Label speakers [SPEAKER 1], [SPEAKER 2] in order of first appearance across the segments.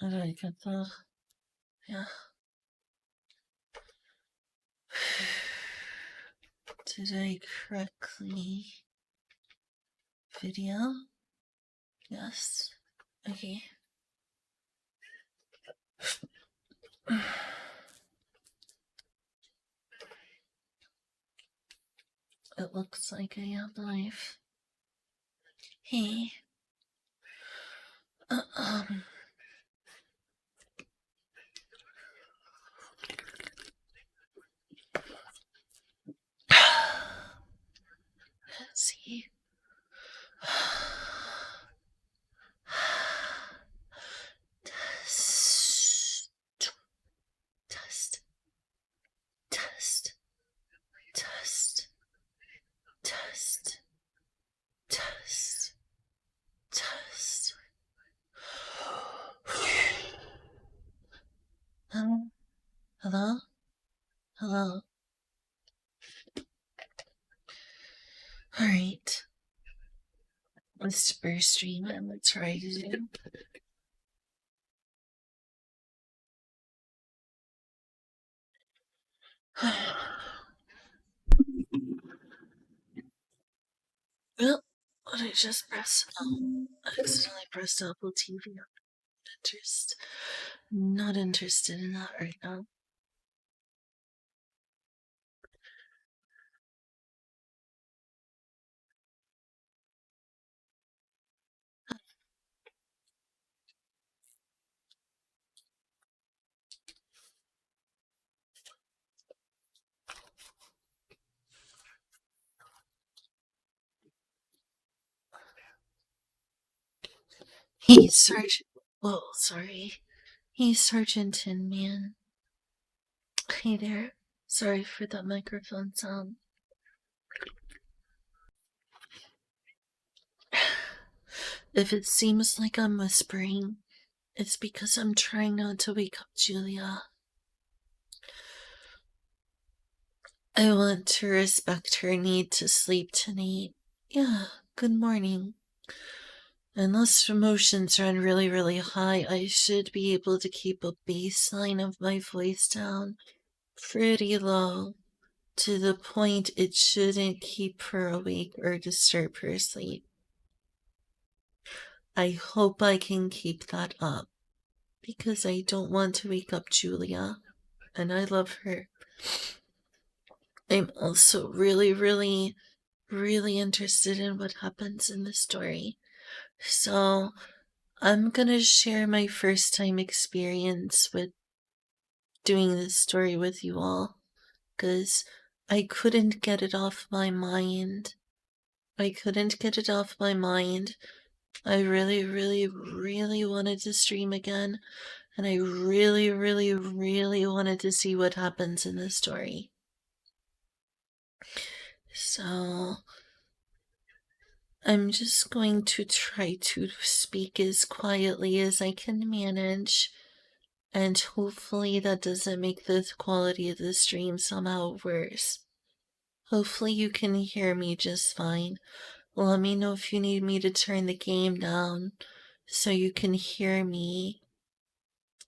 [SPEAKER 1] Did I get the... Yeah. Did I correctly... Video? Yes. Okay. It looks like I am live. Hey. Let's see. Test. Test. Test. Test. Test. Test. Hello? Hello? Alright. Let's first stream and let's try to Zoom. Well, I just pressed I accidentally pressed Apple TV. Not interested in that right now. Hey, Sergeant. Whoa, sorry. Hey, Sergeant Tin Man. Hey there. Sorry for that microphone sound. If it seems like I'm whispering, it's because I'm trying not to wake up Julia. I want to respect her need to sleep tonight. Yeah, good morning. Unless emotions run really, really high, I should be able to keep a baseline of my voice down pretty low, to the point it shouldn't keep her awake or disturb her sleep. I hope I can keep that up, because I don't want to wake up Julia, and I love her. I'm also really, really, really interested in what happens in the story. So, I'm gonna share my first time experience with doing this story with you all, because I couldn't get it off my mind. I couldn't get it off my mind. I really, really, really wanted to stream again, and I really, really, really wanted to see what happens in the story. So, I'm just going to try to speak as quietly as I can manage, and hopefully that doesn't make the quality of the stream somehow worse. Hopefully you can hear me just fine. Let me know if you need me to turn the game down so you can hear me.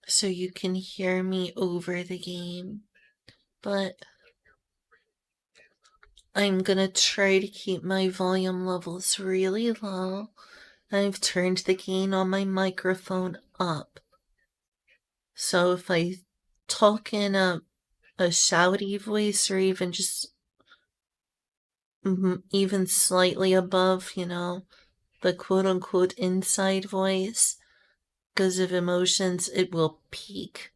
[SPEAKER 1] So you can hear me over the game. But I'm gonna try to keep my volume levels really low. I've turned the gain on my microphone up. So if I talk in a shouty voice, or even just even slightly above, the quote-unquote inside voice, because of emotions, it will peak.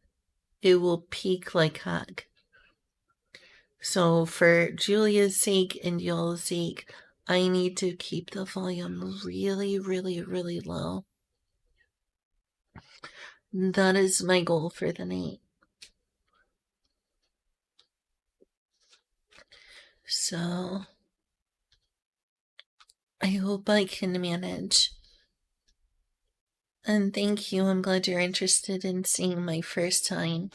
[SPEAKER 1] It will peak like heck. So for Julia's sake and y'all's sake, I need to keep the volume really, really, really low. That is my goal for the night. So I hope I can manage. And thank you. I'm glad you're interested in seeing my first time.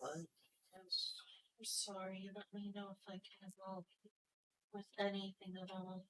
[SPEAKER 1] I'm sorry. Let me know if I can help with anything at all.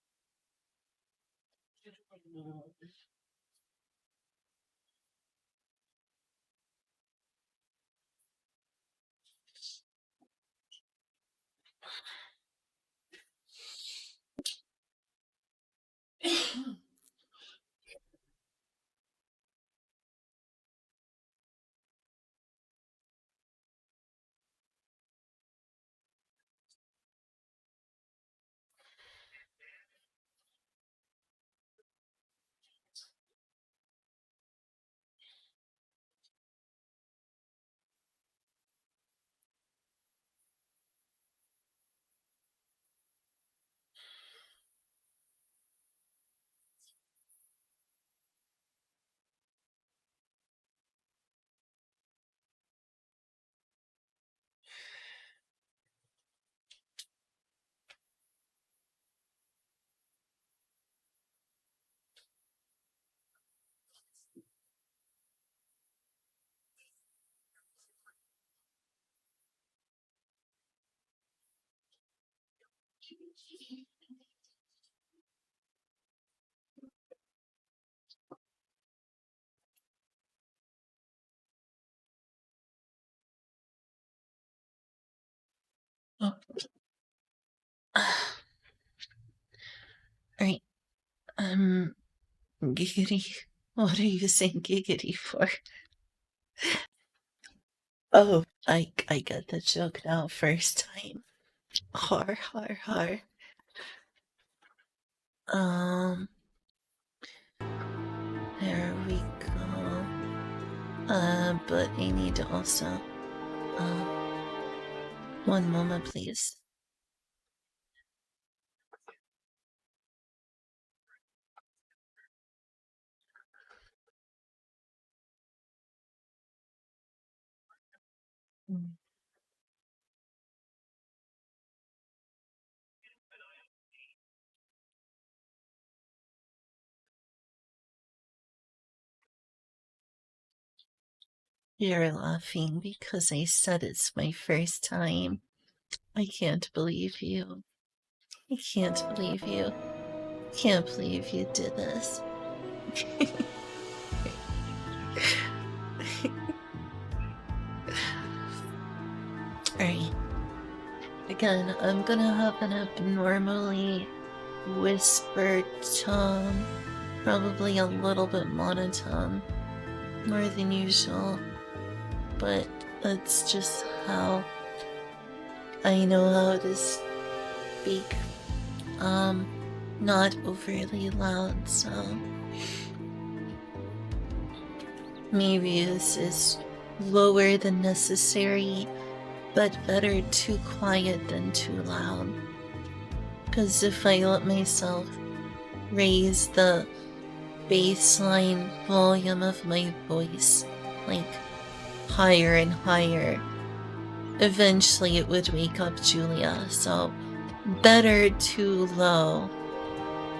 [SPEAKER 1] Oh. Alright, giggity. What are you saying giggity for? Oh, I got the joke now first time. Har, har, har. Um, there we go. But I need to also, one moment, please. You're laughing because I said it's my first time. I can't believe you. I can't believe you. Can't believe you did this. Alright. Again, I'm gonna have an abnormally whispered tone. Probably a little bit monotone. More than usual. But that's just how I know how to speak. Not overly loud, so maybe this is lower than necessary, but better too quiet than too loud. Because if I let myself raise the baseline volume of my voice, like higher and higher, eventually it would wake up Julia, so better too low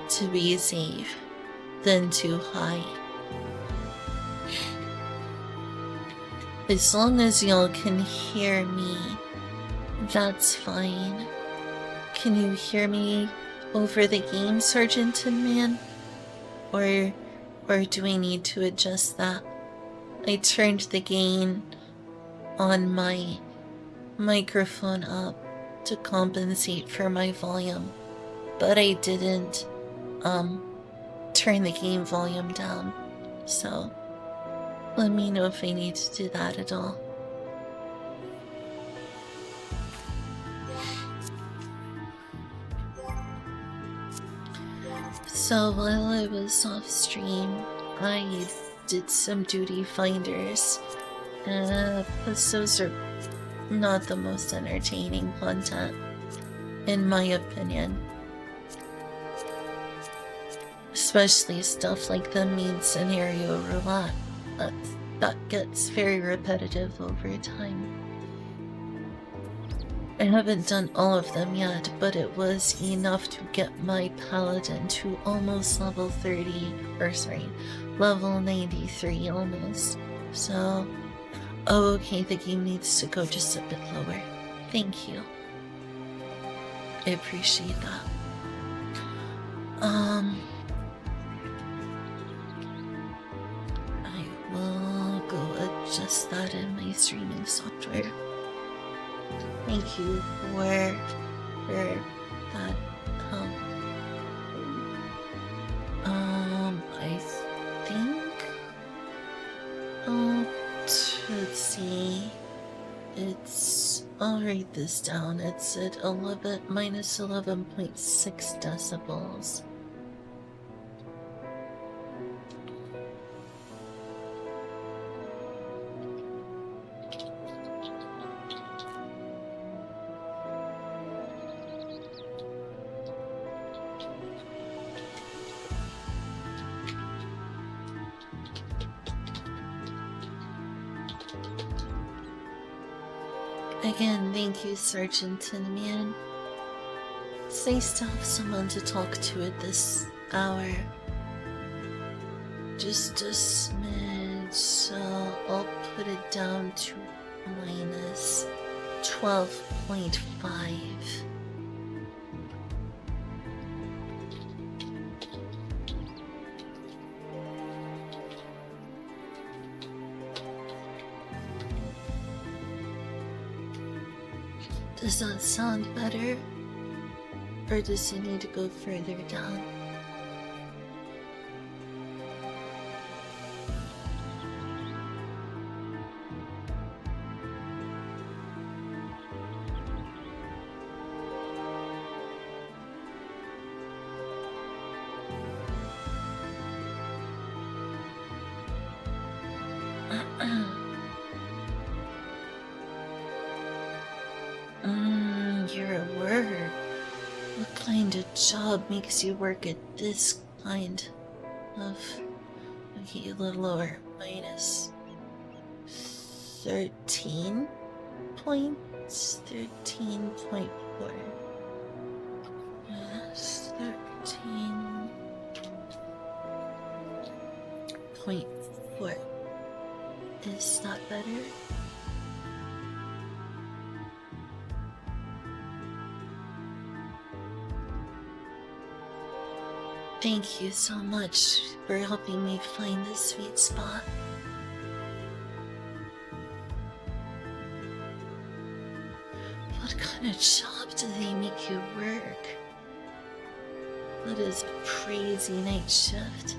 [SPEAKER 1] to be safe than too high. As long as y'all can hear me, that's fine. Can you hear me over the game, Sergeant Man? Or do I need to adjust that? I turned the gain on my microphone up to compensate for my volume, but I didn't turn the game volume down, so let me know if I need to do that at all. So while I was off stream, I did some duty finders, because those are not the most entertaining content, in my opinion. Especially stuff like the mean scenario roulette. That gets very repetitive over time. I haven't done all of them yet, but it was enough to get my paladin to almost level 30, or sorry, level 93 almost. So Oh, okay, the game needs to go just a bit lower. Thank you. I appreciate that. I will go adjust that in my streaming software. Thank you for that help. I think let's see. I'll write this down. It's at minus 11.6 decibels. Again, thank you, Sergeant Tinman. It's nice to have someone to talk to at this hour. Just a smidge, so I'll put it down to minus 12.5. Does that sound better? Or does it need to go further down? You're a word. What kind of job makes you work at this kind of... Okay, a little lower. Minus 13 points? 13.4. Minus 13.4. Is that better? Thank you so much for helping me find the sweet spot. What kind of job do they make you work? That is a crazy night shift.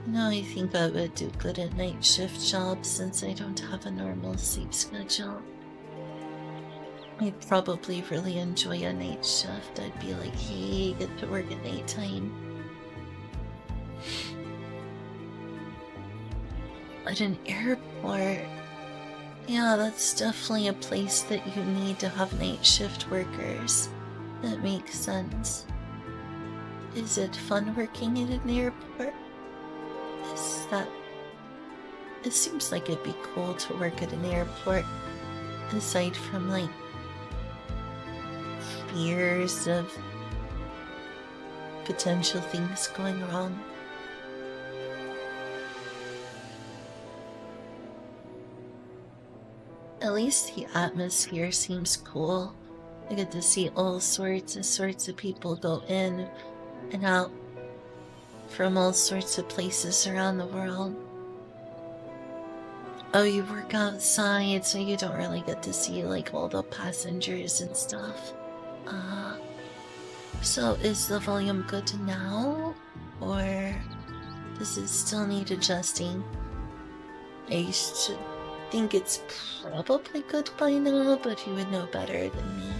[SPEAKER 1] No, I think I would do good at night shift jobs since I don't have a normal sleep schedule. I'd probably really enjoy a night shift. I'd be like, hey, get to work at nighttime. At an airport, yeah, that's definitely a place that you need to have night shift workers. That makes sense. Is it fun working at an airport? It seems like it'd be cool to work at an airport, aside from like fears of potential things going wrong. At least the atmosphere seems cool. I get to see all sorts of people go in and out from all sorts of places around the world. Oh, you work outside, so you don't really get to see like all the passengers and stuff. So is the volume good now? Or does it still need adjusting? I should think it's probably good by now, but you would know better than me.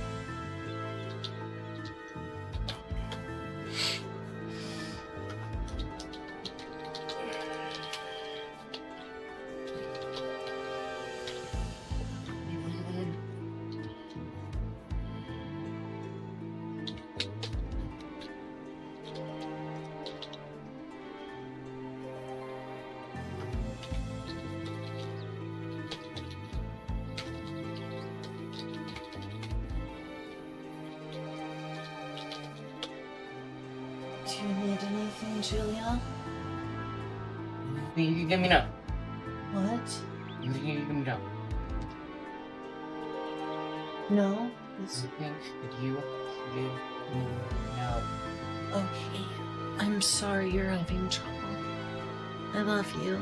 [SPEAKER 1] Do you need anything, Julia?
[SPEAKER 2] You can give me now.
[SPEAKER 1] What?
[SPEAKER 2] You can give me now.
[SPEAKER 1] No?
[SPEAKER 2] I think that you should know.
[SPEAKER 1] Okay. I'm sorry you're having trouble. I love you.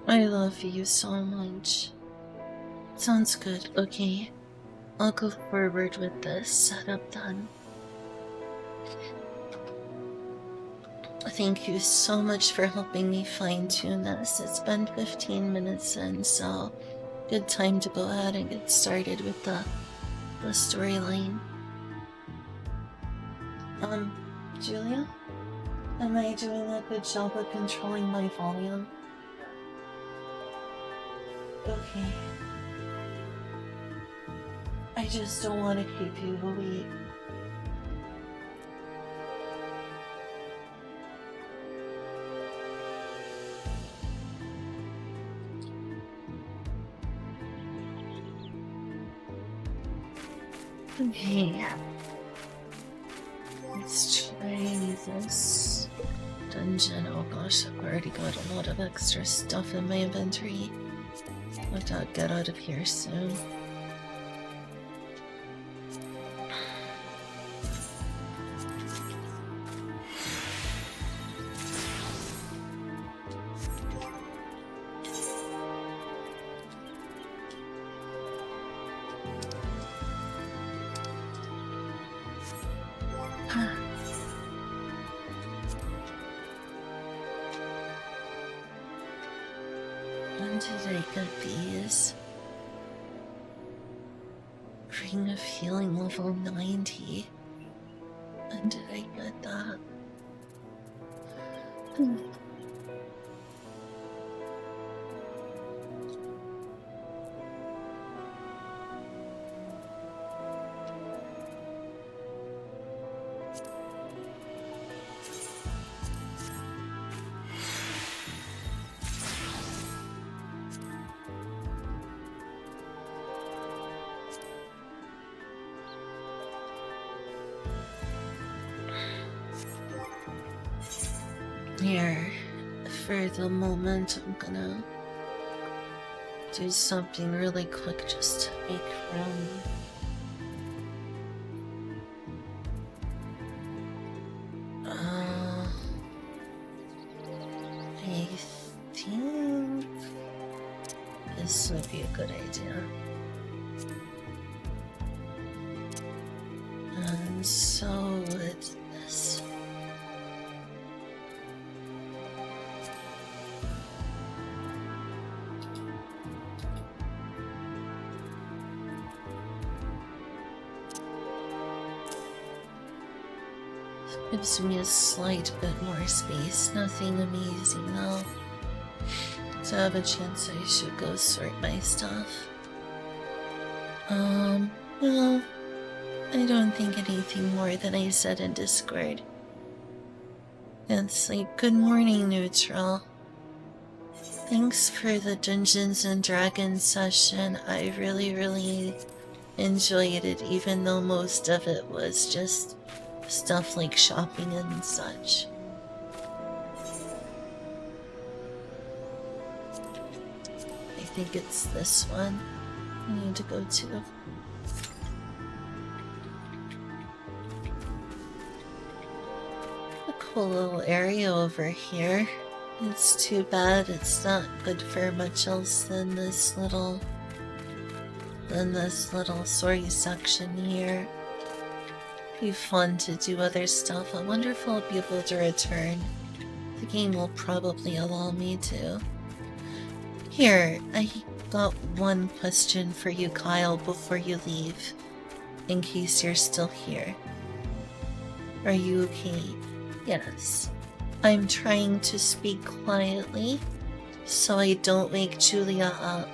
[SPEAKER 1] I love you so much. Sounds good. Okay. I'll go forward with this setup then. Thank you so much for helping me fine-tune this. It's been 15 minutes in, so good time to go ahead and get started with the storyline. Julia? Am I doing a good job of controlling my volume? Okay. I just don't want to keep you awake. Okay. Let's try this dungeon. Oh gosh, I've already got a lot of extra stuff in my inventory. I'll get out of here soon. When did I get these? Ring of Healing level 90. When did I get that? Here, for the moment, I'm gonna do something really quick just to make room. I think this would be a good idea. And so with this. Gives me a slight bit more space, nothing amazing though. To have a chance, I should go sort my stuff. Well, I don't think anything more than I said in Discord. It's like, good morning, Neutral. Thanks for the Dungeons and Dragons session. I really enjoyed it, even though most of it was just stuff like shopping and such. I think it's this one I need to go to. A cool little area over here. It's too bad it's not good for much else than this little story section here. Be fun to do other stuff. I wonder if I'll be able to return. The game will probably allow me to. Here, I got one question for you, Kyle, before you leave, in case you're still here. Are you okay? Yes. I'm trying to speak quietly, so I don't wake Julia up.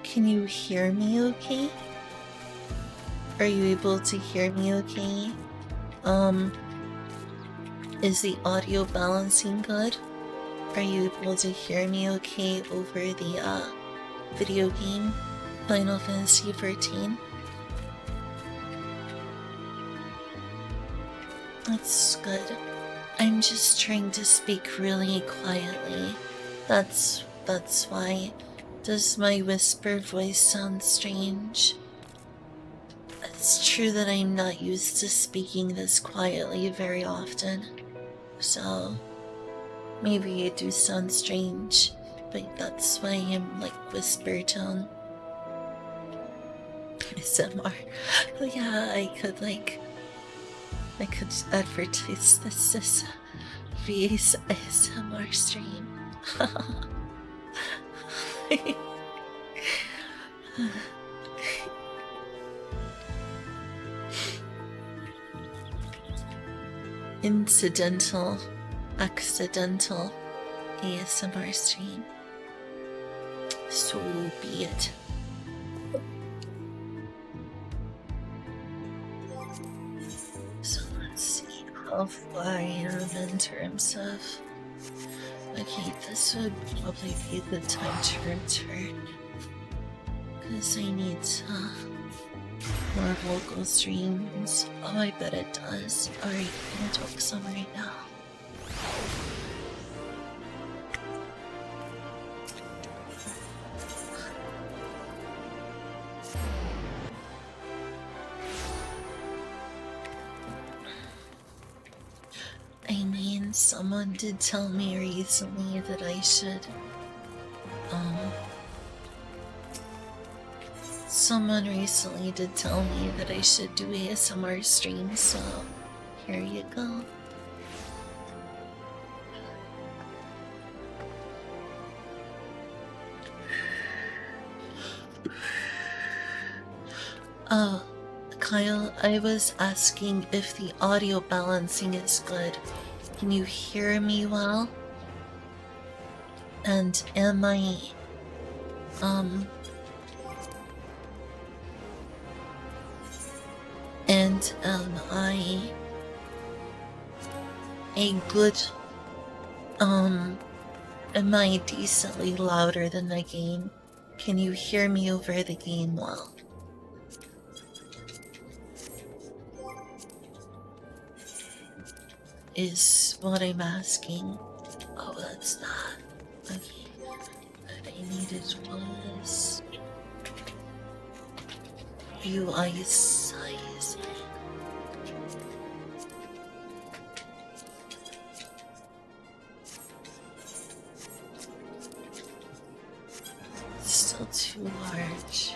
[SPEAKER 1] Can you hear me okay? Are you able to hear me okay? Is the audio balancing good? Are you able to hear me okay over the, video game, Final Fantasy XIV? That's good. I'm just trying to speak really quietly. That's why. Does my whisper voice sound strange? It's true that I'm not used to speaking this quietly very often, so maybe it do sound strange, but that's why I'm like whisper tone. ASMR. Yeah, I could advertise this as VA's ASMR stream. Incidental, accidental ASMR stream. So be it. So let's see how far I am in terms of. Okay, this would probably be the time to return. Because I need more vocal streams. Oh, I bet it does. Alright, I'm gonna talk some right now. I mean, someone did tell me recently that I should, someone recently did tell me that I should do ASMR streams, so here you go. Oh, Kyle, I was asking if the audio balancing is good. Can you hear me well? And am I a good, am I decently louder than the game? Can you hear me over the game well? Is what I'm asking. Oh, that's not. Okay. What I needed was UI size. Still too large.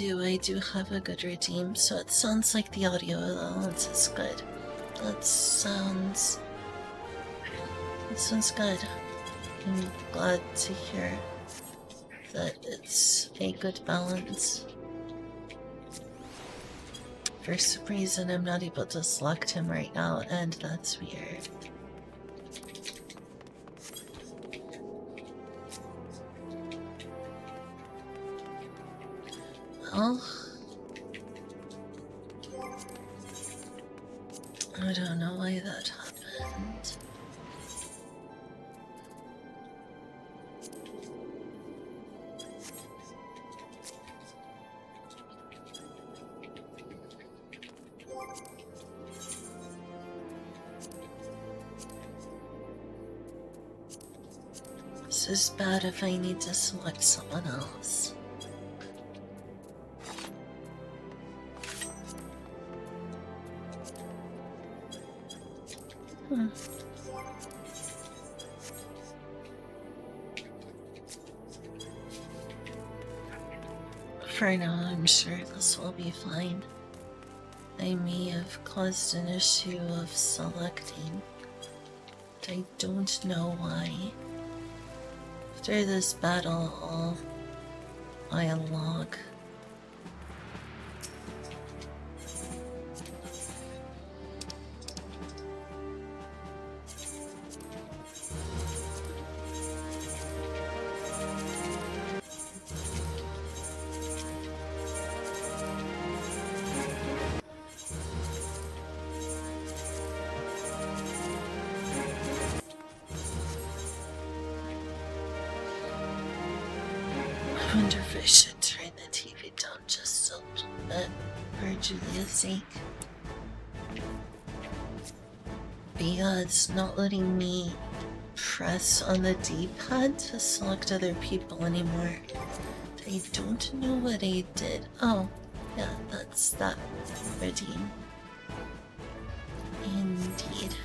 [SPEAKER 1] I do have a good routine, so it sounds like the audio allowance is good. That sounds good. I'm glad to hear that it's a good balance. For some reason, I'm not able to select him right now, and that's weird. Well, I don't know why that happened. This is bad if I need to select someone else. For now, I'm sure this will be fine. I may have caused an issue of selecting, but I don't know why. After this battle, I'll log. wonder if I should turn the TV down just a little bit for Julia's sake. But yeah, it's not letting me press on the D-pad to select other people anymore. I don't know what I did. Oh, yeah, that's that. Redeem. Indeed.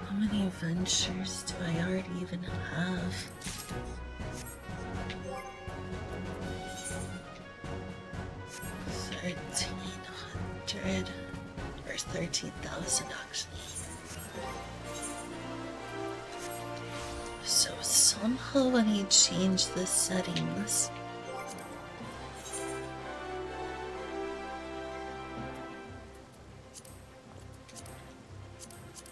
[SPEAKER 1] How many adventures do I already even have? 1,300 or 13,000 actually. So somehow when I change the settings,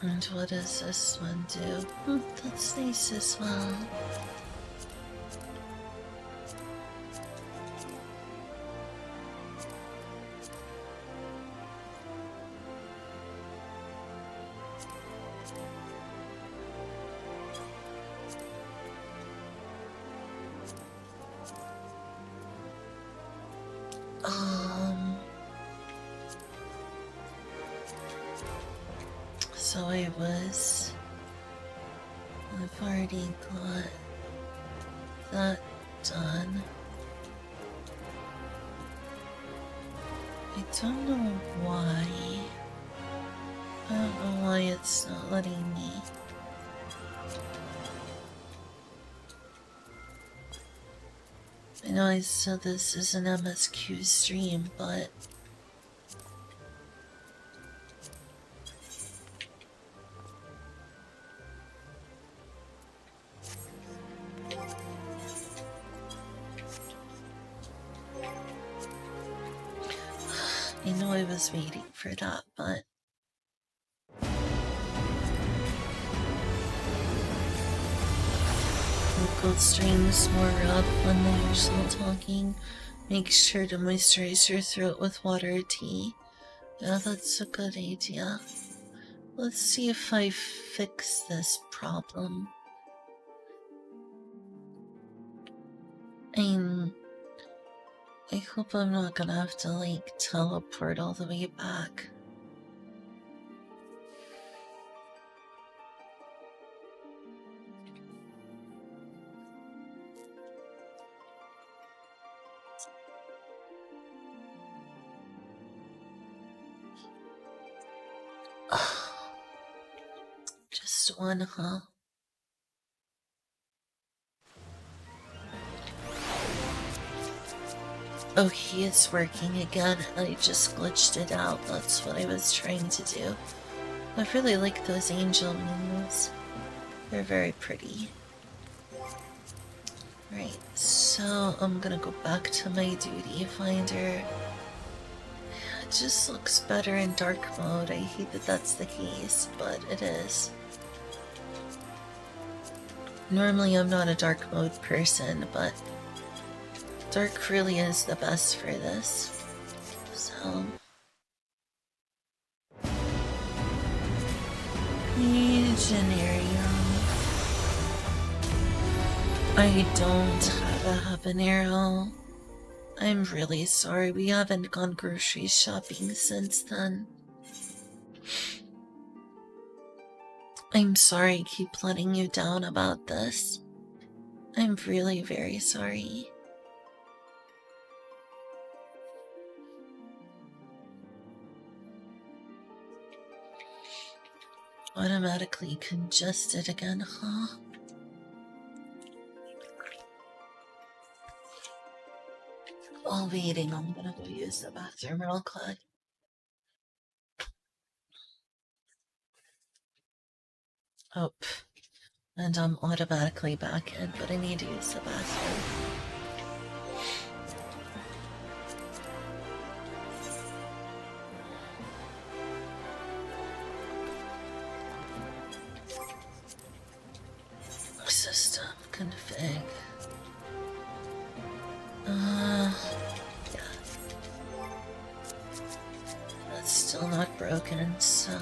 [SPEAKER 1] and what does this one do? That's nice as well. So I've already got that done. I don't know why. I don't know why it's not letting me. I know I said this is an MSQ stream, but I know I was waiting for that, but vocal strings more up when they're still talking. Make sure to moisturize your throat with water or tea. Yeah, that's a good idea. Let's see if I fix this problem. I hope I'm not gonna have to, like, teleport all the way back. Just one, huh? Okay, it's working again. I just glitched it out. That's what I was trying to do. I really like those angel wings. They're very pretty. Right, so I'm gonna go back to my duty finder. It just looks better in dark mode. I hate that that's the case, but it is. Normally I'm not a dark mode person, but dark really is the best for this. So... Generium. I don't have a habanero. I'm really sorry, we haven't gone grocery shopping since then. I'm sorry I keep letting you down about this. I'm really very sorry. Automatically congested again, huh? While waiting, I'm gonna go use the bathroom real quick. Oh, and I'm automatically back in, but I need to use the bathroom. System config. Yeah. That's still not broken, so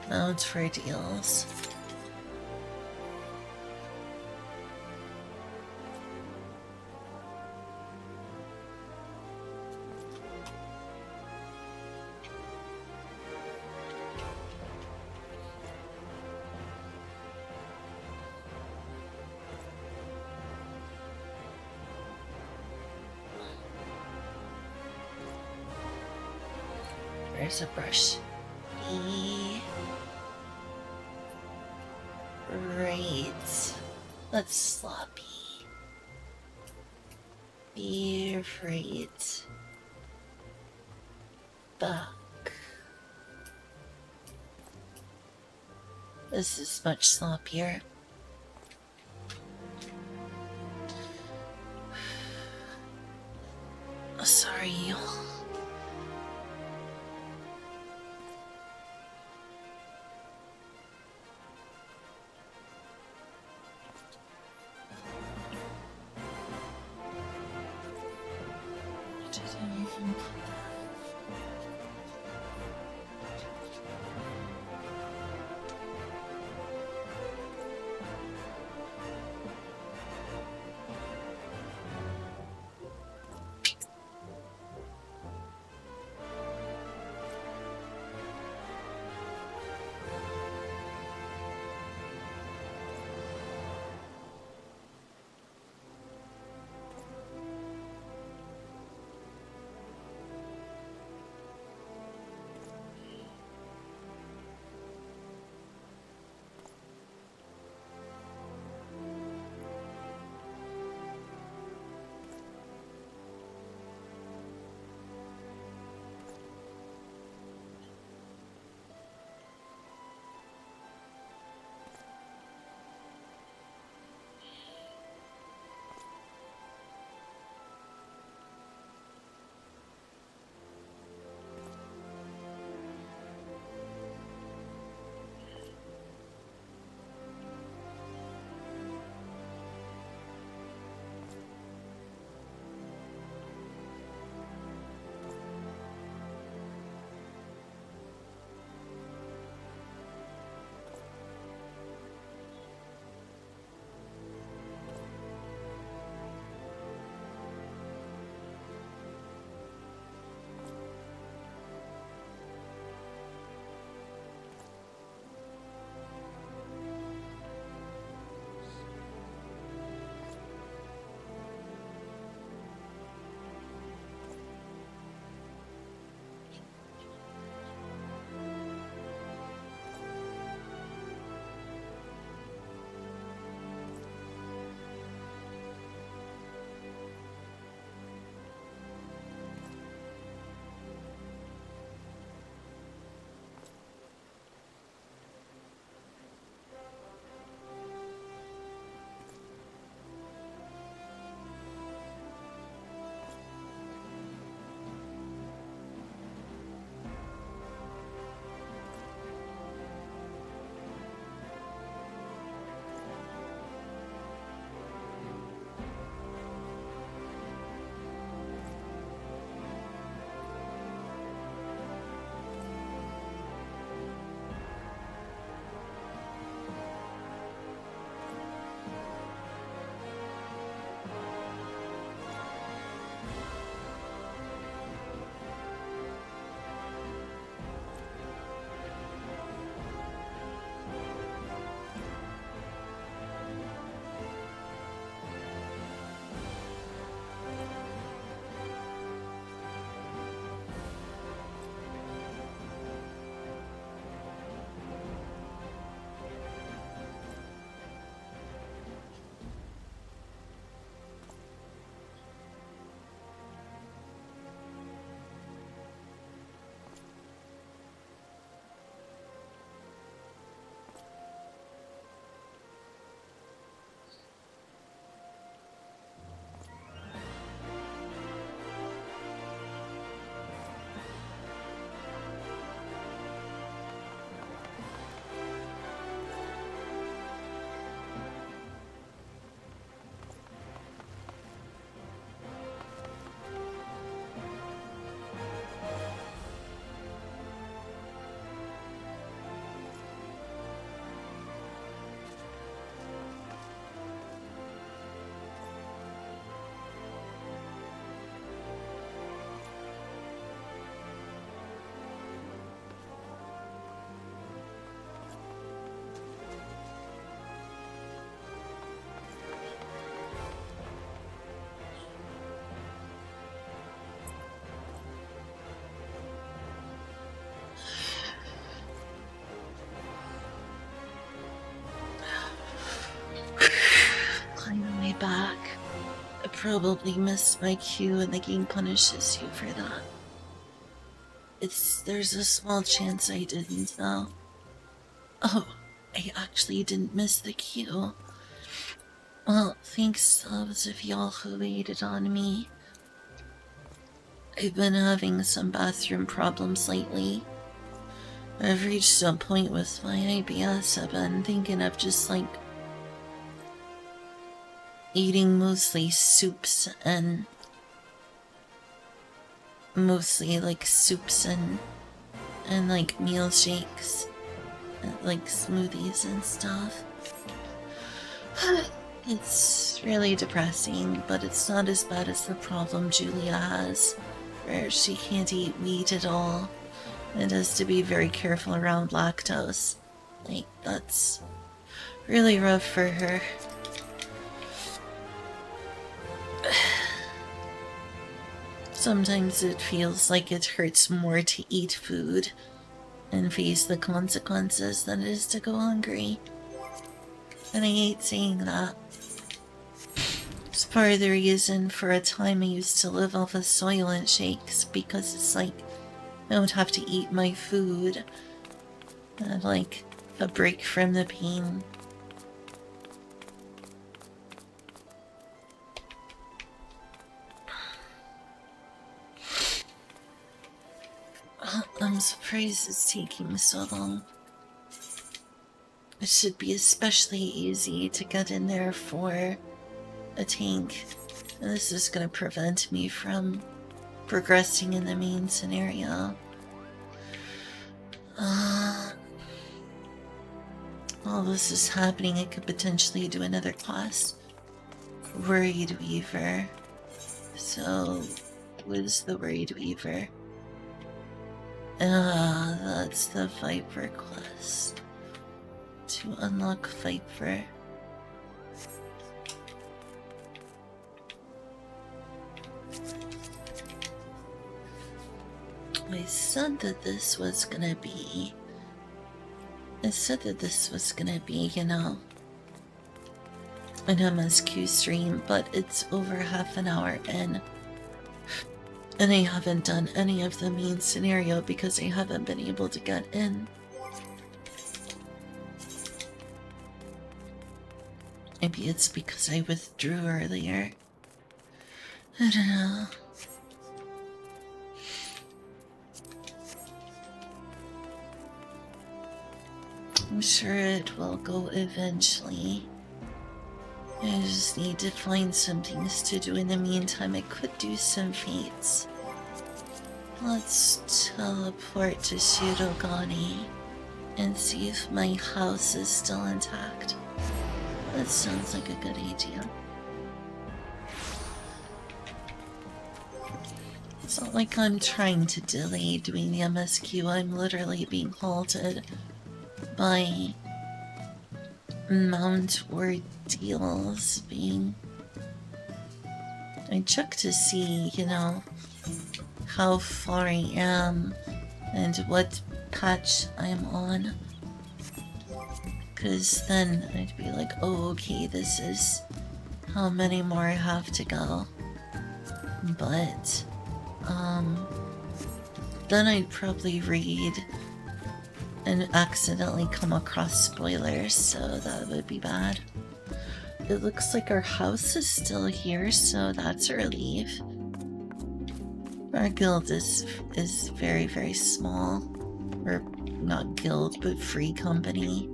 [SPEAKER 1] mounts for deals. There's a brush. Great. That's sloppy. Be right back. This is much sloppier. Sorry. Didn't even put that. back. I probably missed my cue and the game punishes you for that. There's a small chance I didn't though. Oh, I actually didn't miss the cue. Well, thanks to those of y'all who waited on me. I've been having some bathroom problems lately. I've reached a point with my IBS. I've been thinking of just eating mostly soups and meal shakes, like smoothies and stuff. It's really depressing, but it's not as bad as the problem Julia has, where she can't eat wheat at all and has to be very careful around lactose. That's really rough for her. Sometimes it feels like it hurts more to eat food and face the consequences than it is to go hungry. And I hate saying that. It's part of the reason for a time I used to live off of Soylent shakes, because it's like I don't have to eat my food. And a break from the pain. I'm surprised it's taking so long. It should be especially easy to get in there for a tank. And this is going to prevent me from progressing in the main scenario. While this is happening, I could potentially do another class. Worried Weaver. So, what is the Worried Weaver? That's the Viper quest. To unlock Viper. I said that this was gonna be... you know, an MSQ stream, but it's over half an hour in. And I haven't done any of the main scenario because I haven't been able to get in. Maybe it's because I withdrew earlier. I don't know. I'm sure it will go eventually. I just need to find some things to do in the meantime. I could do some feats. Let's teleport to Shirogane and see if my house is still intact. That sounds like a good idea. It's not like I'm trying to delay doing the MSQ. I'm literally being halted by mount ordeals I check to see, you know, how far I am and what patch I'm on. Because then I'd be like, oh, okay, this is how many more I have to go. But, then I'd probably read and accidentally come across spoilers, so that would be bad. It looks like our house is still here, so that's a relief. Our guild is very, very small. Or not guild, but free company.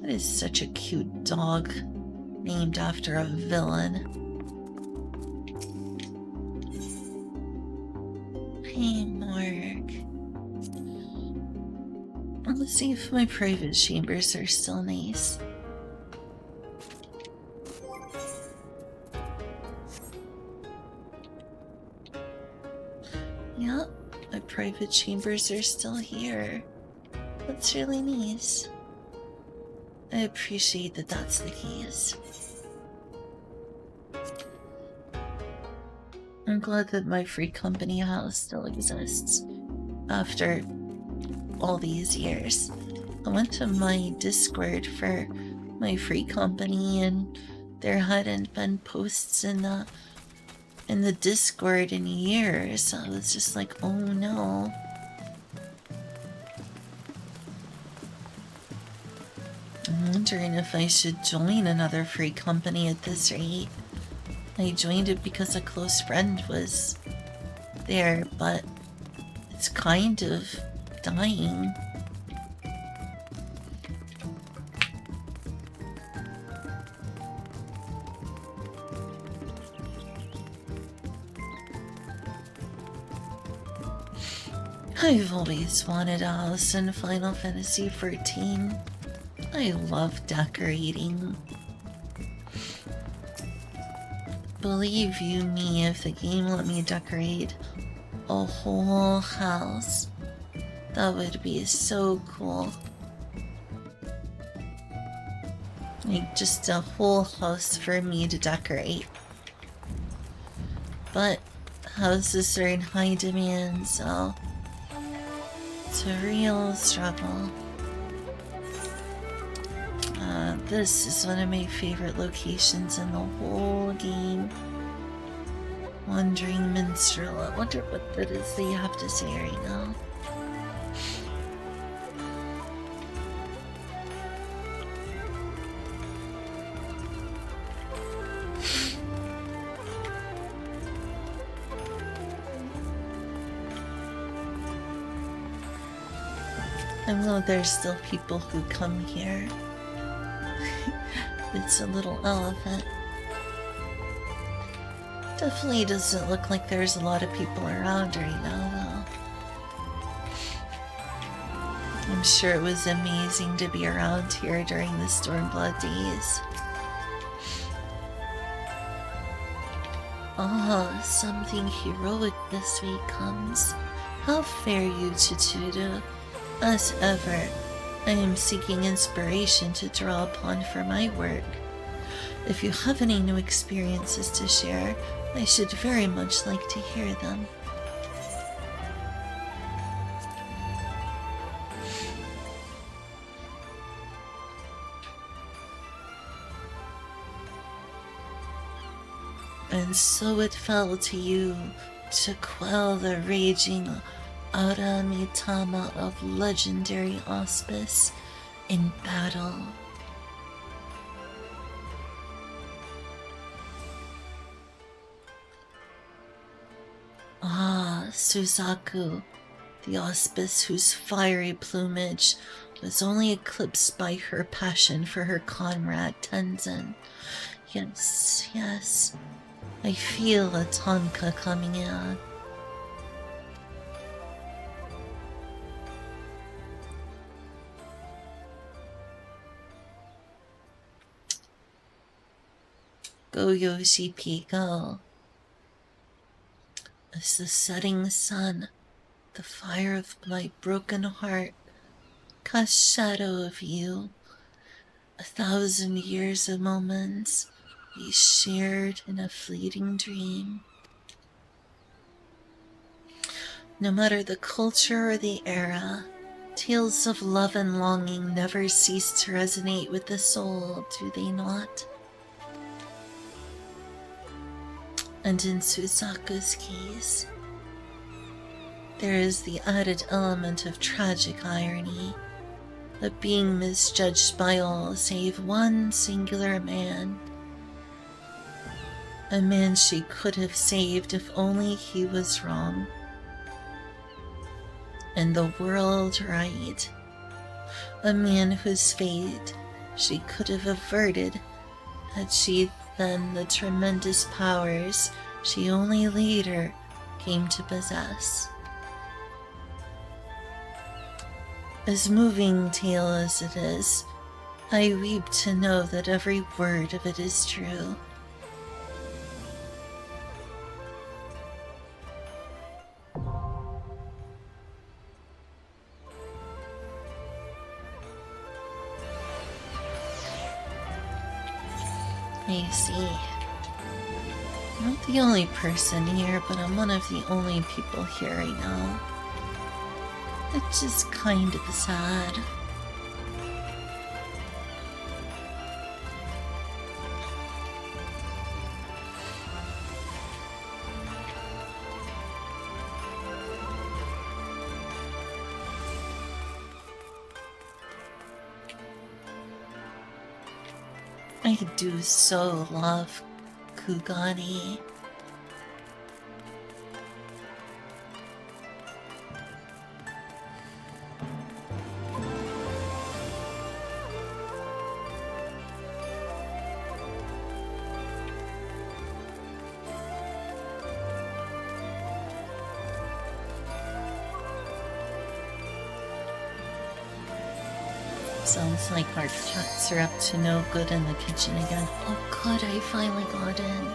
[SPEAKER 1] That is such a cute dog, named after a villain. Hey, Mark. Let's see if my private chambers are still nice. Yep, my private chambers are still here. That's really nice. I appreciate that that's the case. I'm glad that my free company house still exists after all these years. I went to my Discord for my free company and There hadn't been posts in the Discord in years, so I was just like, oh no. I'm wondering if I should join another free company at this rate. I joined it because a close friend was there, but it's kind of dying. I've always wanted a house in Final Fantasy XIV. I love decorating. Believe you me, if the game let me decorate a whole house, that would be so cool. Like, just a whole house for me to decorate. But houses are in high demand, so it's a real struggle. This is one of my favorite locations in the whole game. Wandering Minstrel. I wonder what that is that you have to say right now. I know there's still people who come here. It's a little elephant. Definitely doesn't look like there's a lot of people around right now, though. I'm sure it was amazing to be around here during the Stormblood days. Ah, something heroic this week comes. How fare you, Chituda? As ever, I am seeking inspiration to draw upon for my work. If you have any new experiences to share, I should very much like to hear them. And so it fell to you to quell the raging Aramitama of legendary auspice in battle. Ah, Suzaku, the auspice whose fiery plumage was only eclipsed by her passion for her comrade Tenzin. Yes, yes, I feel a Tonka coming in. Go, Yoshi P, go. As the setting sun, the fire of my broken heart, cast shadow of you. 1,000 years of moments we shared in a fleeting dream. No matter the culture or the era, tales of love and longing never cease to resonate with the soul, do they not? And in Suzaku's case, there is the added element of tragic irony, of being misjudged by all save one singular man. A man she could have saved if only he was wrong. And the world right. A man whose fate she could have averted had she then the tremendous powers she only later came to possess. As moving tale as it is, I weep to know that every word of it is true. I see. I'm not the only person here, but I'm one of the only people here right now. It's just kind of sad. I do so love Kugani. Sounds like our cats are up to no good in the kitchen again. Oh good, I finally got in.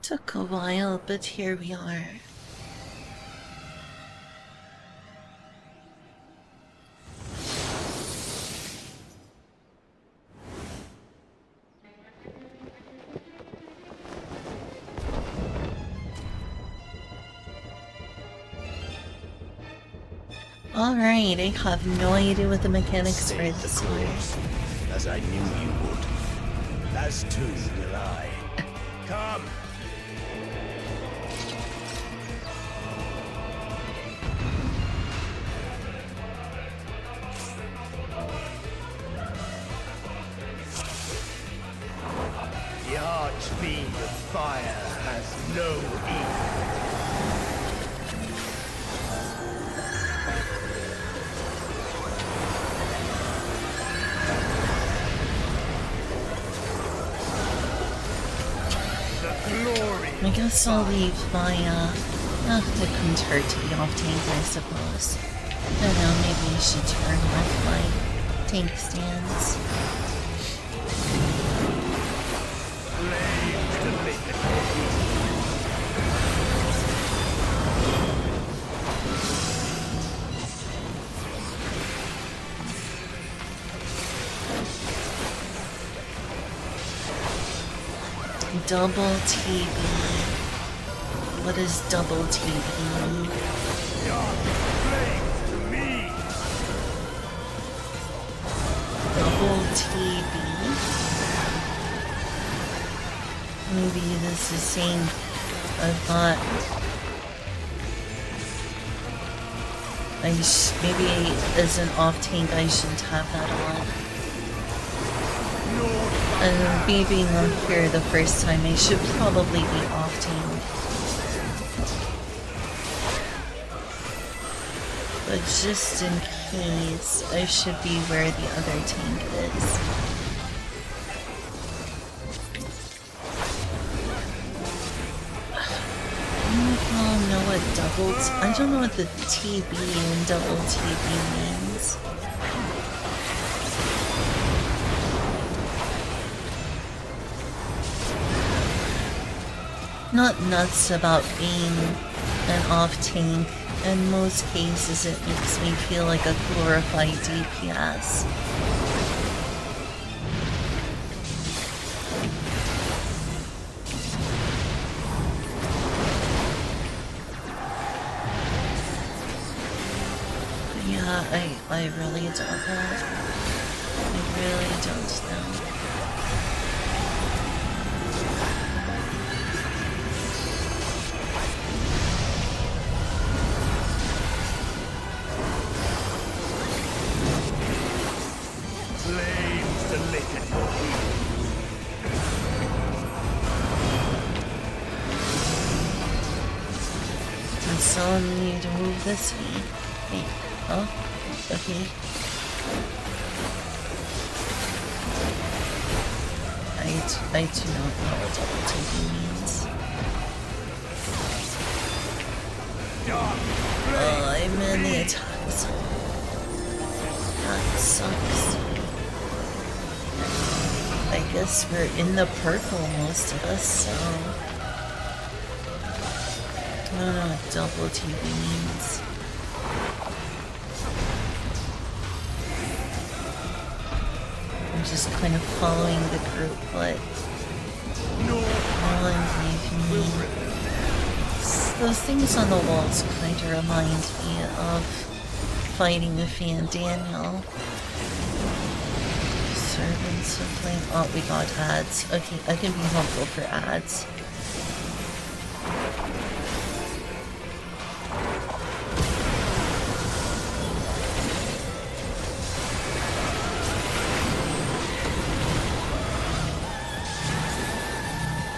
[SPEAKER 1] Took a while, but here we are. Alright, I have no idea what the mechanics for this are.
[SPEAKER 3] As I knew you would. As too will I. Come! The archfiend of fire has no equal.
[SPEAKER 1] I guess I'll leave my, it couldn't hurt to be off tank, I suppose. I don't know, maybe I should turn off my tank stands. Double TB. What is double TB? Double TB? Maybe this is saying I thought maybe as an off tank I shouldn't have that on. And me being on here the first time, I should probably be off tank. But just in case, I should be where the other tank is. I don't know what the TB and double TB means. Not nuts about being an off tank. In most cases, it makes me feel like a glorified DPS. I really don't know. I really don't know.
[SPEAKER 3] Flames to lick at your
[SPEAKER 1] heels. Did someone need to move this way? Hey, oh. Okay. I do not know what double TP means. Oh, I'm in the attack zone. That sucks. I guess we're in the purple, most of us, so... I don't know what double TP means. I'm just kind of following the group, but all I'm leaving. Those things on the walls kind of remind me of fighting with Van Daniel. So playing. Oh, we got ads. Okay, I can be helpful for ads.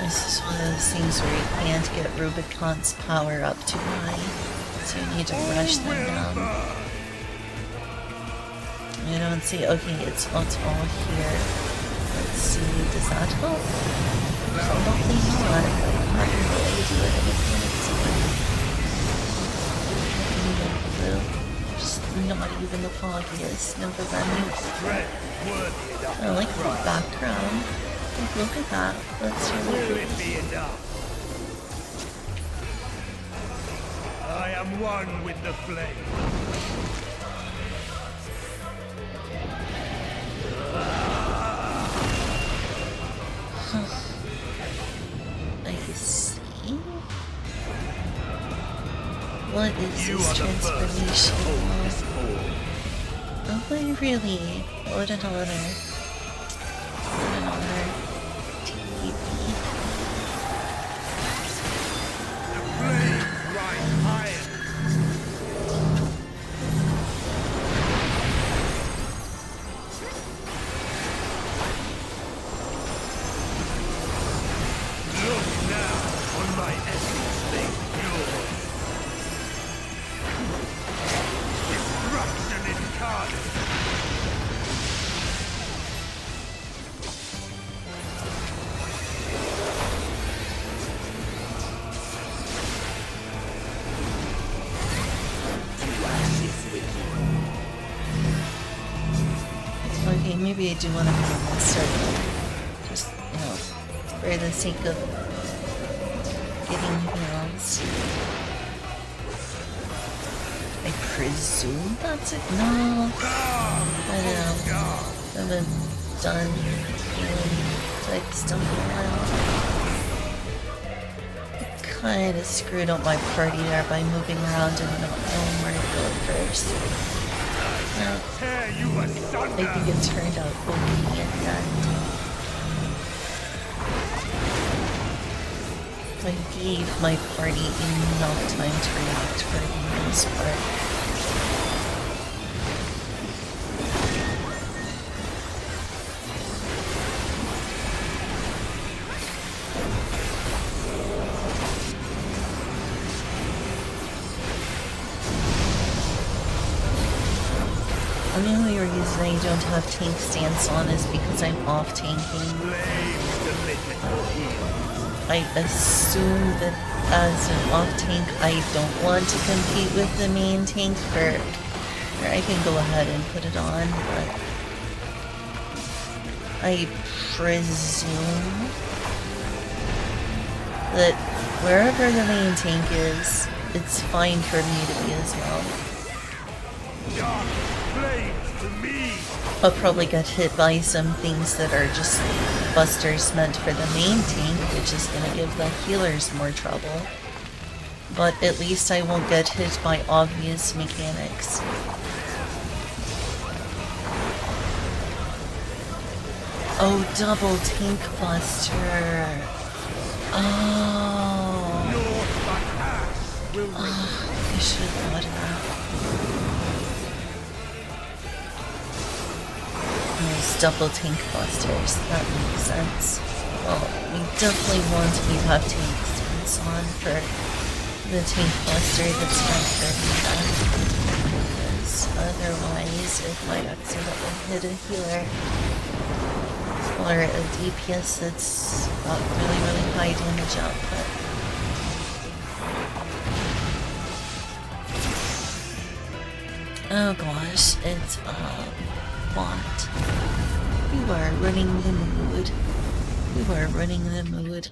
[SPEAKER 1] This is one of those things where you can't get Rubicon's power up too high, so you need to rush them down. I don't see. Okay, it's all here. Let's see. Does that help? Probably not. I can't really do it. Just not even the foggiest. Never mind. I like the background. Like, look at that. That's really cool.
[SPEAKER 3] I am one with the flame.
[SPEAKER 1] I see. What is this transformation? Oh, I really? What an honor. What an honor. TP.
[SPEAKER 3] The flame rise higher. Look now on my essence made pure. Destruction incarnate.
[SPEAKER 1] Okay, maybe I do want to be in this circle. Just, you know, for the sake of getting heals. I presume that's it? No. I don't know. I haven't done healing type stuff in a while. Kinda screwed up my party there by moving around and not knowing where to go first. I think it turned out okay at the end. I gave my party enough time to react for the most part. The only reason I don't have tank stance on is because I'm off tanking. I assume that as an off tank I don't want to compete with the main tank or I can go ahead and put it on, but I presume that wherever the main tank is, it's fine for me to be as well. I'll probably get hit by some things that are just busters meant for the main tank, which is going to give the healers more trouble. But at least I won't get hit by obvious mechanics. Oh, double tank buster. Oh. I should have thought of that. Those double tank busters, that makes sense. Well, we definitely want to have tank stance on for the tank buster that's meant for defense. Because otherwise, if I accidentally hit a healer or a DPS that's got really, really high damage output. Oh gosh, it's bot. You are running the mood. You are running the mood.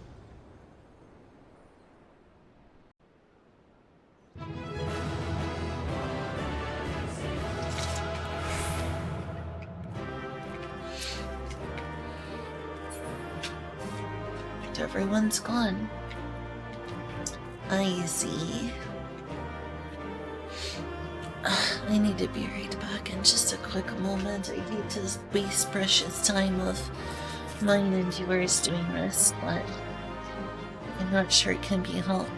[SPEAKER 1] Everyone's gone. I see. I need to be right back in just a quick moment. I hate to waste precious time of mine and yours doing this, but I'm not sure it can be helped.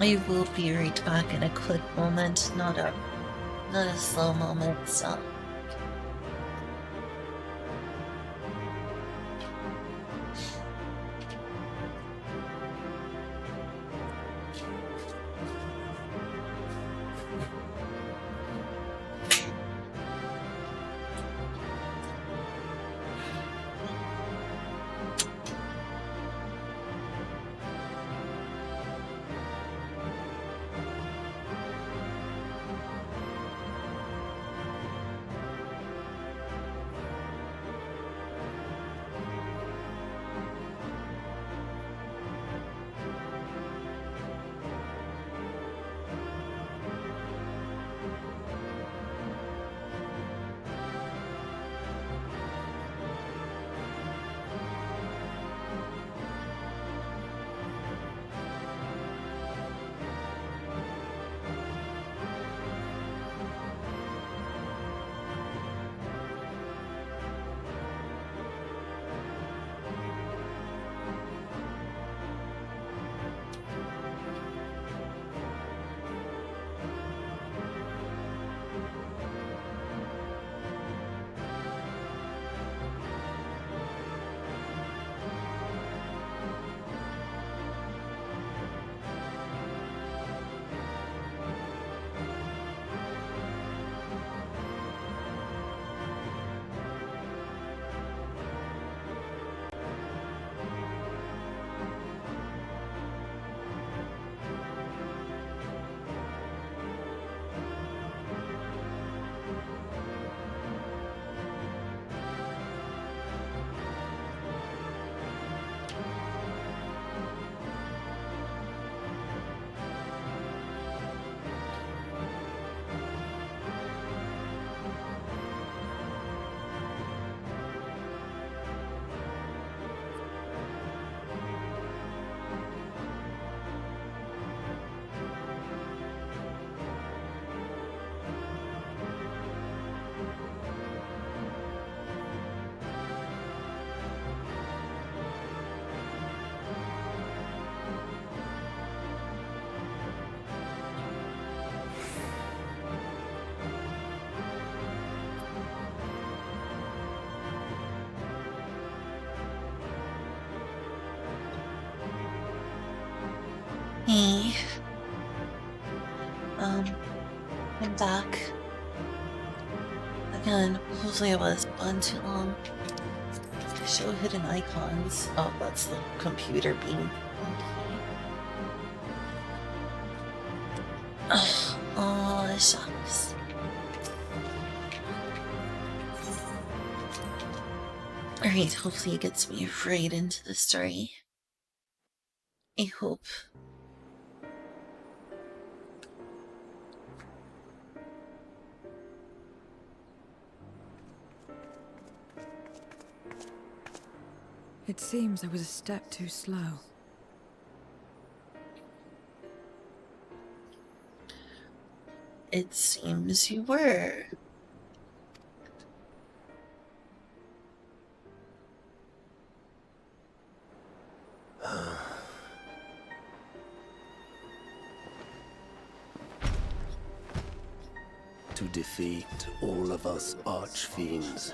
[SPEAKER 1] I will be right back in a quick moment, not a slow moment, so. Hey, I'm back. Again, hopefully I wasn't gone too long. Show hidden icons. Oh, that's the computer being funky. Oh, shucks. Alright, hopefully it gets me right into the story. I hope.
[SPEAKER 4] It seems I was a step too slow.
[SPEAKER 1] It seems you were.
[SPEAKER 3] To defeat all of us archfiends.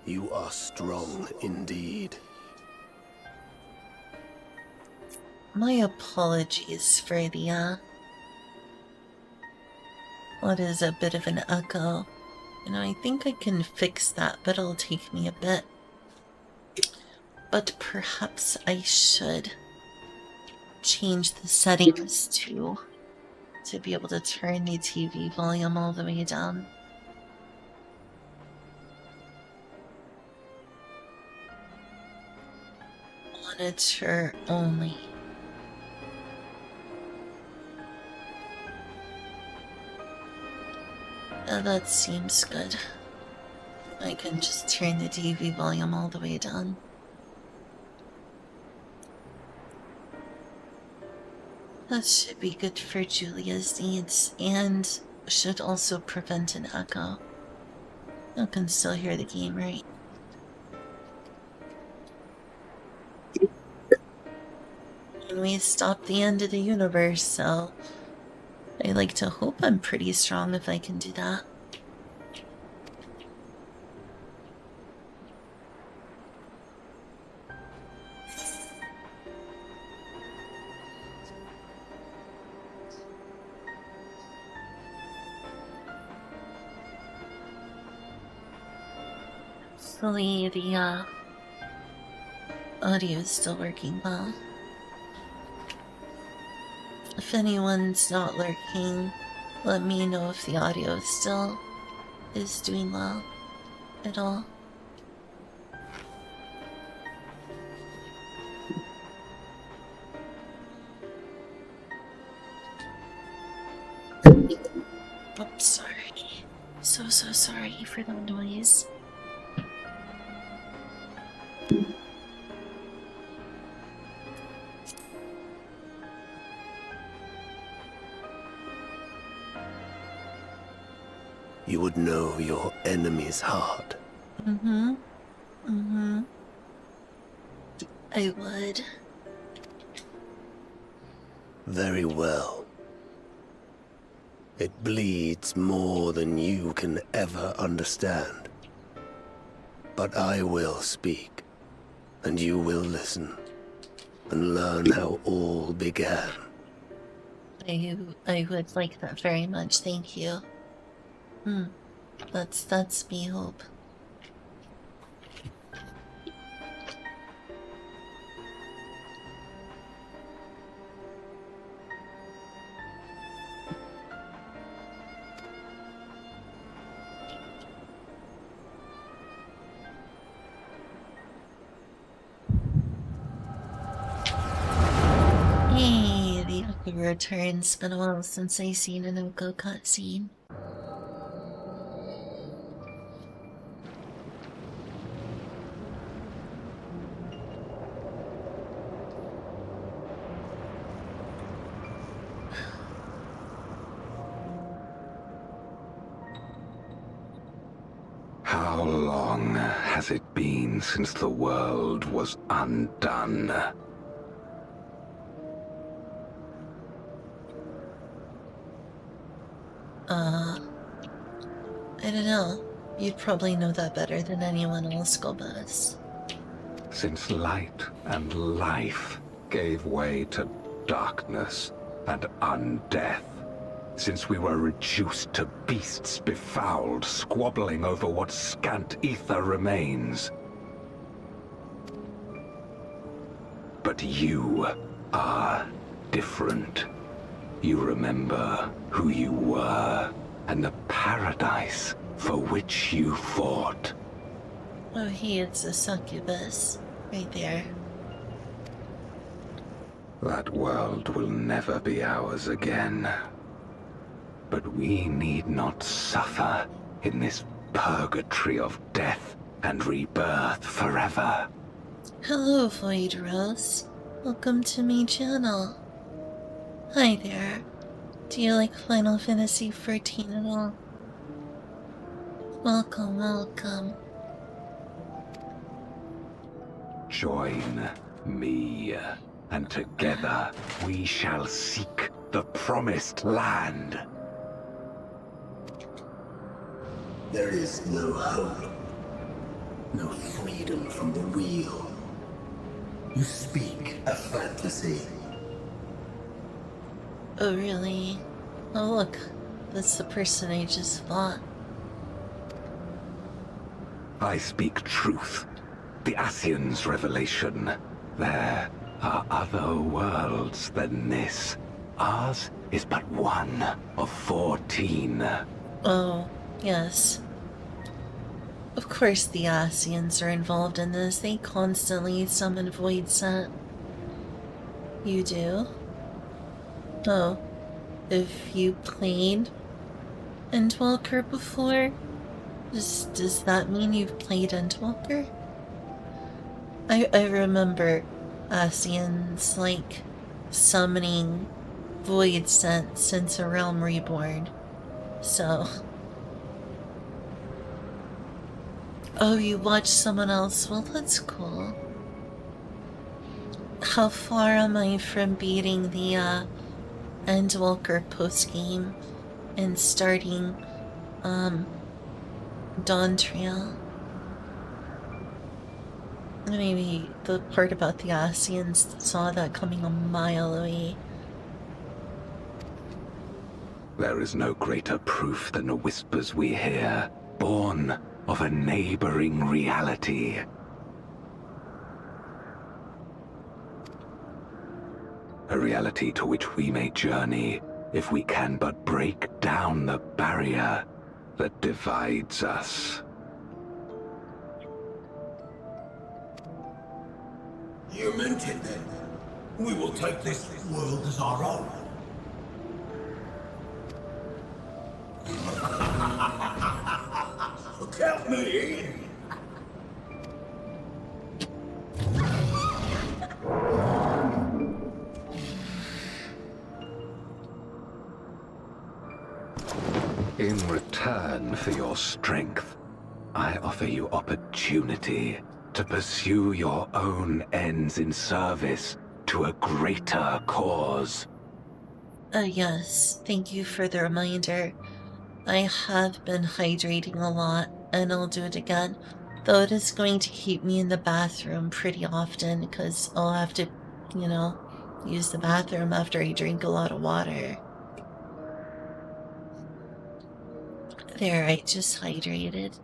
[SPEAKER 3] You are strong indeed.
[SPEAKER 1] My apologies for the, what is a bit of an echo. I think I can fix that, but it'll take me a bit. But perhaps I should change the settings to be able to turn the TV volume all the way down. Monitor only. That seems good. I can just turn the TV volume all the way down. That should be good for Julia's needs and should also prevent an echo. You can still hear the game, right? And we stopped the end of the universe, so I like to hope I'm pretty strong if I can do that. Hopefully the audio is still working well. If anyone's not lurking, let me know if the audio still is doing well at all. Oops, sorry. So sorry for the noise.
[SPEAKER 3] You would know your enemy's heart.
[SPEAKER 1] Mm-hmm. I would.
[SPEAKER 3] Very well. It bleeds more than you can ever understand. But I will speak, and you will listen, and learn how all began.
[SPEAKER 1] I would like that very much, thank you. That's me hope. Hey, the Echo returns. Been a while since I seen an Echo cutscene.
[SPEAKER 5] How long has it been since the world was undone?
[SPEAKER 1] I don't know. You'd probably know that better than anyone else, Gobus.
[SPEAKER 5] Since light and life gave way to darkness and undeath. Since we were reduced to beasts befouled, squabbling over what scant ether remains. But you are different. You remember who you were and the paradise for which you fought.
[SPEAKER 1] Oh, it's a succubus. Right there.
[SPEAKER 5] That world will never be ours again. But we need not suffer in this purgatory of death and rebirth forever.
[SPEAKER 1] Hello, Void Rose. Welcome to my channel. Hi there. Do you like Final Fantasy XIV at all? Welcome.
[SPEAKER 5] Join me, and together we shall seek the promised land.
[SPEAKER 3] There is no hope. No freedom from the wheel. You speak a fantasy.
[SPEAKER 1] Oh, really? Oh, look. That's the person I just fought.
[SPEAKER 5] I speak truth. The Ascian's revelation. There are other worlds than this. Ours is but one of 14.
[SPEAKER 1] Oh, yes. Of course the Ascians are involved in this. They constantly summon Void Set. You do? Oh. If you played Endwalker before? Does that mean you've played Endwalker? I remember Ascians, like, summoning void sent since A Realm Reborn. So... Oh, you watched someone else? Well, that's cool. How far am I from beating the Endwalker Post Game and starting Dawn Trail? Maybe the part about the Asians saw that coming a mile away.
[SPEAKER 5] There is no greater proof than the whispers we hear, born of a neighboring reality. A reality to which we may journey if we can but break down the barrier that divides us.
[SPEAKER 6] You meant it then. We will take this world as our own. Count me in.
[SPEAKER 5] In return for your strength, I offer you opportunity to pursue your own ends in service to a greater cause.
[SPEAKER 1] Yes, thank you for the reminder. I have been hydrating a lot, and I'll do it again. Though it is going to keep me in the bathroom pretty often, because I'll have to, use the bathroom after I drink a lot of water. There, I just hydrated.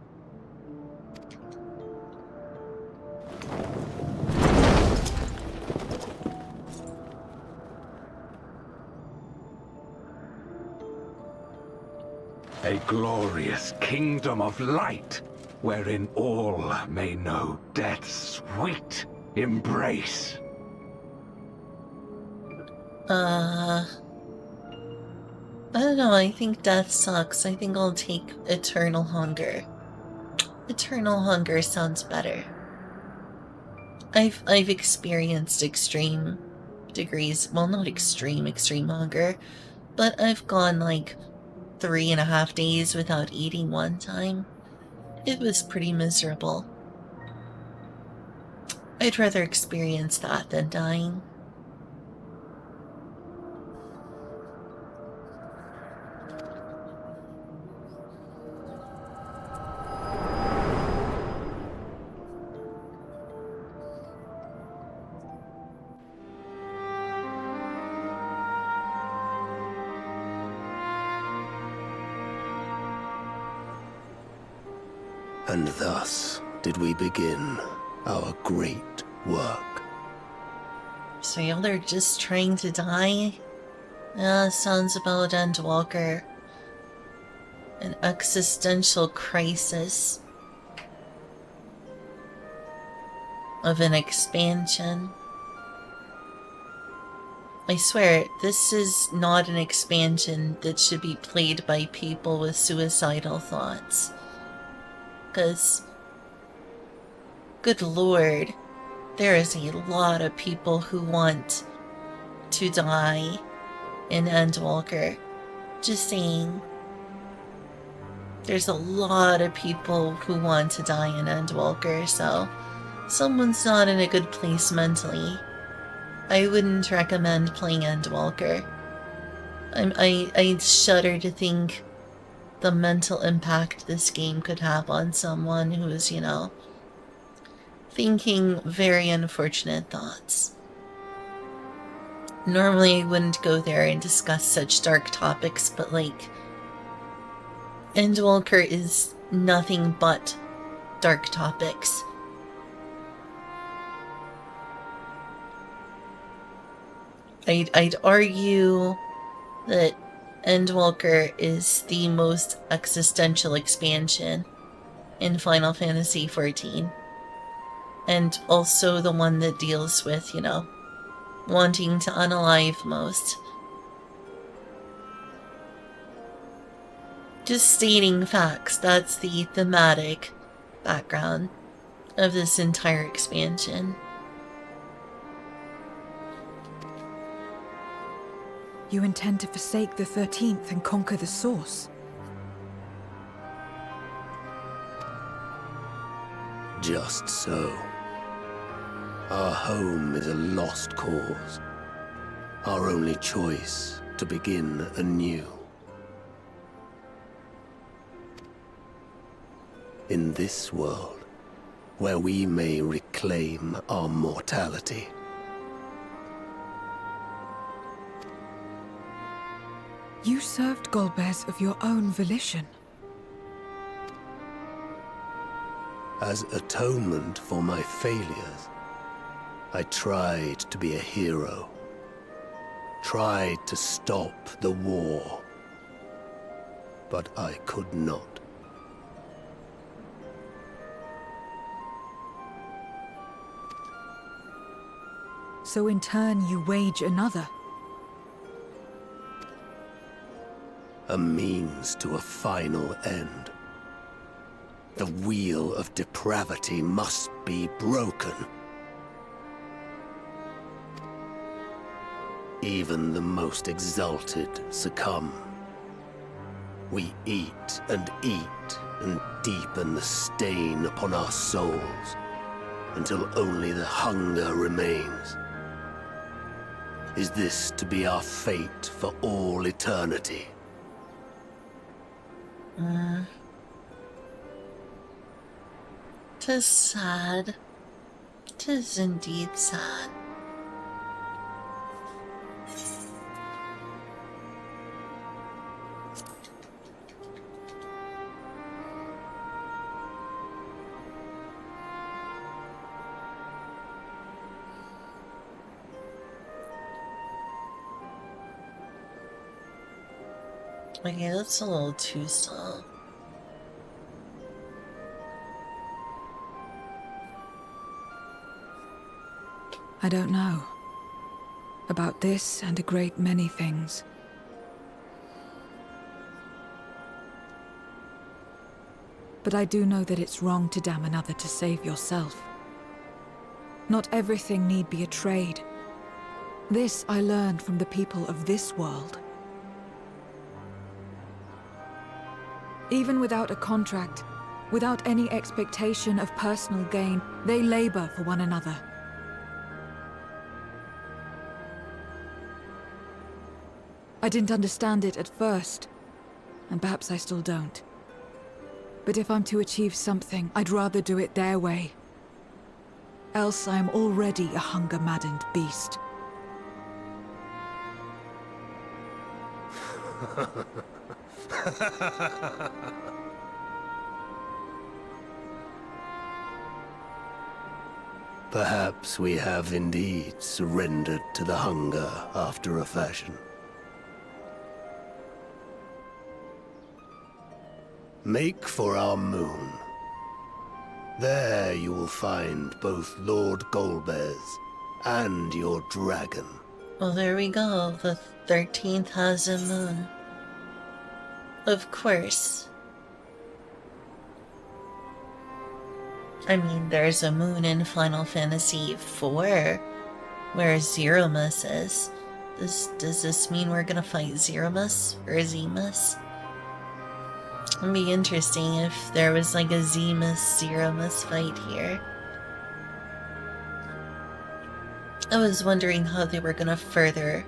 [SPEAKER 5] A glorious kingdom of light, wherein all may know death's sweet embrace.
[SPEAKER 1] I don't know, I think death sucks. I think I'll take eternal hunger. Eternal hunger sounds better. I've experienced extreme degrees, well, not extreme hunger, but I've gone like 3.5 days without eating one time. It was pretty miserable. I'd rather experience that than dying.
[SPEAKER 3] And thus did we begin our great work.
[SPEAKER 1] So y'all are just trying to die? Sounds about Endwalker. An existential crisis of an expansion. I swear, this is not an expansion that should be played by people with suicidal thoughts. Because, good lord, there is a lot of people who want to die in Endwalker. Just saying. There's a lot of people who want to die in Endwalker, so someone's not in a good place mentally. I wouldn't recommend playing Endwalker. I shudder to think the mental impact this game could have on someone who is, thinking very unfortunate thoughts. Normally I wouldn't go there and discuss such dark topics, but Endwalker is nothing but dark topics. I'd argue that Endwalker is the most existential expansion in Final Fantasy XIV. And also the one that deals with, wanting to unalive most. Just stating facts, that's the thematic background of this entire expansion.
[SPEAKER 4] You intend to forsake the 13th and conquer the Source?
[SPEAKER 3] Just so. Our home is a lost cause. Our only choice to begin anew. In this world, where we may reclaim our mortality.
[SPEAKER 4] You served Golbez of your own volition.
[SPEAKER 3] As atonement for my failures, I tried to be a hero. Tried to stop the war. But I could not.
[SPEAKER 4] So in turn you wage another.
[SPEAKER 3] A means to a final end. The wheel of depravity must be broken. Even the most exalted succumb. We eat and deepen the stain upon our souls, until only the hunger remains. Is this to be our fate for all eternity?
[SPEAKER 1] 'Tis sad. 'Tis indeed sad. Okay, that's a little too soft.
[SPEAKER 4] I don't know. About this and a great many things. But I do know that it's wrong to damn another to save yourself. Not everything need be a trade. This I learned from the people of this world. Even without a contract, without any expectation of personal gain, they labor for one another. I didn't understand it at first, and perhaps I still don't. But if I'm to achieve something, I'd rather do it their way. Else I am already a hunger-maddened beast.
[SPEAKER 3] Perhaps we have indeed surrendered to the hunger after a fashion. Make for our moon. There you will find both Lord Golbez and your dragon.
[SPEAKER 1] Well, there we go. The 13th has a moon. Of course. I mean, there's a moon in Final Fantasy IV where Zeromus is. Does this mean we're gonna fight Zeromus or Zemus? It'd be interesting if there was like a Zemus-Zeromus fight here. I was wondering how they were gonna further,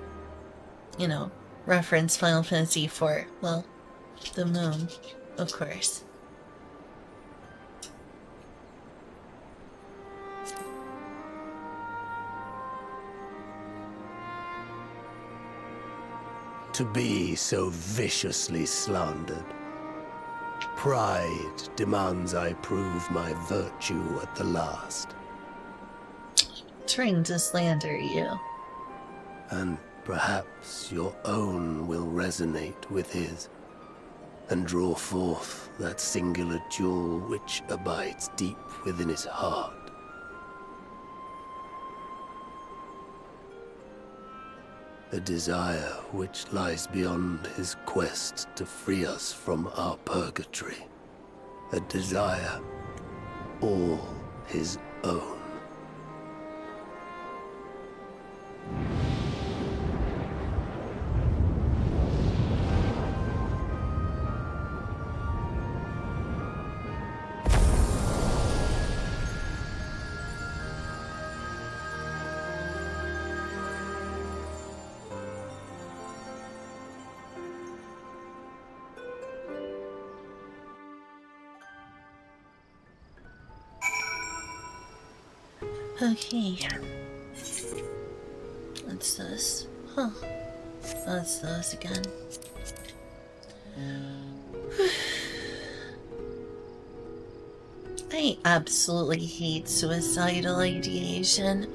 [SPEAKER 1] you know, reference Final Fantasy IV. Well, the moon, of course.
[SPEAKER 3] To be so viciously slandered. Pride demands I prove my virtue at the last.
[SPEAKER 1] Trying to slander you.
[SPEAKER 3] And perhaps your own will resonate with his, and draw forth that singular jewel which abides deep within his heart. A desire which lies beyond his quest to free us from our purgatory. A desire all his own.
[SPEAKER 1] Okay. What's this? Huh. That's those again. I absolutely hate suicidal ideation.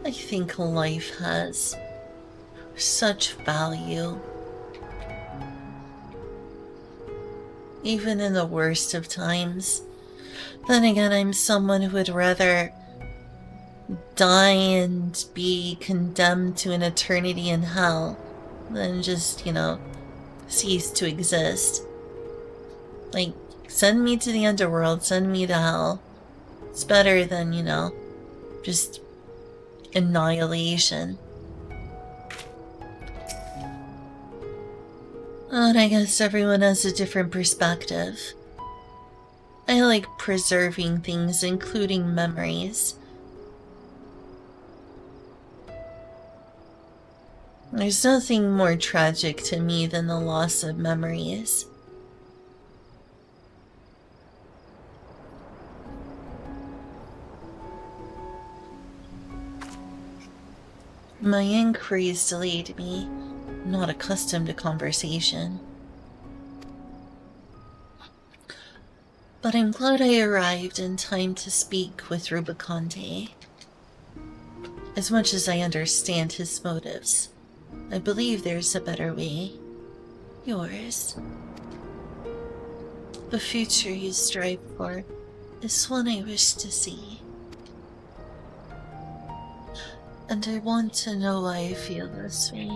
[SPEAKER 1] I think life has such value. Even in the worst of times. Then again, I'm someone who would rather die and be condemned to an eternity in hell than just, cease to exist. Like, send me to the underworld, send me to hell. It's better than, just annihilation. But I guess everyone has a different perspective. I like preserving things, including memories. There's nothing more tragic to me than the loss of memories. My inquiries delayed me. I'm not accustomed to conversation. But I'm glad I arrived in time to speak with Rubicante. As much as I understand his motives, I believe there's a better way. Yours. The future you strive for is one I wish to see. And I want to know why I feel this way.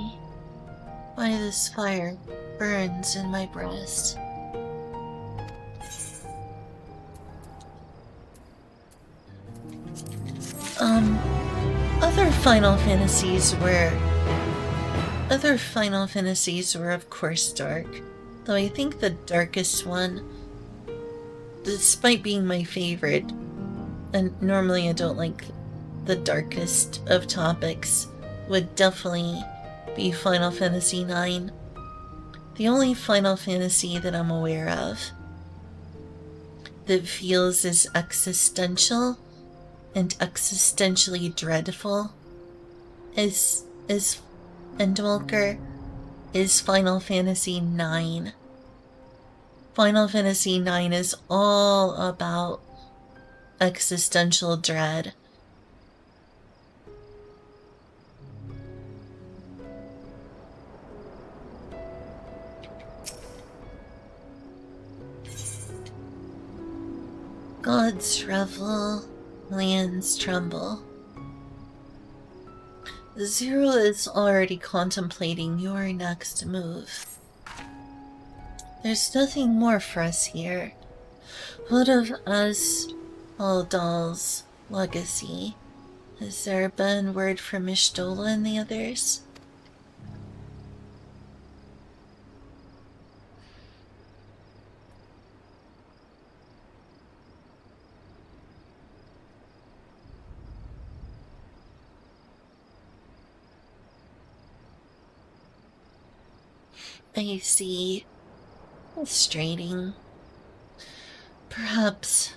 [SPEAKER 1] Why this fire burns in my breast. Other Final Fantasies were of course dark, though I think the darkest one, despite being my favorite, and normally I don't like the darkest of topics, would definitely be Final Fantasy IX. The only Final Fantasy that I'm aware of that feels as existential and existentially dreadful is Endwalker is Final Fantasy IX. Final Fantasy IX is all about existential dread. Gods revel, lands tremble. Zero is already contemplating your next move. There's nothing more for us here. What of us, Aldal's legacy? Has there been word from Ishtola and the others? I see. Frustrating. Perhaps,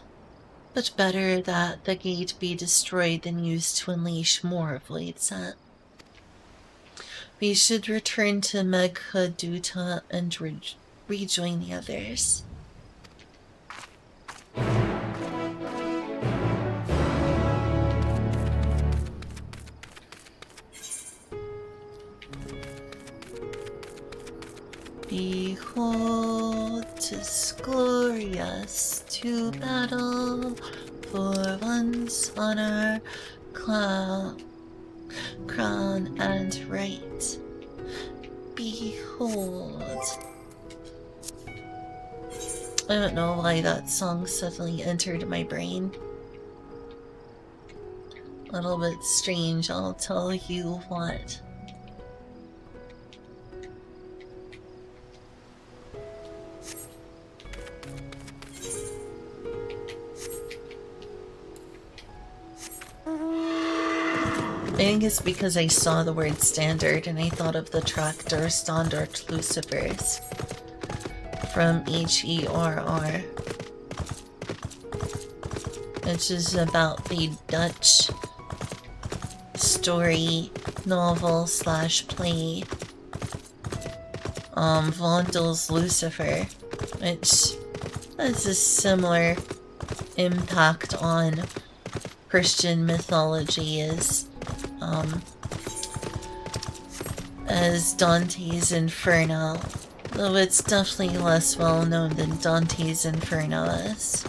[SPEAKER 1] but better that the gate be destroyed than used to unleash more of Lateset. We should return to Meghaduta and rejoin the others. Behold, 'tis glorious to battle for one's honor, crown and right. Behold. I don't know why that song suddenly entered my brain. A little bit strange, I'll tell you what. I think it's because I saw the word standard and I thought of the track Der Standard Lucifers from HERR, which is about the Dutch story, novel slash play, Vondel's Lucifer, which has a similar impact on Christian mythology as Dante's Inferno, though it's definitely less well known than Dante's Inferno is.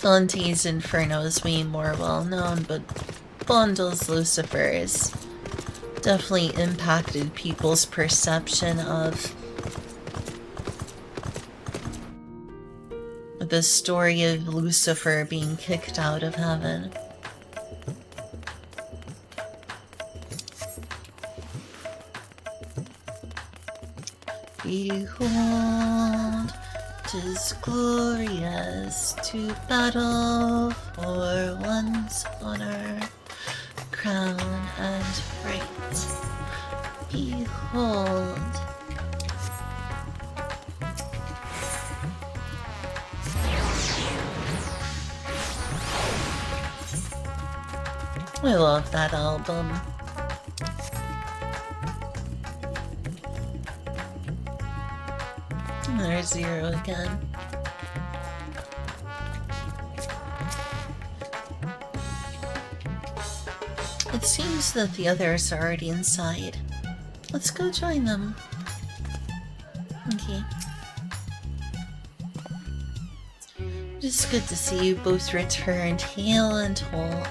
[SPEAKER 1] Dante's Inferno is way more well known, but Vondel's Lucifer is definitely impacted people's perception of the story of Lucifer being kicked out of heaven. Behold, 'tis glorious to battle for one's honor, crown and right. Behold. I love that album. There's Zero again. It seems that the others are already inside. Let's go join them. Okay. It is good to see you both returned, hale and whole.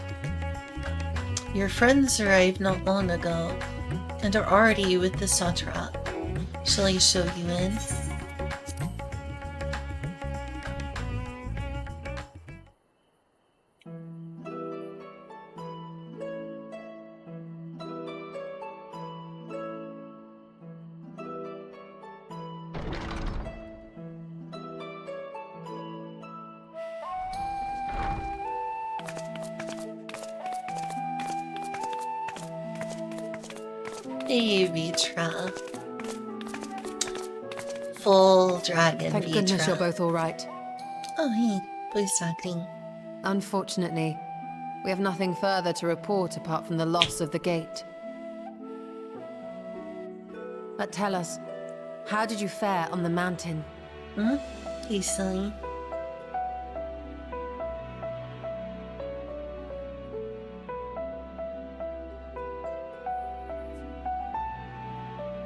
[SPEAKER 1] Your friends arrived not long ago, and are already with the Satrap. Shall I show you in? Hey, Vitra. Full dragon
[SPEAKER 7] Thank
[SPEAKER 1] Vitra.
[SPEAKER 7] goodness you're both all right.
[SPEAKER 1] Oh, hey, voice acting.
[SPEAKER 7] Unfortunately, we have nothing further to report apart from the loss of the gate. But tell us, how did you fare on the mountain?
[SPEAKER 1] Hey, silly.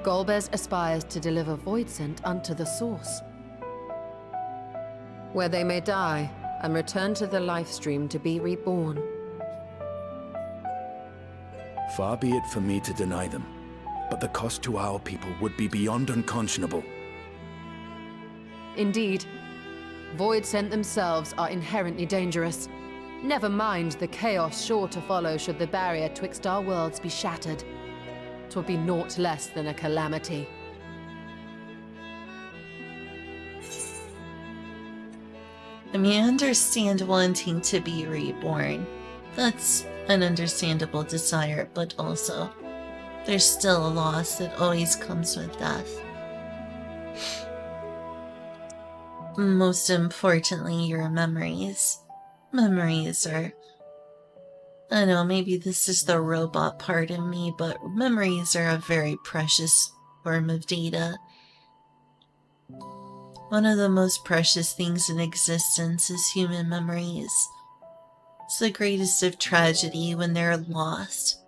[SPEAKER 7] Golbez aspires to deliver Voidsent unto the source, where they may die and return to the life stream to be reborn.
[SPEAKER 8] Far be it for me to deny them, but the cost to our people would be beyond unconscionable.
[SPEAKER 7] Indeed, Voidsent themselves are inherently dangerous. Never mind the chaos sure to follow should the barrier twixt our worlds be shattered. 'Twould be naught less than a calamity.
[SPEAKER 1] I mean, I understand wanting to be reborn. That's an understandable desire, but also, there's still a loss that always comes with death. Most importantly, your memories. Memories are... I don't know, maybe this is the robot part of me, but memories are a very precious form of data. One of the most precious things in existence is human memories. It's the greatest of tragedy when they're lost.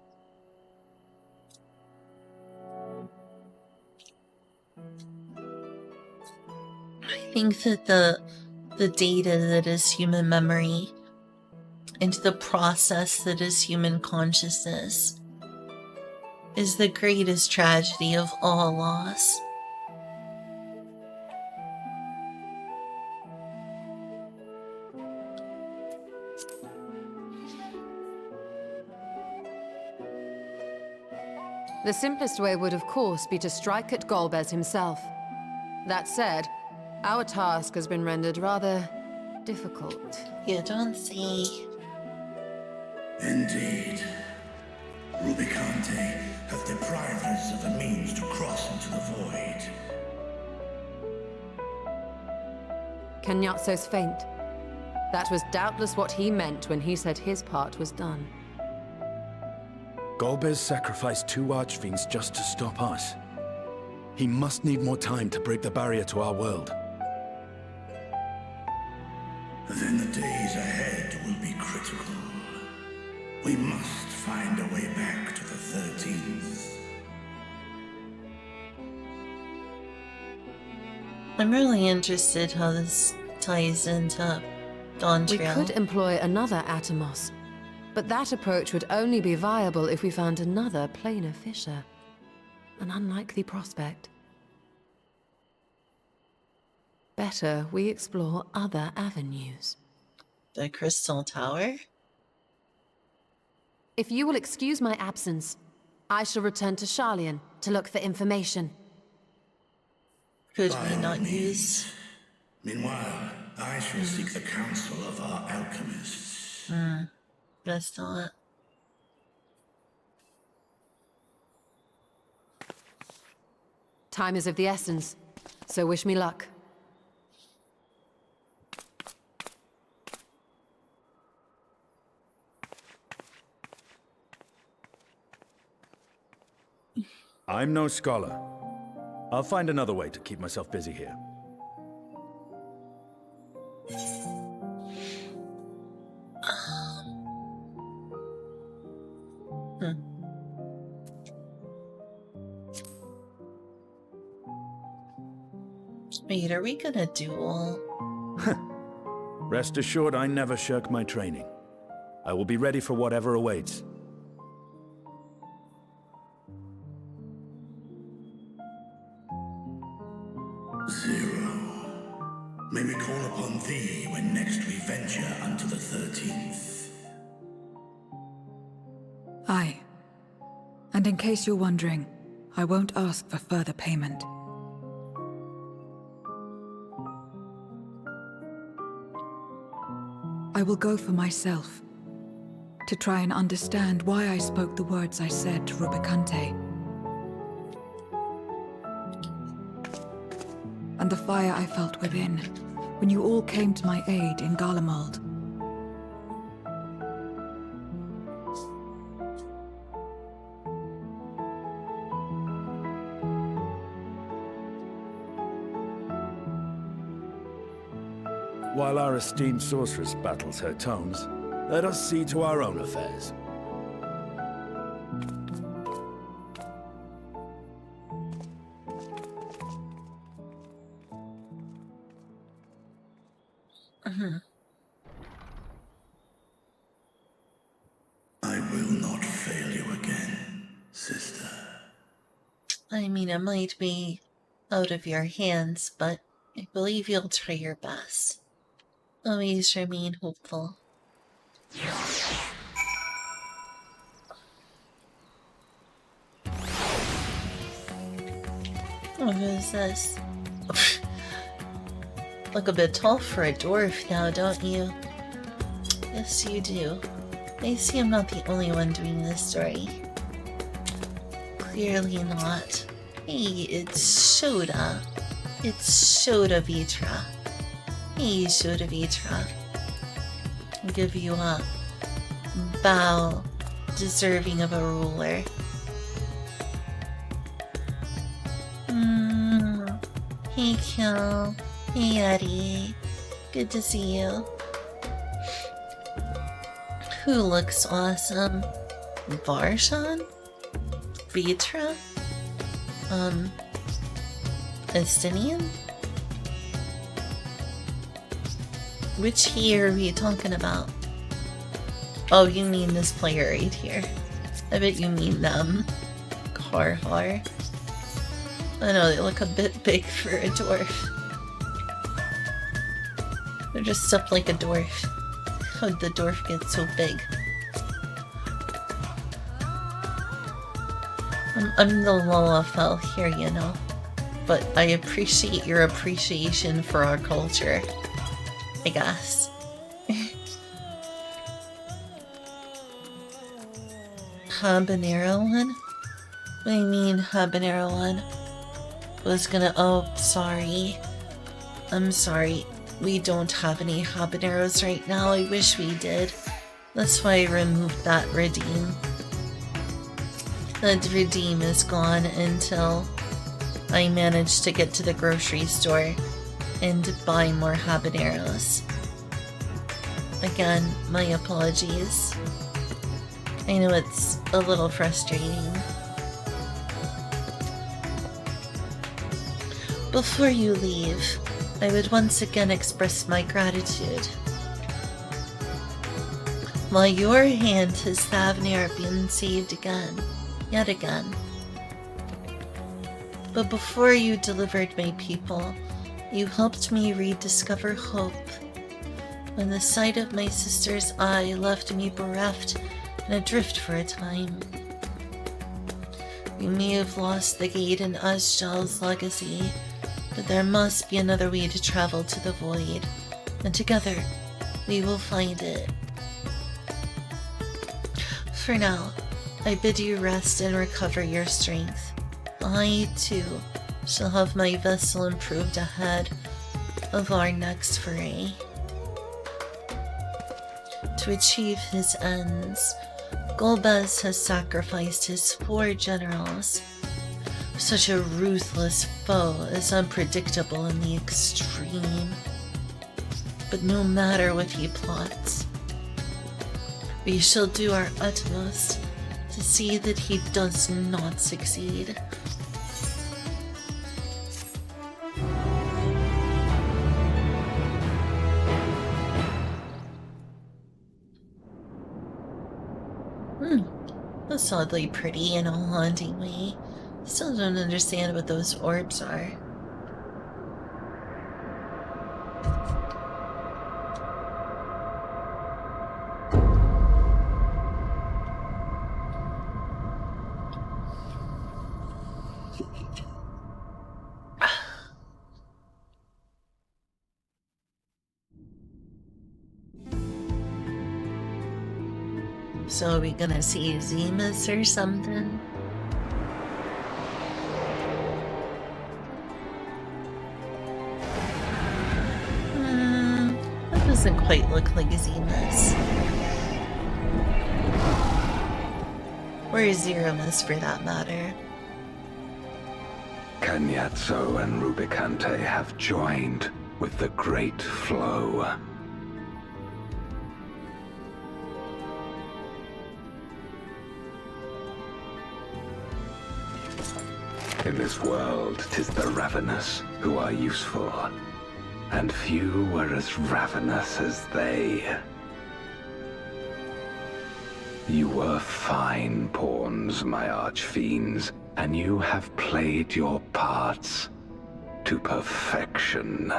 [SPEAKER 1] I think that the data that is human memory and the process that is human consciousness is the greatest tragedy of all loss.
[SPEAKER 7] The simplest way would, of course, be to strike at Golbez himself. That said, our task has been rendered rather difficult.
[SPEAKER 1] You don't say.
[SPEAKER 6] Indeed. Rubicante have deprived us of the means to cross into the void.
[SPEAKER 7] Kenyattso's faint. That was doubtless what he meant when he said his part was done.
[SPEAKER 8] Golbez sacrificed 2 archfiends just to stop us. He must need more time to break the barrier to our world.
[SPEAKER 6] Then the days ahead will be critical. We must find a way back to the 13th.
[SPEAKER 1] I'm really interested how this ties into Dawn
[SPEAKER 7] We
[SPEAKER 1] Trail.
[SPEAKER 7] could employ another Atomos, but that approach would only be viable if we found another planar fissure. An unlikely prospect. Better we explore other avenues.
[SPEAKER 1] The Crystal Tower?
[SPEAKER 7] If you will excuse my absence, I shall return to Sharlayan to look for information.
[SPEAKER 1] Could
[SPEAKER 6] By
[SPEAKER 1] we
[SPEAKER 6] all
[SPEAKER 1] not
[SPEAKER 6] means.
[SPEAKER 1] use...
[SPEAKER 6] Meanwhile, I shall seek the counsel of our alchemists.
[SPEAKER 1] Guess not.
[SPEAKER 7] Time is of the essence, so wish me luck.
[SPEAKER 8] I'm no scholar. I'll find another way to keep myself busy here.
[SPEAKER 1] Wait, are we gonna duel?
[SPEAKER 8] Rest assured, I never shirk my training. I will be ready for whatever awaits.
[SPEAKER 6] Zero. May we call upon thee when next we venture unto the 13th.
[SPEAKER 4] Aye. And in case you're wondering, I won't ask for further payment. I will go for myself, to try and understand why I spoke the words I said to Rubicante. And the fire I felt within, when you all came to my aid in Garlemald.
[SPEAKER 8] While our esteemed sorceress battles her tomes, let us see to our own affairs.
[SPEAKER 6] I will not fail you again, sister.
[SPEAKER 1] I mean, it might be out of your hands, but I believe you'll try your best. Always remain hopeful. Oh, who's this? Look a bit tall for a dwarf now, don't you? Yes, you do. I see I'm not the only one doing this story. Clearly not. Hey, it's Shoda. It's Shoda Vitra. Hey, Shoda Vitra. I'll give you a bow deserving of a ruler. Hey, Kel. Hey, Eddie. Good to see you. Who looks awesome? Varshan? Vitra? Estinian? Which he are we talking about? Oh, you mean this player right here. I bet you mean them. Karhar. I know, they look a bit big for a dwarf. They're just up like a dwarf. How'd the dwarf get so big? I'm the Lalafell here, you know. But I appreciate your appreciation for our culture. I guess. Habanero one? What do you mean, habanero one? Was gonna. Oh, sorry. I'm sorry. We don't have any habaneros right now. I wish we did. That's why I removed that redeem. That redeem is gone until I manage to get to the grocery store and buy more habaneros. Again, my apologies. I know it's a little frustrating. Before you leave, I would once again express my gratitude. While your hand has Thavnir been saved again, yet again. But before you delivered my people, you helped me rediscover hope. When the sight of my sister's eye left me bereft and adrift for a time. We may have lost the gate in Azjal's legacy, but there must be another way to travel to the void, and together we will find it. For now, I bid you rest and recover your strength. I, too, shall have my vessel improved ahead of our next foray. To achieve his ends, Golbez has sacrificed his 4 generals. Such a ruthless foe is unpredictable in the extreme. But no matter what he plots, we shall do our utmost to see that he does not succeed. That's oddly pretty in a haunting way. Still don't understand what those orbs are. So are we gonna see Zemus or something? That doesn't quite look like Zemus. Or Zeromus for that matter.
[SPEAKER 5] Kenyatso and Rubicante have joined with the Great Flow. In this world, 'tis the ravenous who are useful, and few were as ravenous as they. You were fine pawns, my archfiends, and you have played your parts to perfection.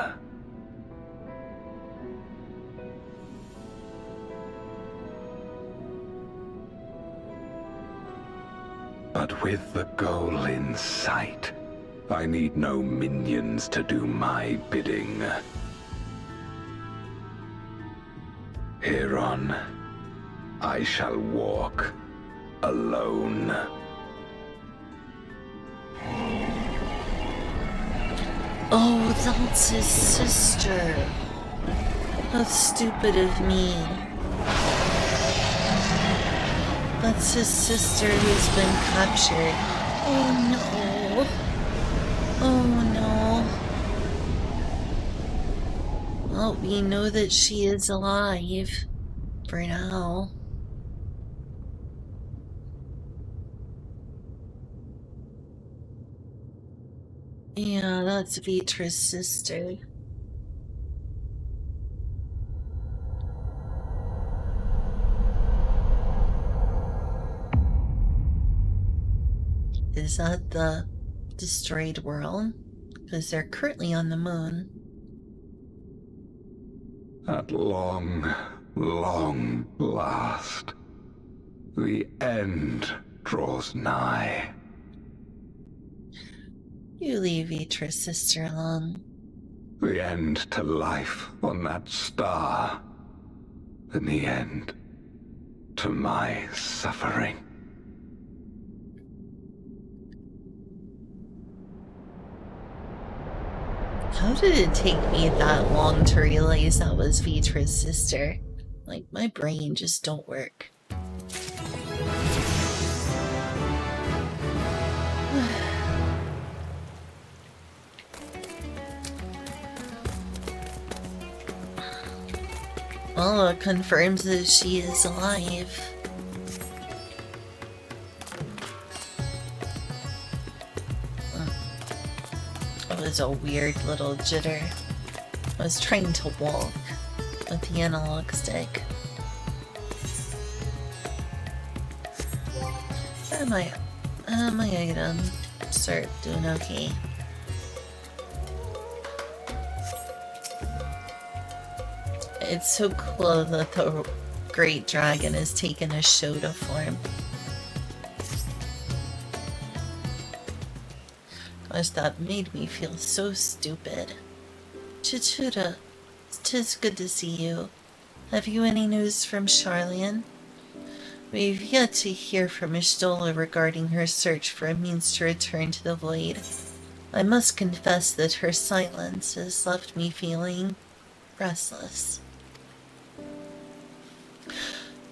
[SPEAKER 5] But with the goal in sight, I need no minions to do my bidding. Hereon, I shall walk alone.
[SPEAKER 1] Oh, that's his sister. How stupid of me. That's his sister who's been captured. Oh no. Oh no. Well, we know that she is alive. For now. Yeah, that's Vitra's sister. Is that the destroyed world? Because they're currently on the moon.
[SPEAKER 5] At long, long last, the end draws nigh.
[SPEAKER 1] You leave Vitra's sister alone.
[SPEAKER 5] The end to life on that star, and the end to my suffering.
[SPEAKER 1] How did it take me that long to realize that was Vitra's sister? Like, my brain just don't work. Well, it confirms that she is alive. It was a weird little jitter. I was trying to walk with the analog stick. My items start doing okay. It's so cool that the Great Dragon has taken a Shota form. Gosh, that made me feel so stupid. Chichura, 'tis good to see you. Have you any news from Charlian? We've yet to hear from Ishtola regarding her search for a means to return to the Void. I must confess that her silence has left me feeling restless.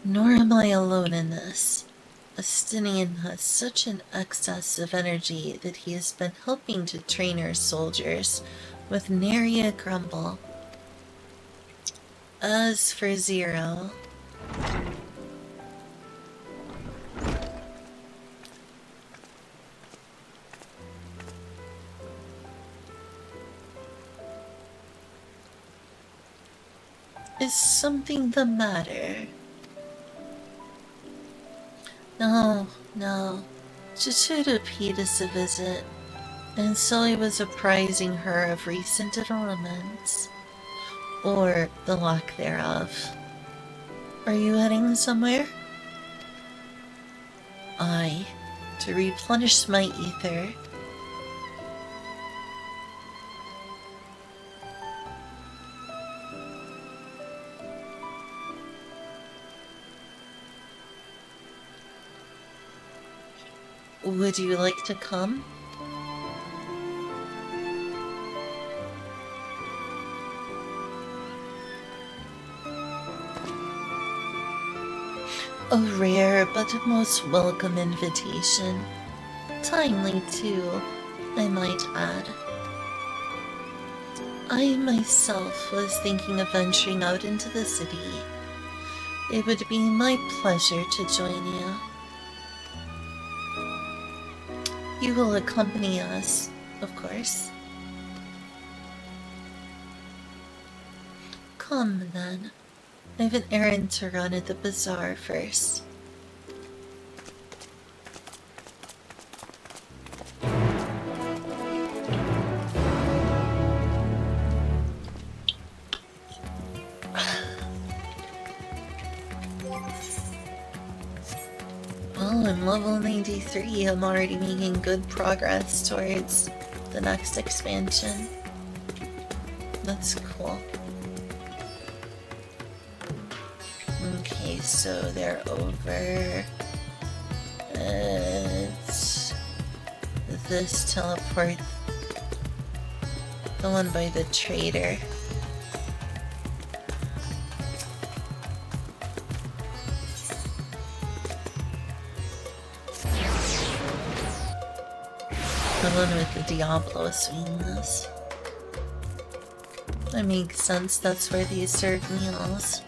[SPEAKER 1] Nor am I alone in this. Astinian has such an excess of energy that he has been helping to train our soldiers with nary a grumble. As for Zero... Is something the matter? No. Chichura paid us a visit, and Sully was apprising her of recent developments. Or the lack thereof. Are you heading somewhere? Aye, to replenish my ether. Would you like to come? A rare but most welcome invitation. Timely, too, I might add. I myself was thinking of venturing out into the city. It would be my pleasure to join you. You will accompany us, of course. Come, then. I have an errand to run at the bazaar first. Well, I'm level 93. I'm already making good progress towards the next expansion. That's cool. Okay, so they're over at this teleport, the one by the trader. The one with the Diablo swings. That makes sense, that's where they serve meals.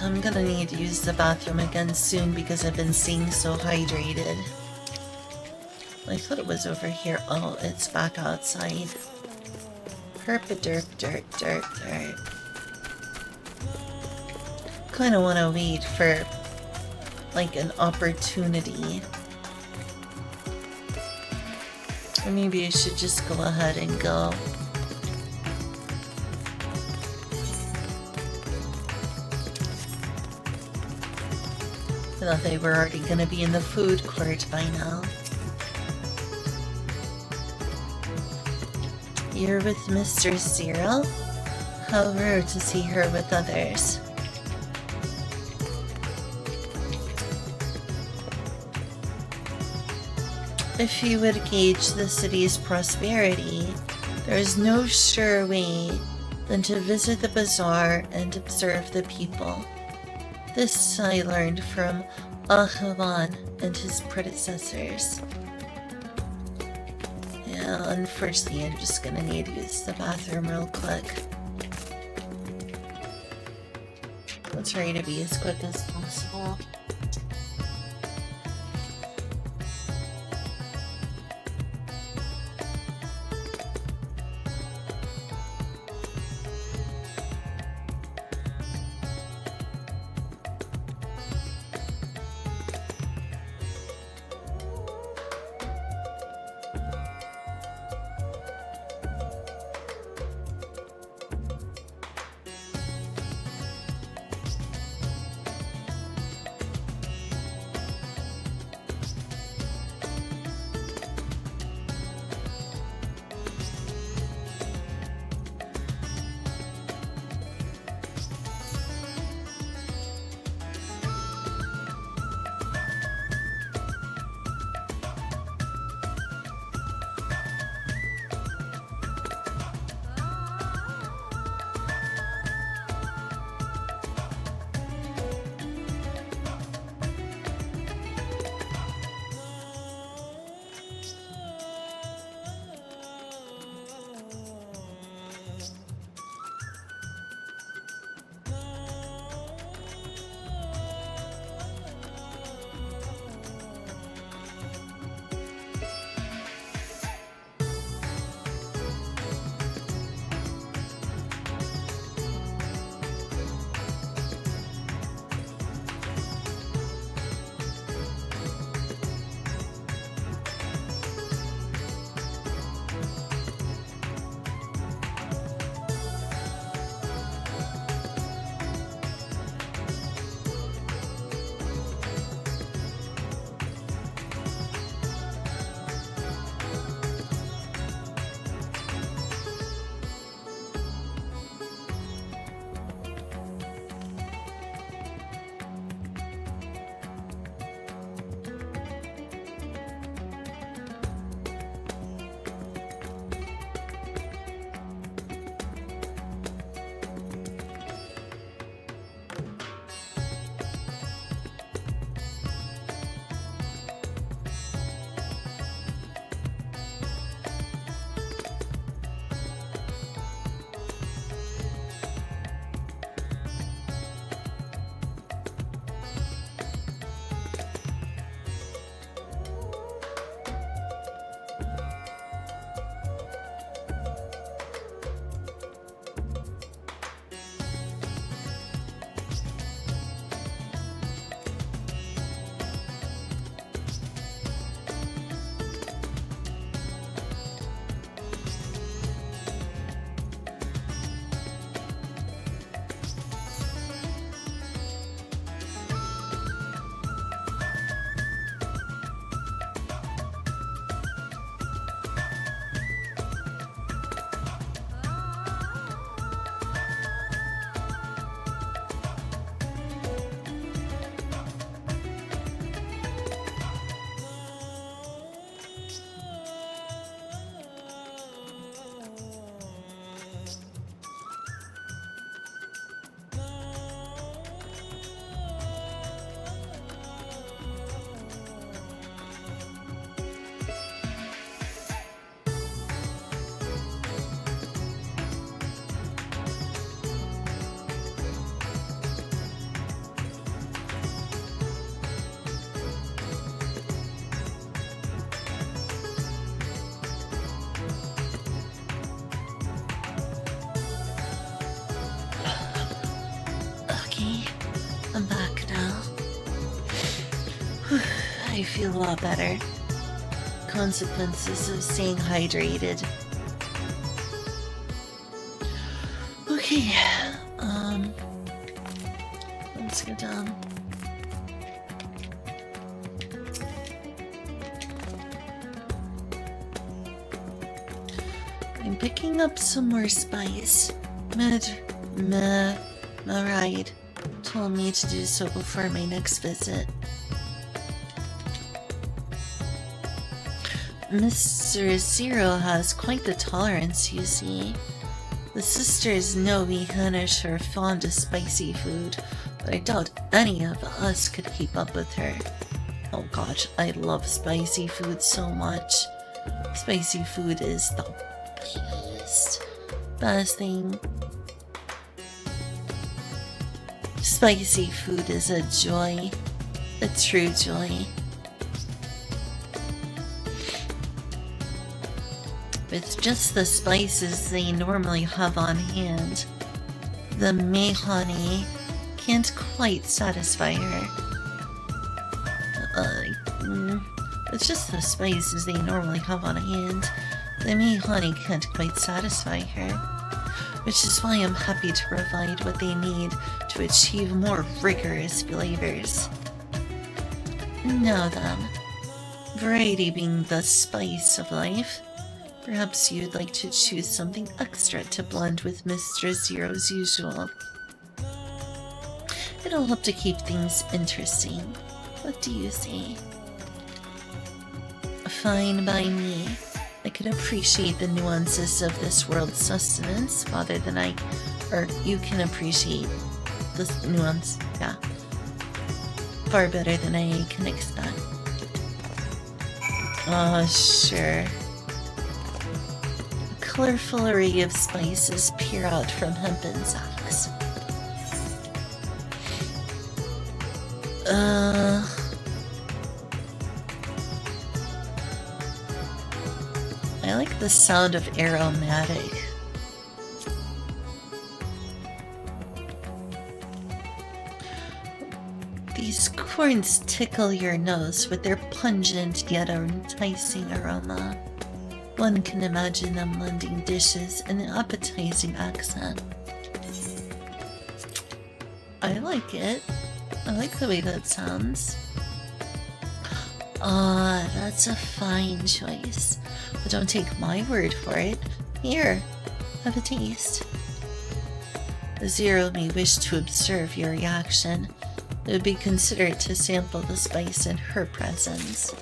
[SPEAKER 1] I'm gonna need to use the bathroom again soon because I've been staying so hydrated. I thought it was over here. Oh, it's back outside. Herpa dirt. Kinda wanna wait for, like, an opportunity. Or maybe I should just go ahead and go. I thought they were already gonna be in the food court by now. You're with Mr. Zero? How rude to see her with others. If you would gauge the city's prosperity, there is no surer way than to visit the bazaar and observe the people. This I learned from Ahavan and his predecessors. Yeah, unfortunately, I'm just gonna need to use the bathroom real quick. I'll try to be as quick as possible. I'm back now. I feel a lot better. Consequences of staying hydrated. Okay, let's get down. picking up some more spice. Maride told me to do so before my next visit. Mr. Zero has quite the tolerance, you see. The sisters know we Hanish are fond of spicy food, but I doubt any of us could keep up with her. Oh gosh, I love spicy food so much. Spicy food is the best thing. Spicy food is a joy, a true joy. With just the spices they normally have on hand, the Mehani can't quite satisfy her. With just the spices they normally have on hand, the Mehani can't quite satisfy her. Which is why I'm happy to provide what they need to achieve more rigorous flavors. Now then, variety being the spice of life, perhaps you'd like to choose something extra to blend with Mr. Zero's usual. It'll help to keep things interesting. What do you say? Fine by me. I could appreciate the nuances of this world's sustenance rather than you can appreciate this nuance, yeah, far better than I can expect. Oh, sure. A colorful array of spices peer out from hempen sacks. I like the sound of aromatic. These corns tickle your nose with their pungent yet enticing aroma. One can imagine them blending dishes in an appetizing accent. I like it. I like the way that sounds. Ah, that's a fine choice. But don't take my word for it. Here, have a taste. Zero may wish to observe your reaction. It would be considerate to sample the spice in her presence.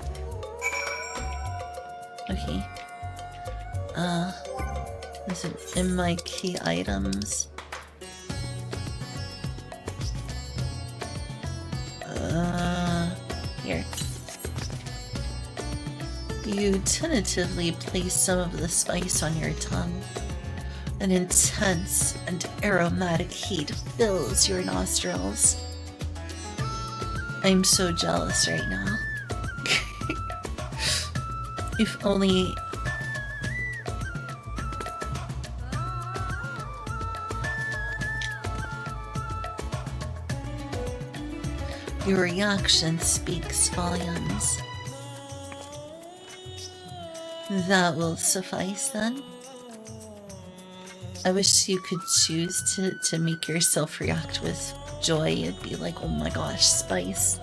[SPEAKER 1] Okay. Is it in my key items? Here. You tentatively place some of the spice on your tongue. An intense and aromatic heat fills your nostrils. I'm so jealous right now. If only... Your reaction speaks volumes. That will suffice then. I wish you could choose to make yourself react with joy. It'd be like, oh my gosh, spice.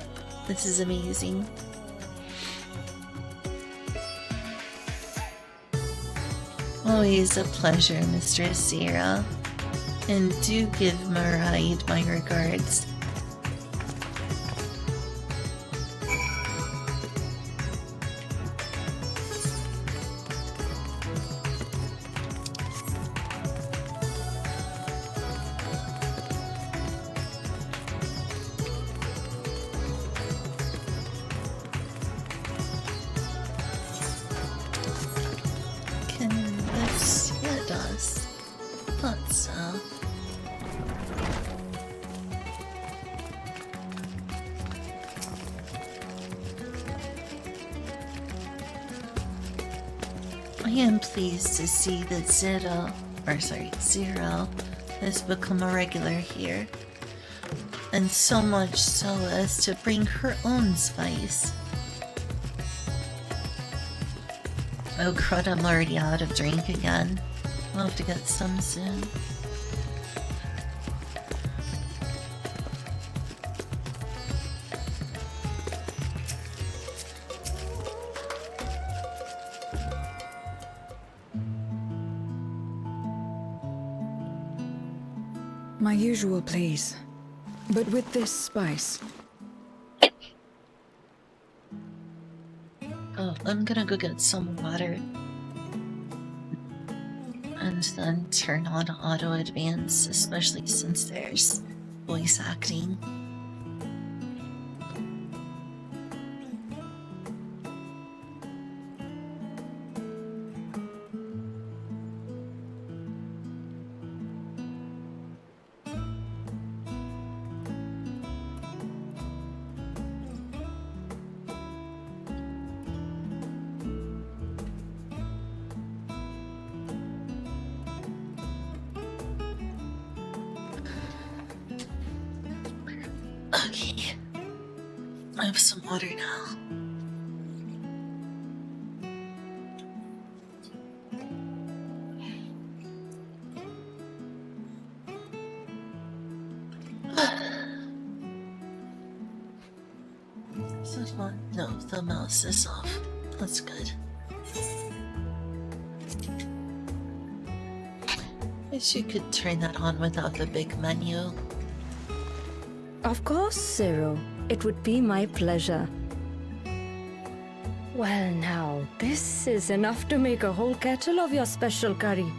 [SPEAKER 1] This is amazing. Always a pleasure, Mr. Zero. And do give Maride my regards. I am pleased to see that Zero has become a regular here, and so much so as to bring her own spice. Oh crud, I'm already out of drink again. I'll have to get some soon.
[SPEAKER 4] My usual, please. But with this spice.
[SPEAKER 1] Oh, I'm gonna go get some water. And then turn on auto advance, especially since there's voice acting. Okay. I have some water now. Is this one? No, the mouse is off. That's good. Guess you could turn that on without the big menu.
[SPEAKER 9] Of course, Zero. It would be my pleasure. Well now, this is enough to make a whole kettle of your special curry.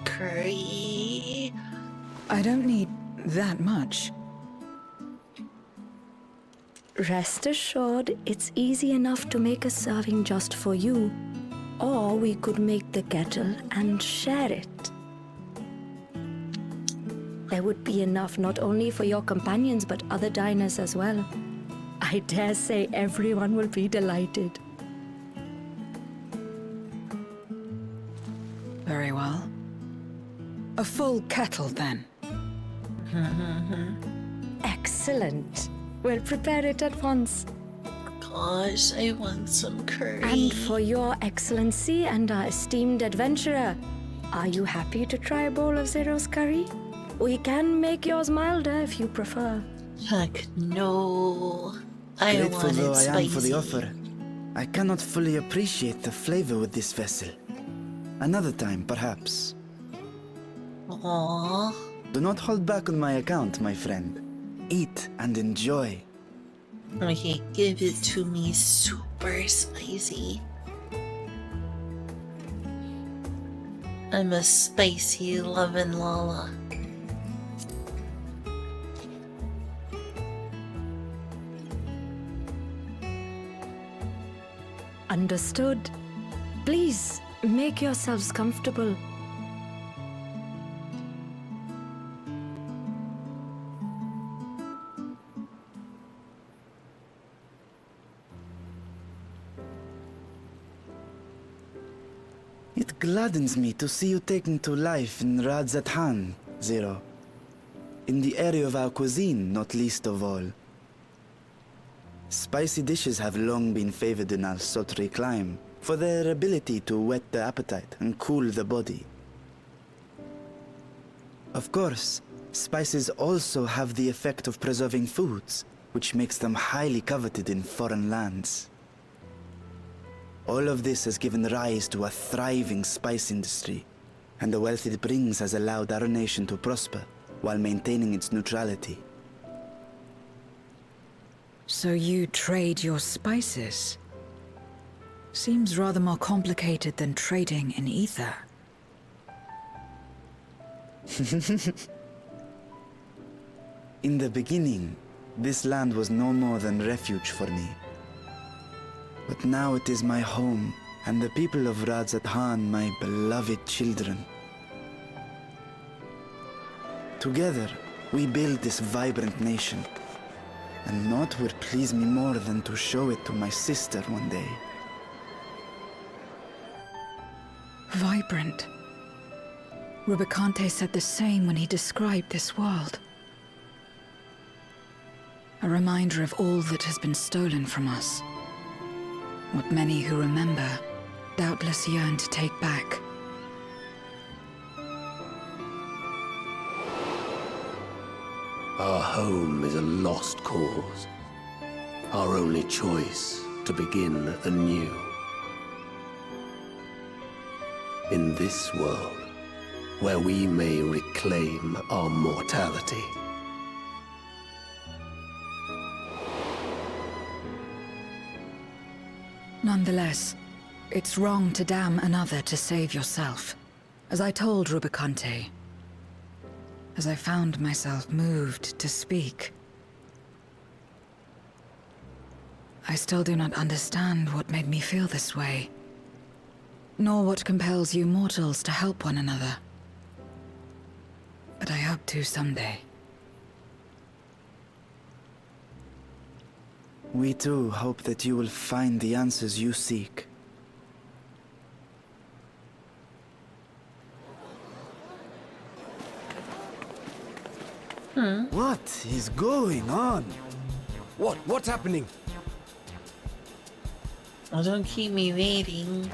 [SPEAKER 1] Curry.
[SPEAKER 4] I don't need that much.
[SPEAKER 9] Rest assured, it's easy enough to make a serving just for you. Or we could make the kettle and share it. There would be enough not only for your companions but other diners as well. I dare say everyone will be delighted.
[SPEAKER 4] Very well. A full kettle, then.
[SPEAKER 9] Excellent. We'll prepare it at once.
[SPEAKER 1] Gosh, I want some curry.
[SPEAKER 9] And for your excellency and our esteemed adventurer, are you happy to try a bowl of Zero's curry? We can make yours milder if you prefer.
[SPEAKER 1] Heck no. I
[SPEAKER 10] Grateful
[SPEAKER 1] want
[SPEAKER 10] though
[SPEAKER 1] it
[SPEAKER 10] I
[SPEAKER 1] spicy.
[SPEAKER 10] am for the offer, I cannot fully appreciate the flavor with this vessel. Another time, perhaps.
[SPEAKER 1] Aww.
[SPEAKER 10] Do not hold back on my account, my friend. Eat and enjoy.
[SPEAKER 1] Okay, give it to me super spicy. I'm a spicy lovin' Lala.
[SPEAKER 9] Understood. Please, make yourselves comfortable.
[SPEAKER 10] It gladdens me to see you taking to life in Radzatan, Zero. In the area of our cuisine, not least of all. Spicy dishes have long been favored in our sultry clime for their ability to whet the appetite and cool the body. Of course, spices also have the effect of preserving foods, which makes them highly coveted in foreign lands. All of this has given rise to a thriving spice industry, and the wealth it brings has allowed our nation to prosper while maintaining its neutrality.
[SPEAKER 4] So you trade your spices? Seems rather more complicated than trading in ether.
[SPEAKER 10] In the beginning, this land was no more than refuge for me. But now it is my home, and the people of Radzatan my beloved children. Together, we build this vibrant nation. And naught would please me more than to show it to my sister one day.
[SPEAKER 4] Vibrant. Rubicante said the same when he described this world. A reminder of all that has been stolen from us. What many who remember doubtless yearn to take back.
[SPEAKER 3] Our home is a lost cause. Our only choice to begin anew. In this world, where we may reclaim our mortality.
[SPEAKER 4] Nonetheless, it's wrong to damn another to save yourself. As I told Rubicante, as I found myself moved to speak, I still do not understand what made me feel this way, nor what compels you mortals to help one another. But I hope to someday.
[SPEAKER 10] We too hope that you will find the answers you seek.
[SPEAKER 11] What is going on? What's happening?
[SPEAKER 1] Oh, don't keep me waiting.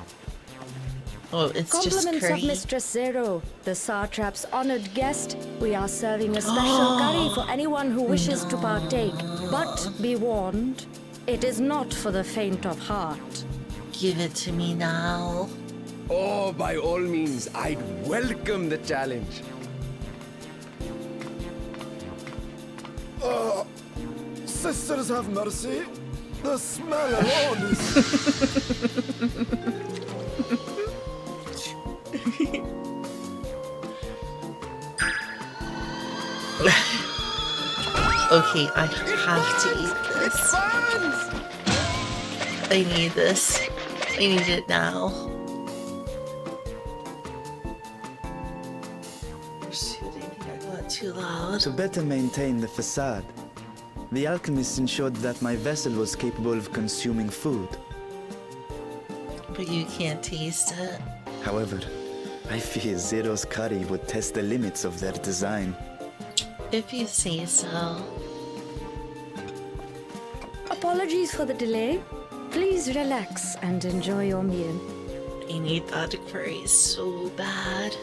[SPEAKER 1] Oh, it's just
[SPEAKER 9] Compliments
[SPEAKER 1] curry.
[SPEAKER 9] of Mistress Zero, the Satrap's honored guest. We are serving a special curry for anyone who wishes to partake. But be warned, it is not for the faint of heart.
[SPEAKER 1] Give it to me now.
[SPEAKER 11] Oh, by all means, I'd welcome the challenge.
[SPEAKER 8] Sisters have mercy. The smell alone is...
[SPEAKER 1] Okay, I have to eat this. I need this. I need it now. Shoot, I think I got too loud.
[SPEAKER 10] To better maintain the facade, the alchemist ensured that my vessel was capable of consuming food.
[SPEAKER 1] But you can't taste it.
[SPEAKER 10] However, I fear Zero's curry would test the limits of their design.
[SPEAKER 1] If you say so.
[SPEAKER 9] Apologies for the delay. Please relax and enjoy your meal.
[SPEAKER 1] I need that curry so bad.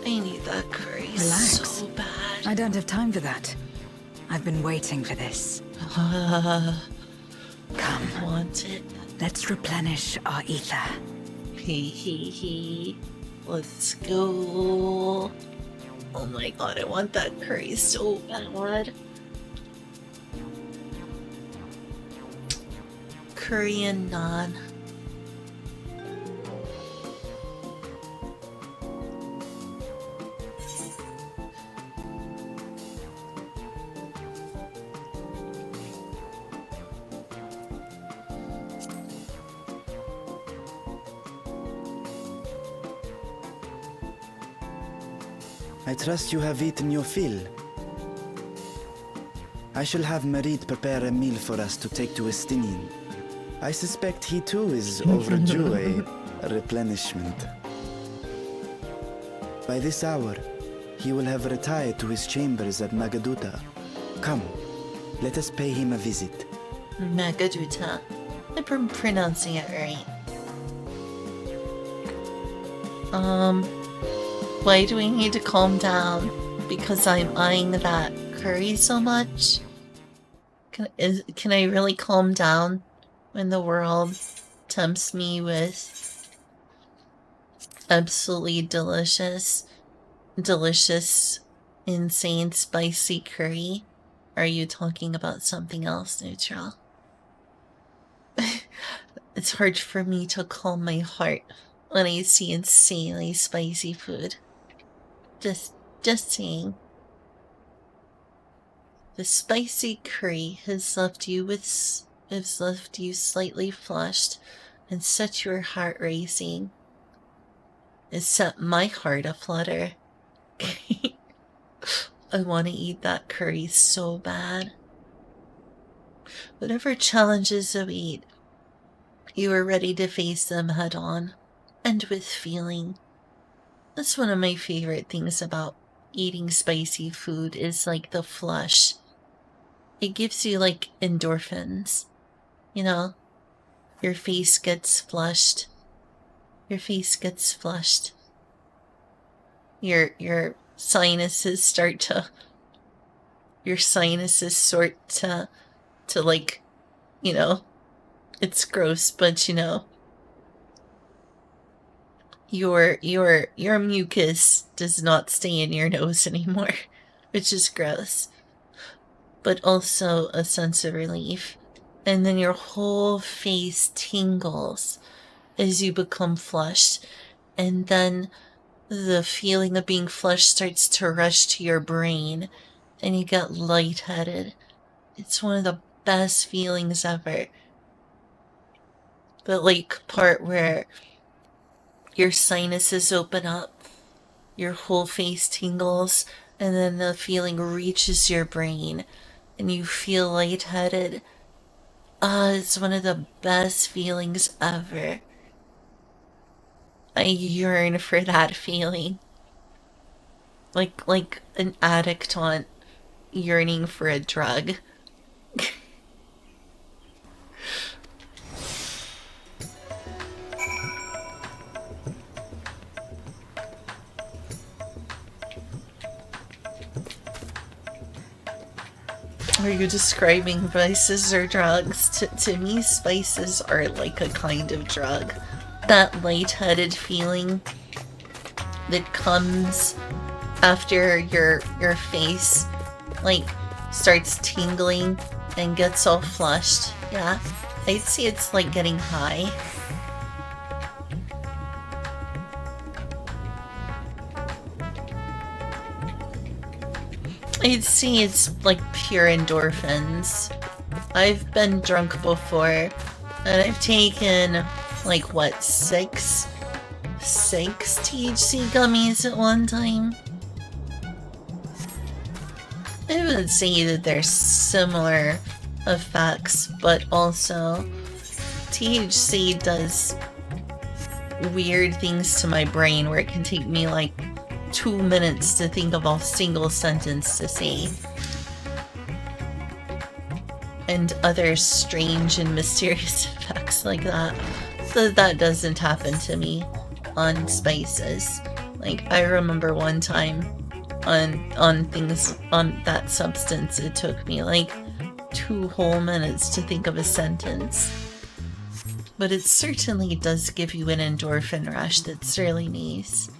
[SPEAKER 1] I need that curry
[SPEAKER 4] Relax.
[SPEAKER 1] so bad.
[SPEAKER 4] I don't have time for that. I've been waiting for this.
[SPEAKER 1] I
[SPEAKER 4] Come,
[SPEAKER 1] want it.
[SPEAKER 4] let's replenish our ether.
[SPEAKER 1] Hee. Let's go. Oh my god, I want that curry so bad. Curry and naan.
[SPEAKER 10] I trust you have eaten your fill. I shall have Marit prepare a meal for us to take to Estinian. I suspect he too is overdue a replenishment. By this hour, he will have retired to his chambers at Magaduta. Come, let us pay him a visit.
[SPEAKER 1] Magaduta. I'm pronouncing it right. Why do we need to calm down? Because I'm eyeing that curry so much? Can I really calm down when the world tempts me with absolutely delicious, insane spicy curry? Are you talking about something else, Neutral? It's hard for me to calm my heart when I see insanely spicy food. Just saying. The spicy curry has left you slightly flushed and set your heart racing. It set my heart aflutter. I want to eat that curry so bad. Whatever challenges await, you are ready to face them head on, and with feeling. That's one of my favorite things about eating spicy food is like the flush. It gives you like endorphins, you know? Your face gets flushed. Your sinuses start to sort to like, it's gross, but your mucus does not stay in your nose anymore, which is gross. But also a sense of relief. And then your whole face tingles as you become flushed. And then the feeling of being flushed starts to rush to your brain and you get lightheaded. It's one of the best feelings ever. The like part where your sinuses open up, your whole face tingles, and then the feeling reaches your brain and you feel lightheaded. It's one of the best feelings ever. I yearn for that feeling. Like an addict on yearning for a drug. Are you describing vices or drugs? To me, spices are like a kind of drug. That lightheaded feeling that comes after your face like starts tingling and gets all flushed. Yeah, I'd say it's like getting high. I'd say it's like pure endorphins. I've been drunk before, and I've taken, like, what, six THC gummies at one time? I would say that there's similar effects, but also THC does weird things to my brain where it can take me like 2 minutes to think of a single sentence to say. And other strange and mysterious effects like that. So that doesn't happen to me on spices. Like, I remember one time on things on that substance, it took me like 2 whole minutes to think of a sentence. But it certainly does give you an endorphin rush that's really nice.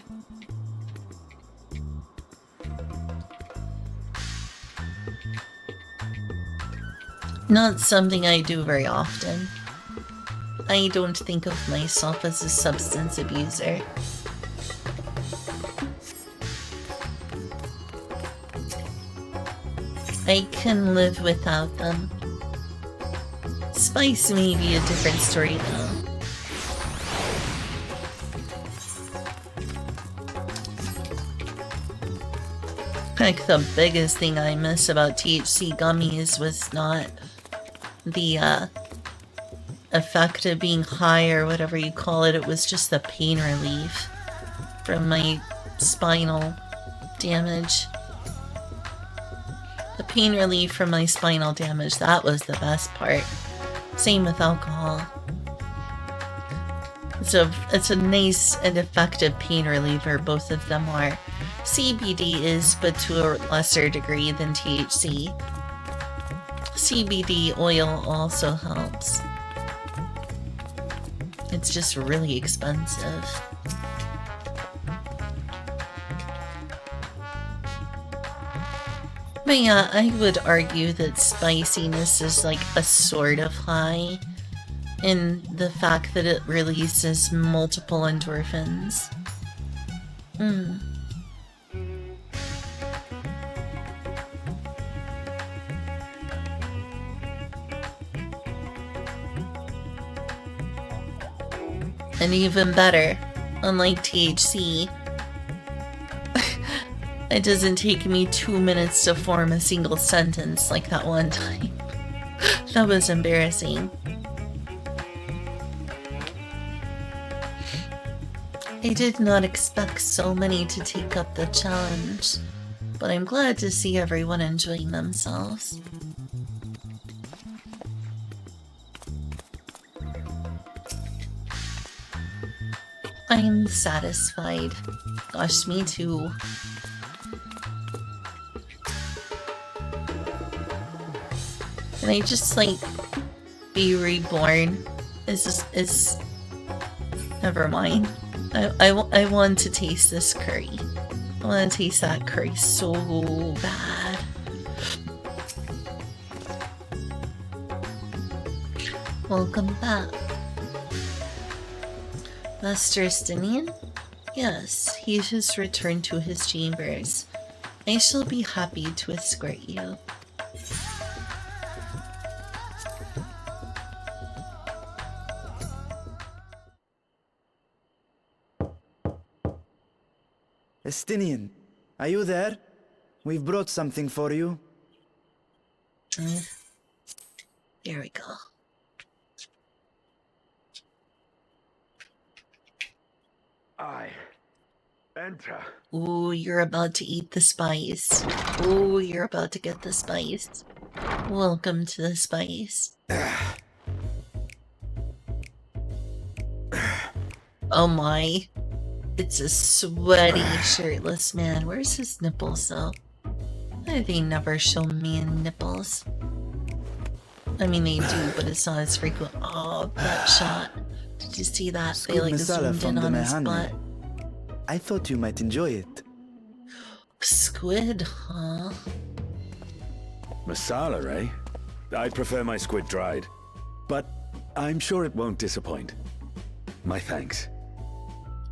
[SPEAKER 1] Not something I do very often. I don't think of myself as a substance abuser. I can live without them. Spice may be a different story though. Like, the biggest thing I miss about THC gummies was not the effect of being high or whatever you call it. It was just the pain relief from my spinal damage. The pain relief from my spinal damage, that was the best part. Same with alcohol. It's a nice and effective pain reliever, both of them are. CBD is, but to a lesser degree than THC. CBD oil also helps. It's just really expensive. But yeah, I would argue that spiciness is like a sort of high in the fact that it releases multiple endorphins. And even better, unlike THC, it doesn't take me 2 minutes to form a single sentence like that one time. That was embarrassing. I did not expect so many to take up the challenge, but I'm glad to see everyone enjoying themselves. I'm satisfied. Gosh, me too. Can I just, like, be reborn? Is never mind. I want to taste this curry. I want to taste that curry so bad. Welcome back. Master Stinian? Yes, he has returned to his chambers. I shall be happy to escort you.
[SPEAKER 10] Estinian, are you there? We've brought something for you.
[SPEAKER 1] There we go.
[SPEAKER 5] I enter.
[SPEAKER 1] Ooh, you're about to eat the spice. Ooh, you're about to get the spice. Welcome to the spice. Oh my. It's a sweaty, shirtless man. Where's his nipples, though? They never show man nipples. I mean, they do, but it's not as frequent. Oh, that shot. Did you see that? They like zoomed in on his butt.
[SPEAKER 10] I thought you might enjoy it.
[SPEAKER 1] Squid, huh?
[SPEAKER 8] Masala, eh? I prefer my squid dried. But I'm sure it won't disappoint. My thanks.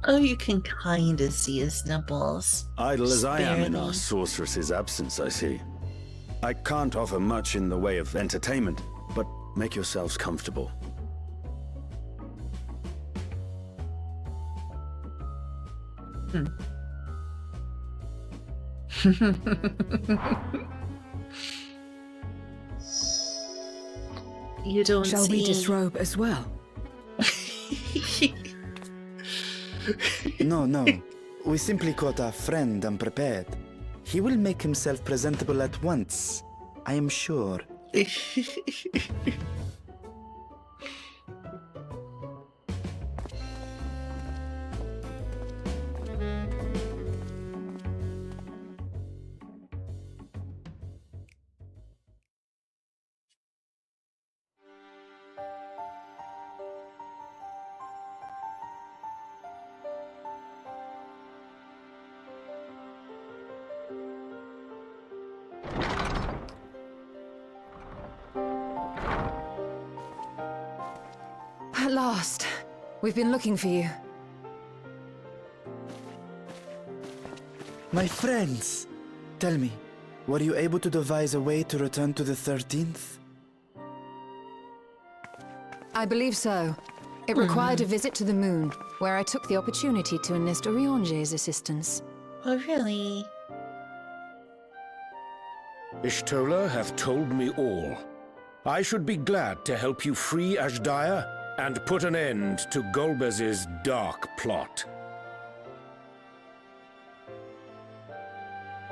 [SPEAKER 1] Oh, you can kinda see his nipples.
[SPEAKER 8] Idle as I am in
[SPEAKER 1] barely.
[SPEAKER 8] our sorceress's absence, I see. I can't offer much in the way of entertainment, but make yourselves comfortable.
[SPEAKER 1] You don't
[SPEAKER 4] Shall
[SPEAKER 1] see...
[SPEAKER 4] we disrobe as well?
[SPEAKER 10] No. We simply caught our friend unprepared. He will make himself presentable at once, I am sure.
[SPEAKER 4] At last. We've been looking for you.
[SPEAKER 10] My friends, tell me, were you able to devise a way to return to the 13th?
[SPEAKER 4] I believe so. It required a visit to the moon, where I took the opportunity to enlist Orionge's assistance.
[SPEAKER 1] Oh, really?
[SPEAKER 12] Ishtola hath told me all. I should be glad to help you free Ashdaya and put an end to Golbez's dark plot.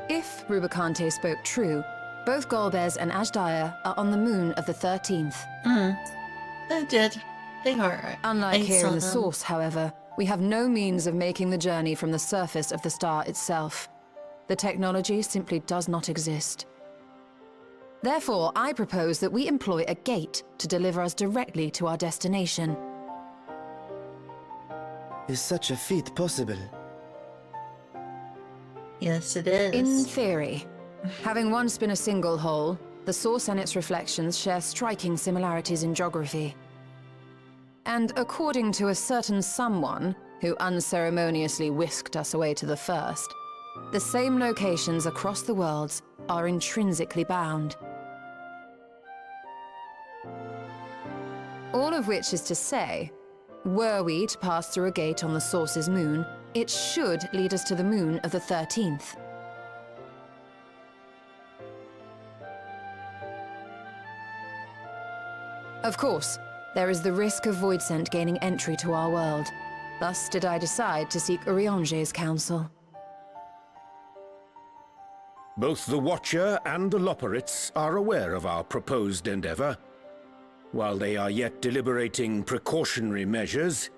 [SPEAKER 4] If Rubicante spoke true, both Golbez and Ashdaya are on the moon of the 13th.
[SPEAKER 1] I did. They are.
[SPEAKER 4] Unlike
[SPEAKER 1] I
[SPEAKER 4] here
[SPEAKER 1] saw
[SPEAKER 4] in the
[SPEAKER 1] them.
[SPEAKER 4] source, however, we have no means of making the journey from the surface of the star itself. The technology simply does not exist. Therefore, I propose that we employ a gate to deliver us directly to our destination.
[SPEAKER 10] Is such a feat possible?
[SPEAKER 1] Yes, it is.
[SPEAKER 4] In theory. Having once been a single hole, the source and its reflections share striking similarities in geography. And according to a certain someone who unceremoniously whisked us away to the first, the same locations across the worlds are intrinsically bound. All of which is to say, were we to pass through a gate on the source's moon, it should lead us to the moon of the 13th. Of course, there is the risk of Voidsent gaining entry to our world. Thus did I decide to seek Orionge's counsel.
[SPEAKER 12] Both the Watcher and the Loporrits are aware of our proposed endeavor. While they are yet deliberating precautionary measures,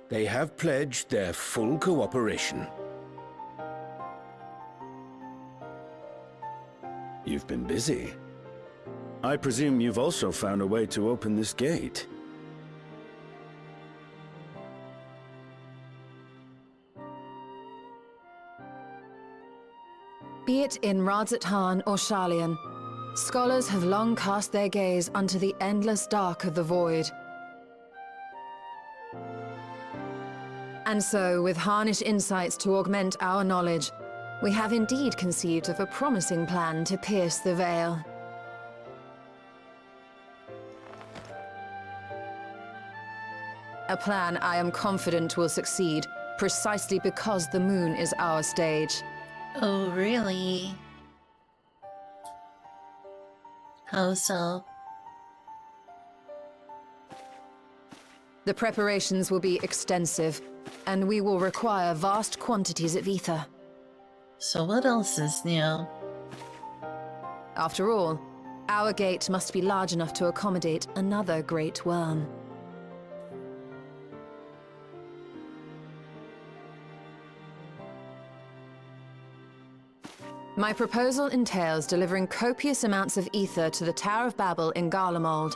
[SPEAKER 12] they have pledged their full cooperation.
[SPEAKER 8] You've been busy. I presume you've also found a way to open this gate.
[SPEAKER 7] Be it in Radzat-Han or Sharlayan, scholars have long cast their gaze unto the endless dark of the void. And so, with Harnish insights to augment our knowledge, we have indeed conceived of a promising plan to pierce the veil. A plan I am confident will succeed, precisely because the moon is our stage.
[SPEAKER 1] Oh, really? How so?
[SPEAKER 7] The preparations will be extensive, and we will require vast quantities of ether.
[SPEAKER 1] So what else is new?
[SPEAKER 7] After all, our gate must be large enough to accommodate another great worm. My proposal entails delivering copious amounts of ether to the Tower of Babel in Garlemald.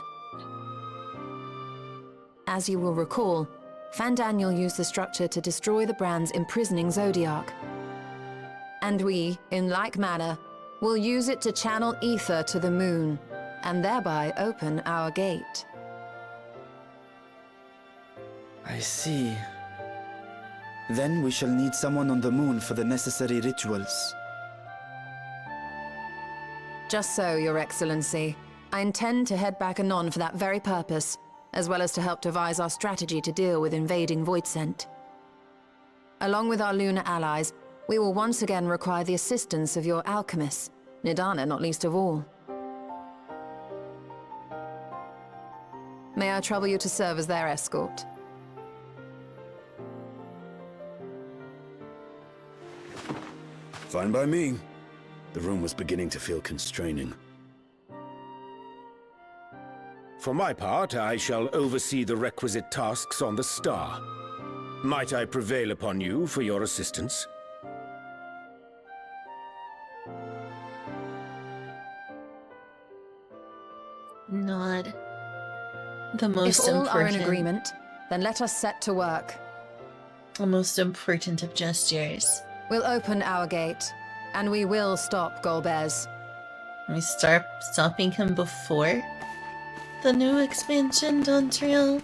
[SPEAKER 7] As you will recall, Fandaniel used the structure to destroy the Brand's imprisoning Zodiac. And we, in like manner, will use it to channel ether to the moon, and thereby open our gate.
[SPEAKER 10] I see. Then we shall need someone on the moon for the necessary rituals.
[SPEAKER 7] Just so, Your Excellency. I intend to head back anon for that very purpose, as well as to help devise our strategy to deal with invading Voidsent. Along with our lunar allies, we will once again require the assistance of your alchemists, Nidana not least of all. May I trouble you to serve as their escort?
[SPEAKER 8] Fine by me. The room was beginning to feel constraining.
[SPEAKER 12] For my part, I shall oversee the requisite tasks on the star. Might I prevail upon you for your assistance?
[SPEAKER 1] Not the most
[SPEAKER 7] If all
[SPEAKER 1] important.
[SPEAKER 7] are in agreement, then let us set to work.
[SPEAKER 1] The most important of gestures.
[SPEAKER 7] We'll open our gate, and we will stop Golbez.
[SPEAKER 1] We start stopping him before the new expansion, Dontriel.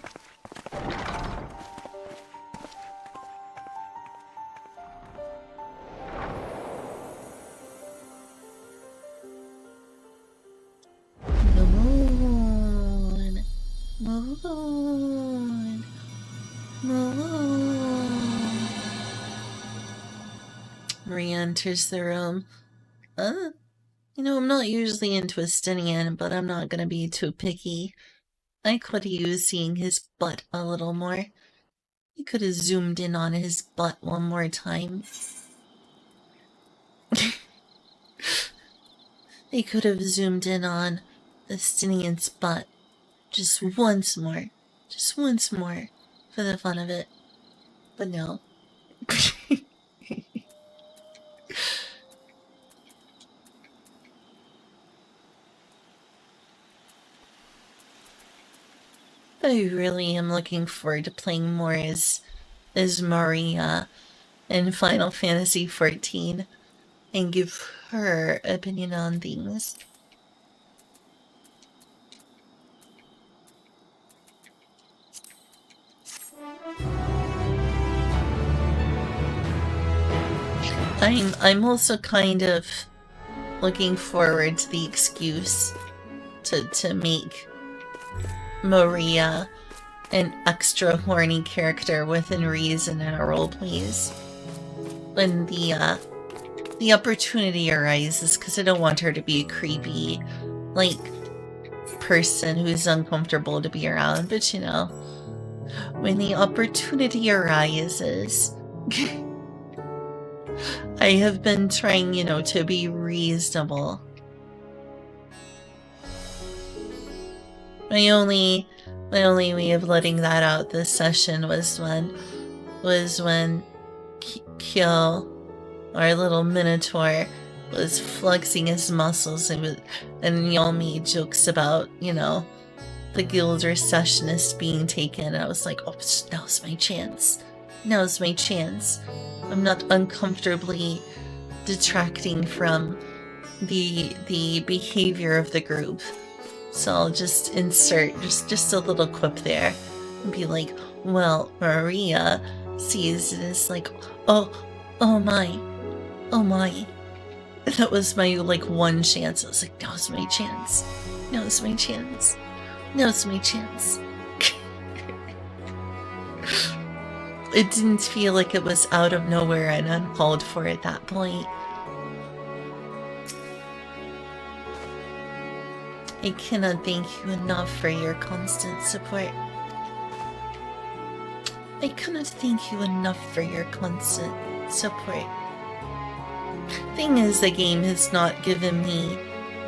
[SPEAKER 1] The moon. Moon. Moon. Maria enters the room. You know, I'm not usually into Estinian, but I'm not gonna be too picky. I could use seeing his butt a little more. You could have zoomed in on his butt one more time. They could have zoomed in on Estinian's butt just once more. Just once more. For the fun of it. But no. I really am looking forward to playing more as Maria in Final Fantasy XIV and give her opinion on things. I'm also kind of looking forward to the excuse to make Maria an extra horny character within reason in our roleplays. When the opportunity arises, because I don't want her to be a creepy, like, person who's uncomfortable to be around, but you know, when the opportunity arises, I have been trying, you know, to be reasonable. My only way of letting that out this session was when Kyo, our little minotaur, was flexing his muscles and y'all made jokes about, you know, the guild recessionist being taken. I was like, oh, now's my chance. Now's my chance. I'm not uncomfortably detracting from the behavior of the group. So I'll just insert just a little quip there and be like, well, Maria sees it as like, oh my. That was my like one chance. I was like, now's my chance. Now's my chance. Now's my chance. It didn't feel like it was out of nowhere and uncalled for at that point. I cannot thank you enough for your constant support. I cannot thank you enough for your constant support. Thing is, the game has not given me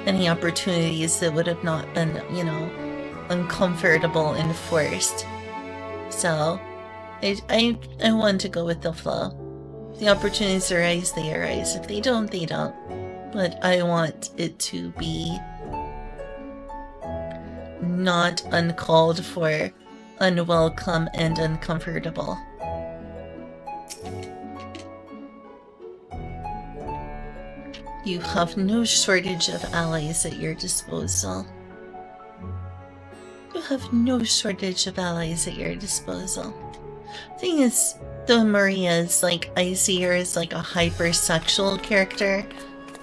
[SPEAKER 1] any opportunities that would have not been, you know, uncomfortable and forced. So, I want to go with the flow. If the opportunities arise, they arise. If they don't, they don't. But I want it to be not uncalled for, unwelcome, and uncomfortable. You have no shortage of allies at your disposal. You have no shortage of allies at your disposal. Thing is, though Maria is like, I see her as like a hypersexual character,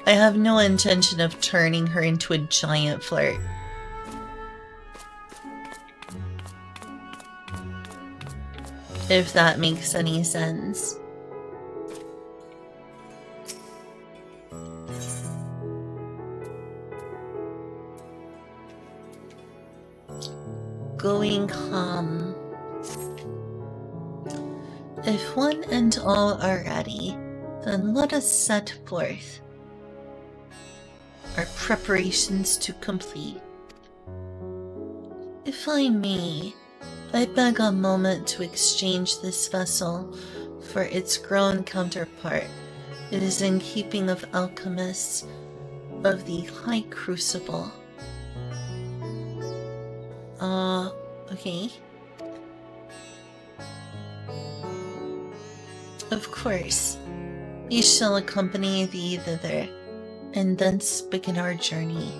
[SPEAKER 1] I have no intention of turning her into a giant flirt. If that makes any sense. Going home. If one and all are ready, then let us set forth. Our preparations to complete. If I may, I beg a moment to exchange this vessel for its grown counterpart. It is in keeping of alchemists of the High Crucible. Okay. Of course. We shall accompany thee thither, and thence begin our journey.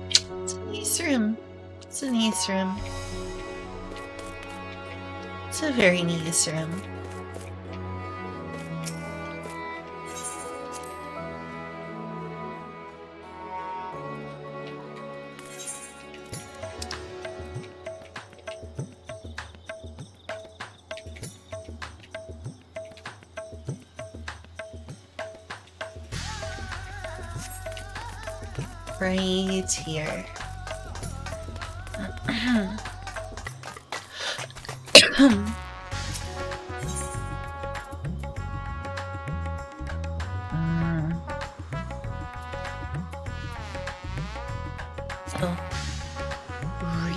[SPEAKER 1] It's a nice room. It's a nice room. It's a very nice room. Right here. Oh,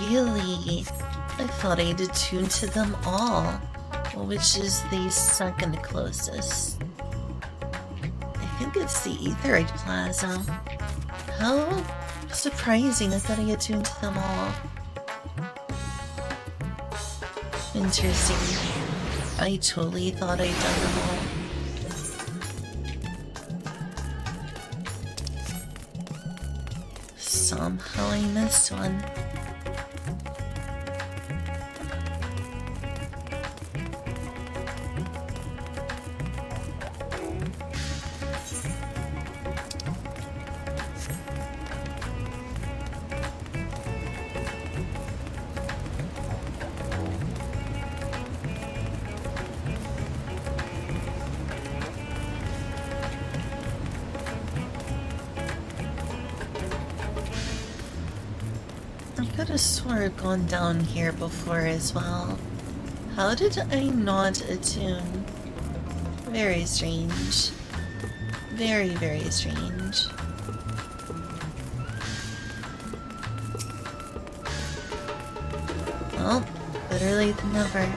[SPEAKER 1] really? I thought I'd attune to them all. Which is the second closest? I think it's the Aetheryte Plaza. How surprising, I thought I attuned to them all. Interesting. I totally thought I'd done them all. Somehow I missed one. I could have swore I've gone down here before as well. How did I not attune? Very strange. Very, very strange. Well, better late than never.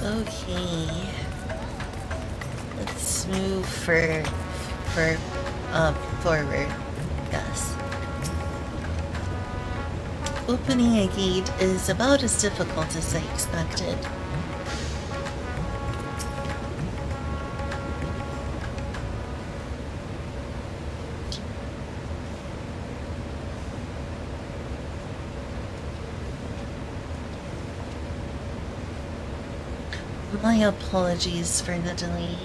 [SPEAKER 1] Okay. Let's move forward. Yes. Opening a gate is about as difficult as I expected. My apologies for the delay.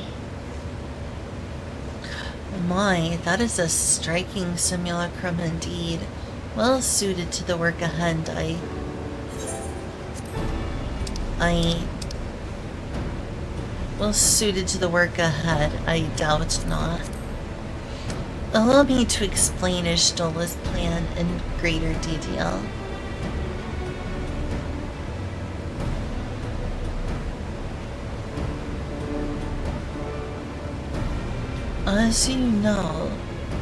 [SPEAKER 1] My, that is a striking simulacrum indeed. Well suited to the work ahead. Well suited to the work ahead, I doubt not. Allow me to explain Ishtola's plan in greater detail. As you know,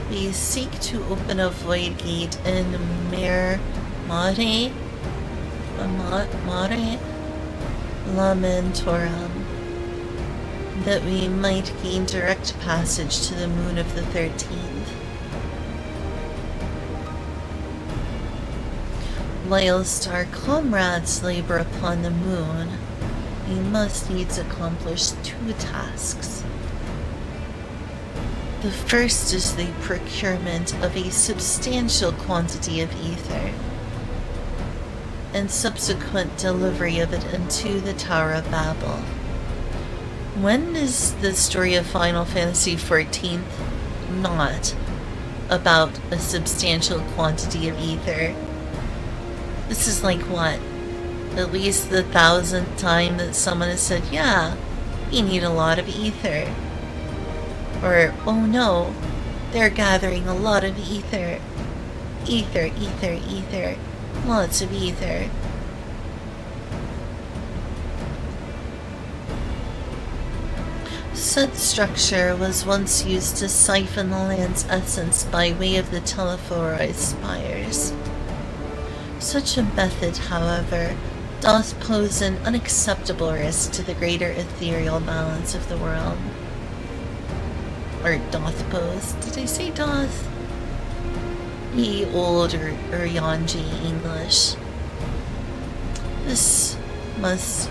[SPEAKER 1] we seek to open a void gate in Mare Lamentorum, that we might gain direct passage to the moon of the 13th. Whilst our comrades labor upon the moon, we must needs accomplish 2 tasks. The first is the procurement of a substantial quantity of ether, and subsequent delivery of it into the Tower of Babel. When is the story of Final Fantasy XIV not about a substantial quantity of ether? This is like what? At least the 1000th time that someone has said, yeah, you need a lot of ether. Or, oh no, they're gathering a lot of ether. Ether, ether, ether. Lots of ether. Such structure was once used to siphon the land's essence by way of the telephorized spires. Such a method, however, doth pose an unacceptable risk to the greater ethereal balance of the world. Or doth pose. Did I say doth? Ye old Uryanji English. Thus must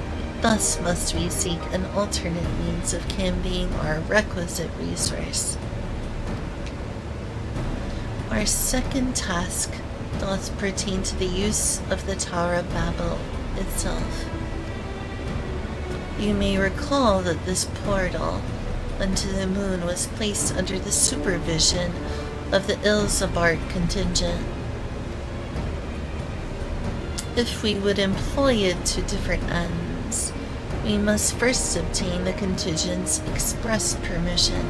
[SPEAKER 1] we seek an alternate means of conveying our requisite resource. Our second task doth pertain to the use of the Tower of Babel itself. You may recall that this portal unto the moon was placed under the supervision of the Ilzabard contingent. If we would employ it to different ends, we must first obtain the contingent's express permission.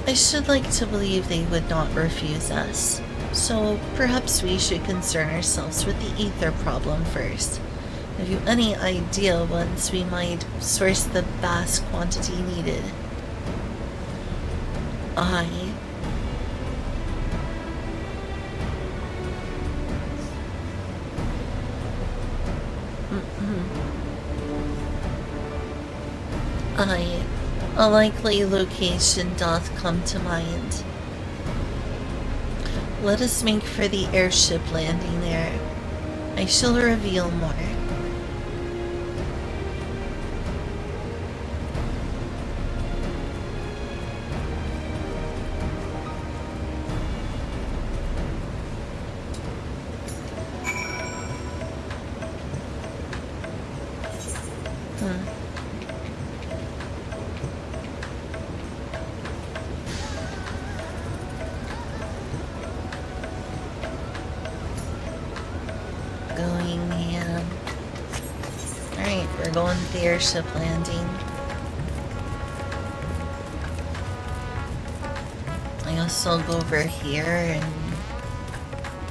[SPEAKER 1] I should like to believe they would not refuse us, so perhaps we should concern ourselves with the ether problem first. Have you any idea whence we might source the vast quantity needed? I a likely location doth come to mind. Let us make for the airship landing there. I shall reveal more. The airship landing. I guess I'll go over here and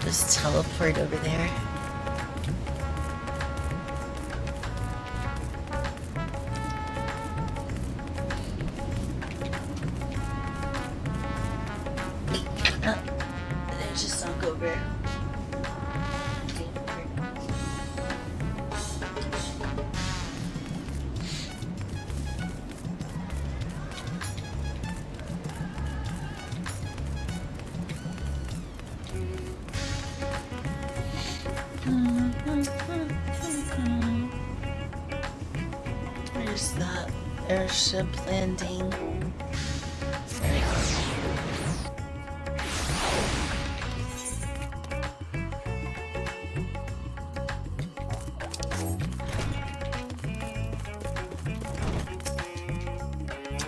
[SPEAKER 1] just teleport over there. There's just knock over. Where's that airship landing? There we go.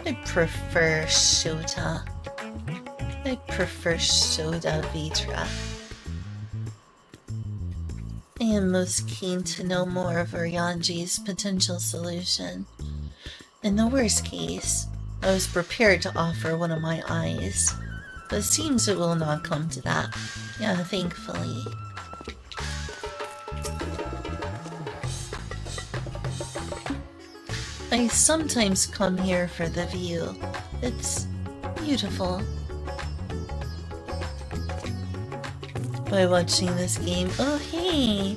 [SPEAKER 1] I prefer Shota. I prefer Shota Vitra. I am most keen to know more of Oryanji's potential solution. In the worst case, I was prepared to offer one of my eyes, but it seems it will not come to that. Yeah, thankfully. I sometimes come here for the view. It's beautiful. By watching this game. Oh, hey!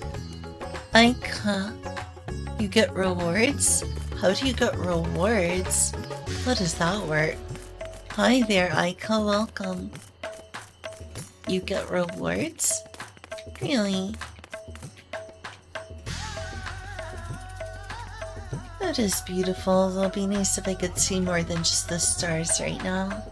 [SPEAKER 1] Aika. You get rewards? How do you get rewards? How does that work? Hi there, Aika. Welcome. You get rewards? Really? That is beautiful. It'll be nice if I could see more than just the stars right now.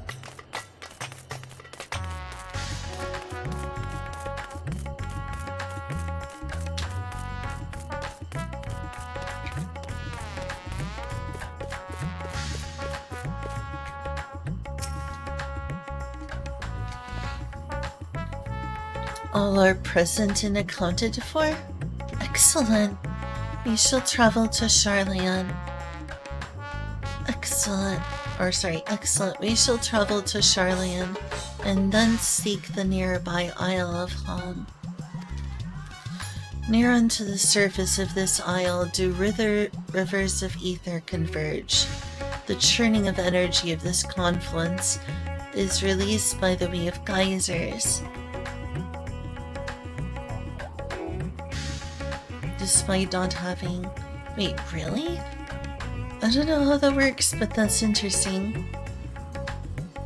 [SPEAKER 1] All are present and accounted for? Excellent. We shall travel to Charlian. Excellent. Excellent. We shall travel to Charlian and then seek the nearby Isle of Hom. Near unto the surface of this isle do rivers of ether converge. The churning of energy of this confluence is released by the way of geysers. Despite not having... Wait, really? I don't know how that works, but that's interesting.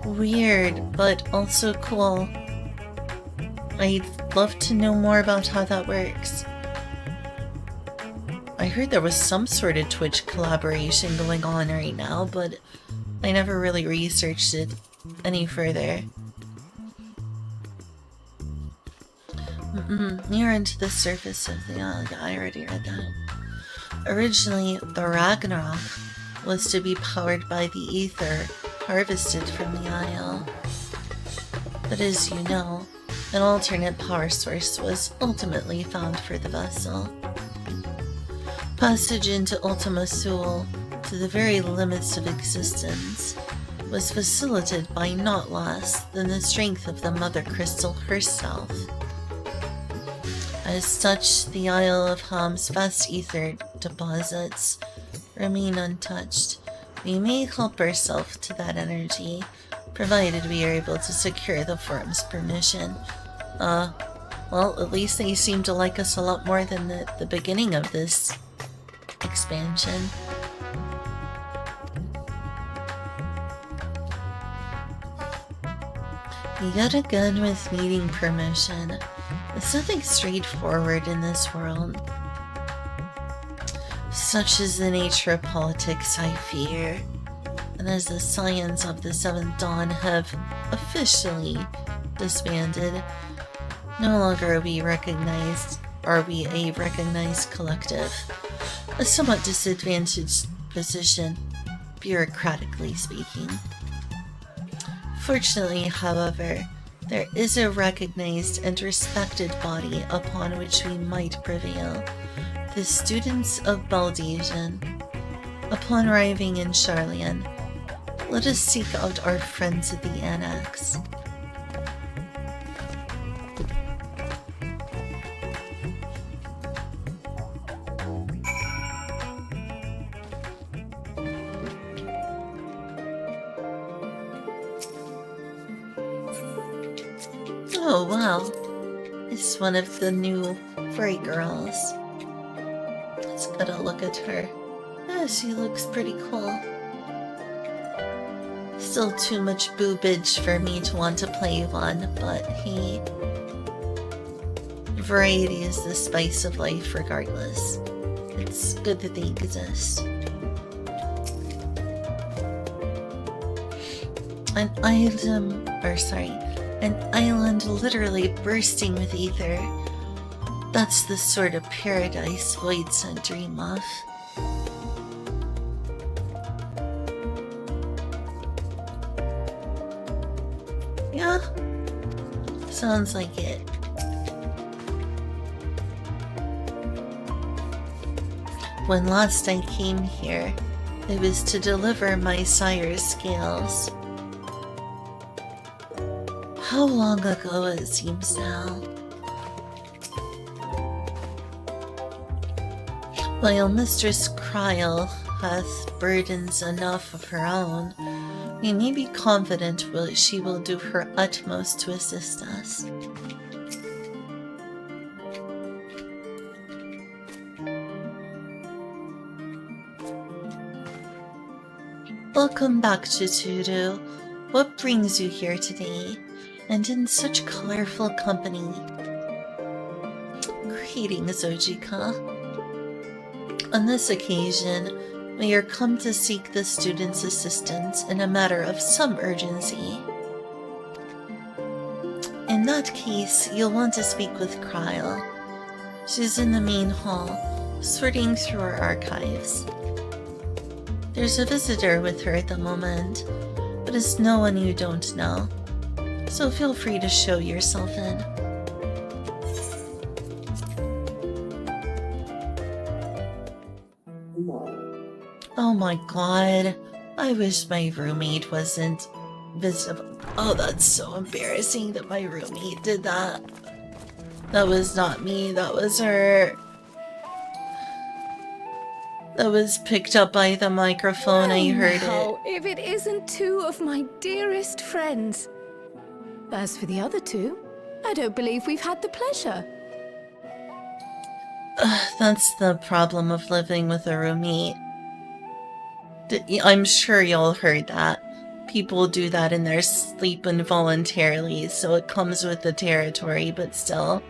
[SPEAKER 1] Weird, but also cool. I'd love to know more about how that works. I heard there was some sort of Twitch collaboration going on right now, but I never really researched it any further. Near into the surface of the isle. I already read that. Originally, the Ragnarok was to be powered by the ether harvested from the isle. But as you know, an alternate power source was ultimately found for the vessel. Passage into Ultima Thule, to the very limits of existence, was facilitated by not less than the strength of the Mother Crystal herself. As such, the Isle of Hom's vast ether deposits remain untouched. We may help ourselves to that energy, provided we are able to secure the forum's permission. Well, at least they seem to like us a lot more than the beginning of this expansion. Yet again with needing permission. It's nothing straightforward in this world. Such is the nature of politics, I fear. And as the Scions of the Seventh Dawn have officially disbanded, no longer are we a recognized collective. A somewhat disadvantaged position, bureaucratically speaking. Fortunately, however, there is a recognized and respected body upon which we might prevail. The students of Baldesian. Upon arriving in Charlian, let us seek out our friends at the Annex. Oh wow, it's one of the new furry girls. Let's get a look at her. Yeah, she looks pretty cool. Still too much boobage for me to want to play one, but hey. variety is the spice of life regardless. It's good that they exist. An island literally bursting with ether. That's the sort of paradise Void Sun dream of. Yeah, sounds like it. When last I came here, it was to deliver my sire's scales. How long ago it seems now. While Mistress Kryl hath burdens enough of her own, we may be confident she will do her utmost to assist us. Welcome back to Tudu. What brings you here today, and in such colorful company? Greetings, Ojika. On this occasion, we are come to seek the student's assistance in a matter of some urgency. In that case, you'll want to speak with Kryl. She's in the main hall, sorting through our archives. There's a visitor with her at the moment, but it's no one you don't know, so feel free to show yourself in. Oh my god, I wish my roommate wasn't visible. Oh, that's so embarrassing that my roommate did that. That was not me, that was her. That was picked up by the microphone, I heard it.
[SPEAKER 13] If it isn't two of my dearest friends. As for the other two, I don't believe we've had the pleasure.
[SPEAKER 1] That's the problem of living with a roommate. I'm sure y'all heard that. People do that in their sleep involuntarily, so it comes with the territory, but still.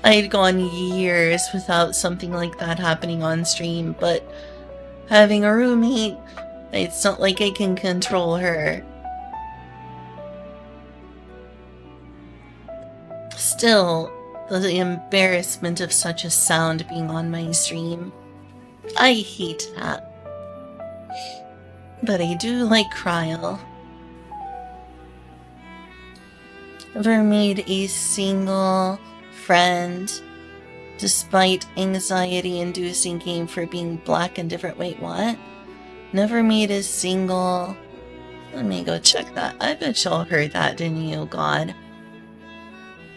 [SPEAKER 1] I had gone years without something like that happening on stream, but having a roommate, it's not like I can control her. Still, the embarrassment of such a sound being on my stream. I hate that. But I do like Kryl. Ever made a single friend despite anxiety-inducing game for being black and different? Wait, what? Never made a single... Let me go check that. I bet y'all heard that, didn't you? God.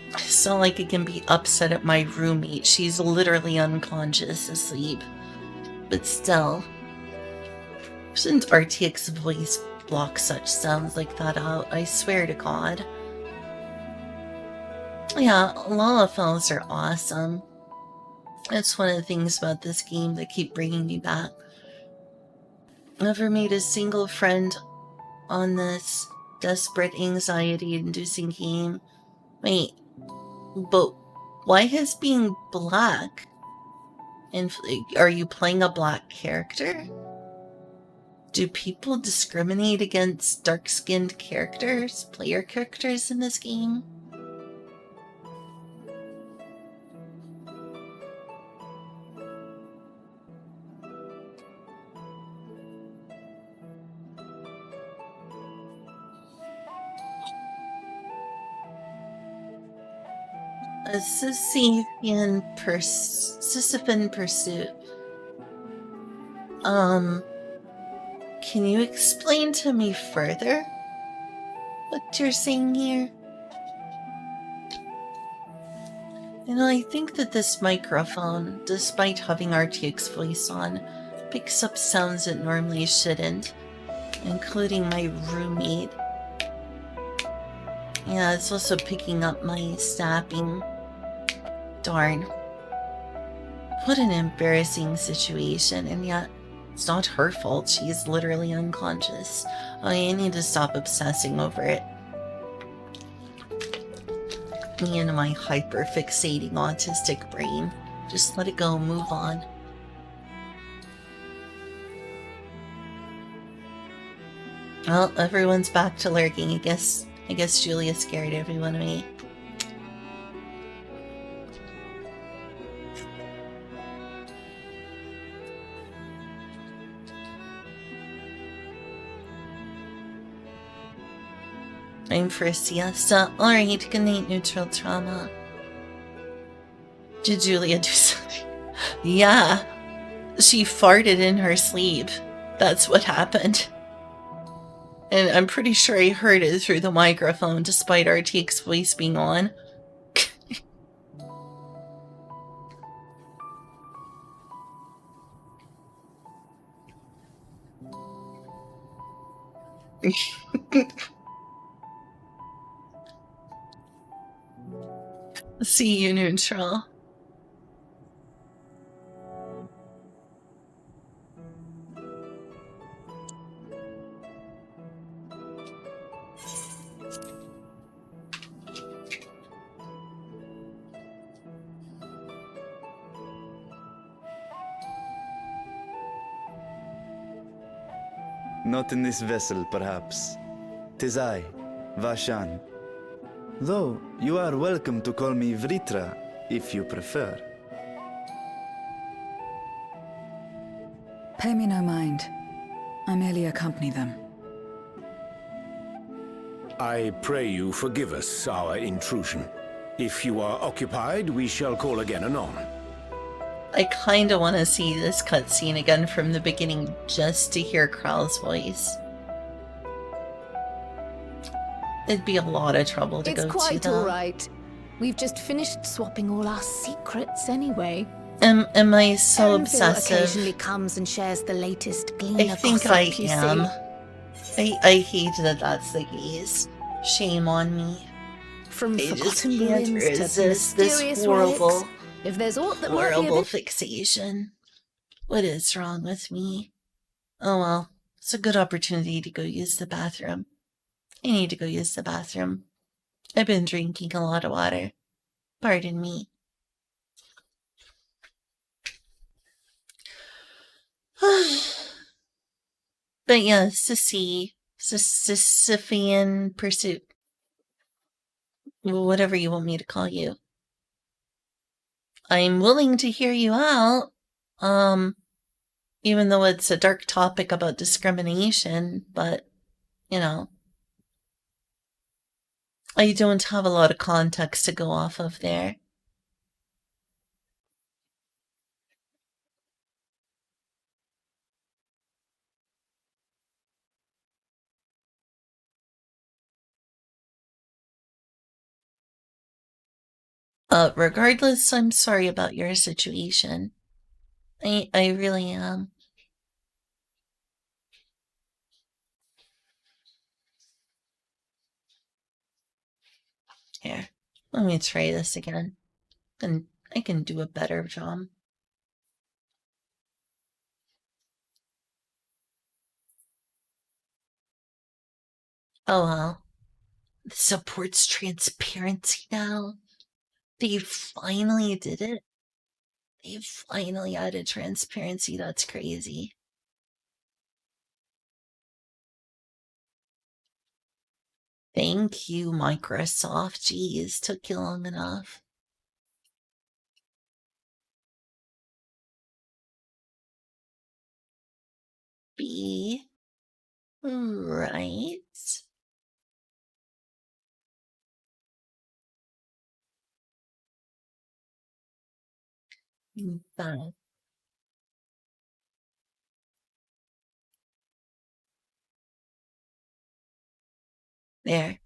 [SPEAKER 1] It's not like I can be upset at my roommate. She's literally unconscious, asleep. But still. Shouldn't RTX voice block such sounds like that out? I swear to God. Yeah, Lalafels are awesome. That's one of the things about this game that keep bringing me back. Never made a single friend on this desperate anxiety-inducing game. Wait, but why has being black? And are you playing a black character? Do people discriminate against dark-skinned characters, player characters in this game? A Sisyphean pursuit. Can you explain to me further what you're saying here? You know, I think that this microphone, despite having RTX voice on, picks up sounds it normally shouldn't, including my roommate. Yeah, it's also picking up my snapping. Darn. What an embarrassing situation, and yet it's not her fault. She's literally unconscious. I need to stop obsessing over it. Me and my hyper-fixating autistic brain. Just let it go, move on. Well, everyone's back to lurking. I guess Julia scared everyone away. Time for a siesta. Alright, good night, neutral trauma. Did Julia do something? Yeah. She farted in her sleep. That's what happened. And I'm pretty sure I heard it through the microphone despite RTX's voice being on. See you, neutral.
[SPEAKER 10] Not in this vessel, perhaps. 'Tis I, Vashan. Though, you are welcome to call me Vritra, if you prefer.
[SPEAKER 4] Pay me no mind. I merely accompany them.
[SPEAKER 12] I pray you forgive us our intrusion. If you are occupied, we shall call again anon.
[SPEAKER 1] I kinda wanna see this cutscene again from the beginning just to hear Kral's voice. It'd be a lot of trouble to go to,
[SPEAKER 13] It's quite
[SPEAKER 1] though.
[SPEAKER 13] alright. We've just finished swapping all our secrets anyway.
[SPEAKER 1] Am I so
[SPEAKER 13] Erenville
[SPEAKER 1] obsessive?
[SPEAKER 13] occasionally comes and shares the latest glean
[SPEAKER 1] I
[SPEAKER 13] of
[SPEAKER 1] think
[SPEAKER 13] gossip,
[SPEAKER 1] I
[SPEAKER 13] you
[SPEAKER 1] am.
[SPEAKER 13] see.
[SPEAKER 1] I hate that that's the case. Shame on me.
[SPEAKER 13] From
[SPEAKER 1] I just
[SPEAKER 13] forgotten
[SPEAKER 1] can't
[SPEAKER 13] ruins to
[SPEAKER 1] resist this
[SPEAKER 13] mysterious
[SPEAKER 1] horrible,
[SPEAKER 13] relics. If there's aught that might be a
[SPEAKER 1] horrible
[SPEAKER 13] bit...
[SPEAKER 1] fixation. What is wrong with me? Oh well, it's a good opportunity to go use the bathroom. I need to go use the bathroom. I've been drinking a lot of water. Pardon me. But yeah, Sisyphean pursuit. Whatever you want me to call you. I'm willing to hear you out. Even though it's a dark topic about discrimination, but, you know, I don't have a lot of context to go off of there. Regardless, I'm sorry about your situation. I really am. Here, let me try this again. And I can do a better job. Oh well. This supports transparency now. They finally did it. They finally added transparency. That's crazy. Thank you, Microsoft. Jeez, took you long enough. Be right. Back. There.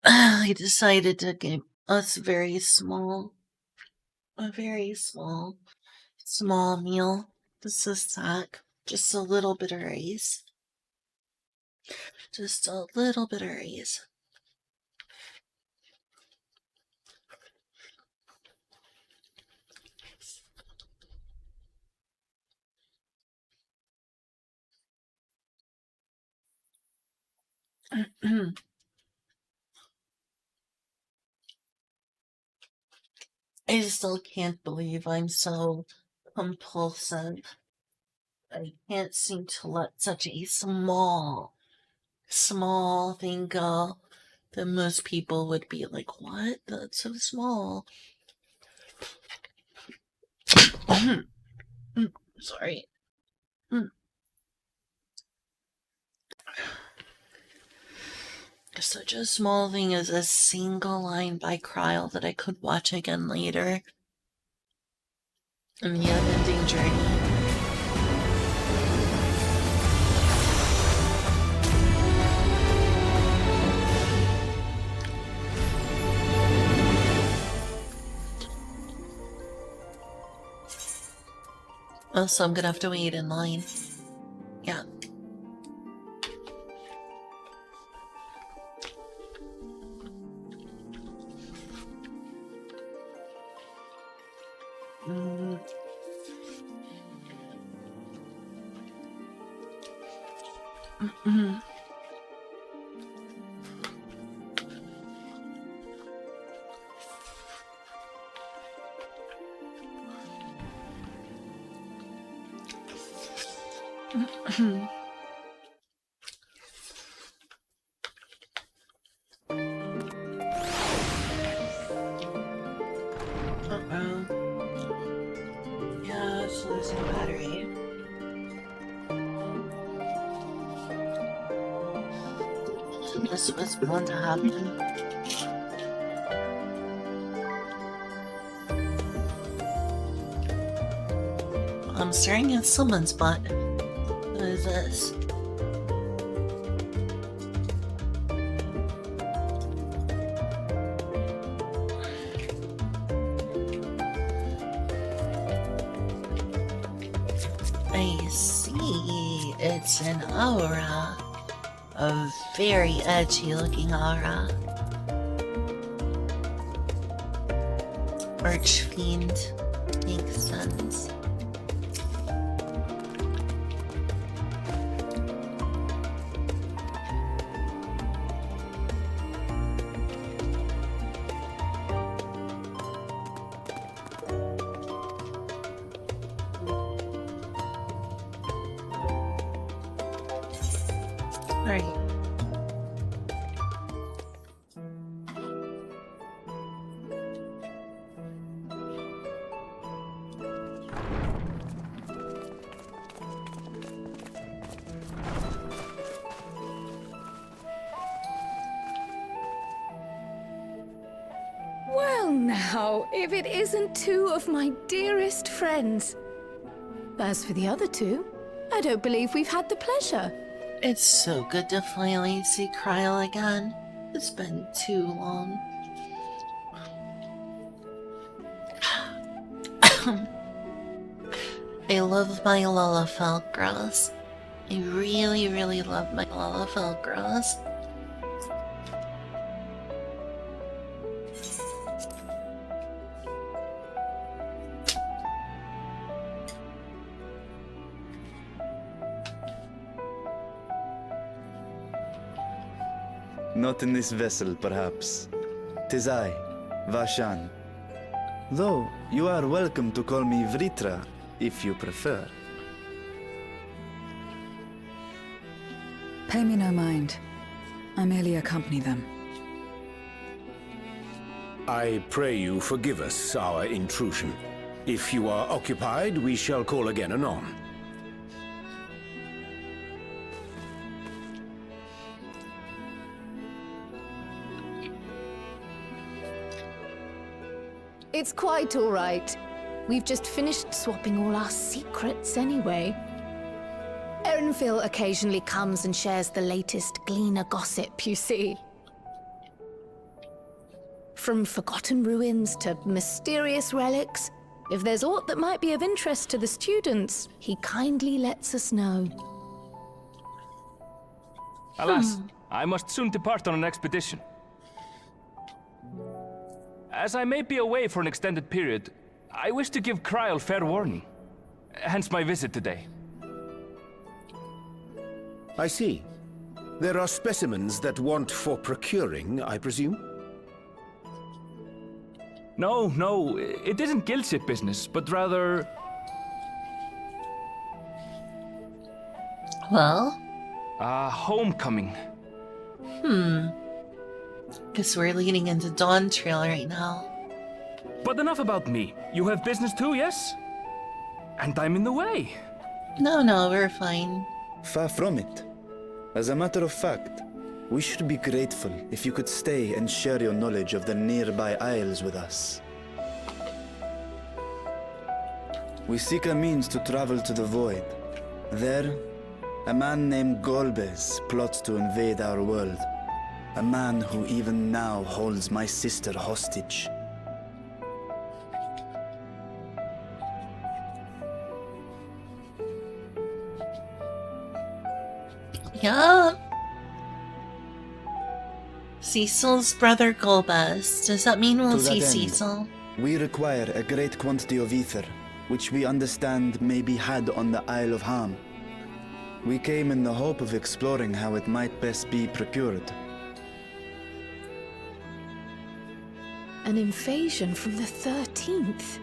[SPEAKER 1] I decided to give us a very small meal. Just a snack, just a little bit of rice. Just a little bit of rice. I still can't believe I'm so compulsive. I can't seem to let such a small thing go that most people would be like, what? That's so small. Sorry. Such a small thing as a single line by Kryl that I could watch again later. And the unending journey. Oh, so I'm gonna have to wait in line. Yeah. Uh-oh. Yeah, it's losing battery. This was bound to happen. I'm staring at someone's butt. What is this? I see. It's an aura. A very edgy looking aura. Archfiend. Makes sense. Right.
[SPEAKER 13] Well now, if it isn't two of my dearest friends. As for the other two, I don't believe we've had the pleasure.
[SPEAKER 1] It's so good to finally see Kryle again. It's been too long. I love my Lalafell grass. I really, really love my Lalafell grass.
[SPEAKER 10] Not in this vessel, perhaps. 'Tis I, Vashan. Though, you are welcome to call me Vritra, if you prefer.
[SPEAKER 4] Pay me no mind. I merely accompany them.
[SPEAKER 12] I pray you forgive us our intrusion. If you are occupied, we shall call again anon.
[SPEAKER 13] It's quite all right. We've just finished swapping all our secrets anyway. Erenville occasionally comes and shares the latest Gleaner gossip, you see. From forgotten ruins to mysterious relics, if there's aught that might be of interest to the students, he kindly lets us know.
[SPEAKER 14] Alas, I must soon depart on an expedition. As I may be away for an extended period, I wish to give Kryle fair warning. Hence my visit today.
[SPEAKER 12] I see. There are specimens that want for procuring, I presume?
[SPEAKER 14] No, it isn't guildship business, but rather...
[SPEAKER 1] Well?
[SPEAKER 14] Homecoming.
[SPEAKER 1] Guess we're leading into Dawn Trail right now.
[SPEAKER 14] But enough about me. You have business too, yes? And I'm in the way.
[SPEAKER 1] No, we're fine.
[SPEAKER 10] Far from it. As a matter of fact, we should be grateful if you could stay and share your knowledge of the nearby isles with us. We seek a means to travel to the Void. There, a man named Golbez plots to invade our world. A man who even now holds my sister hostage.
[SPEAKER 1] Yeah. Cecil's brother Golbez. Does that mean we'll
[SPEAKER 10] To that
[SPEAKER 1] see
[SPEAKER 10] end,
[SPEAKER 1] Cecil?
[SPEAKER 10] We require a great quantity of ether, which we understand may be had on the Isle of Ham. We came in the hope of exploring how it might best be procured.
[SPEAKER 13] An invasion from the 13th.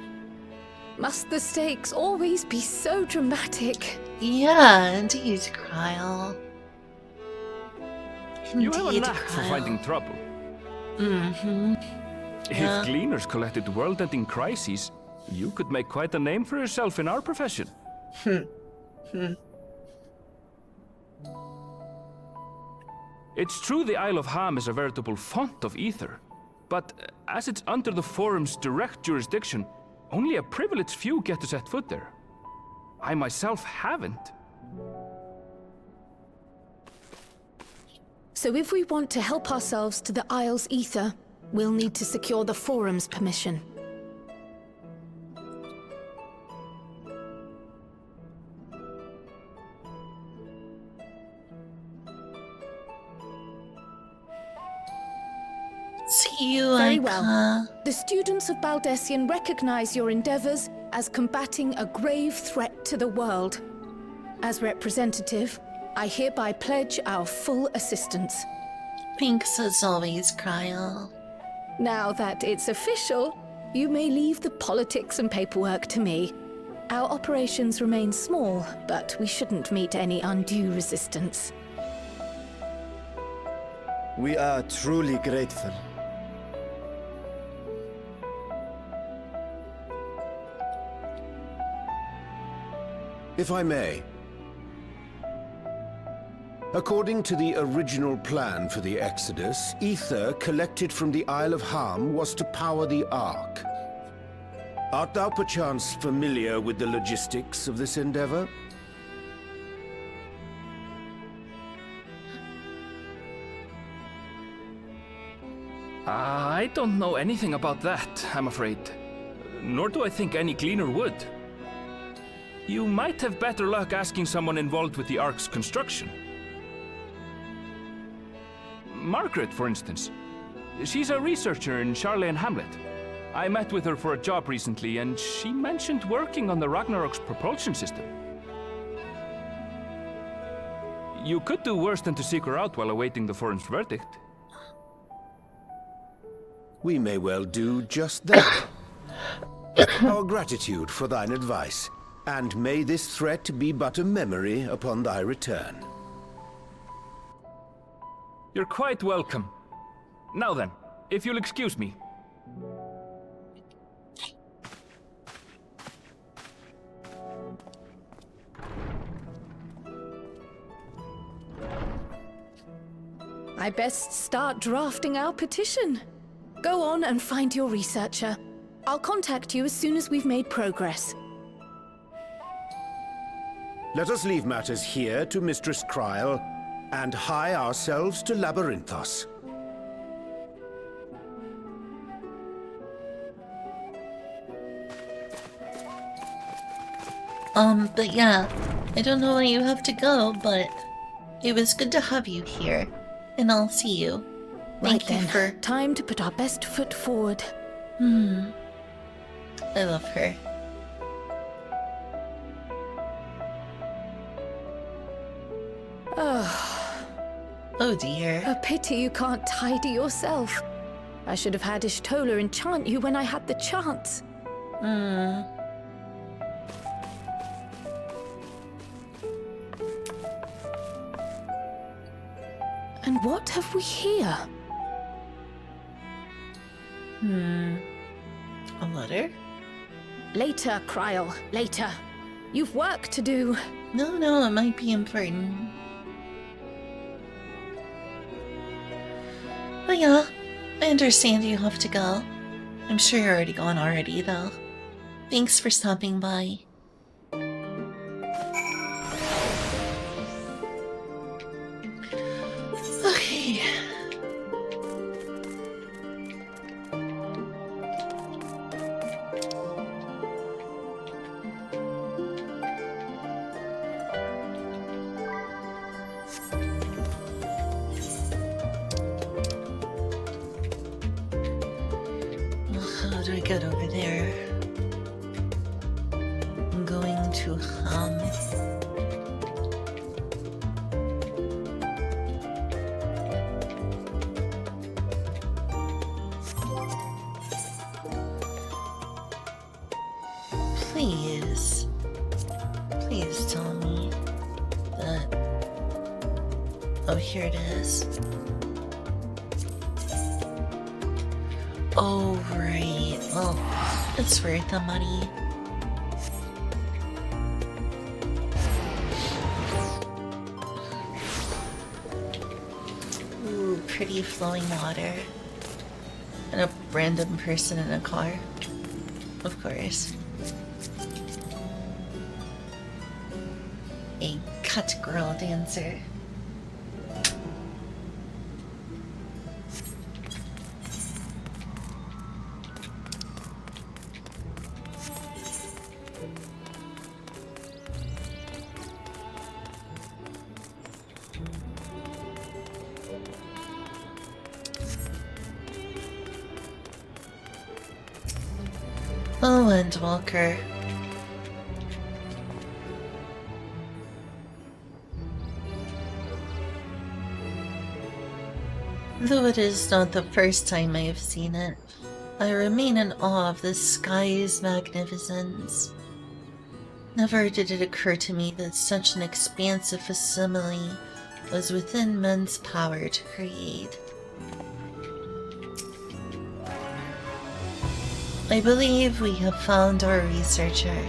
[SPEAKER 13] Must the stakes always be so dramatic?
[SPEAKER 1] Yeah, indeed, Kryle.
[SPEAKER 14] You have a knack for finding trouble. If Gleaners collected world-ending crises, you could make quite a name for yourself in our profession. It's true the Isle of Ham is a veritable font of ether, but as it's under the Forum's direct jurisdiction, only a privileged few get to set foot there. I myself haven't.
[SPEAKER 13] So if we want to help ourselves to the Isle's ether, we'll need to secure the Forum's permission.
[SPEAKER 1] See you,
[SPEAKER 13] Very
[SPEAKER 1] Aika.
[SPEAKER 13] well. The students of Baldessian recognize your endeavors as combating a grave threat to the world. As representative, I hereby pledge our full assistance.
[SPEAKER 1] Thanks as always, Kryle.
[SPEAKER 13] Now that it's official, you may leave the politics and paperwork to me. Our operations remain small, but we shouldn't meet any undue resistance.
[SPEAKER 10] We are truly grateful.
[SPEAKER 12] If I may. According to the original plan for the Exodus, ether collected from the Isle of Harm was to power the Ark. Art thou perchance familiar with the logistics of this endeavor?
[SPEAKER 14] I don't know anything about that, I'm afraid. Nor do I think any cleaner would. You might have better luck asking someone involved with the Ark's construction. Margaret, for instance. She's a researcher in Charlene Hamlet. I met with her for a job recently, and she mentioned working on the Ragnarok's propulsion system. You could do worse than to seek her out while awaiting the forum's verdict.
[SPEAKER 12] We may well do just that. Our gratitude for thine advice, and may this threat be but a memory upon thy return.
[SPEAKER 14] You're quite welcome. Now then, if you'll excuse me.
[SPEAKER 13] I best start drafting our petition. Go on and find your researcher. I'll contact you as soon as we've made progress.
[SPEAKER 12] Let us leave matters here to Mistress Kryl, and hie ourselves to Labyrinthos.
[SPEAKER 1] But yeah, I don't know why you have to go, but it was good to have you here, and I'll see you. Thank you for...
[SPEAKER 13] Time to put our best foot forward.
[SPEAKER 1] I love her. Oh dear.
[SPEAKER 13] A pity you can't tidy yourself. I should have had Ishtola enchant you when I had the chance. And what have we here?
[SPEAKER 1] A letter?
[SPEAKER 13] Later, Kryl, later. You've work to do.
[SPEAKER 1] No, it might be important. But yeah, I understand you have to go. I'm sure you're already gone already, though. Thanks for stopping by. Okay. How do I get over there? I'm going to Please tell me that... Oh, here it is. Oh, right. Well, it's worth the money. Ooh, pretty flowing water. And a random person in a car. Of course. A cut girl dancer. Oh, Endwalker. Though it is not the first time I have seen it, I remain in awe of the sky's magnificence. Never did it occur to me that such an expansive facsimile was within men's power to create. I believe we have found our researcher.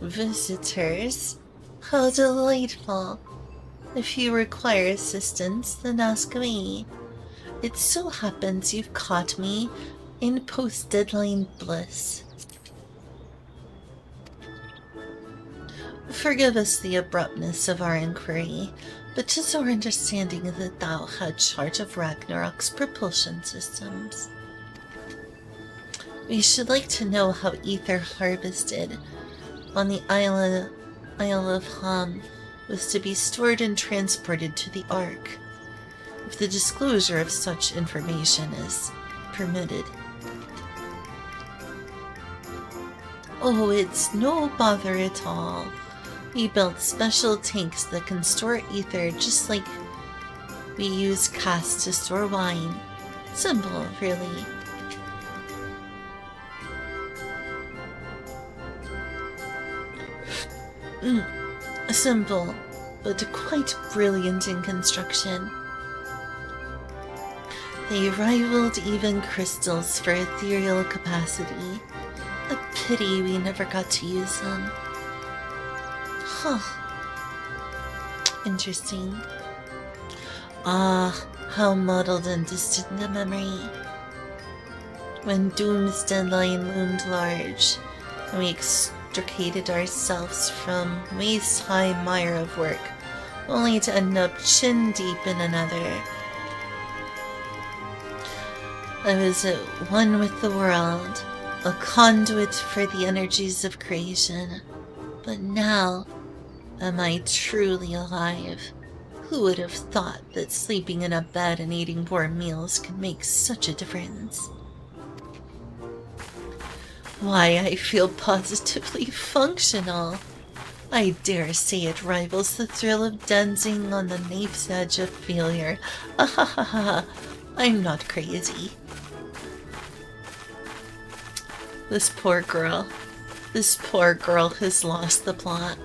[SPEAKER 1] Visitors? How delightful. If you require assistance, then ask me. It so happens you've caught me in post-deadline bliss. Forgive us the abruptness of our inquiry, but 'tis our understanding that thou had charge of Ragnarok's propulsion systems. We should like to know how ether harvested on the Isle of Ham was to be stored and transported to the Ark, if the disclosure of such information is permitted. Oh, it's no bother at all. We built special tanks that can store ether just like we use casks to store wine. Simple, really. Simple, but quite brilliant in construction. They rivaled even crystals for ethereal capacity. A pity we never got to use them. Huh. Interesting. Ah, how muddled and distant the memory. When Doom's deadline loomed large, and we extricated ourselves from waist-high mire of work, only to end up chin-deep in another. I was at one with the world, a conduit for the energies of creation. But now, am I truly alive? Who would have thought that sleeping in a bed and eating warm meals could make such a difference? Why, I feel positively functional. I dare say it rivals the thrill of dancing on the knife's edge of failure. Ahahaha, I'm not crazy. This poor girl has lost the plot.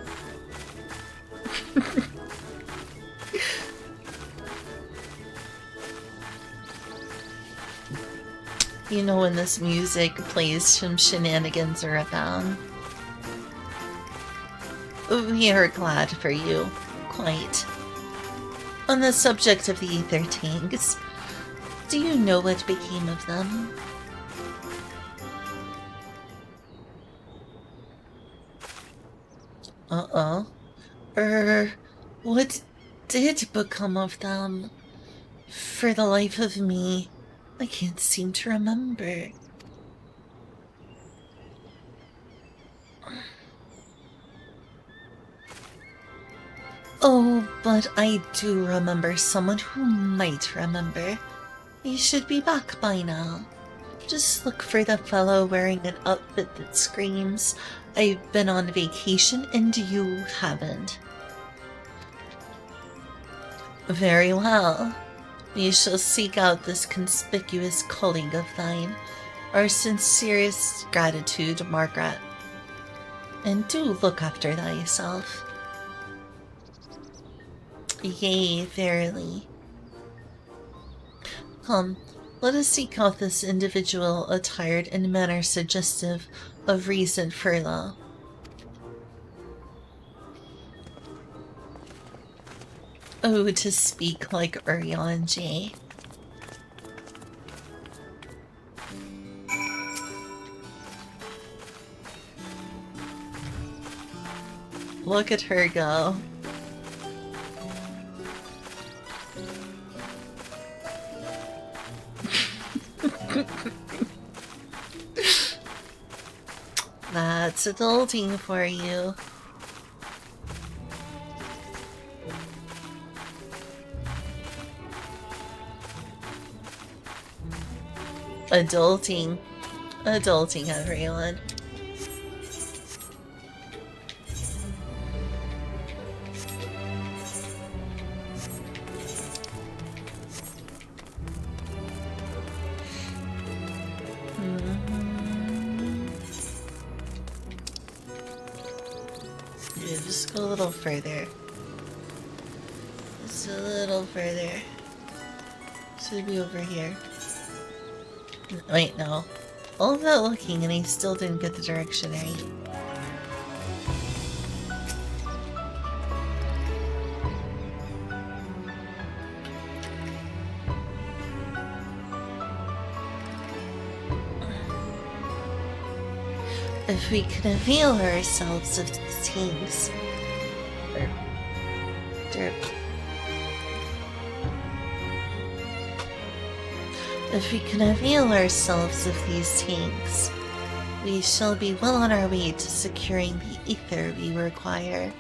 [SPEAKER 1] You know, when this music plays, some shenanigans are abound. We are glad for you, quite. On the subject of the ether tanks, do you know what became of them? What did become of them? For the life of me, I can't seem to remember. Oh, but I do remember someone who might remember. He should be back by now. Just look for the fellow wearing an outfit that screams, "I've been on vacation and you haven't." Very well. We shall seek out this conspicuous colleague of thine. Our sincerest gratitude, Margaret. And do look after thyself. Yea, verily. Come, let us seek out this individual attired in manner suggestive of recent furlough. Oh, to speak like Urion J. Look at her go. That's adulting for you. Adulting. Adulting, everyone. Okay, just go a little further. Just a little further. Should be over here. Wait, no. All of that looking and I still didn't get the direction right. If we could avail ourselves of these things. If we can avail ourselves of these tanks, we shall be well on our way to securing the ether we require.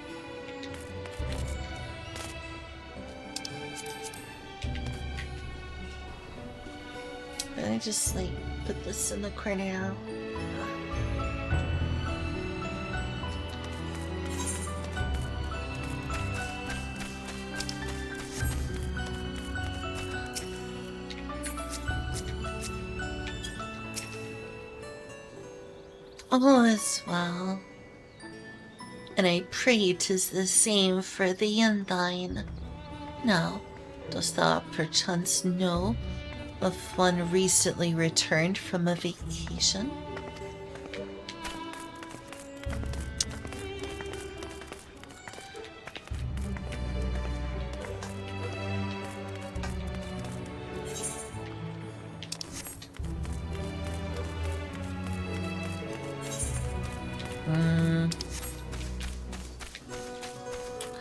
[SPEAKER 1] I just like put this in the corner now. All is well, and I pray 'tis the same for thee and thine. Now, dost thou perchance know of one recently returned from a vacation?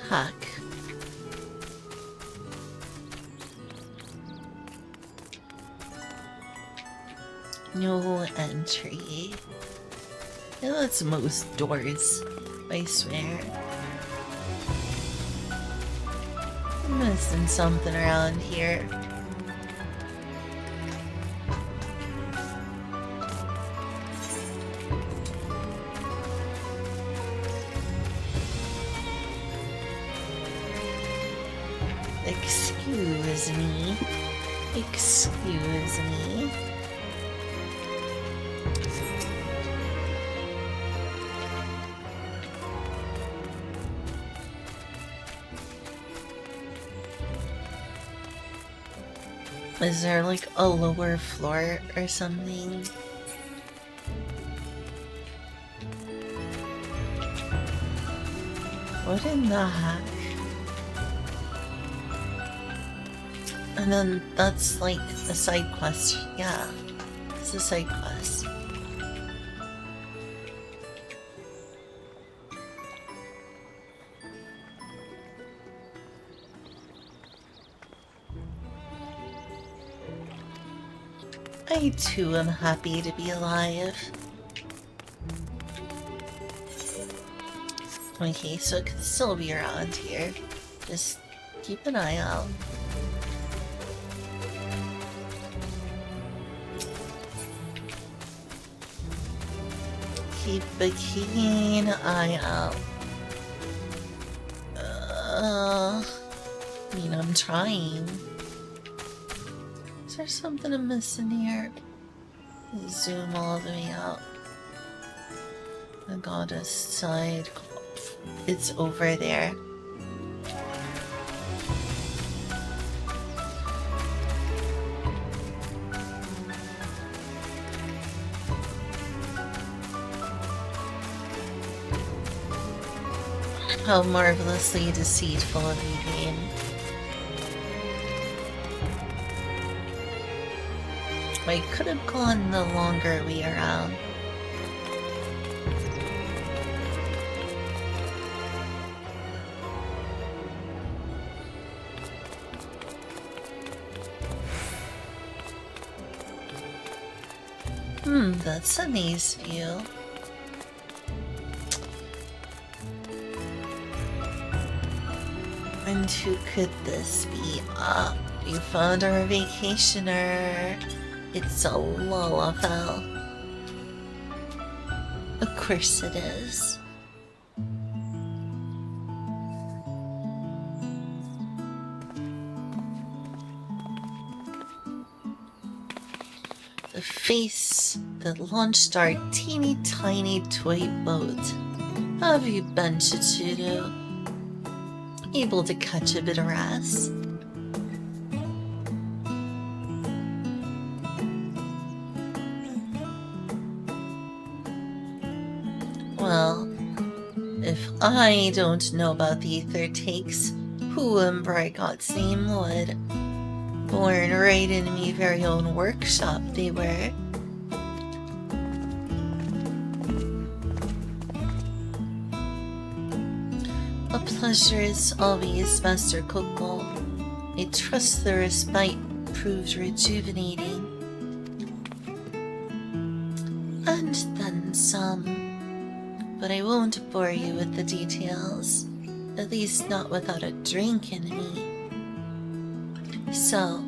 [SPEAKER 1] Heck. No entry. Yeah, that's most doors, I swear. I'm missing something around here. Excuse me. Excuse me. Is there like a lower floor or something? What in the heck? And then that's like a side quest. Yeah, it's a side quest. I too am happy to be alive. Okay, so it could still be around here. Just keep an eye out. Keep a keen eye out. I mean, I'm trying. Is there something I'm missing here? Zoom all the way out. The goddess side. It's over there. How marvelously deceitful of you, Vane. I could have gone the longer way around. That's a nice view. And who could this be? We found our vacationer. It's a Lullafell. Of course it is. The face that launched our teeny tiny toy boat. Have you been to Tudu? Able to catch a bit of rest? Well, if I don't know about the ether takes, who in bright God's name would? Born right in me very own workshop they were. A pleasure as always, Master Coco. I trust the respite proved rejuvenating. And then some. But I won't bore you with the details. At least not without a drink in me. So,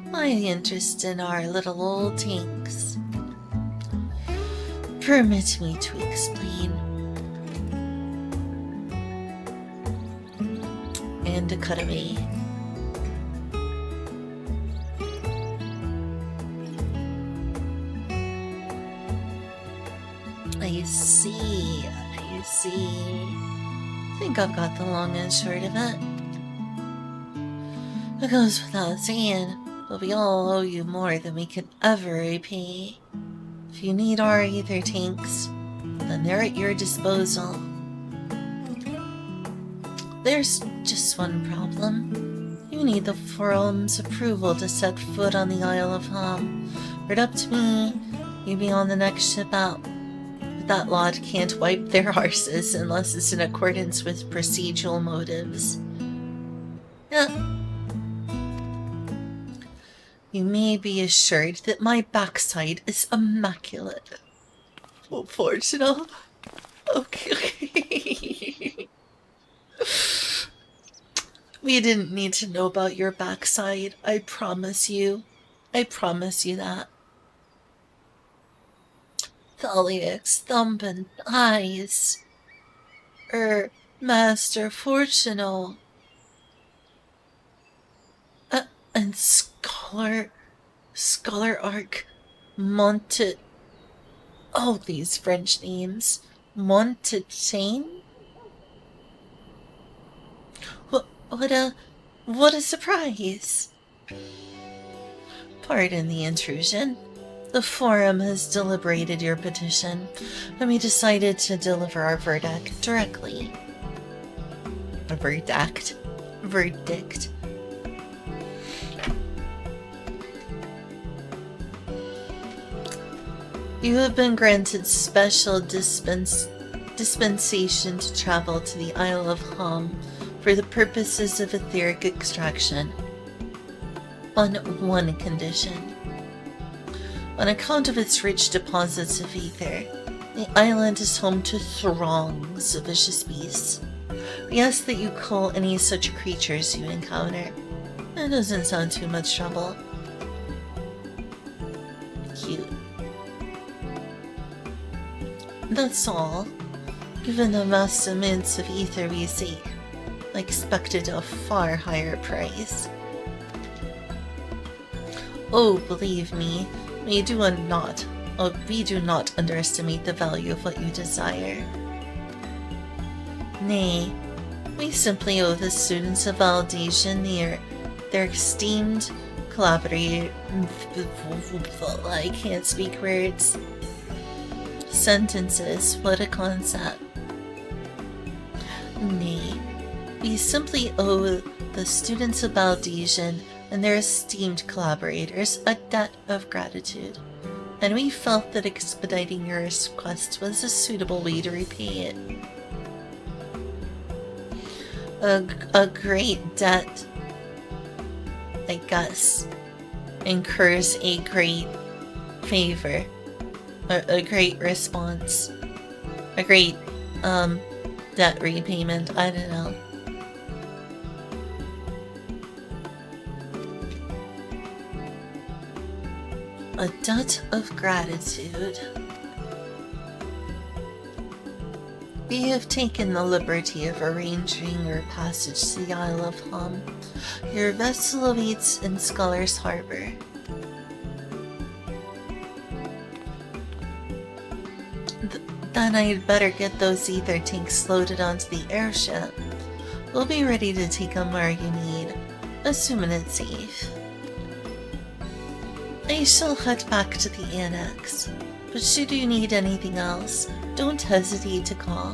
[SPEAKER 1] my interest in our little old tanks. Permit me to explain. And a cutaway. I see. I think I've got the long and short of it. It goes without saying, but we all owe you more than we can ever repay. If you need our ether tanks, then they're at your disposal. There's just one problem. You need the forum's approval to set foot on the Isle of Ham. Were it up to me, you'd be on the next ship out. But that lot can't wipe their arses unless it's in accordance with procedural motives. Yeah. You may be assured that my backside is immaculate. Oh, fortunate. Okay. We didn't need to know about your backside, I promise you. I promise you that. Thalia's thumping eyes. Master Fortuno. And Scholar Arc Monte... Oh, these French names. Montaigne? What a surprise! Pardon the intrusion. The Forum has deliberated your petition, and we decided to deliver our verdict directly. A verdict. You have been granted special dispensation to travel to the Isle of Ham for the purposes of etheric extraction. On one condition. On account of its rich deposits of ether, the island is home to throngs of vicious beasts. We ask that you cull any such creatures you encounter. That doesn't sound too much trouble. Cute. That's all. Given the vast amounts of ether we seek, I expected a far higher price. Oh, believe me, we do not underestimate the value of what you desire. Nay, we simply owe the students of Valdesian their esteemed collaborator. I can't speak words. Sentences, what a concept. Nay, we simply owe the students of Valdesian and their esteemed collaborators a debt of gratitude, and we felt that expediting your request was a suitable way to repay it. A great debt, I guess, incurs a great favor. A great response. A great, debt repayment. I don't know. A debt of gratitude. We have taken the liberty of arranging your passage to the Isle of Ham. Your vessel awaits in Scholar's Harbor. Then I'd better get those ether tanks loaded onto the airship. We'll be ready to take them where you need, assuming it's safe. I shall head back to the annex, but should you need anything else, don't hesitate to call.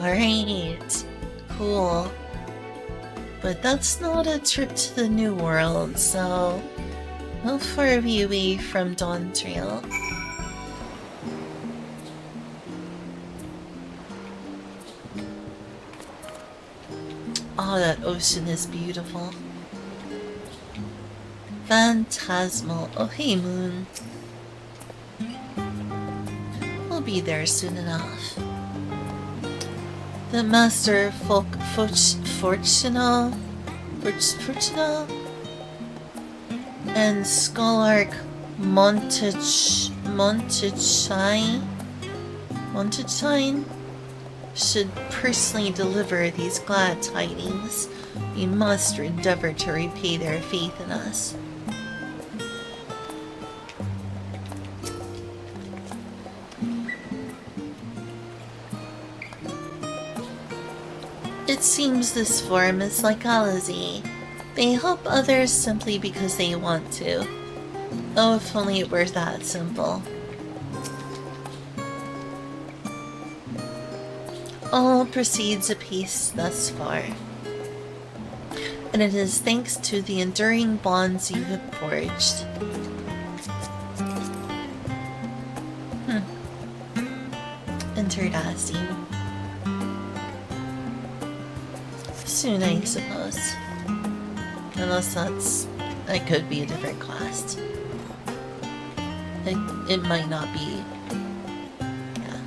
[SPEAKER 1] Alright, cool. But that's not a trip to the New World, so how far are we away from Dawn Trail? Oh, that ocean is beautiful. Phantasmal. Oh, hey, Moon. We'll be there soon enough. The Master Fortuna and Scholark Montagine should personally deliver these glad tidings. We must endeavor to repay their faith in us. It seems this form is like Alizé. They help others simply because they want to. Oh, if only it were that simple. All proceeds apace thus far, and it is thanks to the enduring bonds you have forged. Interesting. Soon, I suppose. Unless that could be a different class. It might not be. Yeah.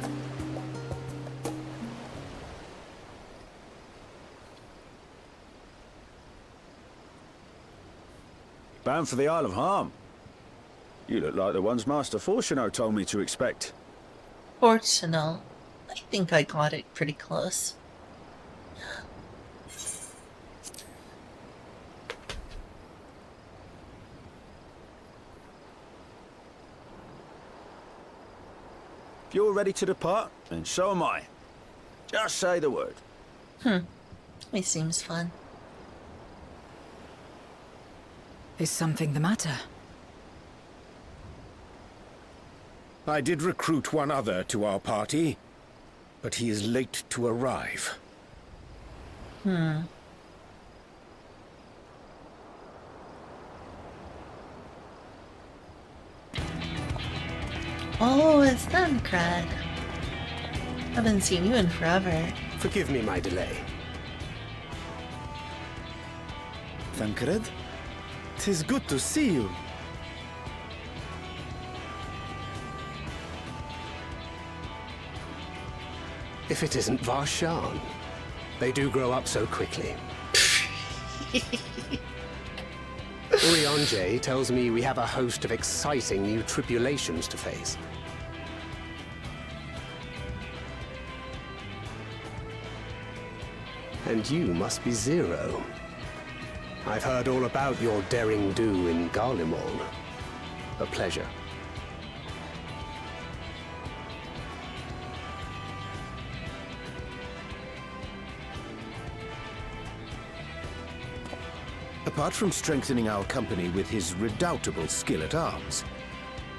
[SPEAKER 8] Bound for the Isle of Harm. You look like the ones Master Fortuno told me to expect.
[SPEAKER 1] Fortunal. I think I got it pretty close.
[SPEAKER 8] If you're ready to depart, then so am I. Just say the word.
[SPEAKER 1] It seems fun.
[SPEAKER 4] Is something the matter?
[SPEAKER 12] I did recruit one other to our party, but he is late to arrive.
[SPEAKER 1] Oh, it's Thancred. Haven't seen you in forever.
[SPEAKER 3] Forgive me my delay.
[SPEAKER 10] Thancred? 'Tis good to see you.
[SPEAKER 3] If it isn't Varshan. They do grow up so quickly. Urianje tells me we have a host of exciting new tribulations to face. And you must be Zero. I've heard all about your daring do in Garlemald. A pleasure.
[SPEAKER 12] Apart from strengthening our company with his redoubtable skill at arms,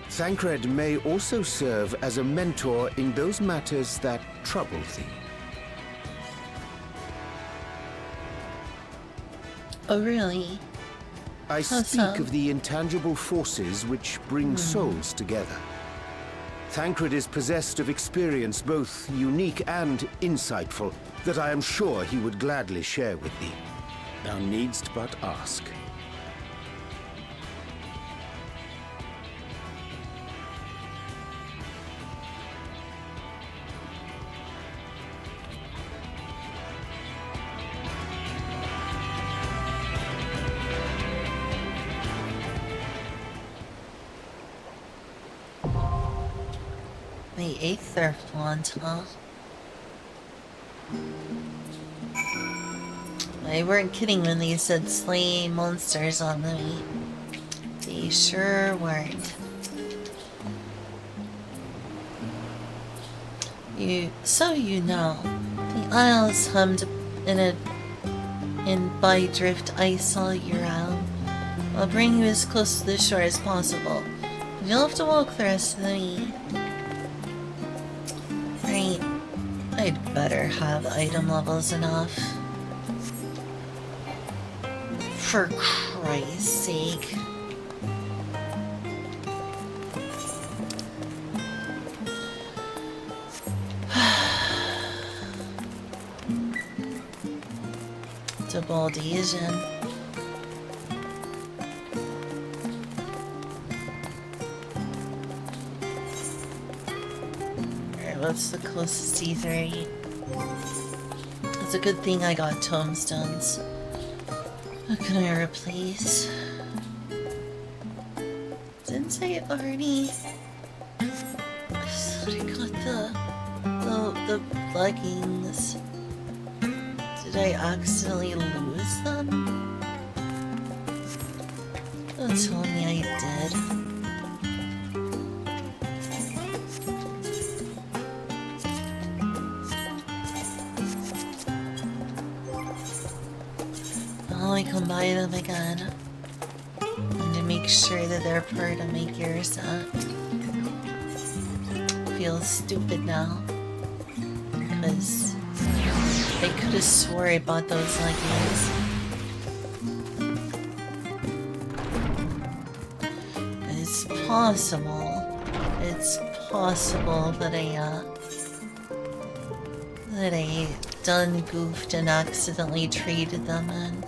[SPEAKER 12] Thancred may also serve as a mentor in those matters that trouble thee.
[SPEAKER 1] Oh, really?
[SPEAKER 12] I
[SPEAKER 1] How
[SPEAKER 12] speak
[SPEAKER 1] so?
[SPEAKER 12] of the intangible forces which bring souls together. Thancred is possessed of experience both unique and insightful that I am sure he would gladly share with thee. Thou needst but ask.
[SPEAKER 1] They ate their font, huh? They weren't kidding when they said slay monsters on the meat. They sure weren't. You know, the Isles hummed in by drift ice all year round. I'll bring you as close to the shore as possible. You'll have to walk the rest of the way. Right. I'd better have item levels enough. For Christ's sake. To Baldesian. Alright, what's the closest E3? It's a good thing I got tombstones. What can I replace? Didn't I already? I thought I got the leggings. Did I accidentally lose them? Don't tell me I did. Well, I can buy them again. And to make sure that they're part of my gear set. Feels stupid now. Because I could have swore I bought those leggings. It's possible. It's possible that I done goofed and accidentally traded them in.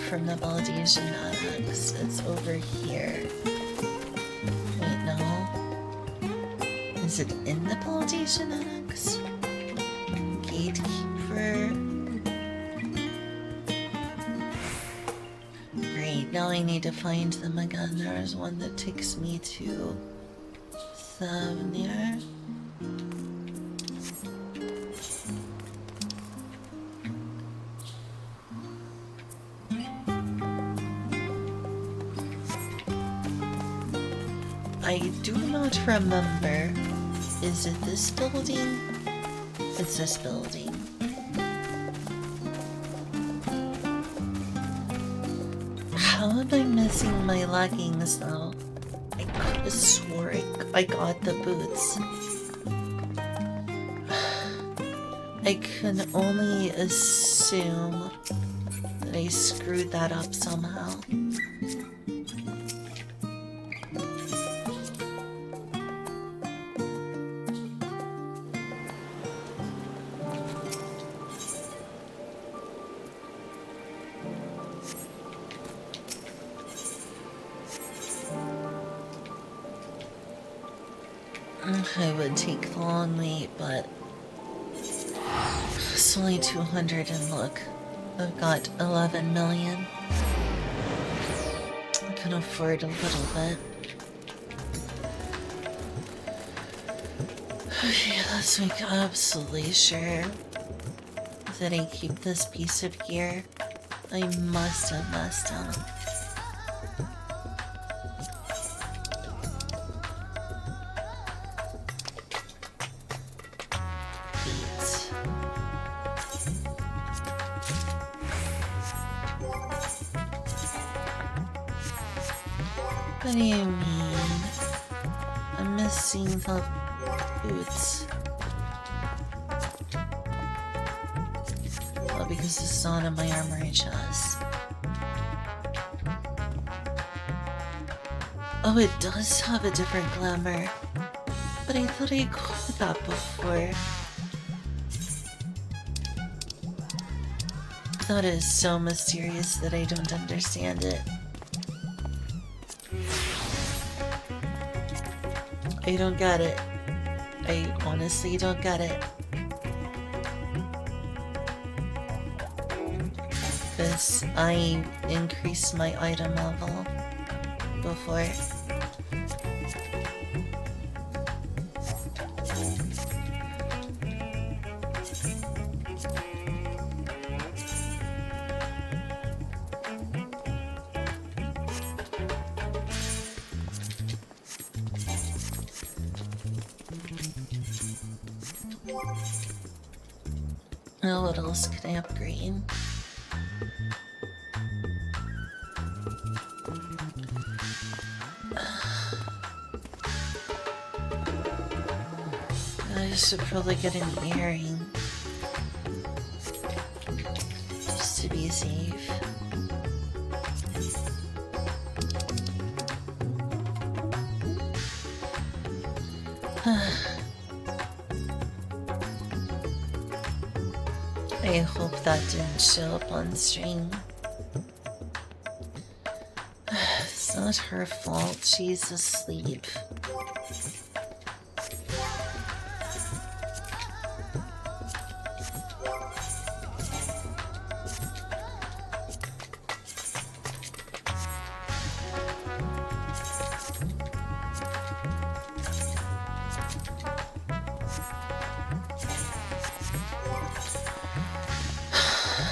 [SPEAKER 1] From the Baldesian Annex. It's over here. Wait, no. Is it in the Baldesian Annex? Gatekeeper. Great, now I need to find them again. There is one that takes me to Thavnir. I do not remember. Is it this building? It's this building. How am I missing my leggings though? I could have swore I got the boots. I can only assume that I screwed that up somehow. I would take the long wait, but it's only 200 and look, I've got 11 million. I can afford a little bit. Okay, let's make absolutely sure that I keep this piece of gear. I must have messed up. What do you mean? I'm missing the boots. Oh, because it's not in my armory chest. Oh, it does have a different glamour. But I thought I got that before. That is so mysterious that I don't understand it. I don't get it. I honestly don't get it. Because I increased my item level before. Now what else can I upgrade? I should probably get an earring. Just to be safe. I hope that didn't show up on stream. It's not her fault, she's asleep.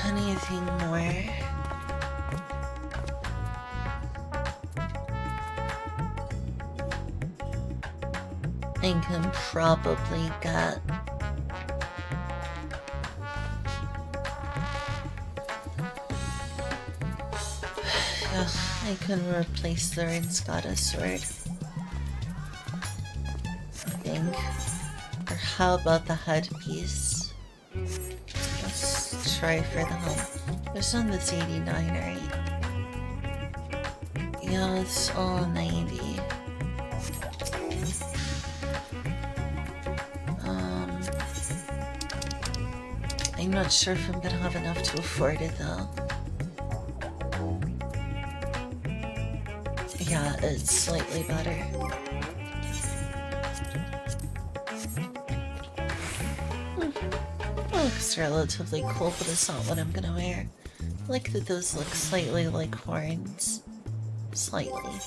[SPEAKER 1] Anything more? I can probably get I can replace the Rinscata sword, I think. Or how about the headpiece? Let's try for the help. This one that's 89, right? Yeah, it's all 90. I'm not sure if I'm gonna have enough to afford it though. Yeah, it's slightly better. Looks relatively cool, but it's not what I'm gonna wear. I like that those look slightly like horns. Slightly.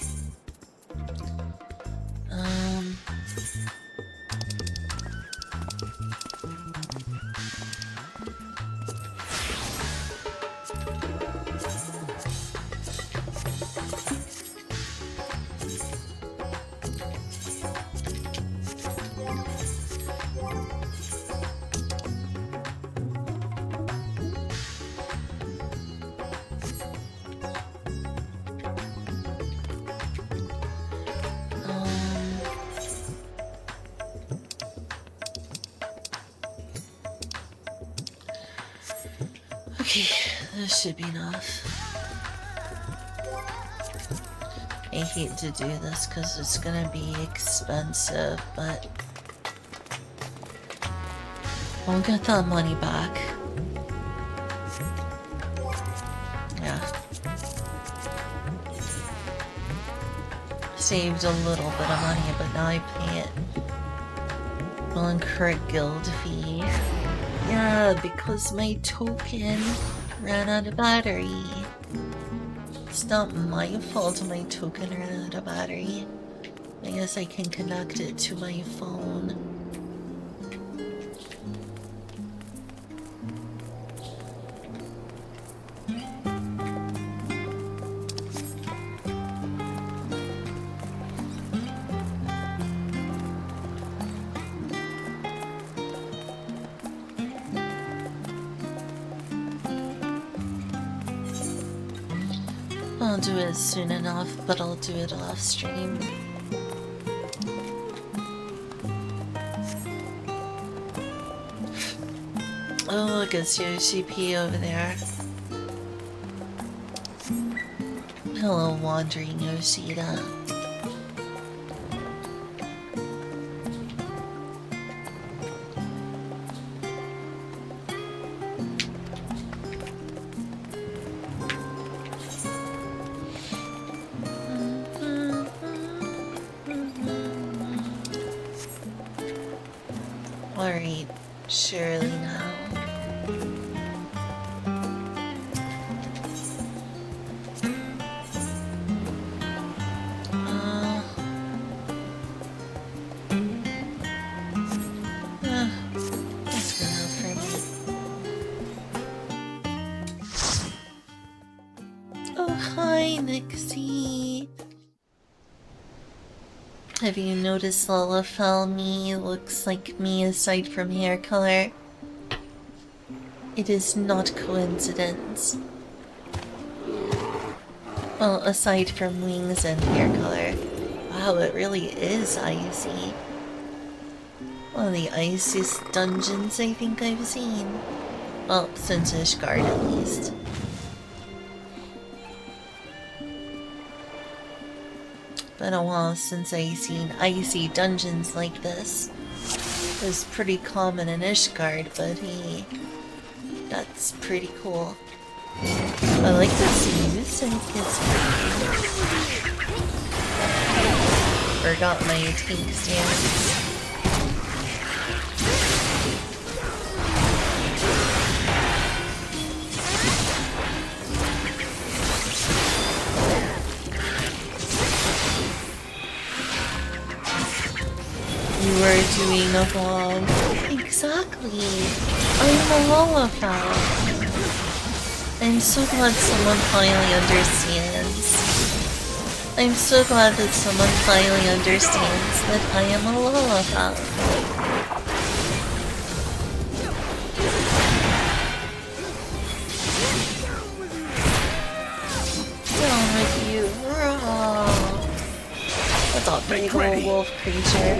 [SPEAKER 1] Okay, this should be enough. I hate to do this because it's gonna be expensive, but I'll get that money back. Yeah. Saved a little bit of money, but now I pay it. I'll incur a guild fee. Yeah, because my token ran out of battery. It's not my fault my token ran out of battery. I guess I can connect it to my phone. I'll do it soon enough, but I'll do it off stream. Oh, look, it's Yoshi P over there. Hello, wandering Yoshida. Alright, surely now. Hi, Nixie. Have you noticed Lalafell me looks like me aside from hair color? It is not coincidence. Well, aside from wings and hair color. Wow, it really is icy. One of the iciest dungeons I think I've seen. Well, since Ishgard at least. Been a while since I've seen icy dungeons like this. It was pretty common in Ishgard, but hey, that's pretty cool. I like this music, it's pretty. Forgot my tank stance. You were doing a vlog. Exactly. I'm a Lalafell. I'm so glad someone finally understands. I'm so glad that someone finally understands that I am a Lalafell. Down with you. That's a big old wolf creature.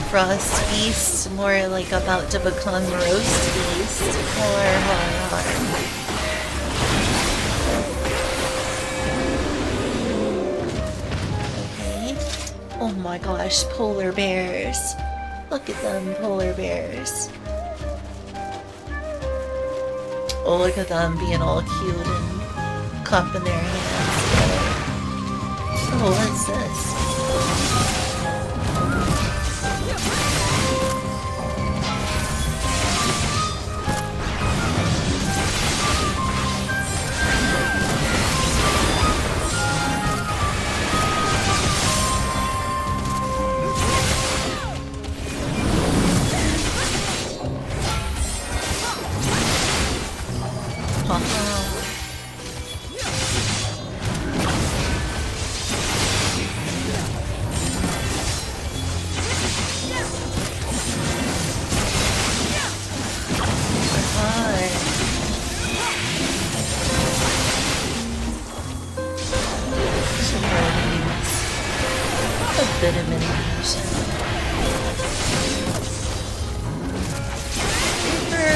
[SPEAKER 1] Frost Beast, more like about to become Roast Beast. Okay. Oh my gosh, polar bears. Look at them, polar bears. Oh, look at them being all cute and cupping their hands together. Oh, what's this?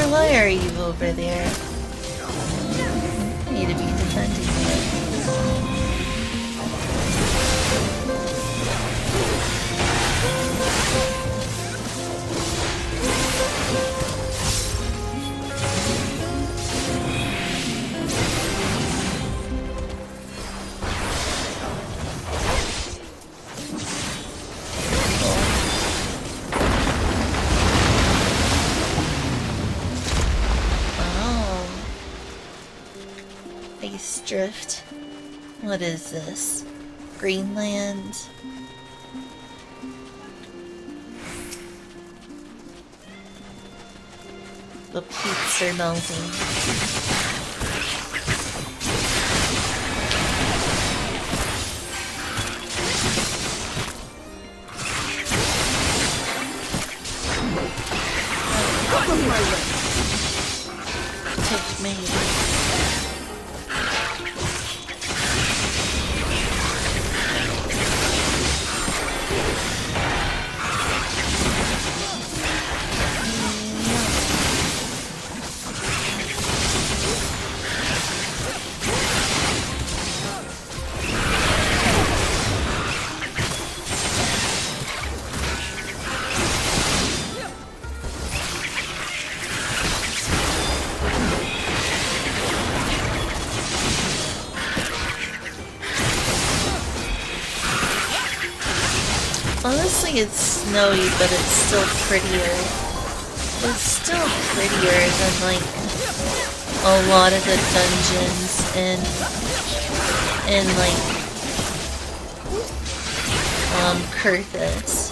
[SPEAKER 1] Why are you over there? Need to be defending it. Drift. What is this? Greenland? The peaks are melting. Take me. Honestly, it's snowy, but it's still prettier. It's still prettier than, like, a lot of the dungeons in like, Kurthus.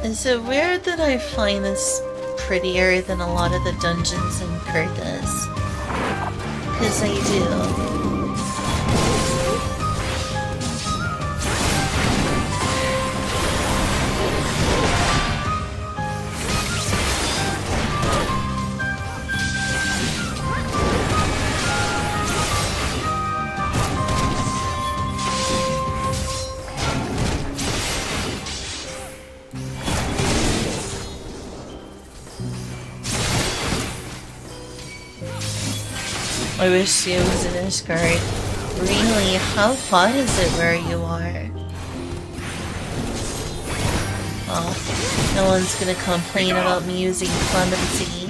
[SPEAKER 1] Is it weird that I find this prettier than a lot of the dungeons in Kurthus? Because I do. I wish it was in a skirt. Really? How hot is it where you are? Oh, no one's gonna complain about me using clemency.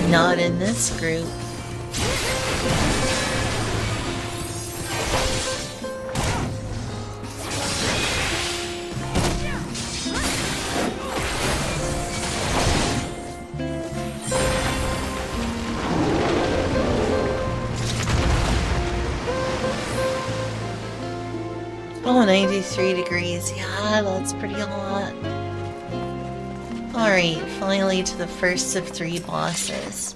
[SPEAKER 1] Not in this group. Oh, 93 degrees. Yeah, that's pretty hot. Alright, finally to the first of 3 bosses.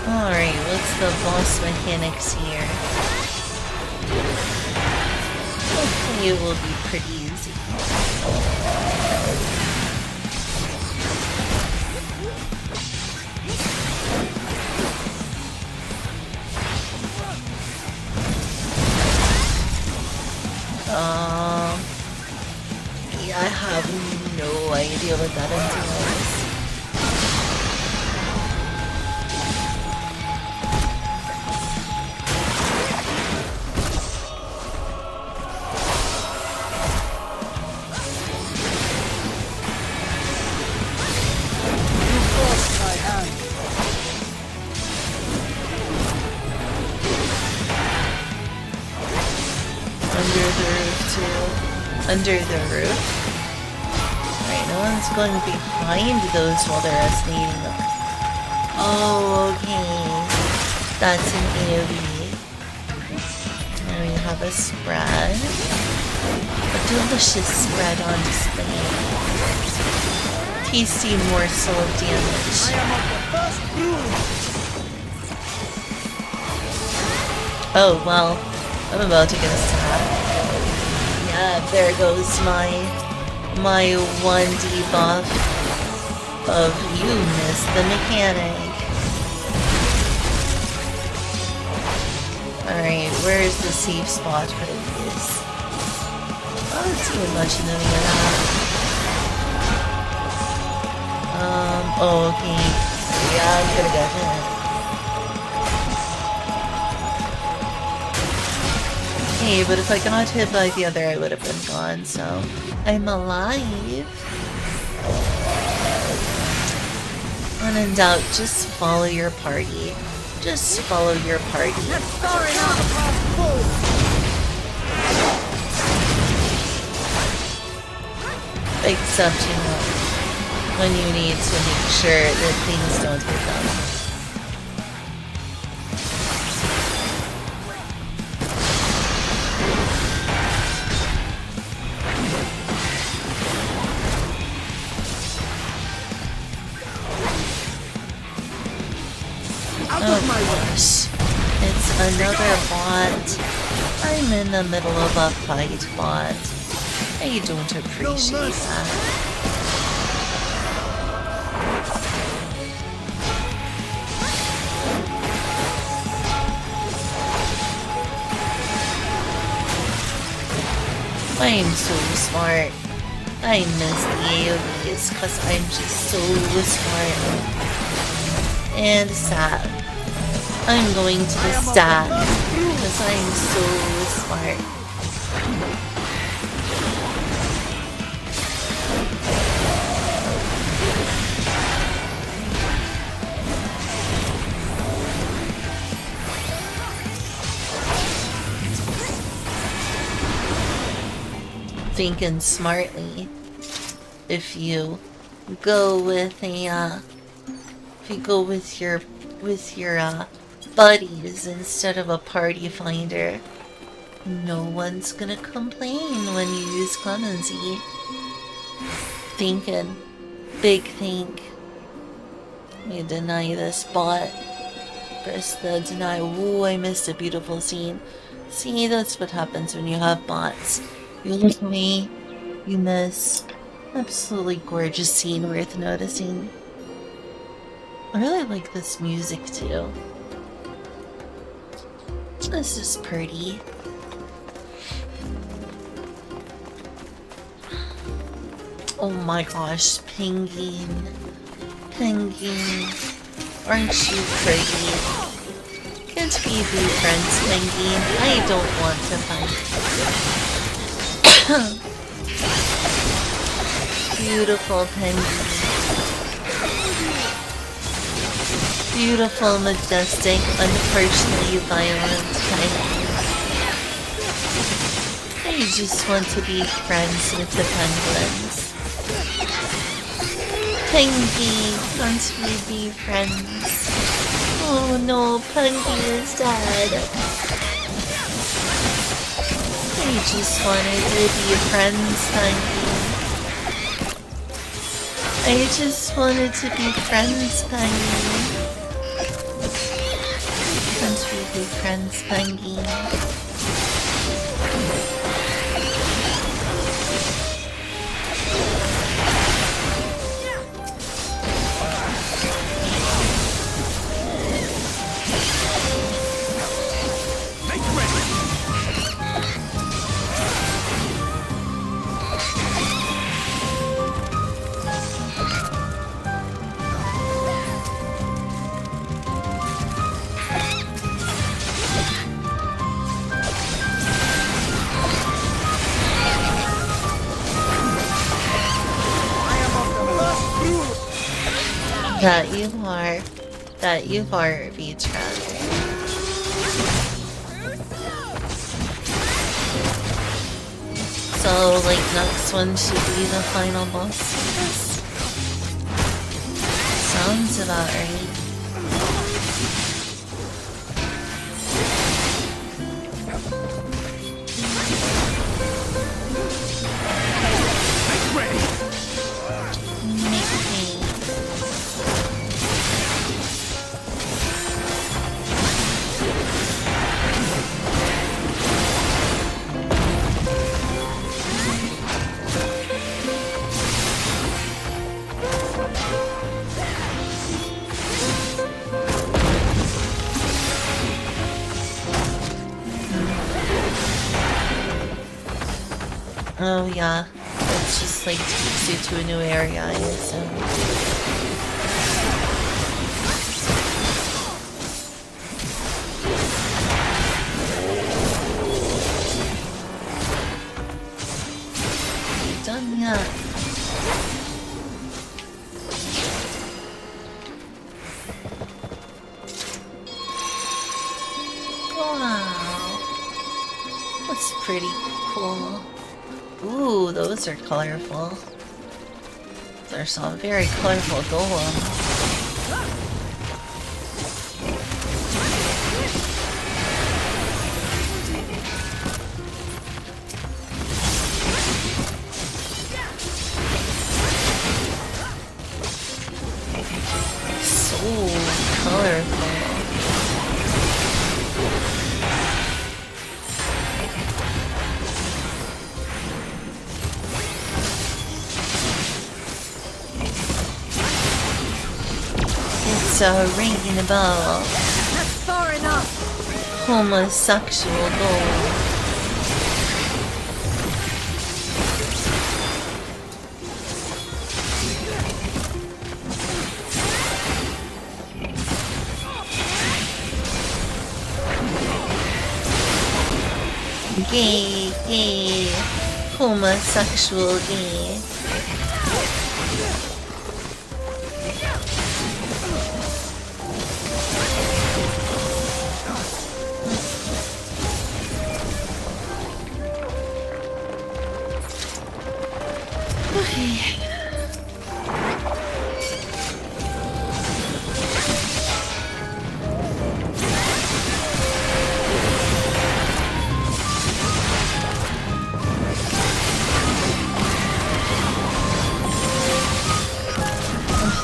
[SPEAKER 1] Alright, what's the boss mechanics here? Hopefully it will be pretty easy. Yeah, I have no idea what that entails. Under the roof? Right, no one's going behind those while they're resonating them. Oh, okay. That's an AoE. Now we have a spread. A delicious spread on display. Tasty morsel of damage. Oh, well. I'm about to get a stab. There goes my 1 debuff of you missed the mechanic. Alright, where's the safe spot for this? I don't see much in any of that. Oh, okay. Yeah, I'm gonna get hit. Hey, but if I got hit by the other, I would have been gone, so I'm alive. When in doubt, just follow your party. Just follow your party. Except, you know, when you need to make sure that things don't hit them. It's another bot. I'm in the middle of a fight, bot. I don't appreciate that. I'm so smart. I miss the AoEs because I'm just so smart. And sad. I'm going to the stat because I'm so smart. thinking smartly. If you go with your buddies instead of a party finder, no one's gonna complain when you use clemency. Thinking. Big think. You deny this bot. Press the deny. Ooh, I missed a beautiful scene. See, that's what happens when you have bots. You look away, you miss. Absolutely gorgeous scene worth noticing. I really like this music too. This is pretty. Oh my gosh, Penguin. Penguin. Aren't you pretty? Can't we be friends, Penguin? I don't want to fight. Beautiful Penguin. Beautiful, majestic, unfortunately violent Penguin. I just want to be friends with the penguins. Penguin, can't we be friends? Oh no, Penguin is dead. I just wanted to be friends, Penguin. I just wanted to be friends, Penguin. Can't we be friends, Penguin? That you are, Vitra. So, like, next one should be the final boss, I guess? Sounds about right. Oh yeah, it's just like takes you to a new area, I assume. Done yet? Wow, that's pretty cool. Ooh, those are colorful. There's some very colorful golems. So colorful. It's ringing a bell.
[SPEAKER 9] That's far enough.
[SPEAKER 1] Homosexual goal. Gay, gay, homosexual gay. Okay.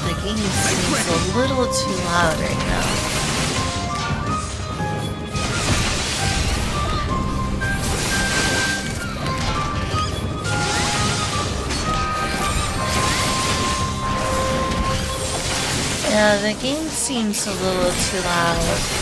[SPEAKER 1] The game seems a little too loud right now. Yeah, the game seems a little too loud.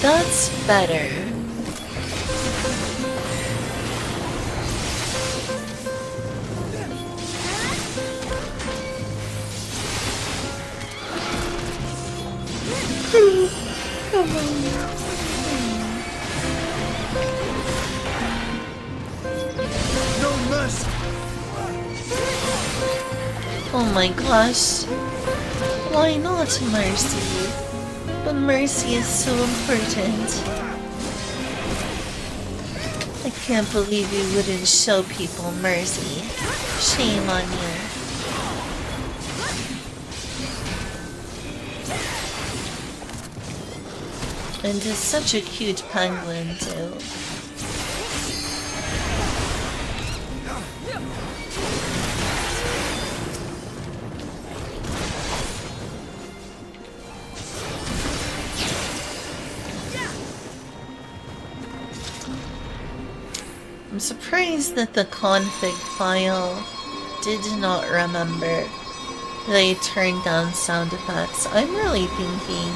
[SPEAKER 1] That's better. Come on.
[SPEAKER 6] No mercy.
[SPEAKER 1] Oh my gosh. Why not mercy? But mercy is so important. I can't believe you wouldn't show people mercy. Shame on you. And it's such a cute penguin too. I'm surprised that the config file did not remember that I turned down sound effects. I'm really thinking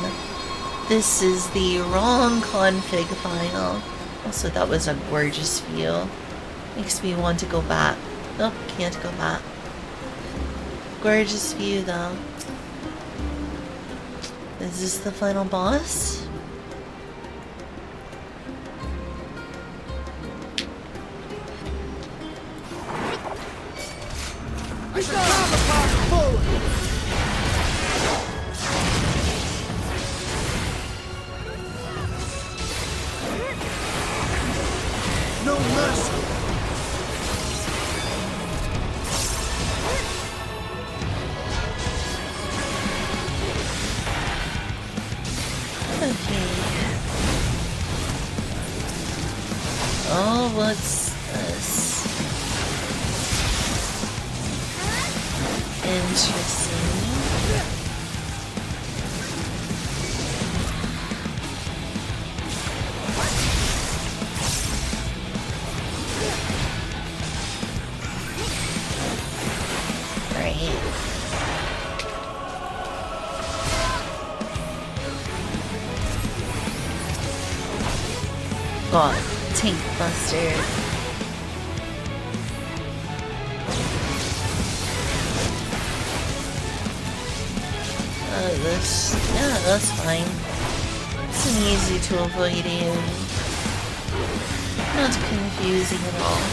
[SPEAKER 1] this is the wrong config file. Also, that was a gorgeous view. Makes me want to go back. Oh, can't go back. Gorgeous view though. Is this the final boss?
[SPEAKER 6] No mercy.
[SPEAKER 1] Okay. Oh, what's this? Interesting. Right. God, Tank Buster. Yeah, that's fine. It's an easy to avoid and not confusing at all.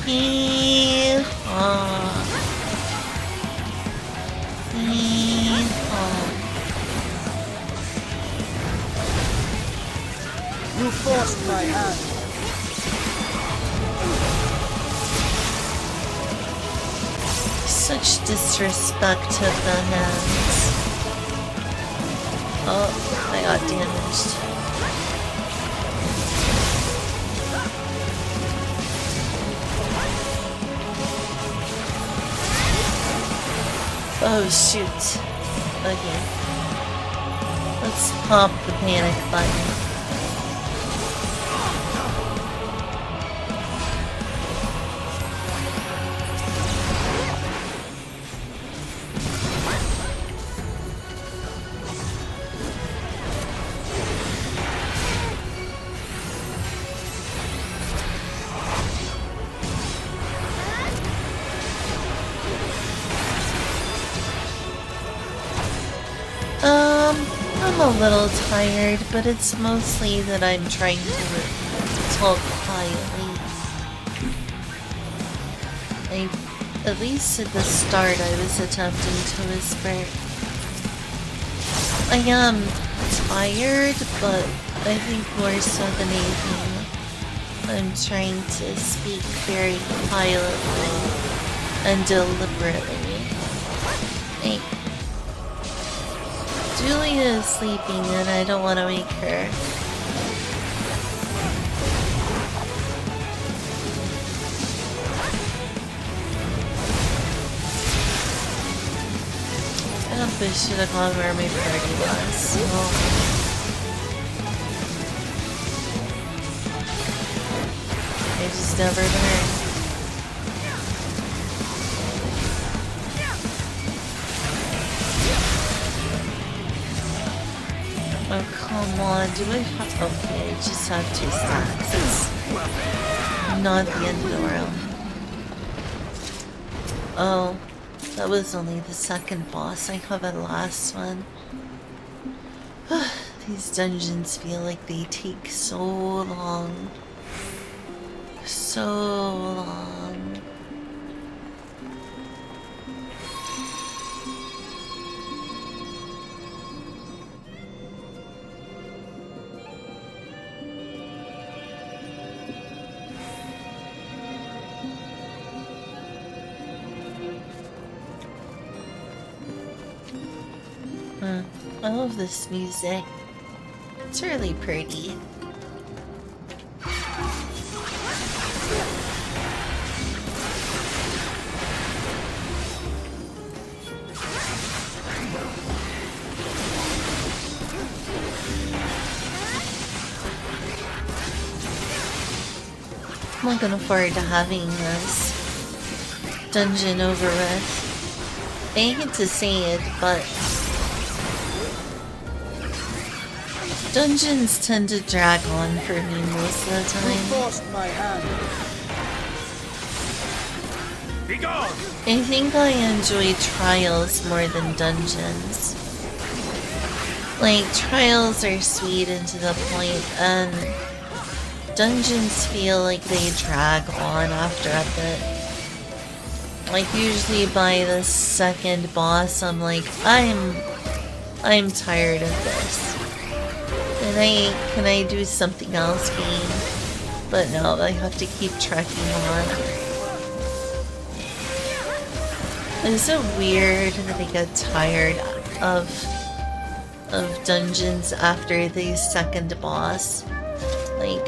[SPEAKER 1] Hee-haw. Hee-haw.
[SPEAKER 6] You forced my hand.
[SPEAKER 1] Such disrespect of the hands. Oh, I got damaged. Oh shoot. Okay. Let's pop the panic button. I'm little tired, but it's mostly that I'm trying to talk quietly. At least at the start, I was attempting to whisper. I am tired, but I think more so than anything, I'm trying to speak very quietly and deliberately. Hey. Julia is sleeping and I don't want to wake her. I should have gone where my party was. I just never learned. Oh, come on. Do I have... Okay, I just have 2 stacks. It's not the end of the world. Oh. That was only the second boss. I covered the last one. These dungeons feel like they take so long. So long. I love this music. It's really pretty. I'm looking forward to having this dungeon over with. I hate to say it, but dungeons tend to drag on for me most of the time.
[SPEAKER 6] My hand.
[SPEAKER 12] Be gone!
[SPEAKER 1] I think I enjoy trials more than dungeons. Like, trials are sweet and to the point, and dungeons feel like they drag on after a bit. Like, usually by the second boss, I'm like, I'm tired of this. Can I do something else, game? But no, I have to keep trekking on. Is it weird that I get tired of dungeons after the second boss? Like,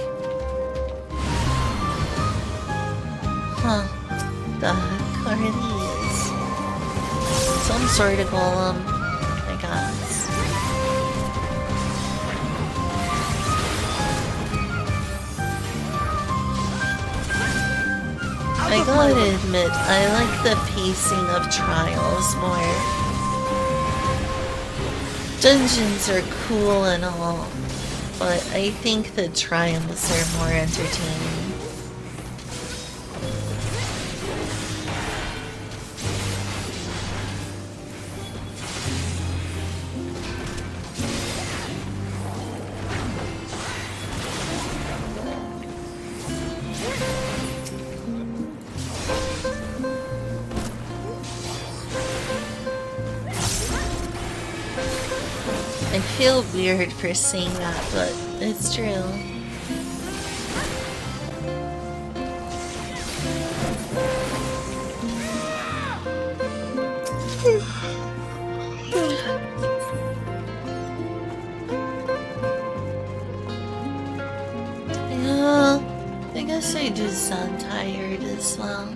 [SPEAKER 1] huh? The heck are these? Some sort of golem, I guess. I gotta admit, I like the pacing of trials more. Dungeons are cool and all, but I think the triumphs are more entertaining. I feel weird for saying that, but it's true. Yeah, I guess I do sound tired as well.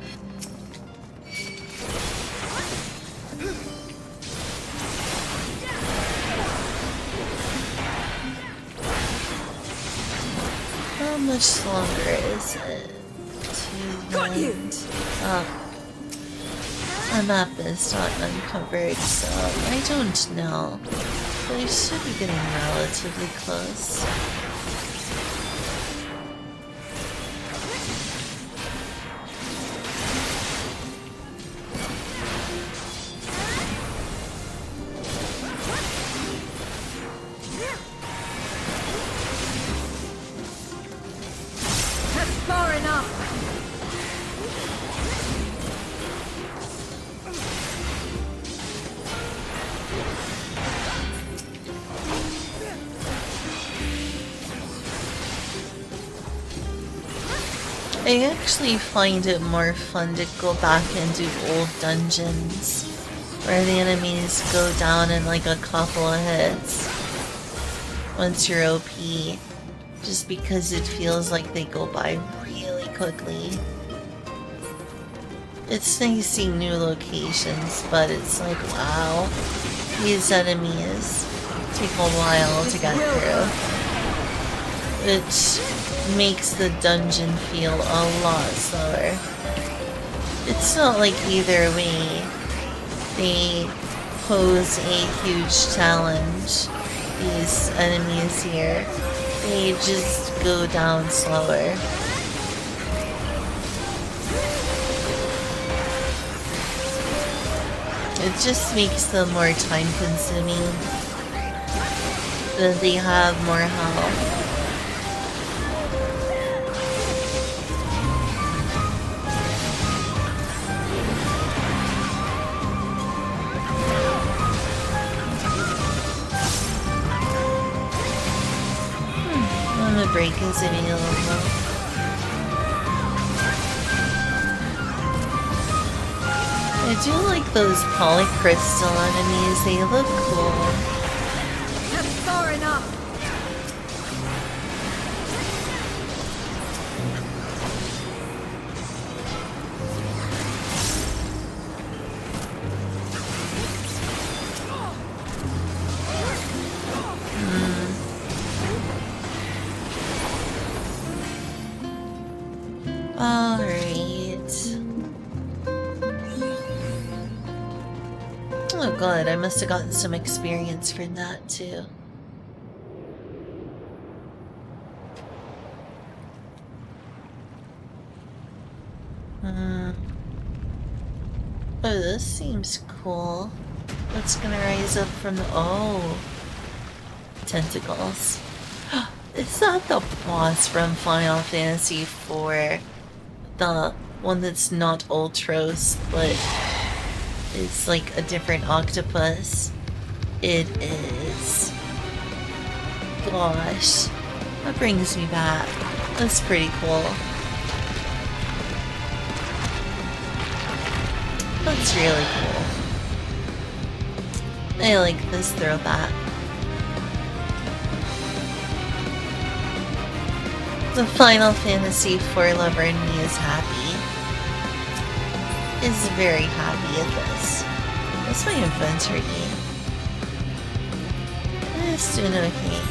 [SPEAKER 1] How much longer is it to land? Oh, the map is not uncovered, so I don't know. But I should be getting relatively close. I actually find it more fun to go back and do old dungeons where the enemies go down in like a couple of hits once you're OP, just because it feels like they go by really quickly. It's nice seeing new locations, but it's like, wow, these enemies take a while to get through. It makes the dungeon feel a lot slower. It's not like either way they pose a huge challenge, these enemies here. They just go down slower. It just makes them more time consuming. Then they have more health. A break is available. I do like those polycrystal enemies, they look cool.
[SPEAKER 4] That's far enough!
[SPEAKER 1] Alright. Oh god, I must have gotten some experience from that too. Oh, this seems cool. What's gonna rise up from the— oh. Tentacles. Is that the boss from Final Fantasy IV? The one that's not Ultros, but it's like a different octopus? It is. Gosh. That brings me back. That's pretty cool. That's really cool. I like this throwback. The Final Fantasy IV lover in me is happy. Is very happy at this. What's my inventory? It's doing okay.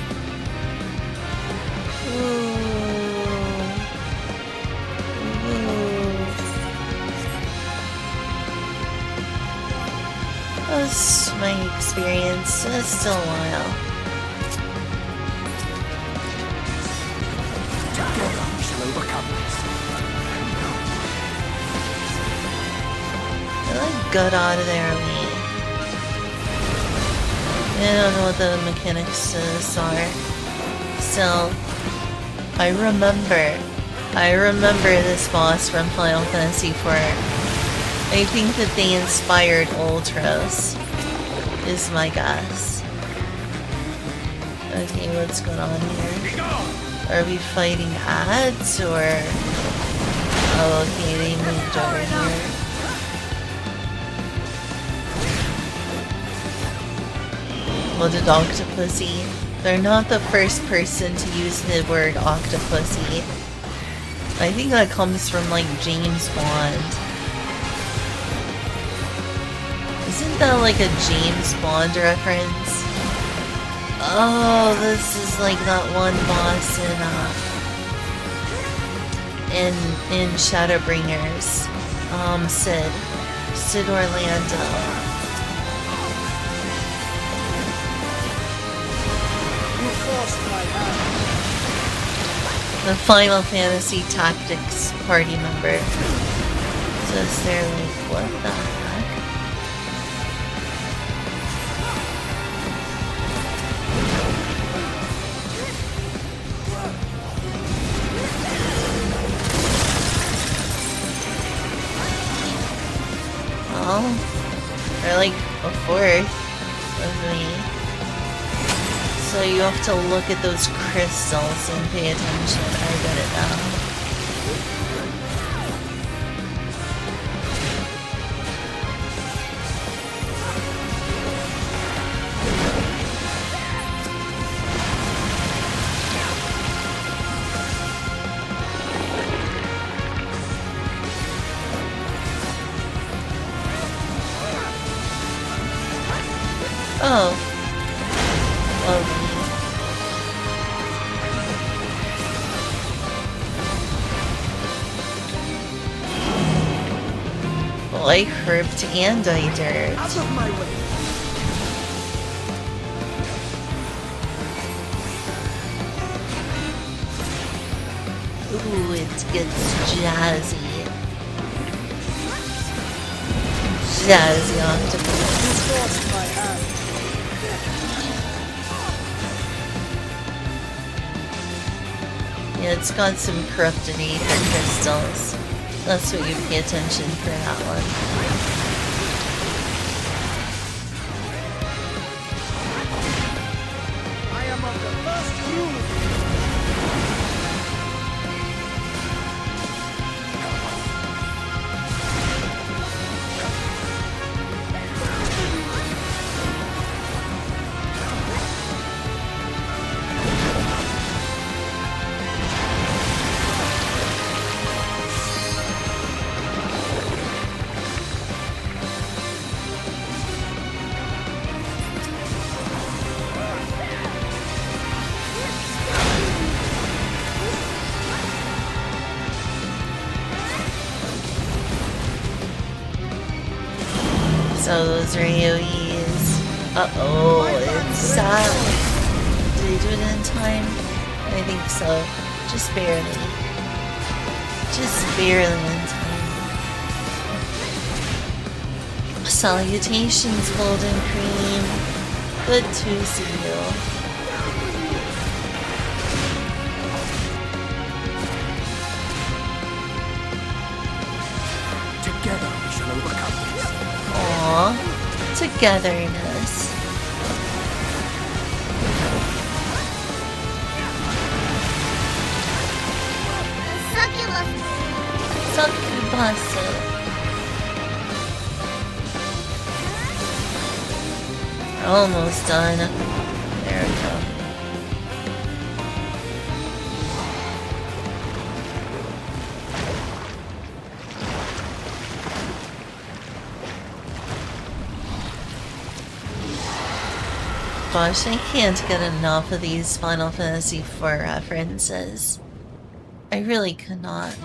[SPEAKER 1] That's my experience. It's still a while. Got out of there, me. I don't know what the mechanics are. Still, I remember this boss from Final Fantasy IV. I think that they inspired Ultros, is my guess. Okay, what's going on here? Are we fighting ads, or— oh, okay, they moved over here. What did Octopussy? They're not the first person to use the word Octopussy. I think that comes from like James Bond. Isn't that like a James Bond reference? Oh, this is like that one boss in Shadowbringers. Sid Orlando. The Final Fantasy Tactics party member. So they're like, what the heck? Well, they're like a fourth of me. So you have to look at those crystals and pay attention. I get it now. Oh. Lovely. Well, I herped and I dirt.
[SPEAKER 6] Out of my way.
[SPEAKER 1] Ooh, it gets jazzy. Jazzy octopus. Yeah, it's got some corrupted ether crystals. That's what you pay attention for that one.
[SPEAKER 6] I am of the first rule.
[SPEAKER 1] So those are AoEs. Uh-oh, it's sad. Did I do it in time? I think so. Just barely. Just barely in time. Salutations, Golden Cream. Good to see you.
[SPEAKER 6] Together we shall overcome this.
[SPEAKER 1] Aww. Togetherness. Succubus. We're almost done. There we go. Gosh, I can't get enough of these Final Fantasy IV references. I really could not.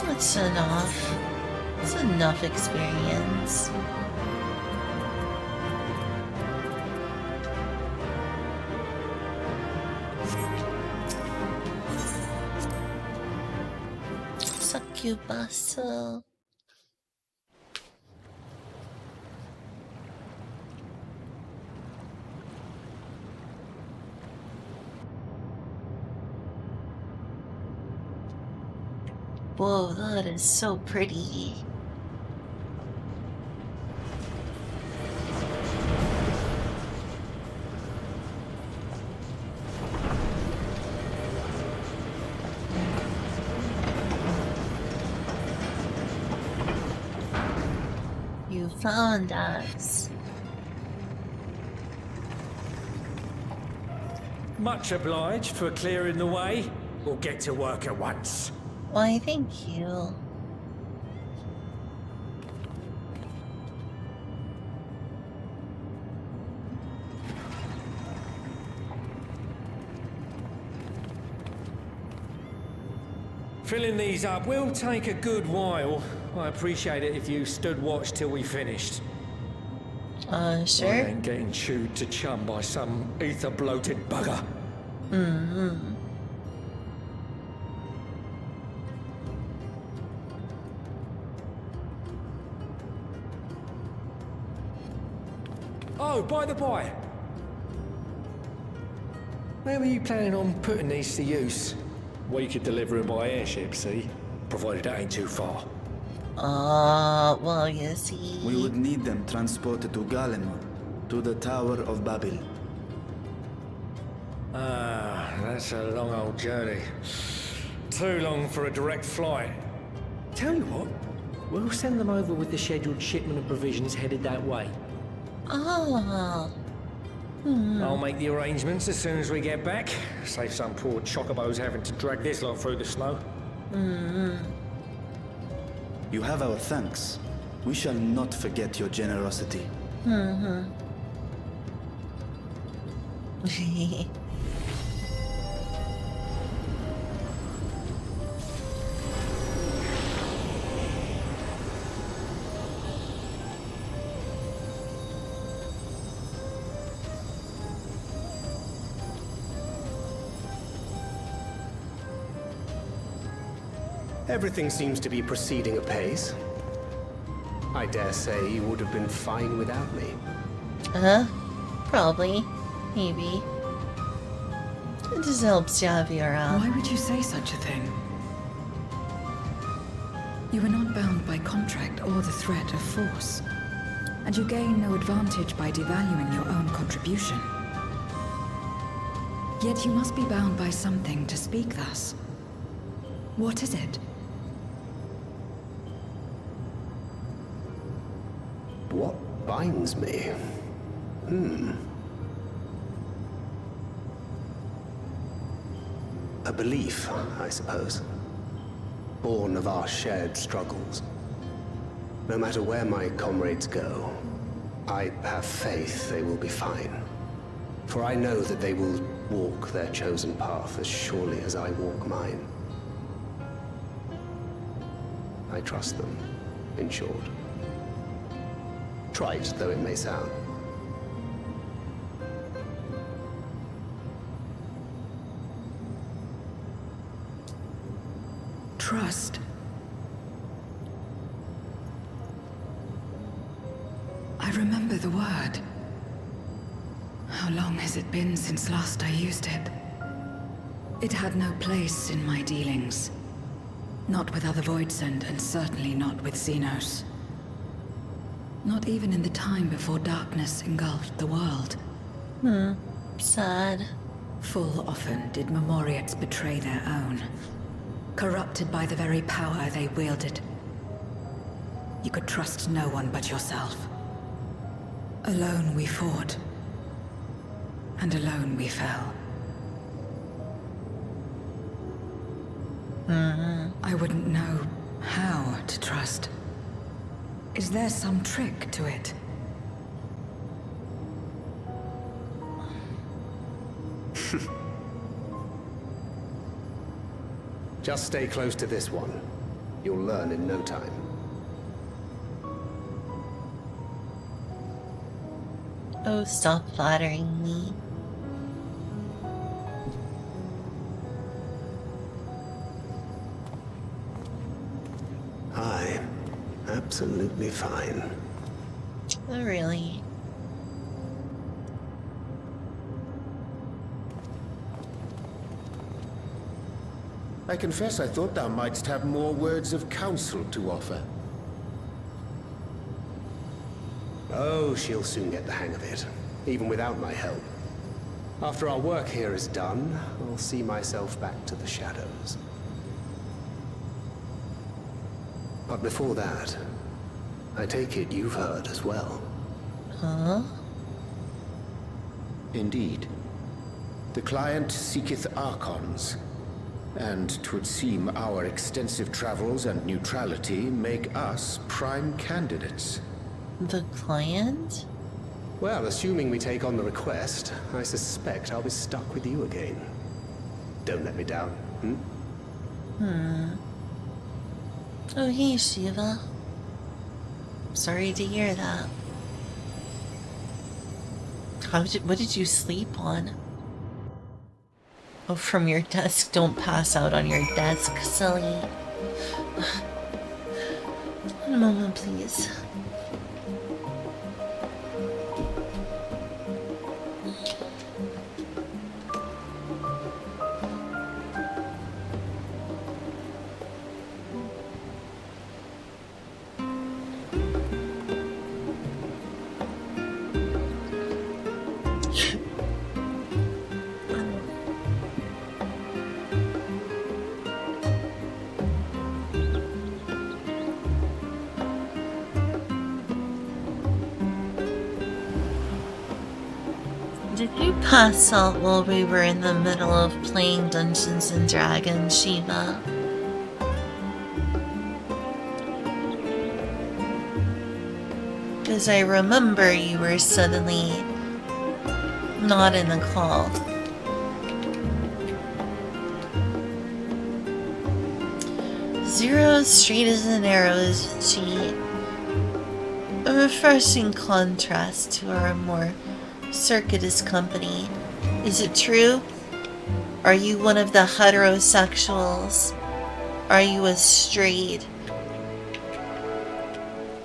[SPEAKER 1] That's enough. It's enough experience. Succubus. Whoa, that is so pretty. You found us.
[SPEAKER 15] Much obliged for clearing the way. We'll get to work at once.
[SPEAKER 1] Why, thank you.
[SPEAKER 15] Filling these up will take a good while. I appreciate it if you stood watch till we finished.
[SPEAKER 1] Sure.
[SPEAKER 15] I ain't getting chewed to chum by some ether-bloated bugger.
[SPEAKER 1] Mm-hmm.
[SPEAKER 15] Oh, by the by. Where were you planning on putting these to use? We could deliver them by airship, see? Provided that ain't too far.
[SPEAKER 1] Well, you see...
[SPEAKER 10] We would need them transported to Galemur, to the Tower of Babel.
[SPEAKER 15] Ah, that's a long old journey. Too long for a direct flight. Tell you what, we'll send them over with the scheduled shipment of provisions headed that way.
[SPEAKER 1] Oh.
[SPEAKER 15] I'll make the arrangements as soon as we get back. Save some poor chocobos having to drag this lot through the snow.
[SPEAKER 10] You have our thanks. We shall not forget your generosity.
[SPEAKER 3] Everything seems to be proceeding apace. I dare say you would have been fine without me.
[SPEAKER 1] Probably. Maybe. It just helps you have your,
[SPEAKER 4] Why would you say such a thing? You are not bound by contract or the threat of force, and you gain no advantage by devaluing your own contribution. Yet you must be bound by something to speak thus. What is it?
[SPEAKER 3] What binds me? A belief, I suppose. Born of our shared struggles. No matter where my comrades go, I have faith they will be fine. For I know that they will walk their chosen path as surely as I walk mine. I trust them, in short. Trite though it may sound.
[SPEAKER 4] Trust. I remember the word. How long has it been since last I used it? It had no place in my dealings. Not with other Voidsend, and certainly not with Xenos. Not even in the time before darkness engulfed the world.
[SPEAKER 1] Sad.
[SPEAKER 4] Full often did Memoriates betray their own. Corrupted by the very power they wielded. You could trust no one but yourself. Alone we fought. And alone we fell. I wouldn't know how to trust. Is there some trick to it?
[SPEAKER 3] Just stay close to this one. You'll learn in no time.
[SPEAKER 1] Oh, stop flattering me.
[SPEAKER 3] I'm absolutely fine.
[SPEAKER 1] Oh, really?
[SPEAKER 12] I confess I thought thou mightst have more words of counsel to offer.
[SPEAKER 3] Oh, she'll soon get the hang of it, even without my help. After our work here is done, I'll see myself back to the shadows. But before that, I take it you've heard as well.
[SPEAKER 1] Huh?
[SPEAKER 12] Indeed. The client seeketh Archons, and 'twould seem our extensive travels and neutrality make us prime candidates.
[SPEAKER 1] The client?
[SPEAKER 3] Well, assuming we take on the request, I suspect I'll be stuck with you again. Don't let me down,
[SPEAKER 1] Oh, hey, Shiva. Sorry to hear that. What did you sleep on? Oh, from your desk. Don't pass out on your desk, silly. One moment, please. pass out while we were in the middle of playing Dungeons and Dragons, Shiva. Because I remember you were suddenly not in the call. Zero straight as an arrow is she. A refreshing contrast to our more circuitous company. Is it true? Are you one of the heterosexuals? Are you a straight?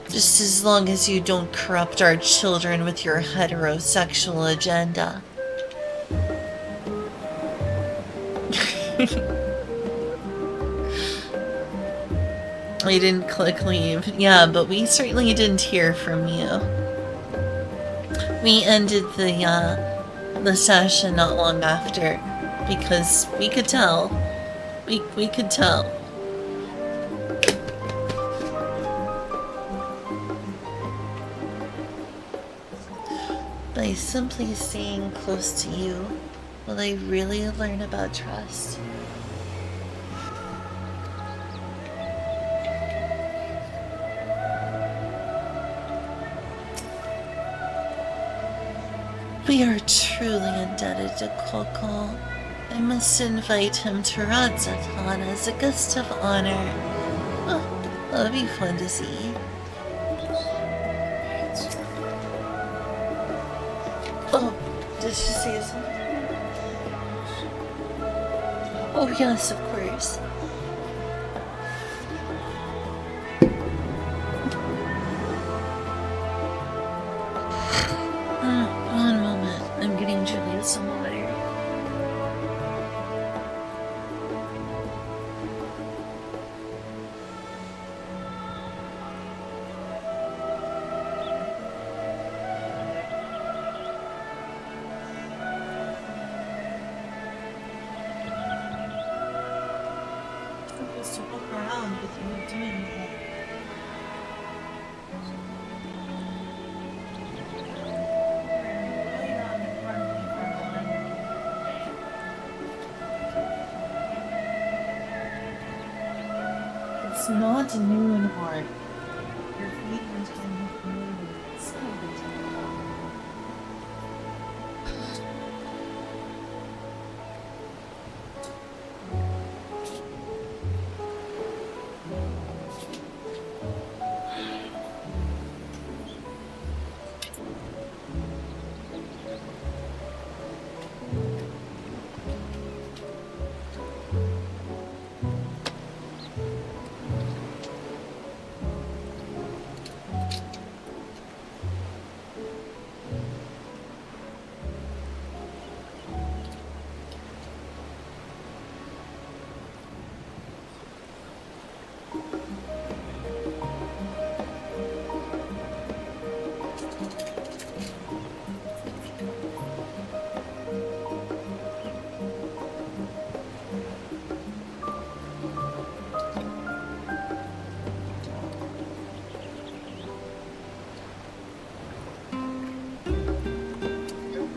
[SPEAKER 1] Just as long as you don't corrupt our children with your heterosexual agenda. We didn't click leave. Yeah, but we certainly didn't hear from you. We ended the session not long after because we could tell. We could tell. By simply staying close to you, will I really learn about trust? We are truly indebted to Coco. I must invite him to Radzatan as a guest of honor. Oh, that'll be fun to see. Oh, did she say something? Oh yes, of course. One moment, I'm getting Julia some water. Supposed to look around with you doing that. It's not noon, Hart. Your feelings can be noon. It's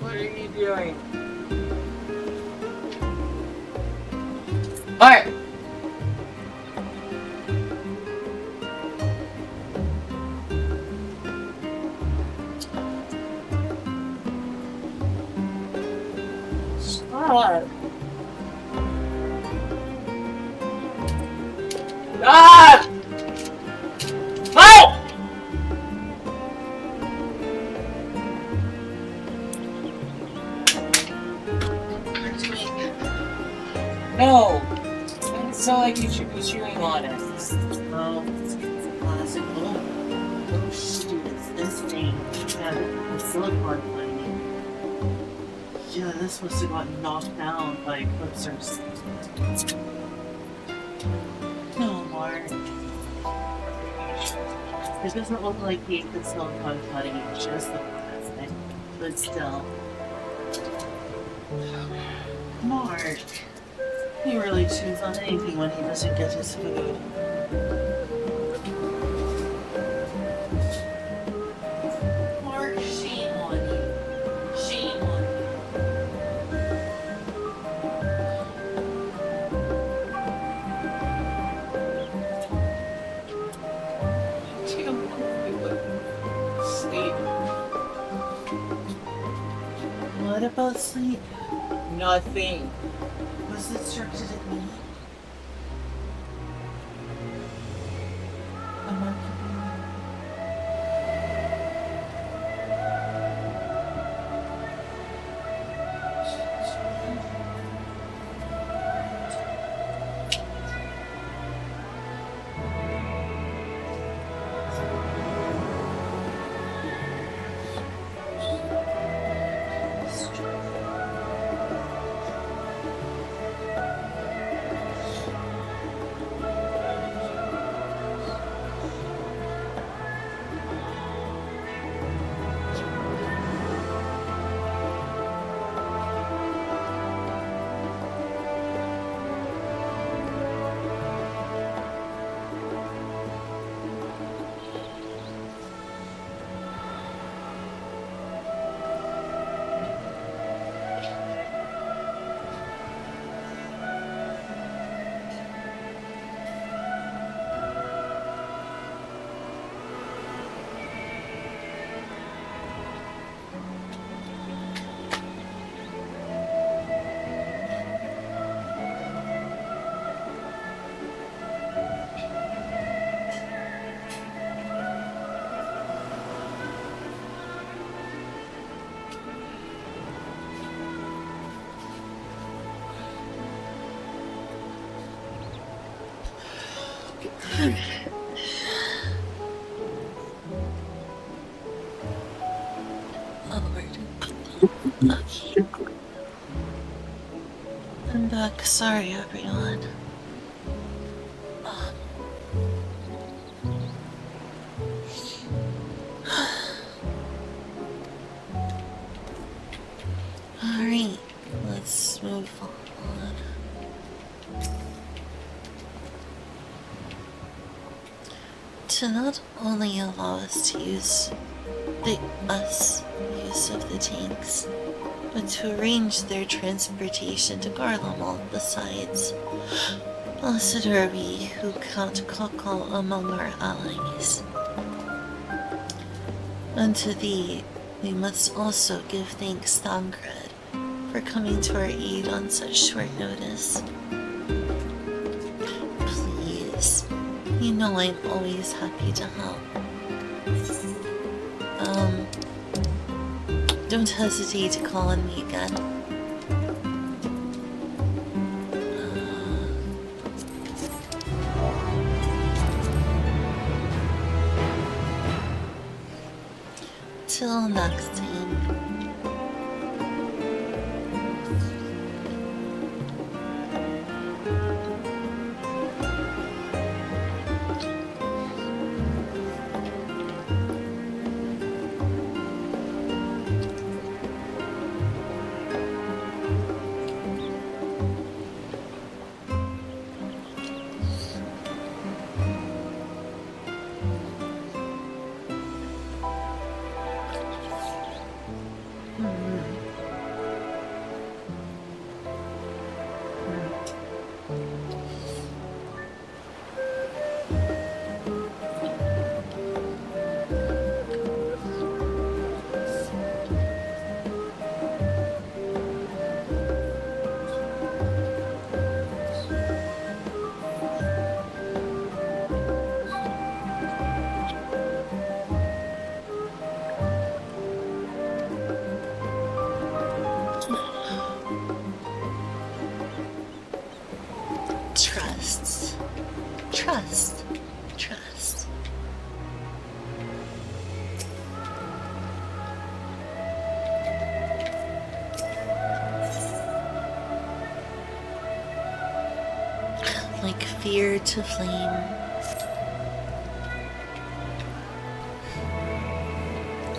[SPEAKER 2] What are you doing? Art! Stop! Ah! Oh! No! It's not like you should be chewing on it.
[SPEAKER 1] Oh, it's classic. Oh shoot, it's this thing. Yeah, the silicone lining. Yeah, this must have gotten knocked down by clippers. No, Mark. It doesn't look like he ate the silicone cutting, it's just the plastic. But still. Mark. He really chews on anything when he doesn't get his food. Mark, shame on you. Shame on you. about sleep?
[SPEAKER 2] Nothing.
[SPEAKER 1] Was it directed at me? Am I Okay. I'm back. Sorry, everyone. Alright, let's move on. To not only allow us to use the use of the tanks, but to arrange their transportation to Garlemald besides. Blessed are we who count Kokol among our allies. Unto thee we must also give thanks, Thancred, for coming to our aid on such short notice. Please, you know I'm always happy to help. Don't hesitate to call on me again. Till next time. Trust. Like fear to flame.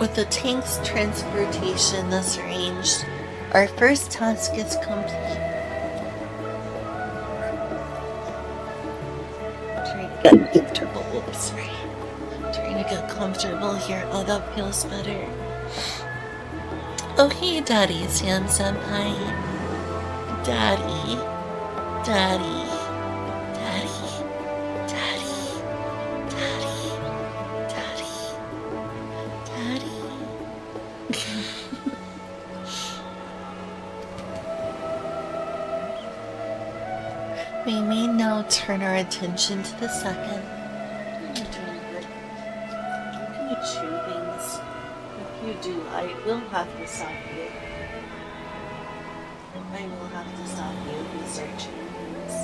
[SPEAKER 1] With the tank's transportation thus arranged, our first task is complete. Trying to get comfortable. Oops, sorry. Trying to get comfortable here. Oh, that feels better. Oh, hey, Daddy, Sam Senpai. Daddy. turn our attention to the second. You're doing good. You can chew things. If you do, I will have to stop you. I will have to stop you if you start chewing things.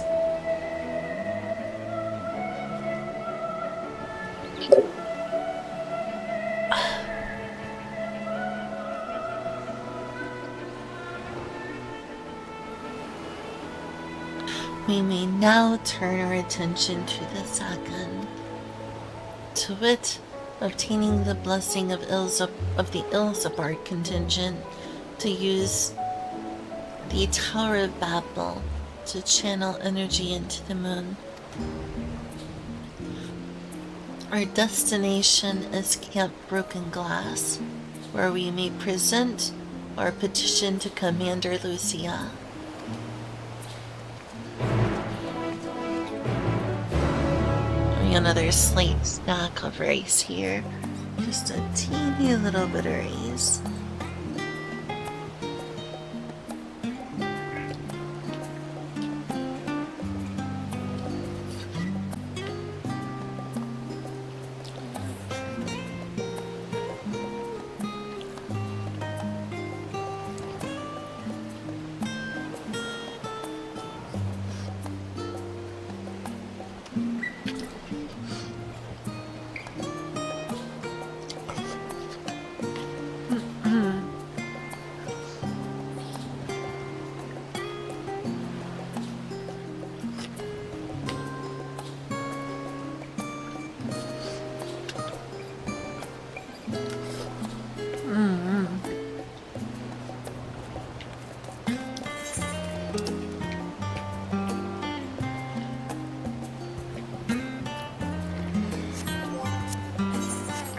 [SPEAKER 1] We may now turn our attention to the second, to wit, obtaining the blessing of the Ilzabard contingent to use the Tower of Babel to channel energy into the moon. Our destination is Camp Broken Glass, where we may present our petition to Commander Lucia. Another slight snack of rice here. Just a teeny little bit of rice.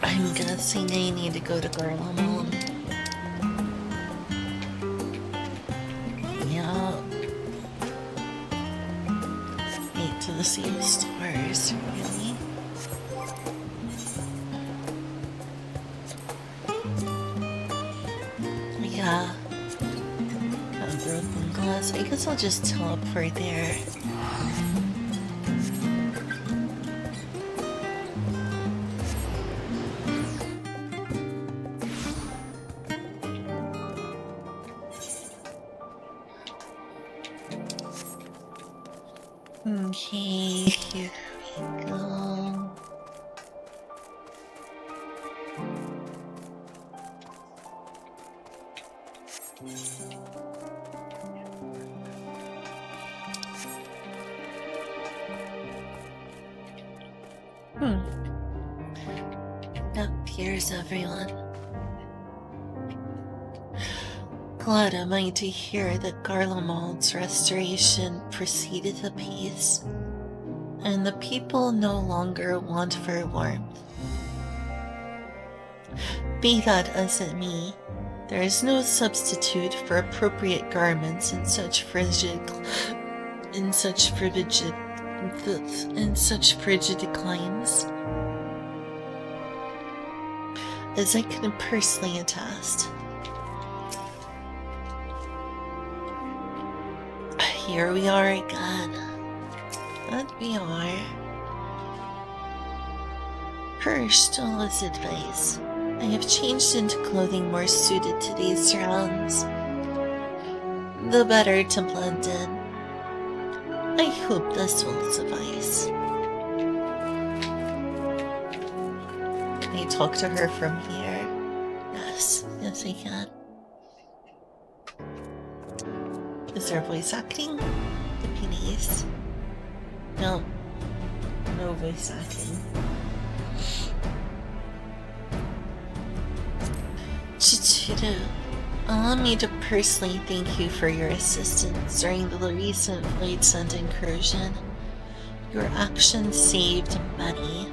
[SPEAKER 1] I'm guessing I need to go to Garlemald. Yeah. Wait to the sea of stars, really? Yeah. A broken glass. I guess I'll just teleport there. Okay, here we go. Yep, here's everyone. Glad am I to hear that Garlemald's restoration proceeded apace, and the people no longer want for warmth. Be that as it may, there is no substitute for appropriate garments in such frigid climes, as I can personally attest. Here we are again. That we are. First, all this advice. I have changed into clothing more suited to these surrounds, the better to blend in. I hope this will suffice. Can I talk to her from here? Yes, yes I can. Is there voice acting? Please. No. No voice acting. Chichiru, allow me to personally thank you for your assistance during the recent Blades End incursion. Your actions saved many.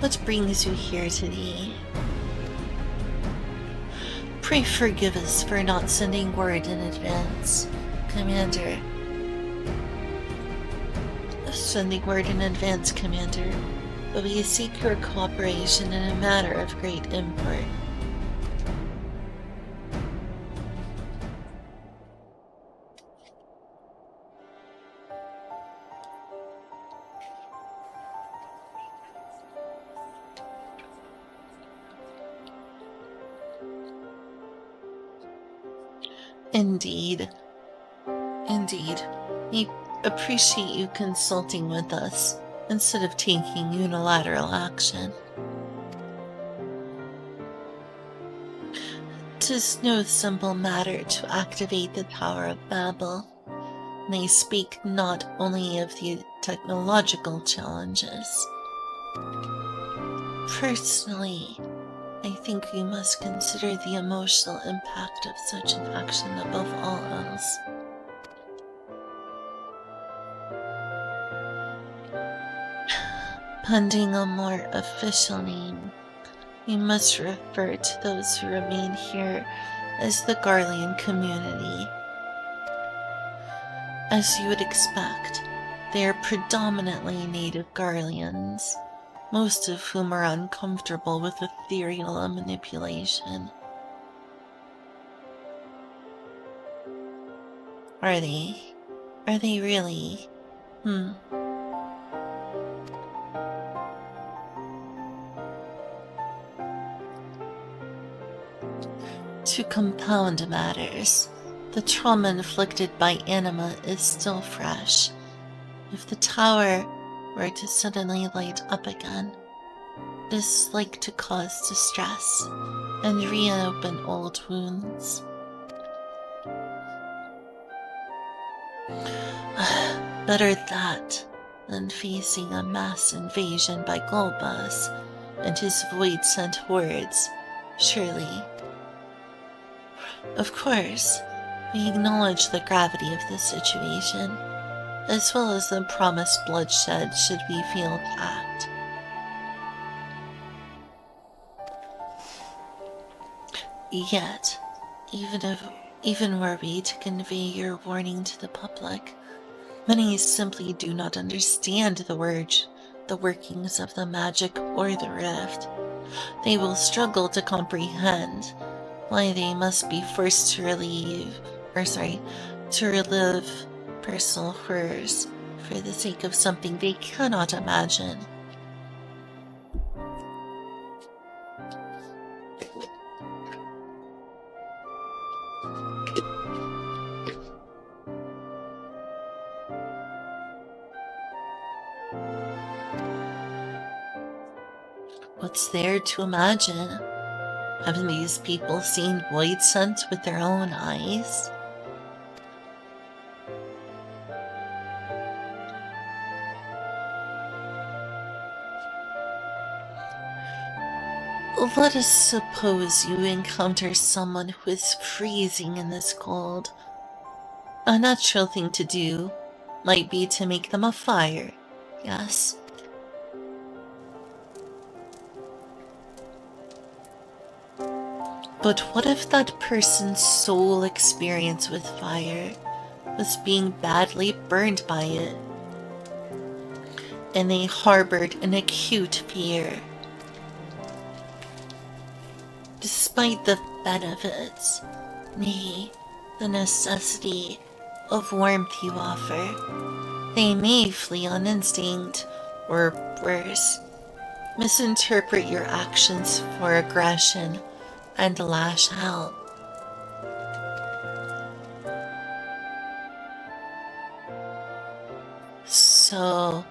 [SPEAKER 1] What brings you here today? Pray forgive us for not sending word in advance, Commander. Commander, but we seek your cooperation in a matter of great import. Indeed. Indeed. We appreciate you consulting with us instead of taking unilateral action. 'Tis no simple matter to activate the Tower of Babel. They speak not only of the technological challenges. Personally, I think we must consider the emotional impact of such an action above all else. Pending a more official name, we must refer to those who remain here as the Garlean community. As you would expect, they are predominantly native Garleans, most of whom are uncomfortable with ethereal manipulation. Are they? Are they really? To compound matters, the trauma inflicted by anima is still fresh. If the tower were to suddenly light up again, it is like to cause distress and reopen old wounds. Better that than facing a mass invasion by Golbas and his void-sent hordes, surely. Of course, we acknowledge the gravity of the situation, as well as the promised bloodshed should we feel attacked. Yet, even were we to convey your warning to the public, many simply do not understand the workings of the magic or the rift. They will struggle to comprehend why they must be forced to relive personal horrors for the sake of something they cannot imagine. What's there to imagine? Haven't these people seen void scent with their own eyes? Let us suppose you encounter someone who is freezing in this cold. A natural thing to do might be to make them a fire, yes? But what if that person's sole experience with fire was being badly burned by it, and they harbored an acute fear? Despite the benefits, nay, the necessity of warmth you offer, they may flee on instinct, or worse, misinterpret your actions for aggression and lash out. So,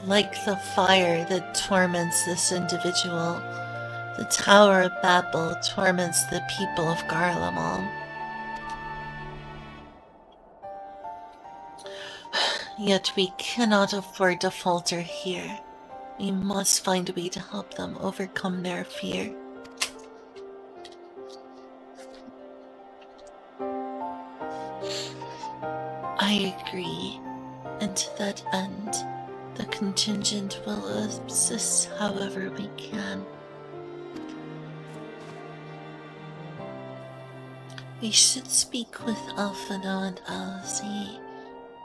[SPEAKER 1] like the fire that torments this individual, the Tower of Babel torments the people of Garlemald. Yet we cannot afford to falter here. We must find a way to help them overcome their fear. I agree, and to that end, the contingent will assist however we can. We should speak with Alphino and Alice.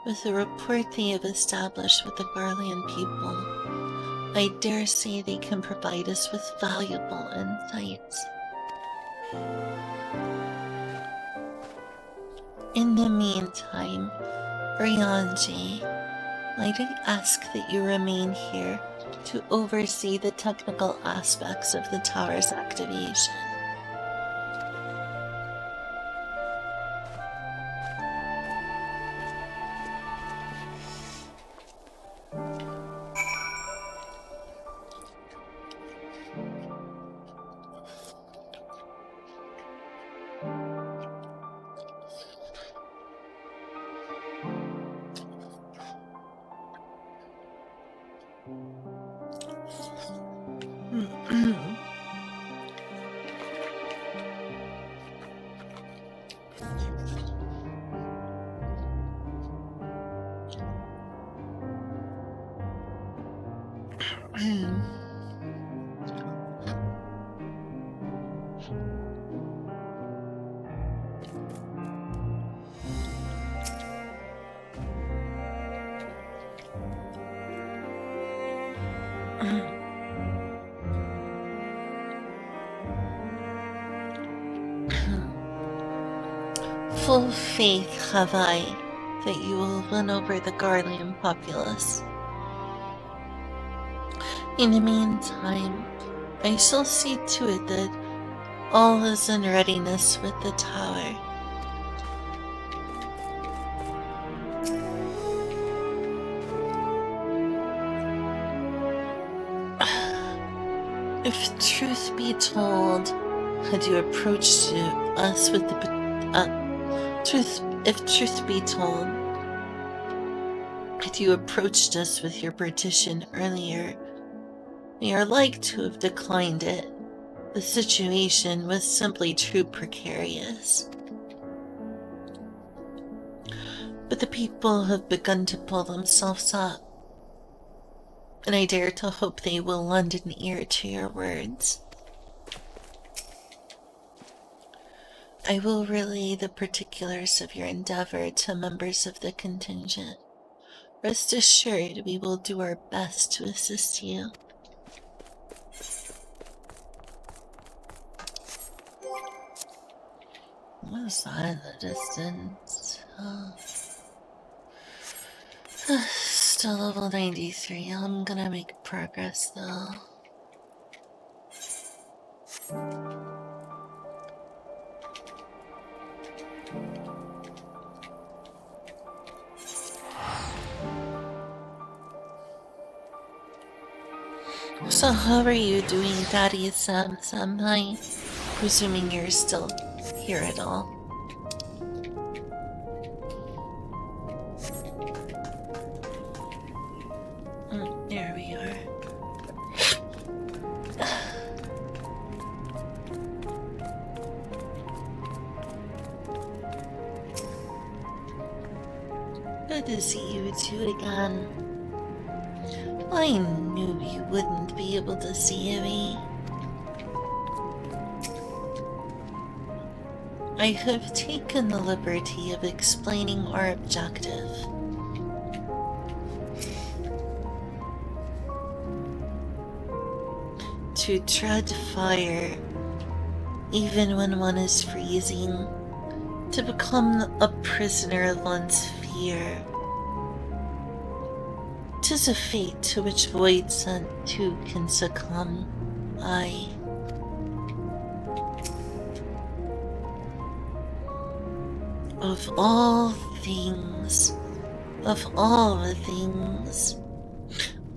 [SPEAKER 1] With the report they have established with the Garlean people, I dare say they can provide us with valuable insights. In the meantime, Brianji, might I ask that you remain here to oversee the technical aspects of the tower's activation? Full faith have I that you will win over the Garlean populace. In the meantime, I shall see to it that all is in readiness with the tower. If truth be told, had you approached us with the truth be told, had you approached us with your petition earlier, we are like to have declined it. The situation was simply too precarious. But the people have begun to pull themselves up, and I dare to hope they will lend an ear to your words. I will relay the particulars of your endeavor to members of the contingent. Rest assured we will do our best to assist you. What is that in the distance? Oh. Still level 93. I'm gonna make progress though. So how are you doing, Daddy Sam Samai? Presuming you're still here at all. There we are. Good to see you two again. I knew you wouldn't be able to see me. I have taken the liberty of explaining our objective. To tread fire, even when one is freezing, to become a prisoner of one's fear. 'Tis a fate to which Void Sent too can succumb. Aye. Of all things, of all the things.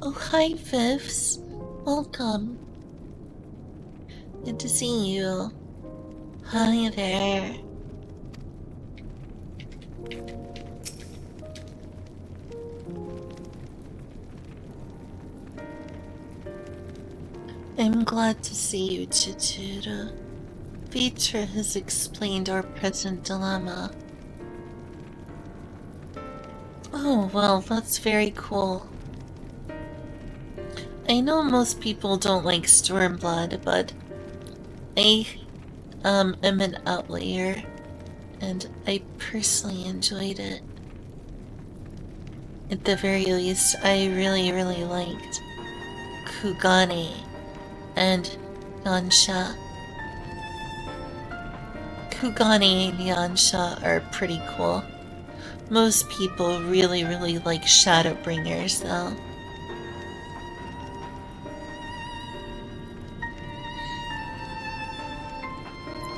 [SPEAKER 1] Oh, hi, Fifths. Welcome. Good to see you. Hi there. I'm glad to see you, Chichiro. Vitra has explained our present dilemma. Oh, well, that's very cool. I know most people don't like Stormblood, but I am an outlier, and I personally enjoyed it. At the very least, I really liked Kugane and Yansha. Kugane and Yansha are pretty cool. Most people really like Shadowbringers, though.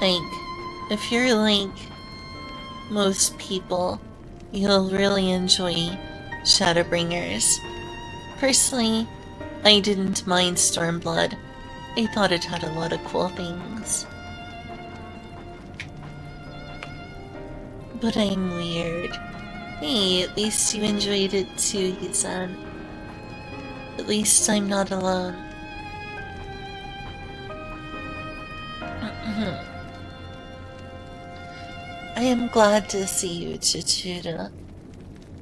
[SPEAKER 1] Like, if you're like most people, you'll really enjoy Shadowbringers. Personally, I didn't mind Stormblood. I thought it had a lot of cool things. But I'm weird. Hey, at least you enjoyed it too, he said. At least I'm not alone. I am glad to see you, Chichiro.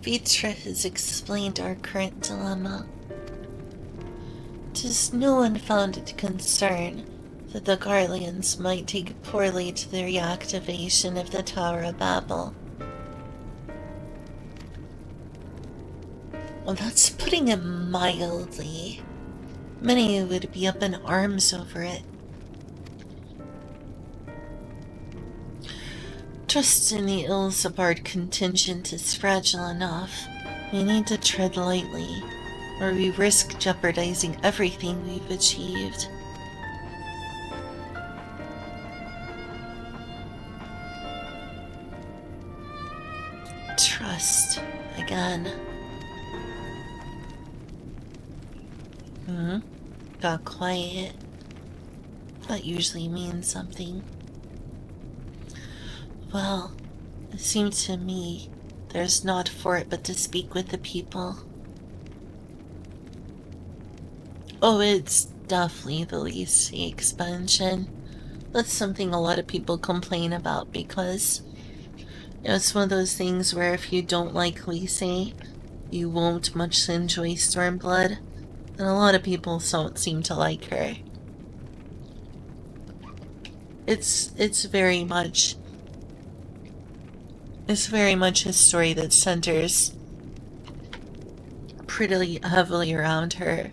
[SPEAKER 1] Vitra has explained our current dilemma. 'Tis no unfounded concern that the Garleans might take poorly to the reactivation of the Tower of Babel. Well, that's putting it mildly. Many would be up in arms over it. Trust in the Ilsabard contingent is fragile enough. We need to tread lightly, or we risk jeopardizing everything we've achieved. Trust, again. Got quiet. That usually means something. Well, it seems to me there's naught for it but to speak with the people. Oh, it's definitely the Lycée expansion. That's something a lot of people complain about because it's one of those things where if you don't like Lycée, you won't much enjoy Stormblood. And a lot of people don't seem to like her. It's very much a story that centers pretty heavily around her,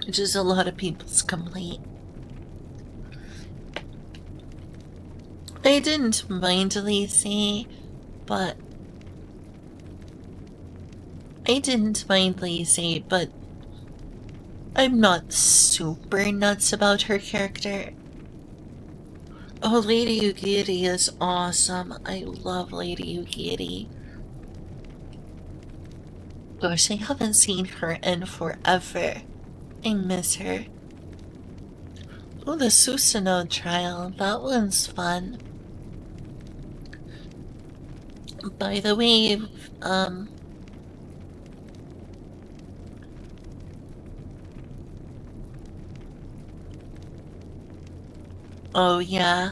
[SPEAKER 1] which is a lot of people's complaint. I didn't mind Lycée, but I'm not super nuts about her character. Oh, Lady Ugiri is awesome. I love Lady Ugiri. Gosh, I haven't seen her in forever. I miss her. Oh, the Susanoo trial. That one's fun. By the way, oh yeah.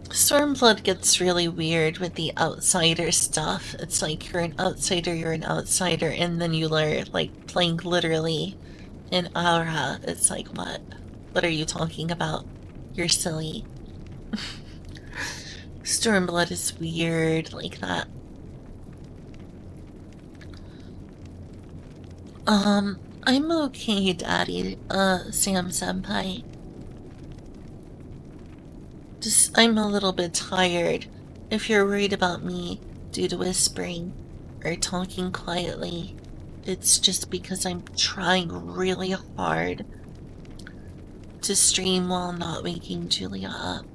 [SPEAKER 1] Stormblood gets really weird with the outsider stuff. It's like you're an outsider, and then you learn, like, playing literally in Aura. It's like, what? What are you talking about? You're silly. Stormblood is weird like that. I'm okay, Daddy, Sam Senpai. Just, I'm a little bit tired. If you're worried about me due to whispering or talking quietly, it's just because I'm trying really hard to stream while not waking Julia up.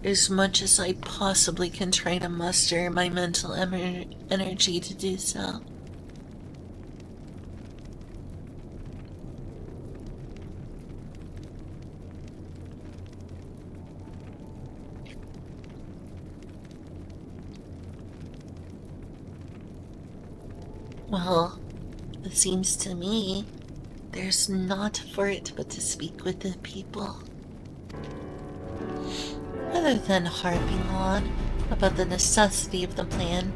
[SPEAKER 1] As much as I possibly can try to muster my mental energy to do so. Well, it seems to me there's naught for it but to speak with the people. Rather than harping on about the necessity of the plan,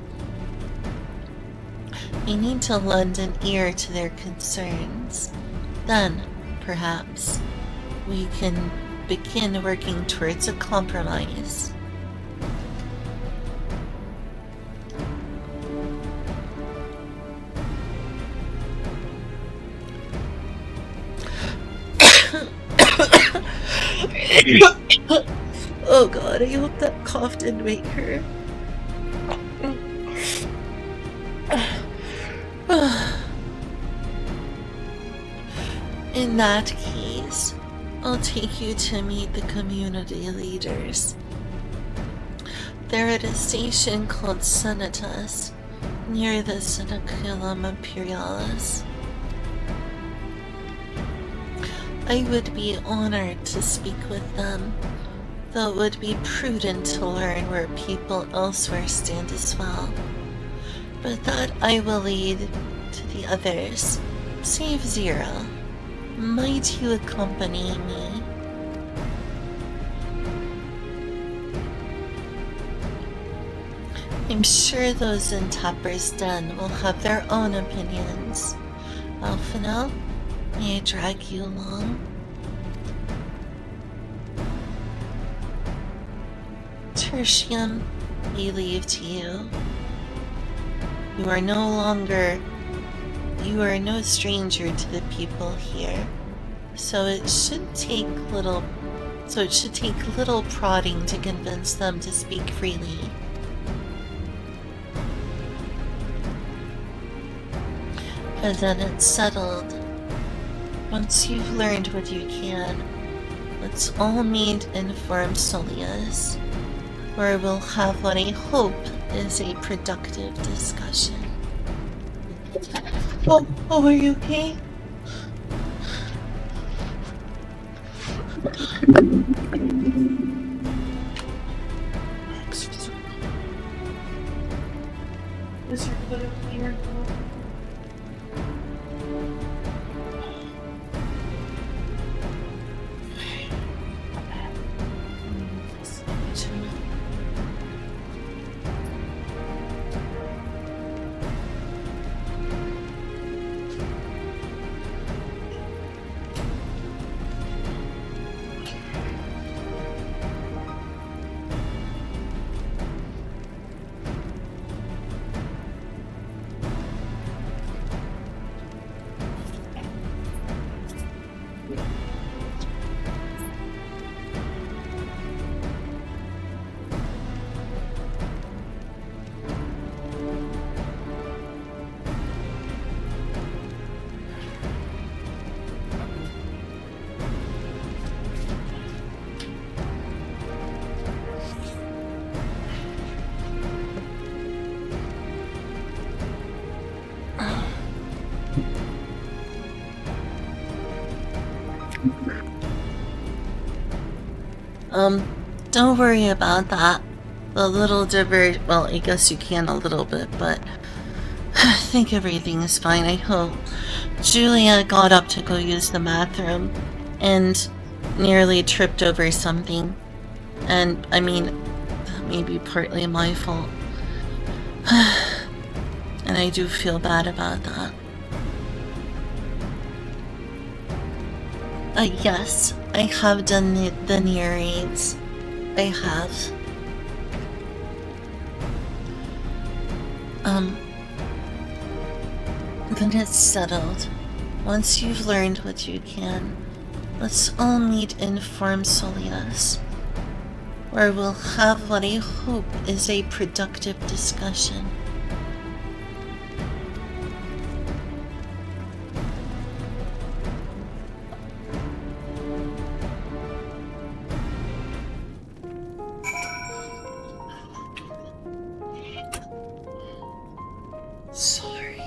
[SPEAKER 1] we need to lend an ear to their concerns. Then, perhaps, we can begin working towards a compromise. Oh god, I hope that cough didn't wake her. In that case, I'll take you to meet the community leaders. They're at a station called Senatus, near the Senaculum Imperialis. I would be honored to speak with them, though it would be prudent to learn where people elsewhere stand as well. But that I will lead to the others, save Zero. Might you accompany me? I'm sure those in Topper's Den will have their own opinions. Alphino, may I drag you along? Tertium, we leave to you. You are no stranger to the people here, so it should take little prodding to convince them to speak freely. And then it's settled. Once you've learned what you can, let's all meet in Forum Solius, where we'll have what I hope is a productive discussion. Oh, are you okay? Is your foot okay? Don't worry about that. The little well, I guess you can a little bit, but I think everything is fine, I hope. Julia got up to go use the bathroom and nearly tripped over something. And, I mean, that may be partly my fault. And I do feel bad about that. Yes, I have done the near aids. I have. Then it's settled. Once you've learned what you can, let's all meet in Forum Solius, where we'll have what I hope is a productive discussion. Sorry.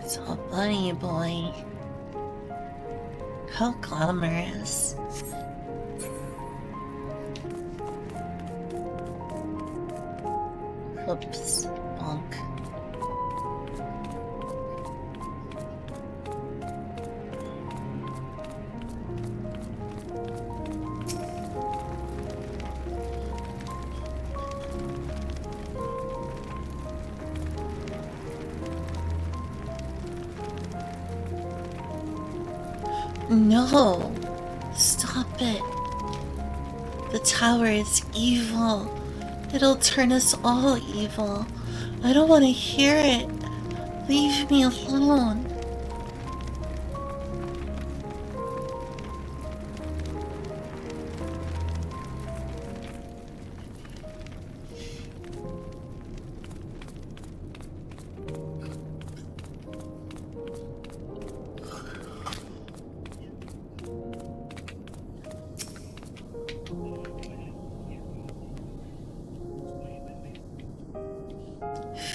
[SPEAKER 1] It's all bunny boy. How glamorous. Oops, bonk. No! Stop it. The tower is evil. It'll turn us all evil. I don't want to hear it. Leave me alone.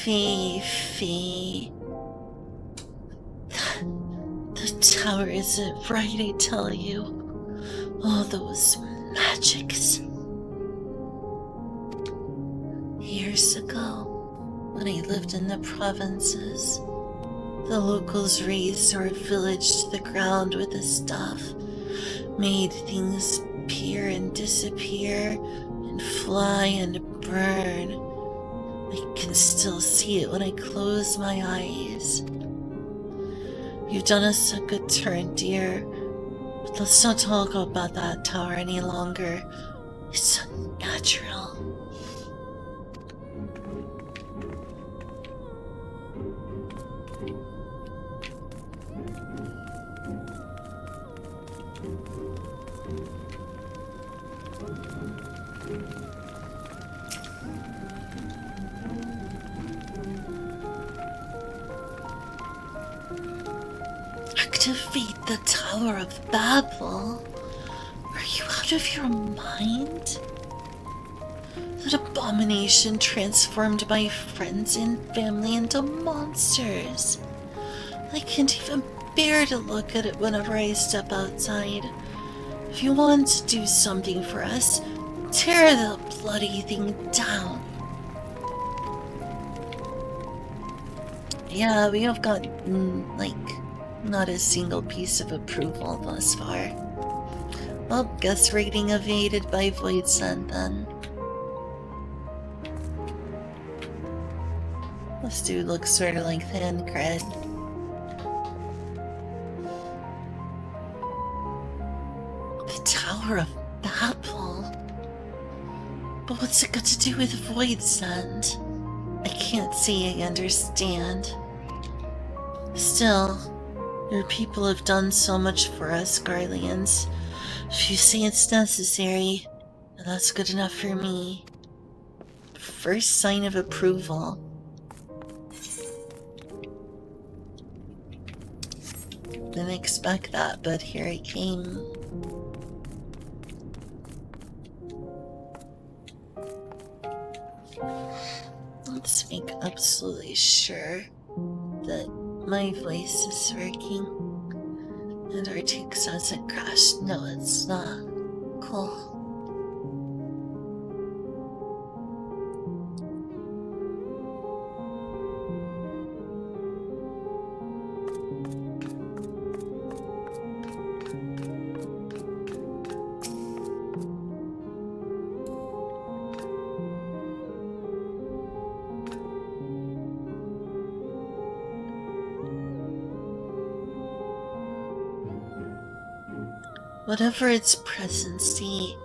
[SPEAKER 1] Fee. The tower isn't right, I tell you. All those magics. Years ago, when I lived in the provinces, The locals razed our village to the ground with this stuff, made things appear and disappear, and fly and burn. I can still see it when I close my eyes. You've done us a good turn, dear, but let's not talk about that tower any longer. It's unnatural. Activate the Tower of Babel? Are you out of your mind? That abomination transformed my friends and family into monsters. I can't even bear to look at it whenever I step outside. If you want to do something for us, tear the bloody thing down. Yeah, we have got, not a single piece of approval thus far. Well, guess rating evaded by Void Sun then. This dude looks sort of like Thancred. The Tower of Babel? But what's it got to do with Void Sand? I can't say I understand. Still, your people have done so much for us, Garleans. If you say it's necessary, that's good enough for me. First sign of approval. Didn't expect that, but here it came. Let's make absolutely sure that my voice is working and our Tix hasn't crashed. No, it's not. Cool. Whatever its presidency,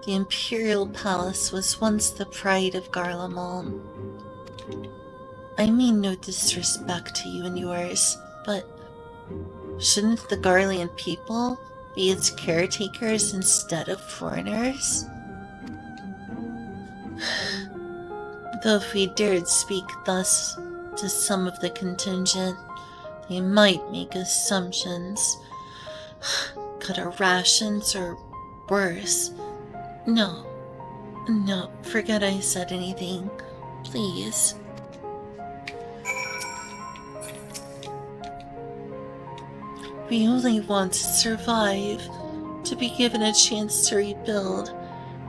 [SPEAKER 1] the Imperial Palace was once the pride of Garlemald. I mean no disrespect to you and yours, but shouldn't the Garlean people be its caretakers instead of foreigners? Though if we dared speak thus to some of the contingent, they might make assumptions. Cut our rations or worse. No, forget I said anything. Please. We only want to survive, to be given a chance to rebuild,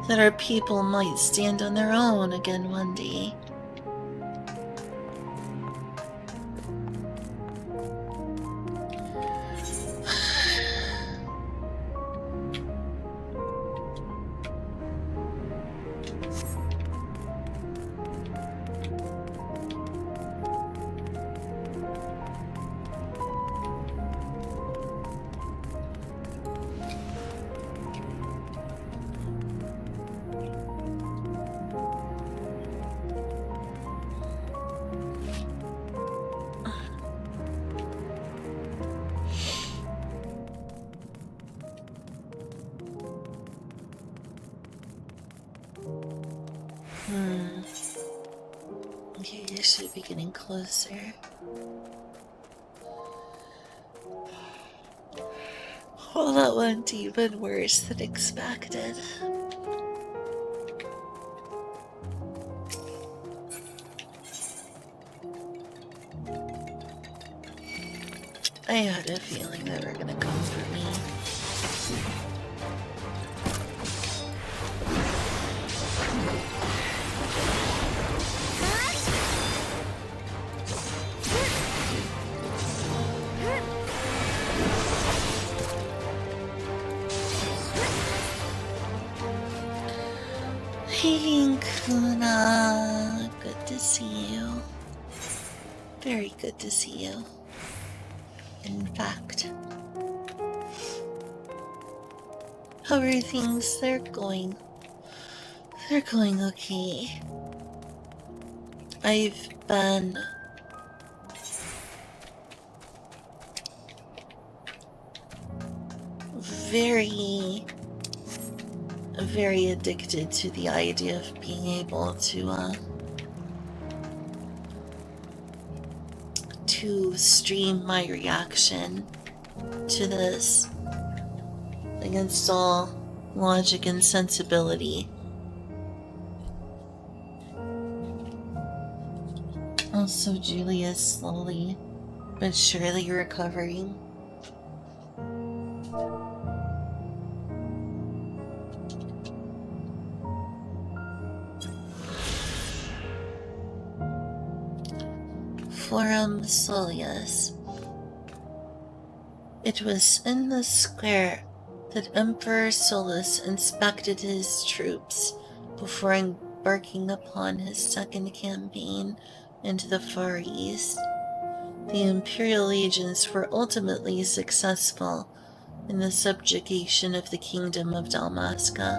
[SPEAKER 1] that our people might stand on their own again one day. Okay, you should be getting closer. Well, that went even worse than expected. I had a feeling they were gonna come for me. Hey, Kuna. Good to see you. Very good to see you. In fact, how are things? They're going okay. I've been very addicted to the idea of being able to stream my reaction to this against all logic and sensibility. Also, Julia is slowly but surely recovering. Forum Solius. It was in the square that Emperor Solus inspected his troops before embarking upon his second campaign into the Far East. The Imperial agents were ultimately successful in the subjugation of the Kingdom of Dalmasca,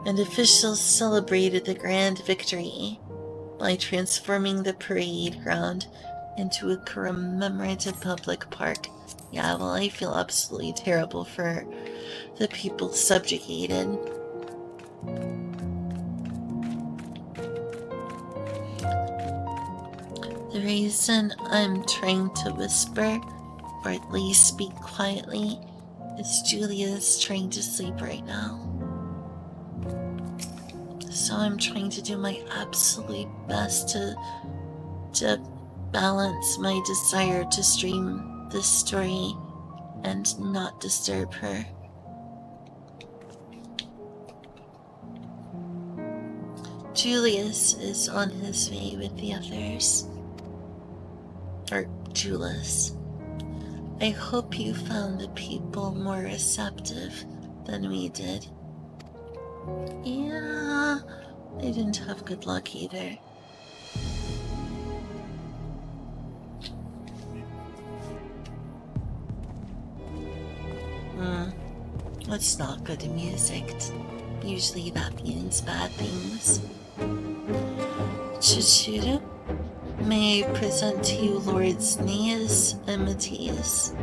[SPEAKER 1] and officials celebrated the grand victory by transforming the parade ground into a commemorative public park. Yeah, well, I feel absolutely terrible for the people subjugated. The reason I'm trying to whisper, or at least speak quietly, is Julia's trying to sleep right now. So I'm trying to do my absolute best to balance my desire to stream this story and not disturb her. Julius is on his way with the others. Or Julius. I hope you found the people more receptive than we did. Yeah, I didn't have good luck either. That's not good music. Usually that means bad things. Chichiro, may I present to you Lords Neas and Matthias,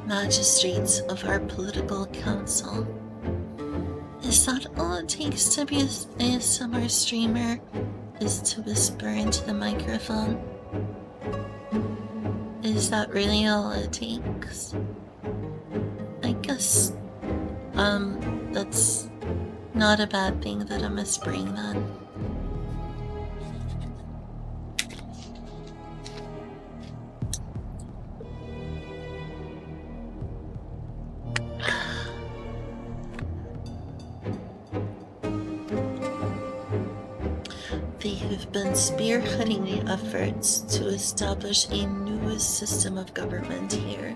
[SPEAKER 1] magistrates of our political council. Is that all it takes to be an ASMR streamer? Is to whisper into the microphone? Is that really all it takes? I guess, that's not a bad thing that I'm whispering then. They have been spearheading the efforts to establish a new system of government here.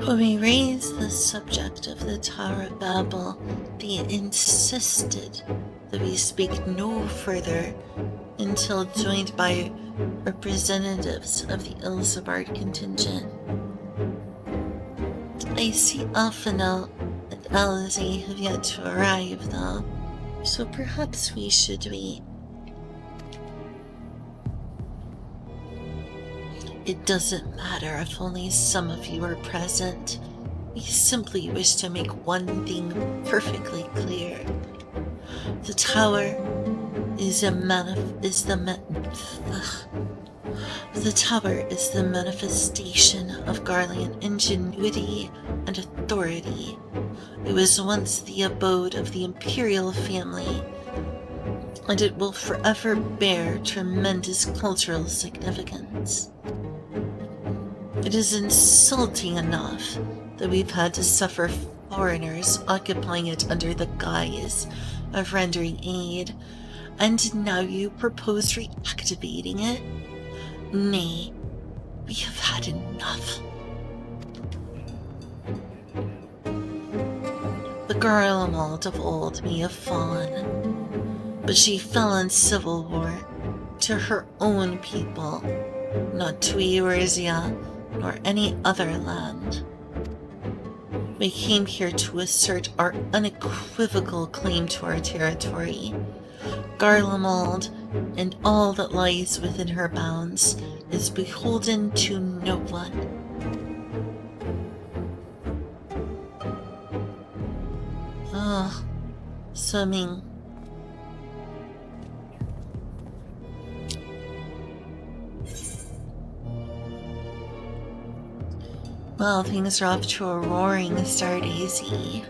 [SPEAKER 1] When we raised the subject of the Tower of Babel, they insisted that we speak no further until joined by representatives of the Ilsabard contingent. I see Alphanel and Alizé have yet to arrive, though, so perhaps we should wait. It doesn't matter if only some of you are present. We simply wish to make one thing perfectly clear. The tower is the manifestation of Garlean ingenuity and authority. It was once the abode of the imperial family, and it will forever bear tremendous cultural significance. It is insulting enough that we've had to suffer foreigners occupying it under the guise of rendering aid, and now you propose reactivating it? Nay, we have had enough. The Garlemald of old may have fallen, but she fell in civil war to her own people, not to Eorzea nor any other land. We came here to assert our unequivocal claim to our territory. Garlemald and all that lies within her bounds is beholden to no one. Ah, swimming. Well, things are off to a roaring start, Daisy.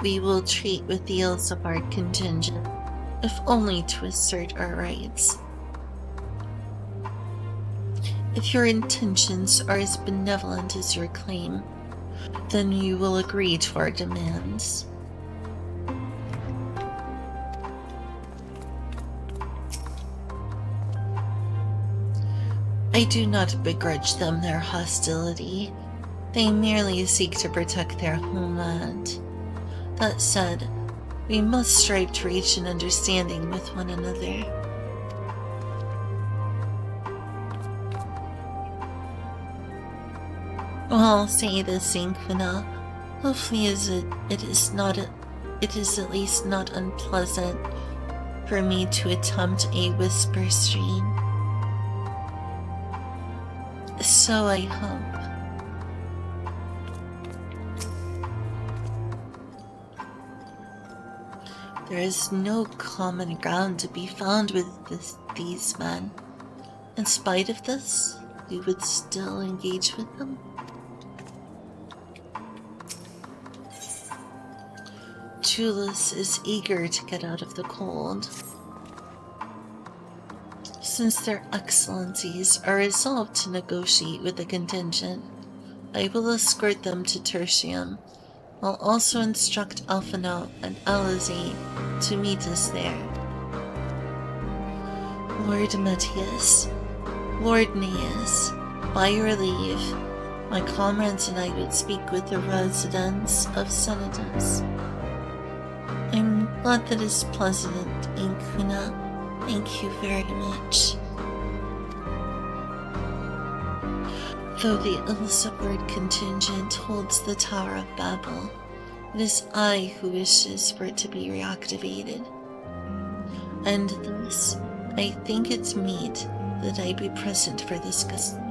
[SPEAKER 1] We will treat with the Ilsapart contingent, if only to assert our rights. If your intentions are as benevolent as your claim, then you will agree to our demands. I do not begrudge them their hostility. They merely seek to protect their homeland. That said, we must strive to reach an understanding with one another. Well, I'll say this, Inkuna. Hopefully it is at least not unpleasant for me to attempt a whisper stream. So I hope. There is no common ground to be found with these men. In spite of this, we would still engage with them. Julius is eager to get out of the cold. Since their excellencies are resolved to negotiate with the contingent, I will escort them to Tertium. I'll also instruct Alphinaud and Alizé to meet us there. Lord Metius, Lord Neas, by your leave, my comrades and I would speak with the residents of Senatus. I'm glad that is pleasant, Inkuna. Thank you very much. Though the Ilsapart contingent holds the Tower of Babel, it is I who wishes for it to be reactivated. And thus, I think it's meet that I be present for this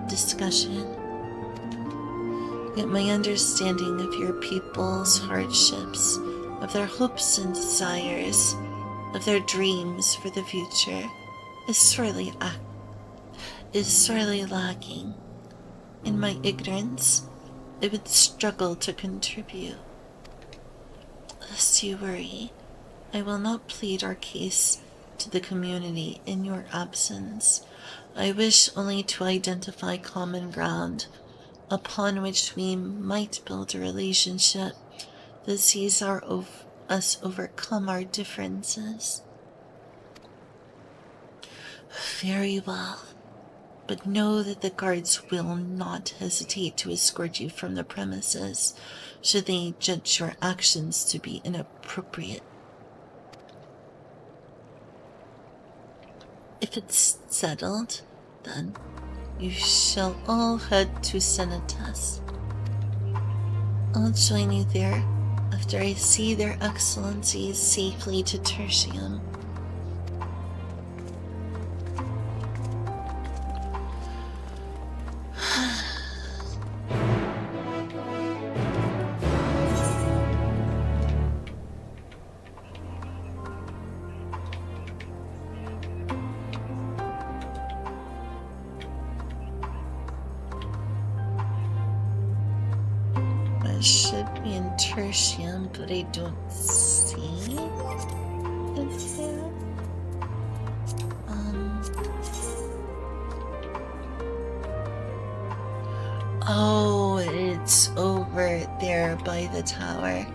[SPEAKER 1] discussion. Yet my understanding of your people's hardships, of their hopes and desires, of their dreams for the future, is sorely lacking. In my ignorance, I would struggle to contribute. Lest you worry, I will not plead our case to the community in your absence. I wish only to identify common ground upon which we might build a relationship that sees us overcome our differences. Very well. But know that the guards will not hesitate to escort you from the premises, should they judge your actions to be inappropriate. If it's settled, then you shall all head to Senatus. I'll join you there after I see their excellencies safely to Tertium. I should be in Tertium, but I don't see it there. Oh, it's It's over there by the tower.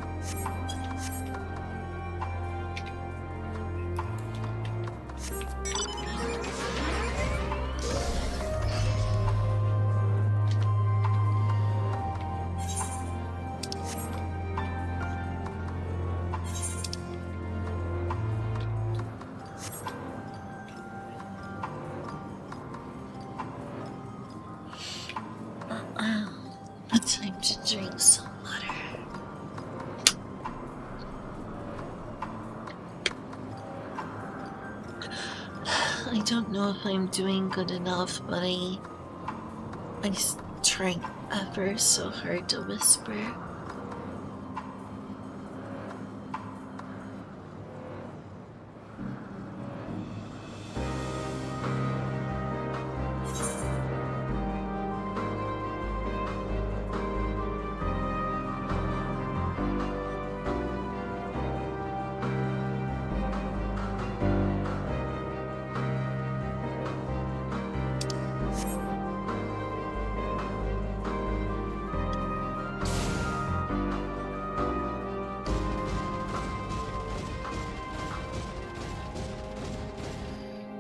[SPEAKER 1] Time to drink some water. I don't know if I'm doing good enough, but I trying ever so hard to whisper.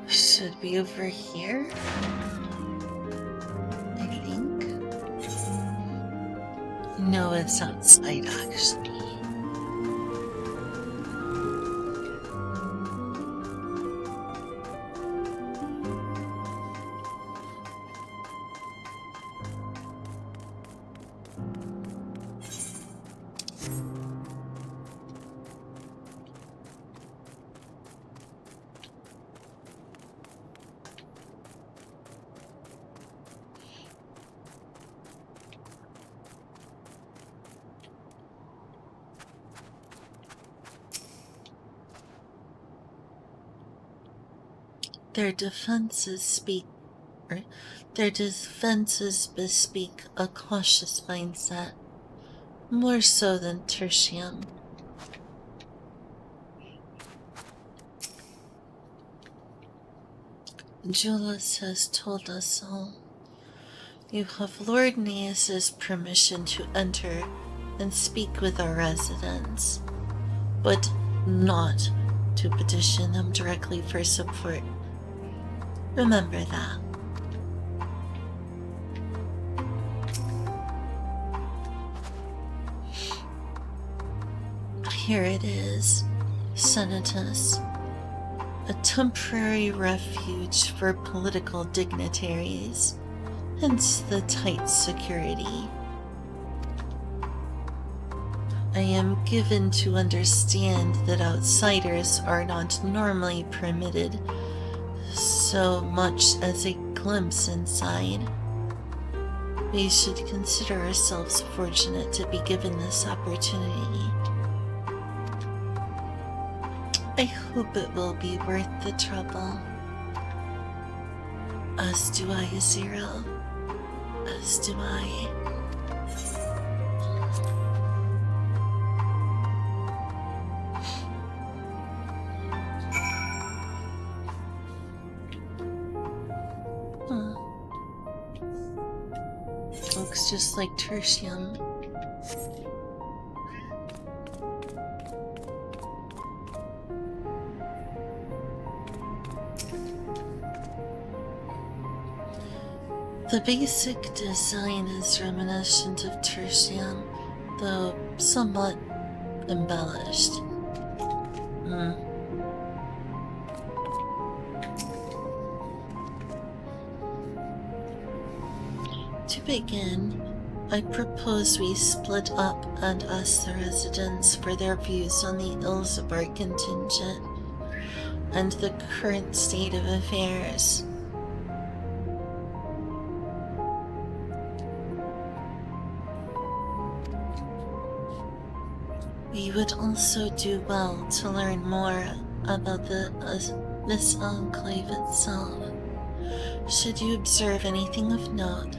[SPEAKER 1] Should be over here, I think. No, it's outside actually. Their defenses bespeak a cautious mindset, more so than tertium. Julius has told us all. You have Lord Neas's permission to enter and speak with our residents, but not to petition them directly for support. Remember that. Here it is, Senatus. A temporary refuge for political dignitaries, hence the tight security. I am given to understand that outsiders are not normally permitted so much as a glimpse inside. We should consider ourselves fortunate to be given this opportunity. I hope it will be worth the trouble. As do I, Zero. As do I. Looks just like tertium. The basic design is reminiscent of tertium, though somewhat embellished. To begin, I propose we split up and ask the residents for their views on the ills of our contingent and the current state of affairs. We would also do well to learn more about this enclave itself. Should you observe anything of note,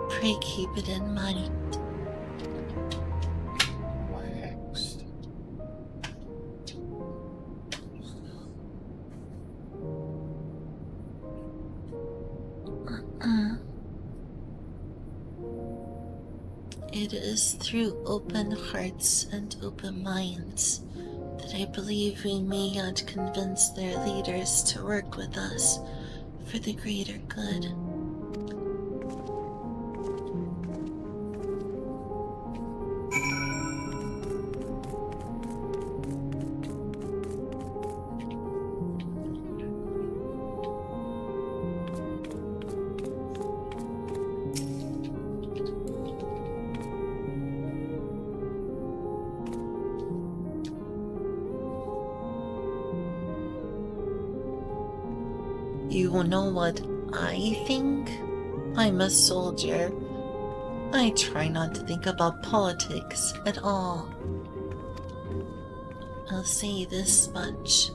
[SPEAKER 1] pray keep it in mind. It is through open hearts and open minds that I believe we may yet convince their leaders to work with us for the greater good. You know what I think? I'm a soldier. I try not to think about politics at all. I'll say this much.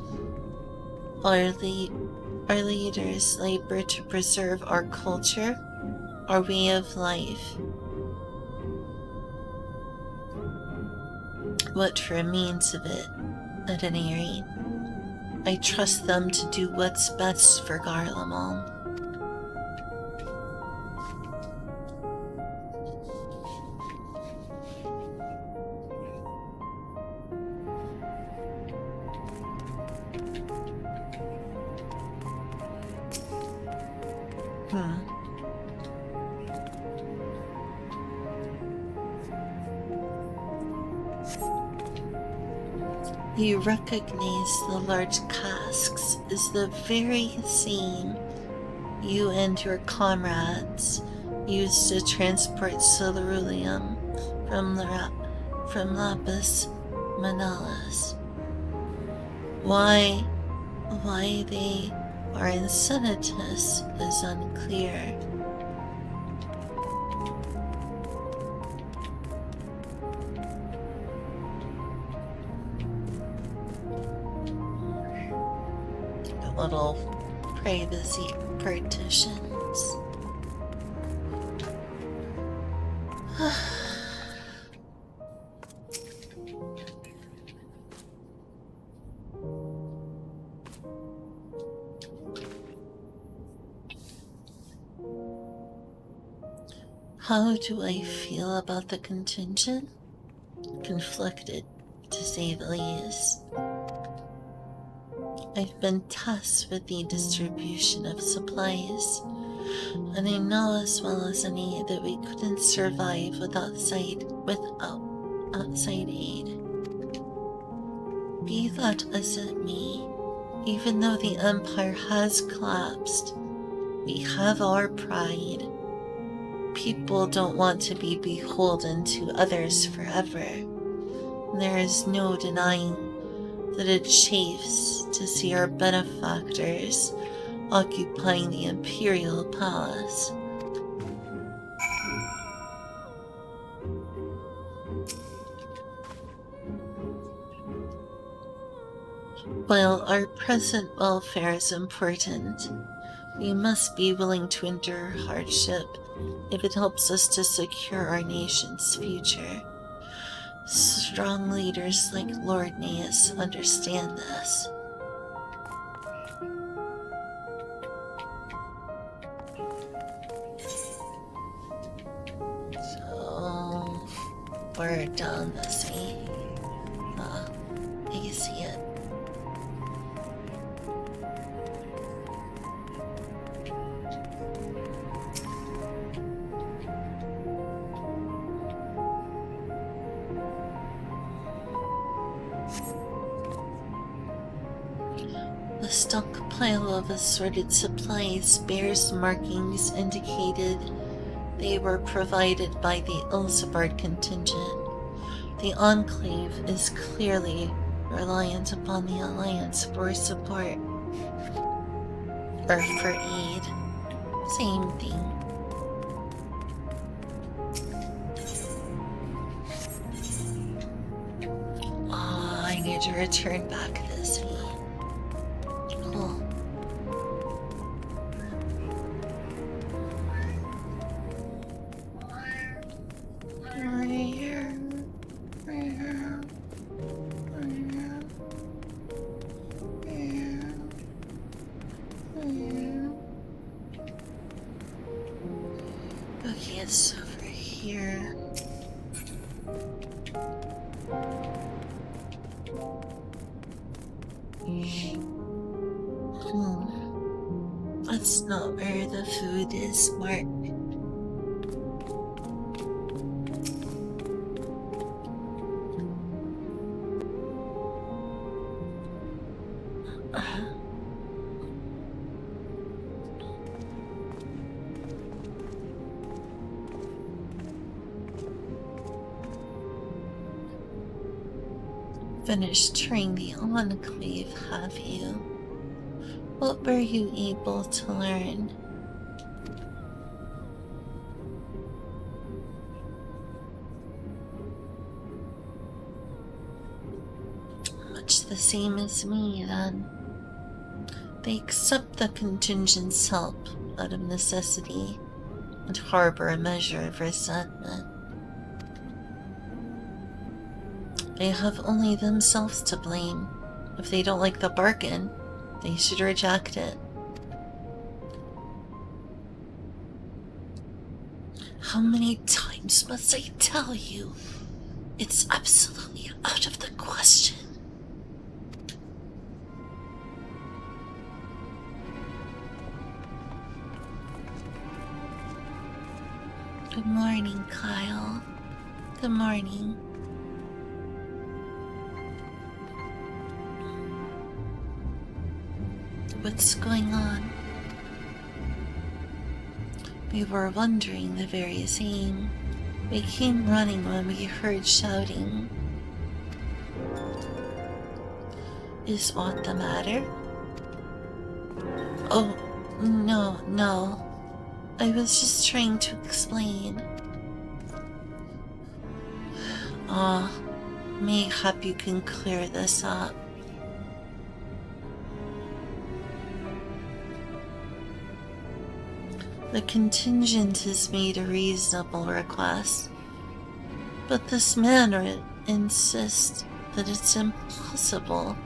[SPEAKER 1] Our leaders labor to preserve our culture, our way of life. What remains of it, at any rate. I trust them to do what's best for Garlemald. You recognize the large casks as the very same you and your comrades used to transport ceruleum from Lapis Manalis. Why they are in Senatus is unclear. Little privacy partitions. How do I feel about the contingent? Conflicted, to say the least. I've been tasked with the distribution of supplies, and I know as well as any that we couldn't survive without outside aid. Be that as it may, even though the Empire has collapsed, we have our pride. People don't want to be beholden to others forever. There is no denying that it chafes to see our benefactors occupying the Imperial Palace. While our present welfare is important, we must be willing to endure hardship if it helps us to secure our nation's future. Strong leaders like Lord Naeus understand this. So, we're down this way. You see it. The stockpile of assorted supplies bears markings indicated they were provided by the Ilsabard contingent. The Enclave is clearly reliant upon the Alliance for support. Or for aid. Same thing. I need to return back this way. Cool. Okay, it's over here. That's not where the food is, Mark. Finished touring the Enclave, have you? What were you able to learn? Much the same as me, then. They accept the contingent's help out of necessity and harbor a measure of resentment. They have only themselves to blame. If they don't like the bargain, they should reject it. How many times must I tell you? It's absolutely out of the question. Good morning, Kyle. Good morning. What's going on? We were wondering the very same. We came running when we heard shouting. Is aught the matter? Oh, no. I was just trying to explain. Mayhap you can clear this up. The contingent has made a reasonable request, but this man insists that it's impossible.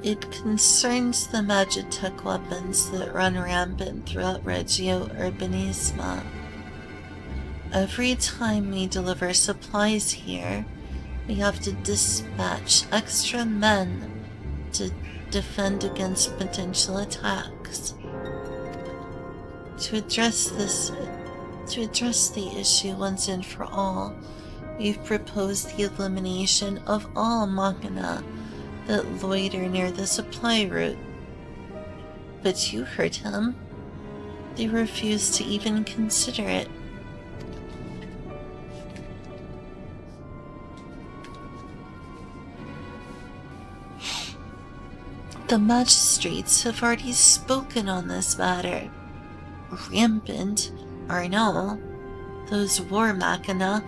[SPEAKER 1] It concerns the Magitech weapons that run rampant throughout Regio Urbanisma. Every time we deliver supplies here, we have to dispatch extra men to defend against potential attacks. To address the issue once and for all, we've proposed the elimination of all machina that loiter near the supply route. But you heard him. They refused to even consider it. The magistrates have already spoken on this matter. Rampant, or no, those war machina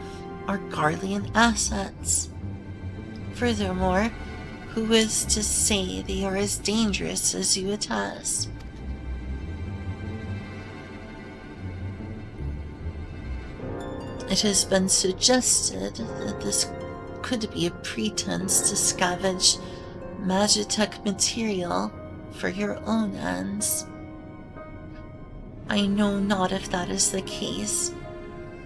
[SPEAKER 1] are Garlean assets. Furthermore, who is to say they are as dangerous as you attest? It has been suggested that this could be a pretense to scavenge Magitech material for your own ends. I know not if that is the case,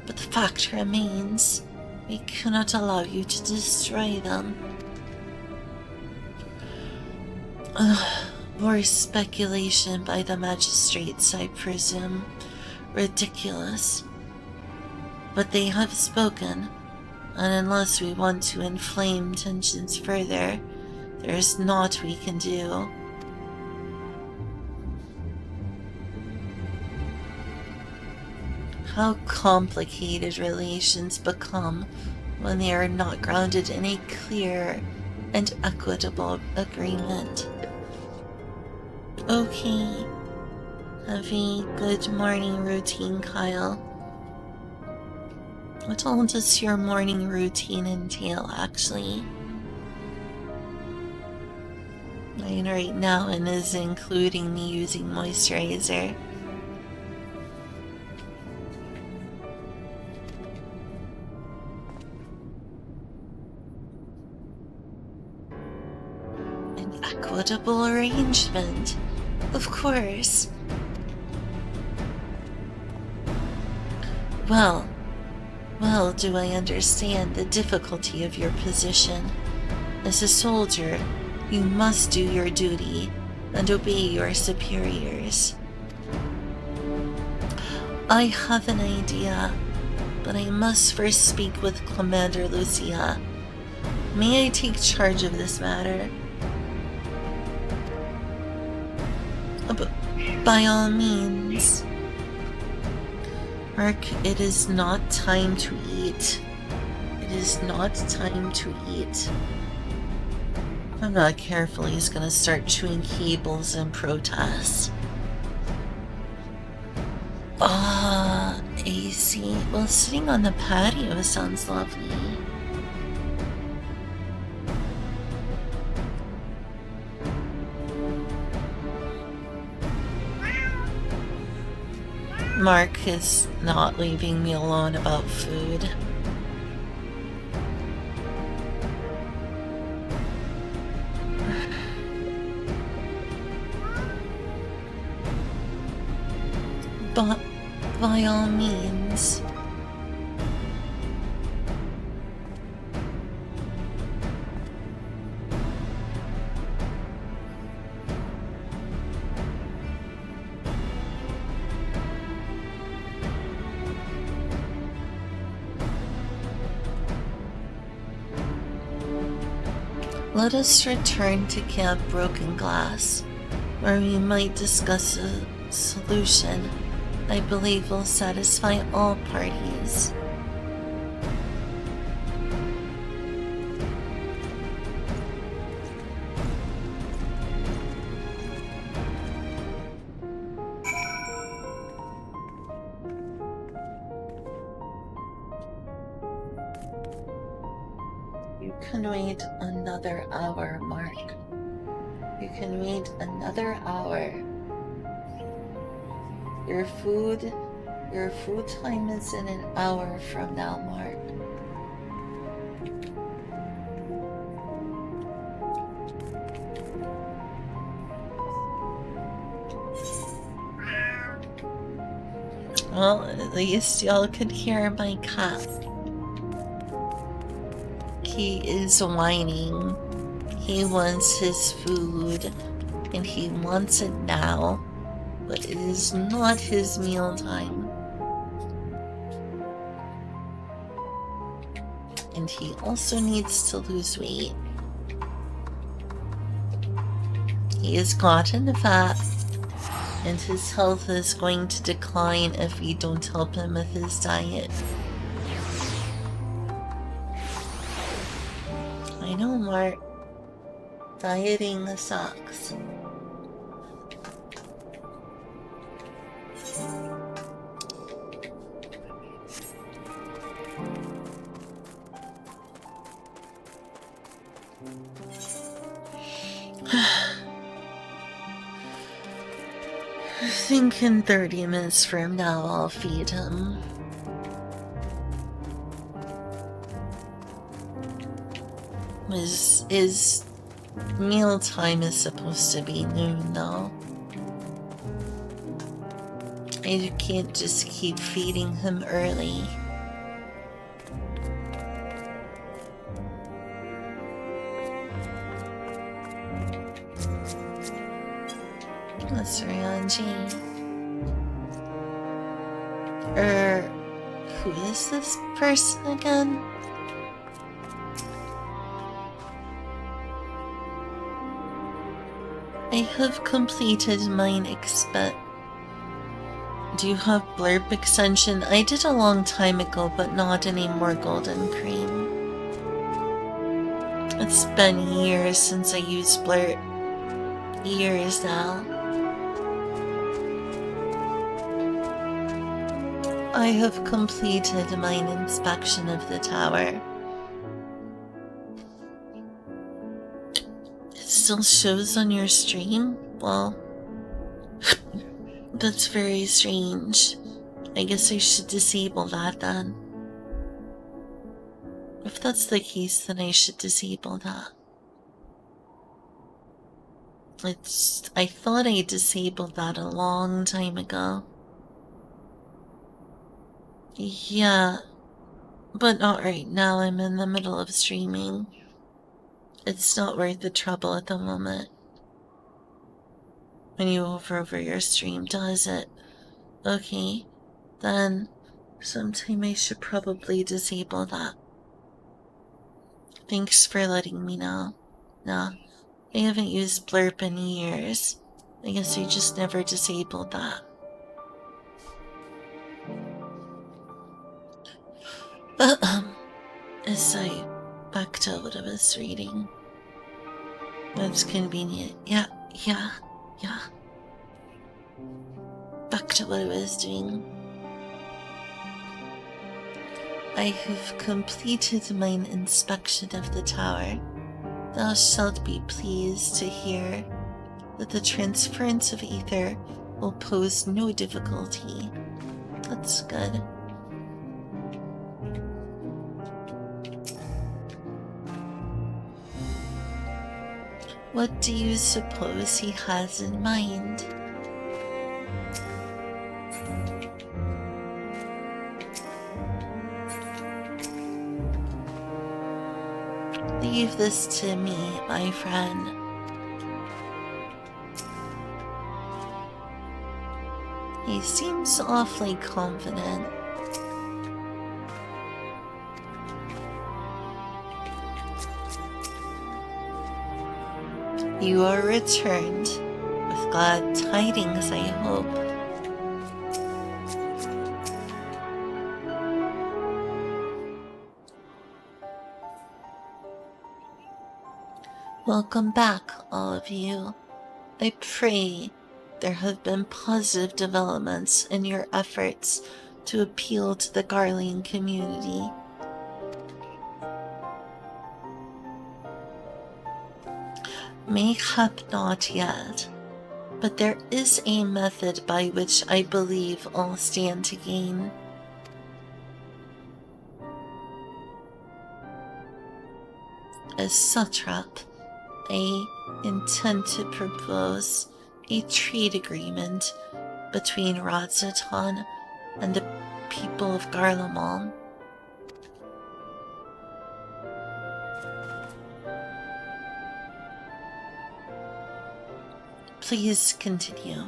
[SPEAKER 1] but the fact remains, we cannot allow you to destroy them. More speculation by the magistrates, I presume. Ridiculous. But they have spoken, and unless we want to inflame tensions further, there is naught we can do. How complicated relations become when they are not grounded in a clear and equitable agreement. Okay. Have a good morning routine, Kyle. What all does your morning routine entail, actually? Mine right now and is including me using moisturizer. An equitable arrangement, of course. Well, do I understand the difficulty of your position. As a soldier, You must do your duty and obey your superiors. I have an idea, but I must first speak with Commander Lucia. May I take charge of this matter? By all means. Mark, it is not time to eat. It is not time to eat. If I'm not careful, he's gonna start chewing cables in protest. AC. Well, sitting on the patio sounds lovely. Mark is not leaving me alone about food. But by all means. Let us return to Camp Broken Glass, where we might discuss a solution I believe will satisfy all parties. You can wait another hour, Mark. You can wait another hour. Your food time is in an hour from now, Mark. Well, at least y'all could hear my cat. He is whining. He wants his food, and he wants it now. But it is not his meal time. And he also needs to lose weight. He has gotten fat, and his health is going to decline if we don't help him with his diet. I know, Mark. Dieting sucks. I think in 30 minutes from now I'll feed him. His meal time is supposed to be noon though. I can't just keep feeding him early. That's Ryanji. Who is this person again? I have completed mine Do you have blurb extension? I did a long time ago, but not anymore, Golden Cream. It's been years since I used blurb. Years now. I have completed mine inspection of the tower. It still shows on your stream? Well, that's very strange. I guess I should disable that then. If that's the case, then I should disable that. I thought I disabled that a long time ago. Yeah, but not right now. I'm in the middle of streaming. It's not worth the trouble at the moment. When you over your stream, does it? Okay, then sometime I should probably disable that. Thanks for letting me know. Nah, I haven't used Blurp in years. I guess I just never disabled that. As I back to what I was reading. That's convenient. Yeah. Back to what I was doing. I have completed mine inspection of the tower. Thou shalt be pleased to hear that the transference of ether will pose no difficulty. That's good. What do you suppose he has in mind? Leave this to me, my friend. He seems awfully confident. You are returned with glad tidings, I hope. Welcome back, all of you. I pray there have been positive developments in your efforts to appeal to the Garlean community. Mayhap not yet, but there is a method by which I believe all stand to gain. As satrap, I intend to propose a trade agreement between Radzatan and the people of Garlemald. Please continue.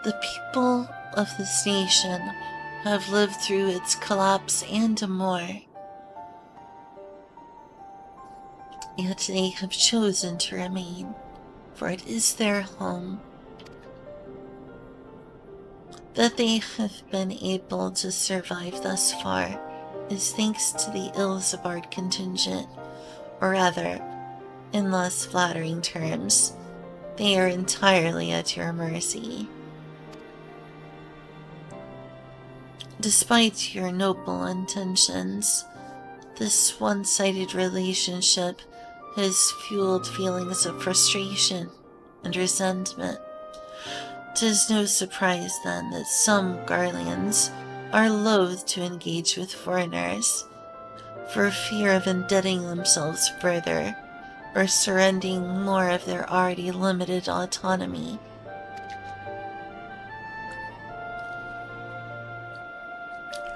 [SPEAKER 1] The people of this nation have lived through its collapse and more. Yet they have chosen to remain, for it is their home. That they have been able to survive thus far is thanks to the Ilsabard contingent, or rather, in less flattering terms, they are entirely at your mercy. Despite your noble intentions, this one-sided relationship has fueled feelings of frustration and resentment. 'Tis no surprise, then, that some Garleans are loath to engage with foreigners, for fear of indebting themselves further, or surrendering more of their already limited autonomy.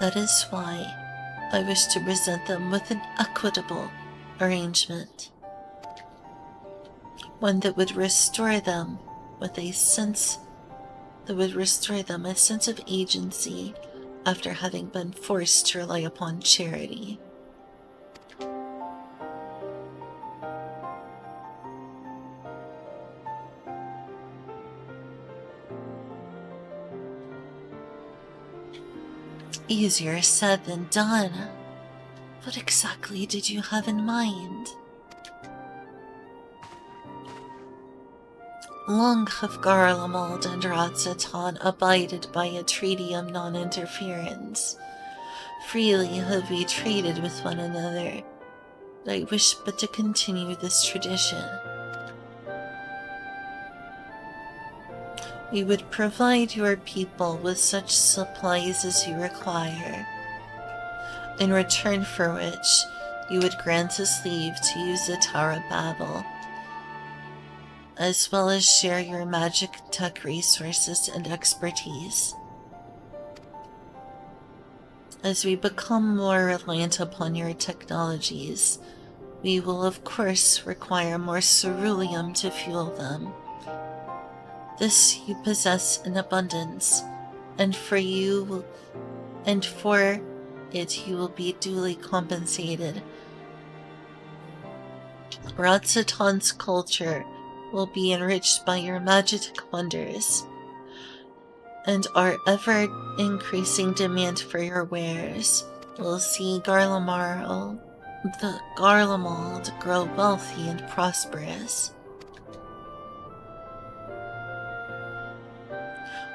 [SPEAKER 1] That is why I wish to present them with an equitable arrangement. One that would restore them with a sense of agency after having been forced to rely upon charity. Easier said than done. What exactly did you have in mind? Long have Garlemald and Radzatan abided by a treaty of non-interference. Freely have we traded with one another. I wish but to continue this tradition. We would provide your people with such supplies as you require, in return for which you would grant us leave to use the Tower of Babel, as well as share your magic tech resources and expertise. As we become more reliant upon your technologies, we will of course require more ceruleum to fuel them. This you possess in abundance, and for it you will be duly compensated. Ratzaton's culture will be enriched by your magic wonders, and our ever-increasing demand for your wares will see Garlemald grow wealthy and prosperous.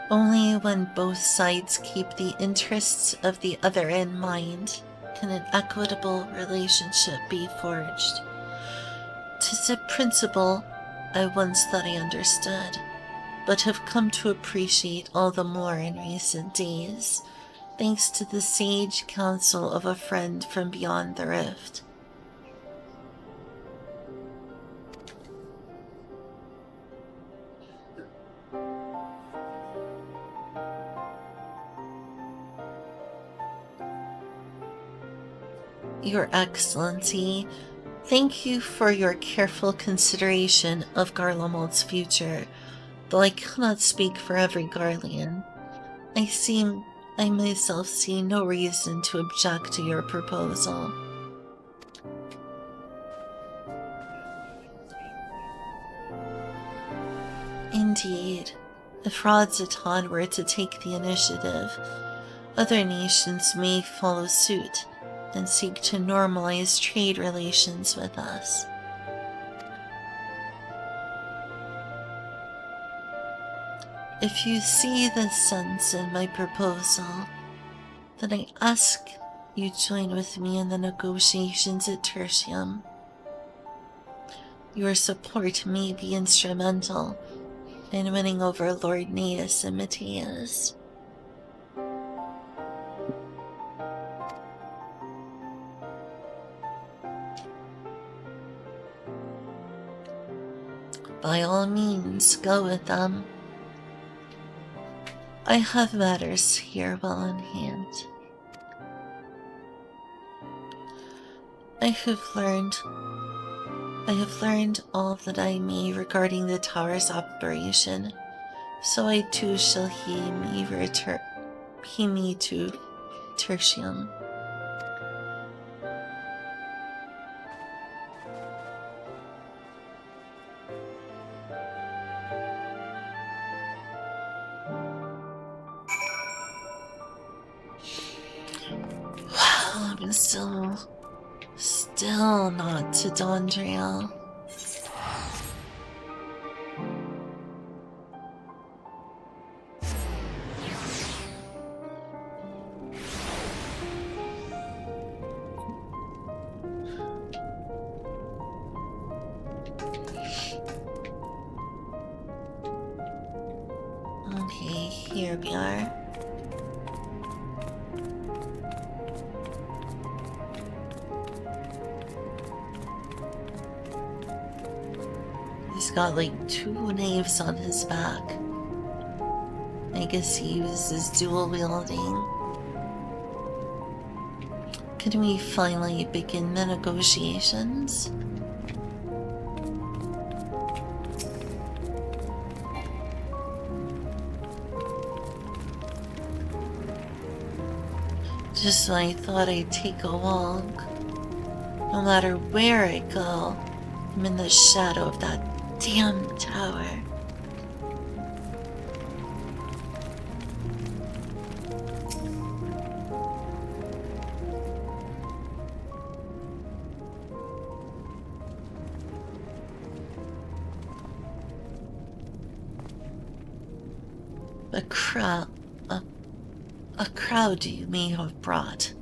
[SPEAKER 1] Only when both sides keep the interests of the other in mind can an equitable relationship be forged. 'Tis a principle I once thought I understood, but have come to appreciate all the more in recent days, thanks to the sage counsel of a friend from beyond the rift. Your Excellency, thank you for your careful consideration of Garlemald's future, though I cannot speak for every Garlean. I myself see no reason to object to your proposal. Indeed, if Radzaton were to take the initiative, other nations may follow suit and seek to normalize trade relations with us. If you see the sense in my proposal, then I ask you join with me in the negotiations at Tertium. Your support may be instrumental in winning over Lord Naeus and Matthias. By all means, go with them. I have matters here well in hand. I have learned all that I may regarding the tower's operation, so I too shall heed me to Tertium. I'm still not to Dondriel. Okay, here we are. He's got like 2 knives on his back. I guess he uses dual wielding. Can we finally begin the negotiations? Just when I thought I'd take a walk. No matter where I go, I'm in the shadow of that damn tower. A crowd you may have brought,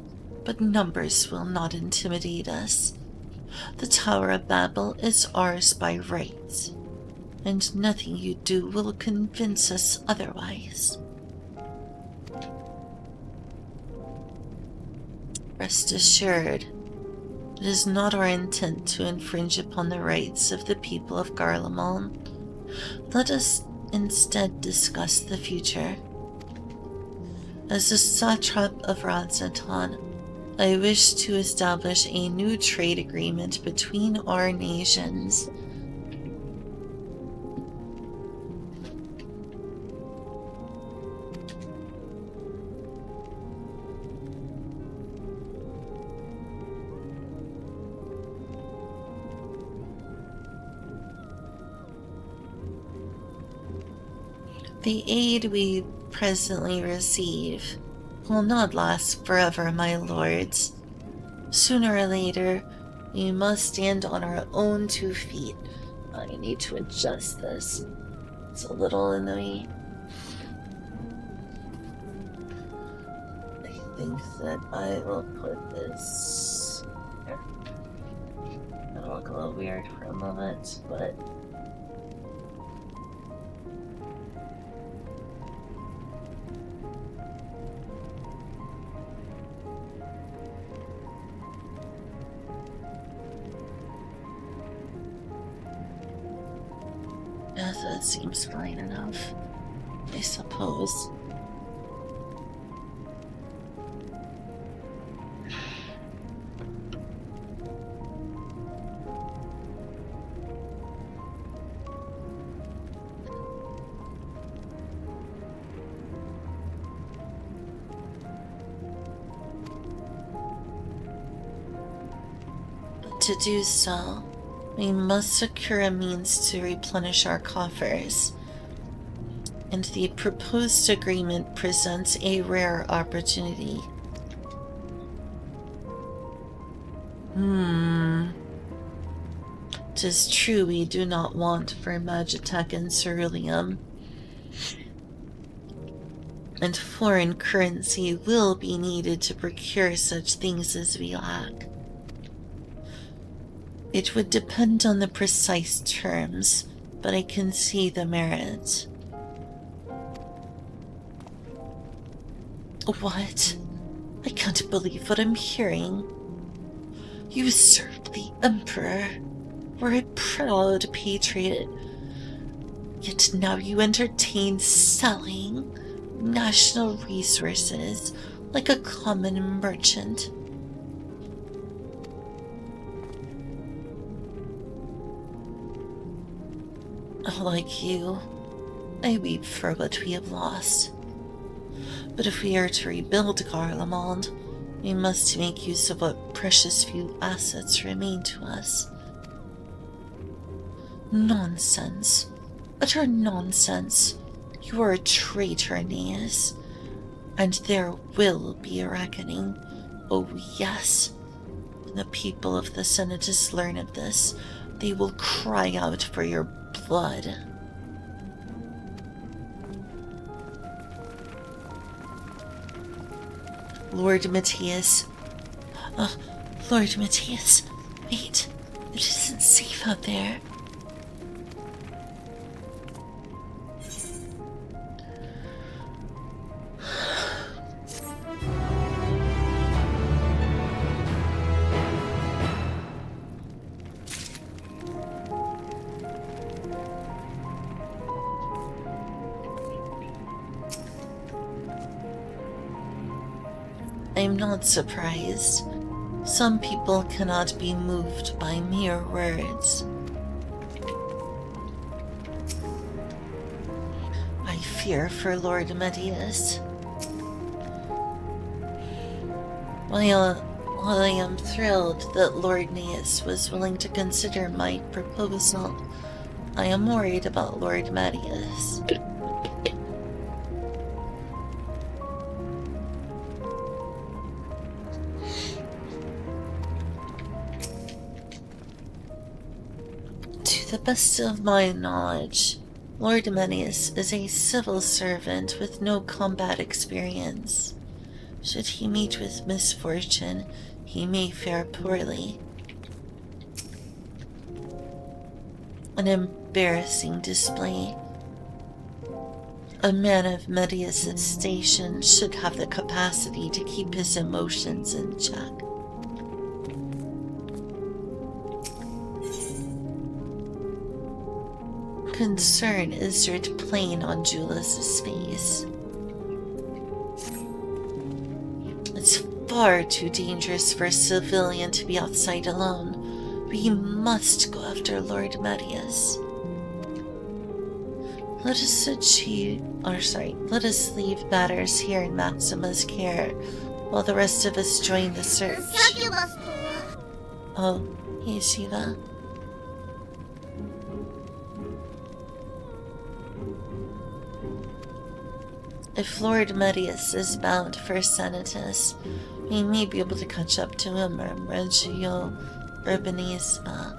[SPEAKER 1] but numbers will not intimidate us. The Tower of Babel is ours by right, and nothing you do will convince us otherwise. Rest assured, it is not our intent to infringe upon the rights of the people of Garlemald. Let us instead discuss the future. As the satrap of Radzaton, I wish to establish a new trade agreement between our nations. The aid we presently receive will not last forever, my lords. Sooner or later, we must stand on our own 2 feet. I need to adjust this. It's a little annoying. I think that I will put this here. It'll look a little weird for a moment, but yeah, that seems fine enough, I suppose. But to do so, we must secure a means to replenish our coffers, and the proposed agreement presents a rare opportunity. Tis true we do not want for Magitech and Ceruleum, and foreign currency will be needed to procure such things as we lack. It would depend on the precise terms, but I can see the merit. What? I can't believe what I'm hearing. You served the Emperor, were a proud patriot, yet now you entertain selling national resources like a common merchant. Like you, I weep for what we have lost. But if we are to rebuild Garlemald, we must make use of what precious few assets remain to us. Nonsense. Utter nonsense. You are a traitor, Aeneas. And there will be a reckoning. Oh, yes. When the people of the Senatus learn of this, they will cry out for your blood. Lord Matthias. Lord Matthias, wait. It isn't safe out there. I'm not surprised. Some people cannot be moved by mere words. I fear for Lord Medius. While I am thrilled that Lord Neus was willing to consider my proposal, I am worried about Lord Medius. To the best of my knowledge, Lord Medius is a civil servant with no combat experience. Should he meet with misfortune, he may fare poorly. An embarrassing display. A man of Medius' station should have the capacity to keep his emotions in check. Concern is writ plain on Julius's face. far too dangerous for a civilian to be outside alone. We must go after Lord Medius. Let us leave matters here in Maxima's care, while the rest of us join the search. Oh, hey Shiva. If Lord Medius is bound for Senatus, we may be able to catch up to him or Reggio Urbanisa.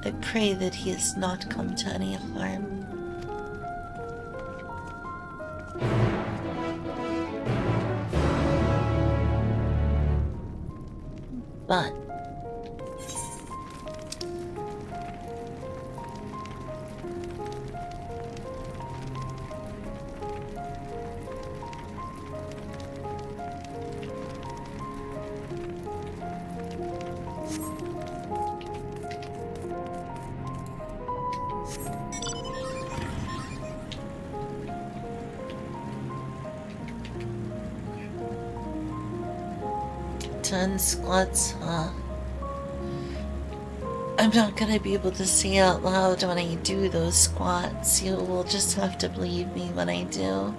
[SPEAKER 1] I pray that he has not come to any harm. But ten squats, huh? I'm not gonna be able to say out loud when I do those squats. You will just have to believe me when I do.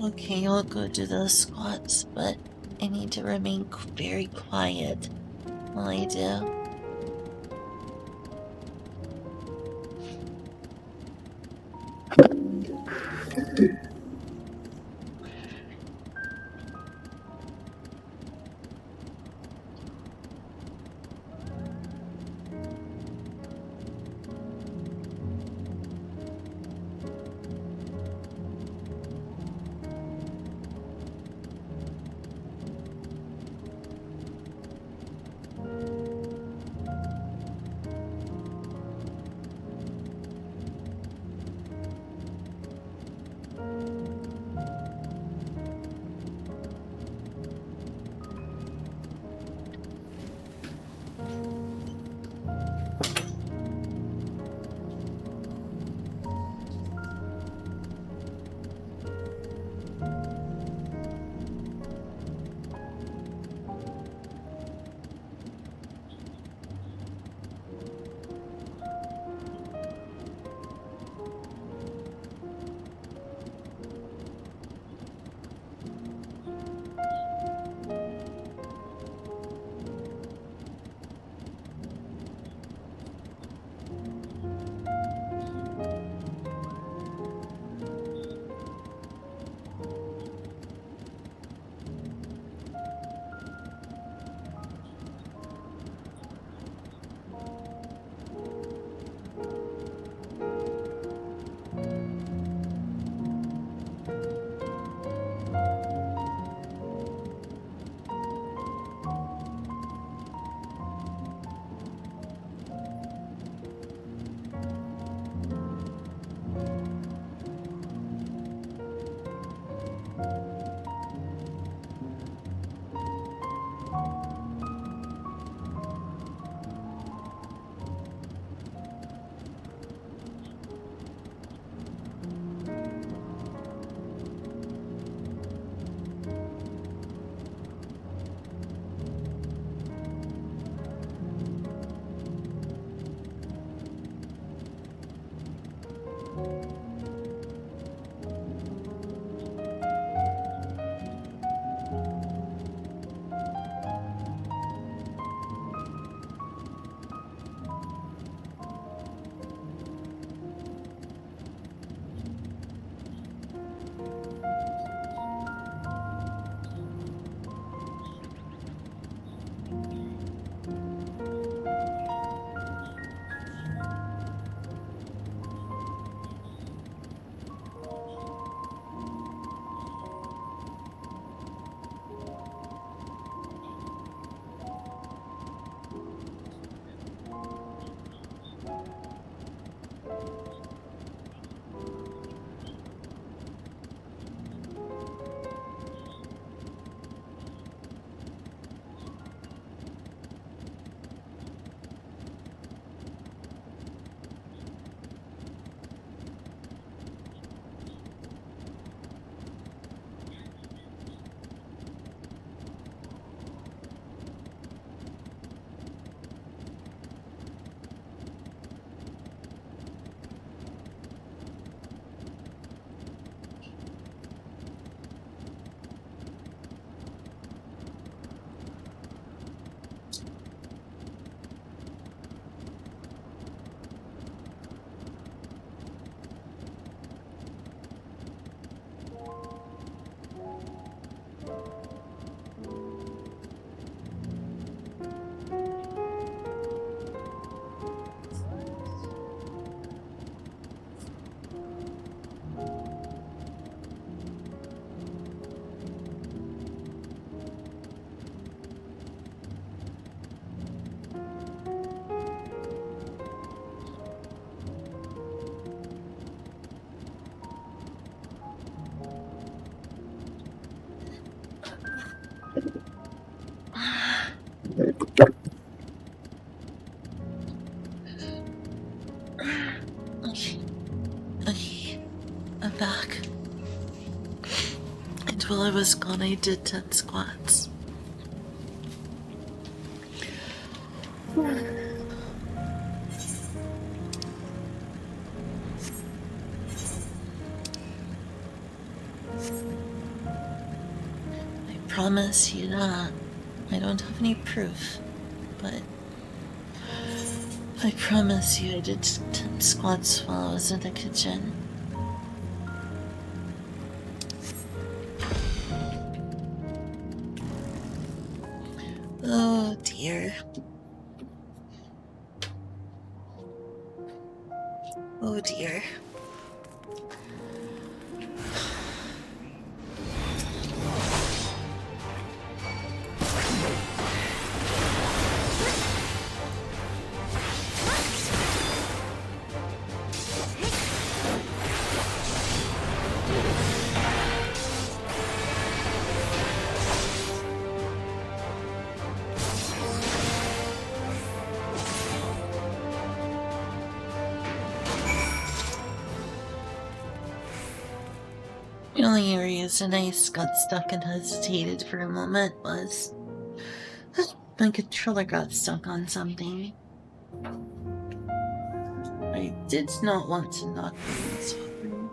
[SPEAKER 1] Okay, I'll go do those squats, but I need to remain very quiet while I do. I'm back. And while I was gone, I did 10 squats. I promise you that I don't have any proof, but I promise you I did 10 squats while I was in the kitchen. Oh dear. Oh dear. The only reason I got stuck and hesitated for a moment was my controller got stuck on something. I did not want to knock things over.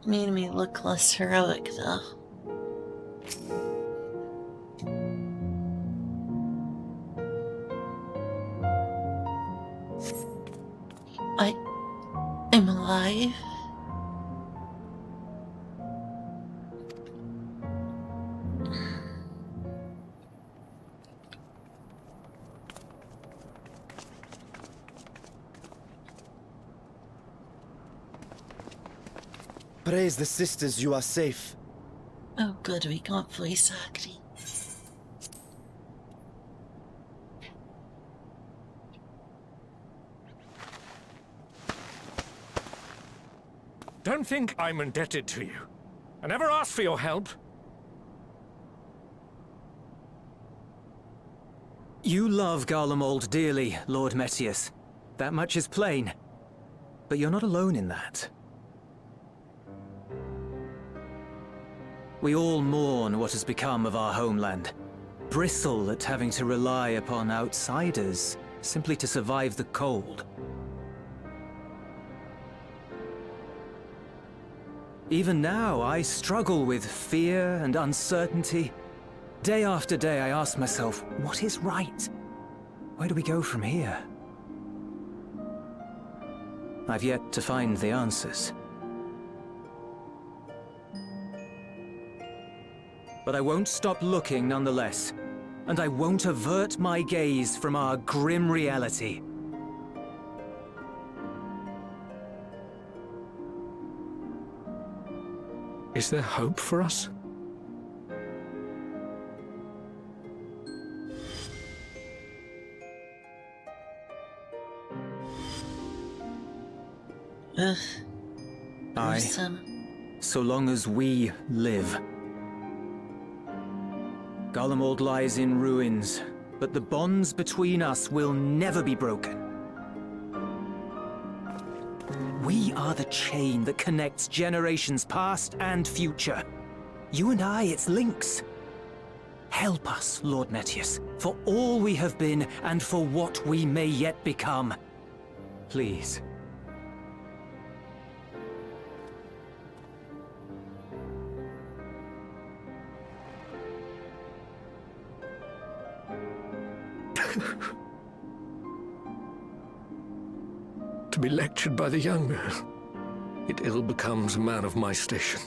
[SPEAKER 1] Made me look less heroic, though. I'm alive.
[SPEAKER 10] Praise the sisters, you are safe.
[SPEAKER 1] Oh good, we got voice acting.
[SPEAKER 15] Don't think I'm indebted to you. I never asked for your help.
[SPEAKER 16] You love Garlemald dearly, Lord Metius. That much is plain. But you're not alone in that. We all mourn what has become of our homeland. Bristle at having to rely upon outsiders simply to survive the cold. Even now, I struggle with fear and uncertainty. Day after day, I ask myself, what is right? Where do we go from here? I've yet to find the answers. But I won't stop looking nonetheless, and I won't avert my gaze from our grim reality.
[SPEAKER 15] Is there hope for us?
[SPEAKER 1] Ugh.
[SPEAKER 16] Aye. So long as we live. Garlemald lies in ruins, but the bonds between us will never be broken. We are the chain that connects generations past and future. You and I, it's links. Help us, Lord Metius, for all we have been and for what we may yet become. Please.
[SPEAKER 15] To be lectured by the younger, it ill becomes a man of my station.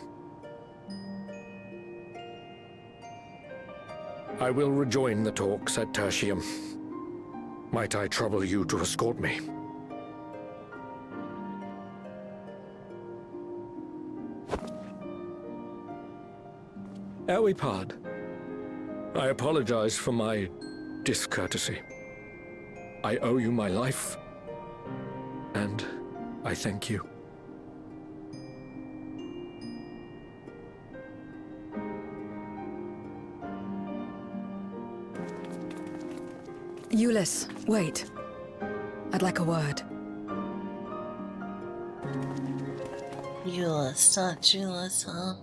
[SPEAKER 15] I will rejoin the talks at Tertium. Might I trouble you to escort me? Ere we part, I apologize for my discourtesy. I owe you my life, and I thank you.
[SPEAKER 4] Euless, wait. I'd like a word.
[SPEAKER 1] Euless, not Julius, huh?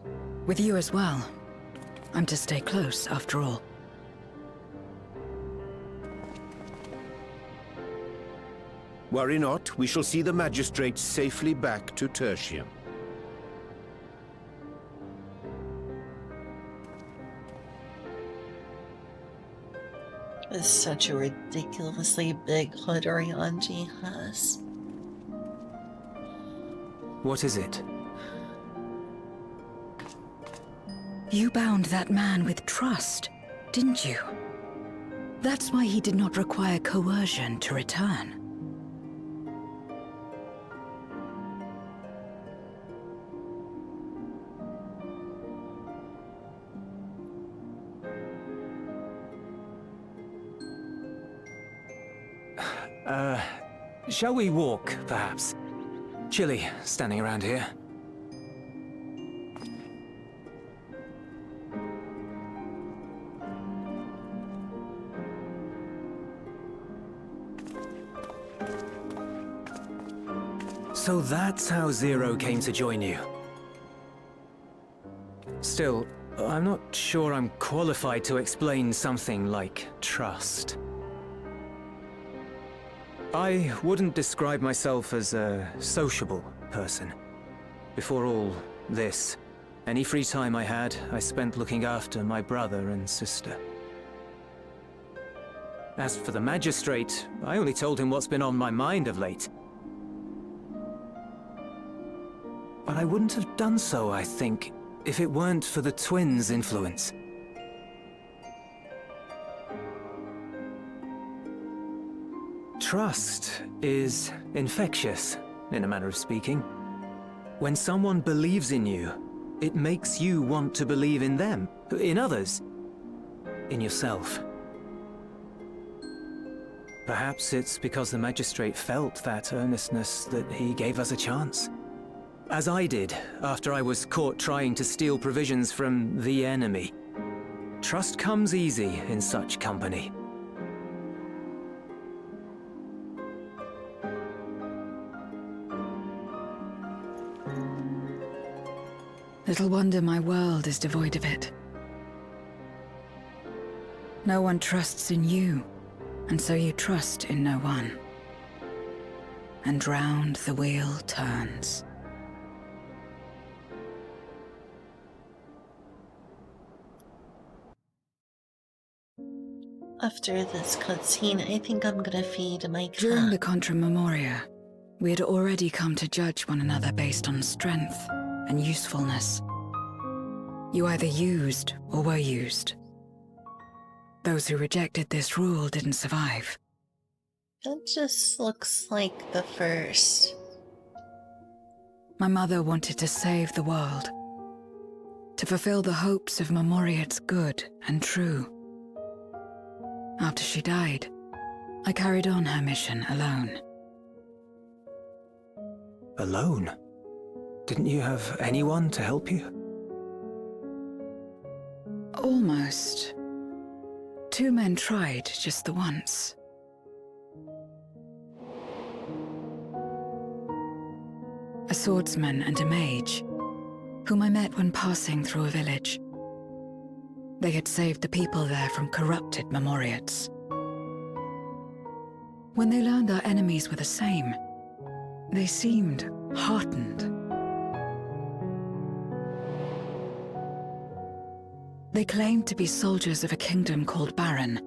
[SPEAKER 4] With you as well. I'm to stay close, after all.
[SPEAKER 12] Worry not, we shall see the magistrate safely back to Tertium.
[SPEAKER 1] It's such a ridiculously big hood Orionji has.
[SPEAKER 16] What is it?
[SPEAKER 4] You bound that man with trust, didn't you? That's why he did not require coercion to return.
[SPEAKER 16] Shall we walk, perhaps? Chilly, standing around here. So that's how Zero came to join you. Still, I'm not sure I'm qualified to explain something like trust. I wouldn't describe myself as a sociable person. Before all this, any free time I had, I spent looking after my brother and sister. As for the magistrate, I only told him what's been on my mind of late. But I wouldn't have done so, I think, if it weren't for the twins' influence. Trust is infectious, in a manner of speaking. When someone believes in you, it makes you want to believe in them, in others, in yourself. Perhaps it's because the magistrate felt that earnestness that he gave us a chance. As I did, after I was caught trying to steal provisions from the enemy. Trust comes easy in such company.
[SPEAKER 4] Little wonder my world is devoid of it. No one trusts in you, and so you trust in no one. And round the wheel turns.
[SPEAKER 1] After this cutscene, I think I'm gonna feed my cat.
[SPEAKER 4] During the Contra Memoria, we had already come to judge one another based on strength and usefulness. You either used or were used. Those who rejected this rule didn't survive.
[SPEAKER 1] That just looks like the first.
[SPEAKER 4] My mother wanted to save the world, to fulfill the hopes of Memoria's good and true. After she died, I carried on her mission alone.
[SPEAKER 16] Alone? Didn't you have anyone to help you?
[SPEAKER 4] Almost. 2 men tried just the once. A swordsman and a mage, whom I met when passing through a village. They had saved the people there from corrupted Memoriates. When they learned our enemies were the same, they seemed heartened. They claimed to be soldiers of a kingdom called Baron,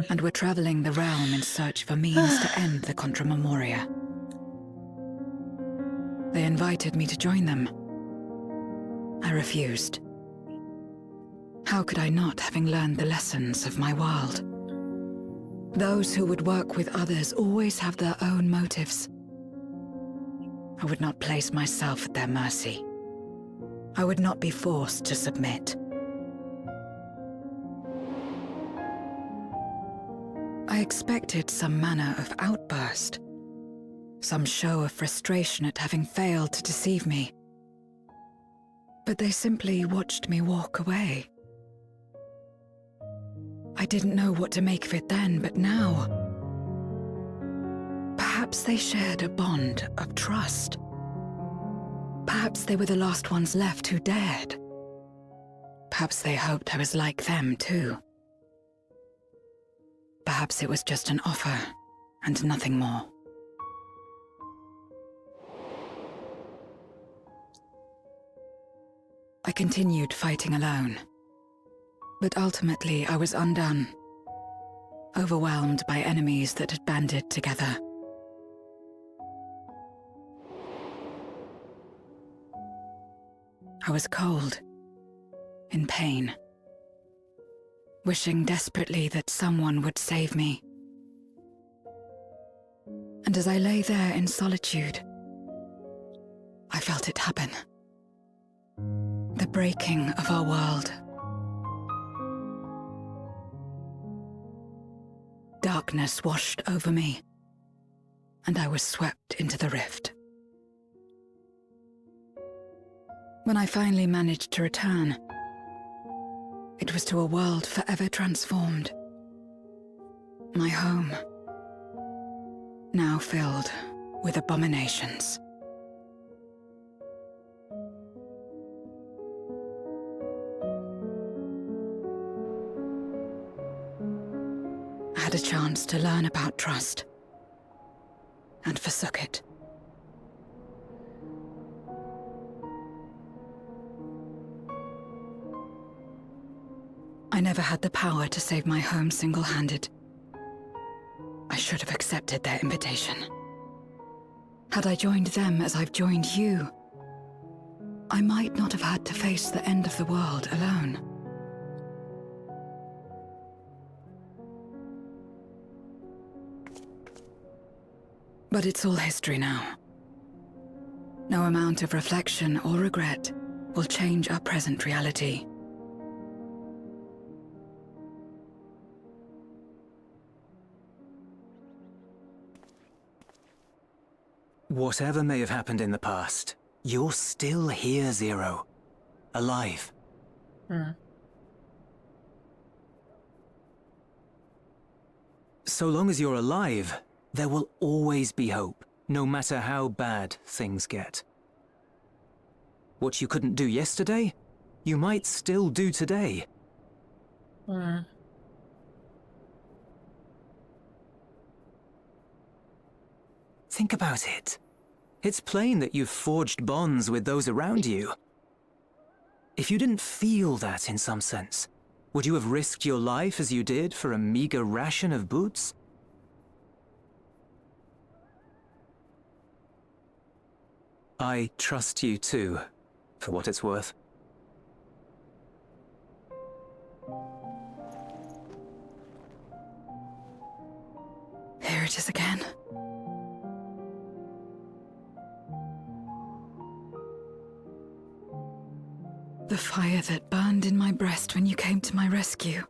[SPEAKER 4] and were traveling the realm in search for means to end the Contra Memoria. They invited me to join them. I refused. How could I not, having learned the lessons of my world? Those who would work with others always have their own motives. I would not place myself at their mercy. I would not be forced to submit. I expected some manner of outburst, some show of frustration at having failed to deceive me. But they simply watched me walk away. I didn't know what to make of it then, but now... Perhaps they shared a bond of trust. Perhaps they were the last ones left who dared. Perhaps they hoped I was like them, too. Perhaps it was just an offer, and nothing more. I continued fighting alone. But ultimately, I was undone. Overwhelmed by enemies that had banded together. I was cold, in pain, wishing desperately that someone would save me. And as I lay there in solitude, I felt it happen. The breaking of our world. Darkness washed over me, and I was swept into the rift. When I finally managed to return, it was to a world forever transformed. My home, now filled with abominations. I had a chance to learn about trust, and forsook it. I never had the power to save my home single-handed. I should have accepted their invitation. Had I joined them as I've joined you, I might not have had to face the end of the world alone. But it's all history now. No amount of reflection or regret will change our present reality.
[SPEAKER 16] Whatever may have happened in the past, you're still here, Zero. Alive. So long as you're alive, there will always be hope, no matter how bad things get. What you couldn't do yesterday, you might still do today. Think about it. It's plain that you've forged bonds with those around you. If you didn't feel that in some sense, would you have risked your life as you did for a meager ration of boots? I trust you too, for what it's worth.
[SPEAKER 4] Here it is again. The fire that burned in my breast when you came to my rescue.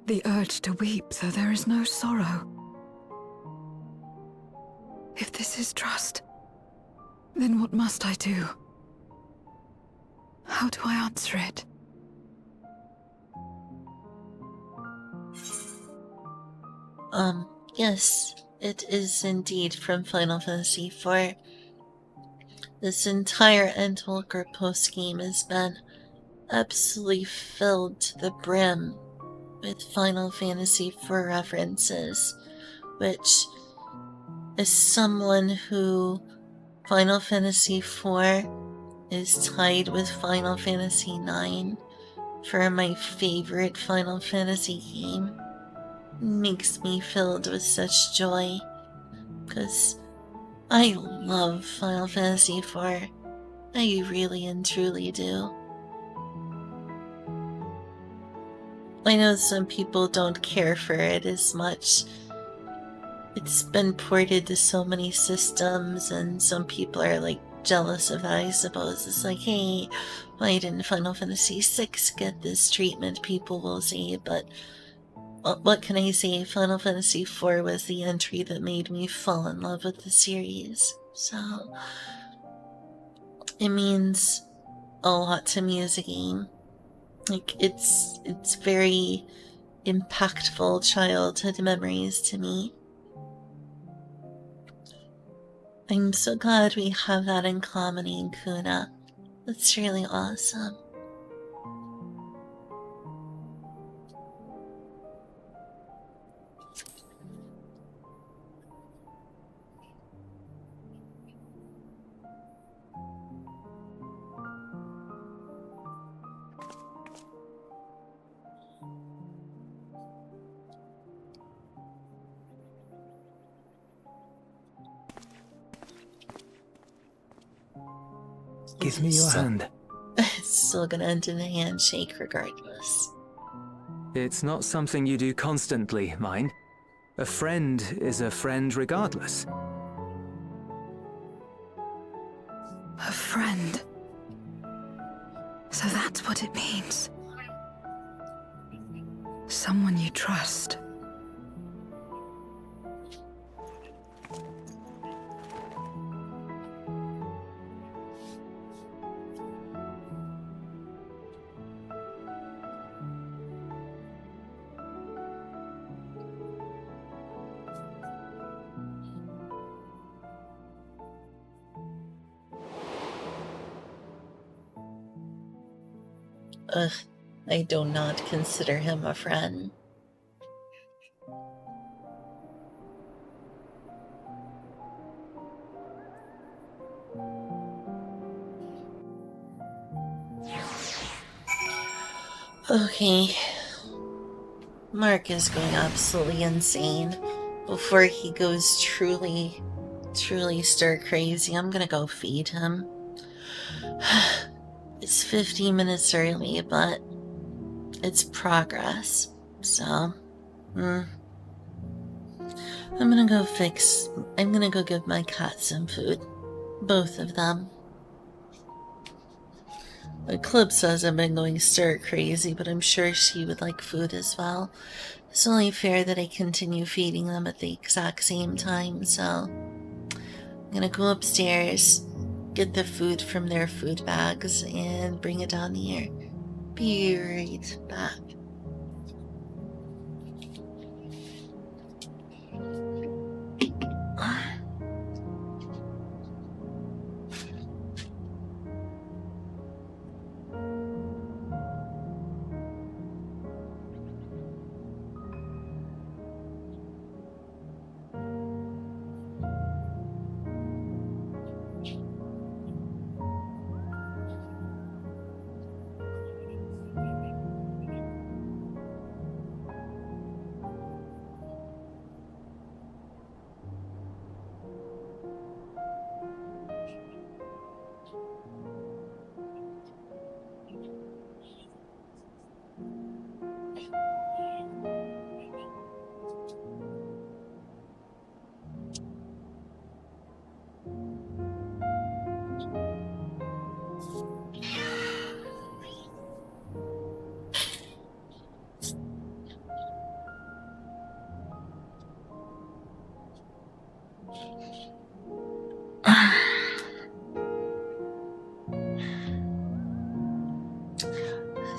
[SPEAKER 4] The urge to weep, though there is no sorrow. If this is trust, then what must I do? How do I answer it?
[SPEAKER 1] Yes, it is indeed from Final Fantasy IV. This entire Endwalker Post Game has been absolutely filled to the brim with Final Fantasy IV references, which, as someone who Final Fantasy IV is tied with Final Fantasy IX for my favorite Final Fantasy game, makes me filled with such joy, because I love Final Fantasy IV. I really and truly do. I know some people don't care for it as much. It's been ported to so many systems, and some people are like jealous of that, I suppose. It's like, hey, why didn't Final Fantasy VI get this treatment, people will say, but what can I say? Final Fantasy IV was the entry that made me fall in love with the series. So, it means a lot to me as a game. Like, it's very impactful childhood memories to me. I'm so glad we have that in common, Kuna. That's really awesome.
[SPEAKER 16] Give me your hand.
[SPEAKER 1] It's still gonna end in a handshake regardless.
[SPEAKER 16] It's not something you do constantly, mind. A friend is a friend regardless.
[SPEAKER 4] A friend. So that's what it means. Someone you trust.
[SPEAKER 1] Ugh, I do not consider him a friend. Okay. Mark is going absolutely insane. Before he goes truly stir crazy, I'm gonna go feed him. It's 15 minutes early, but it's progress. So, I'm gonna go give my cat some food. Both of them. Eclipse hasn't been going stir crazy, but I'm sure she would like food as well. It's only fair that I continue feeding them at the exact same time, so I'm gonna go upstairs, get the food from their food bags, and bring it down here. Be right back.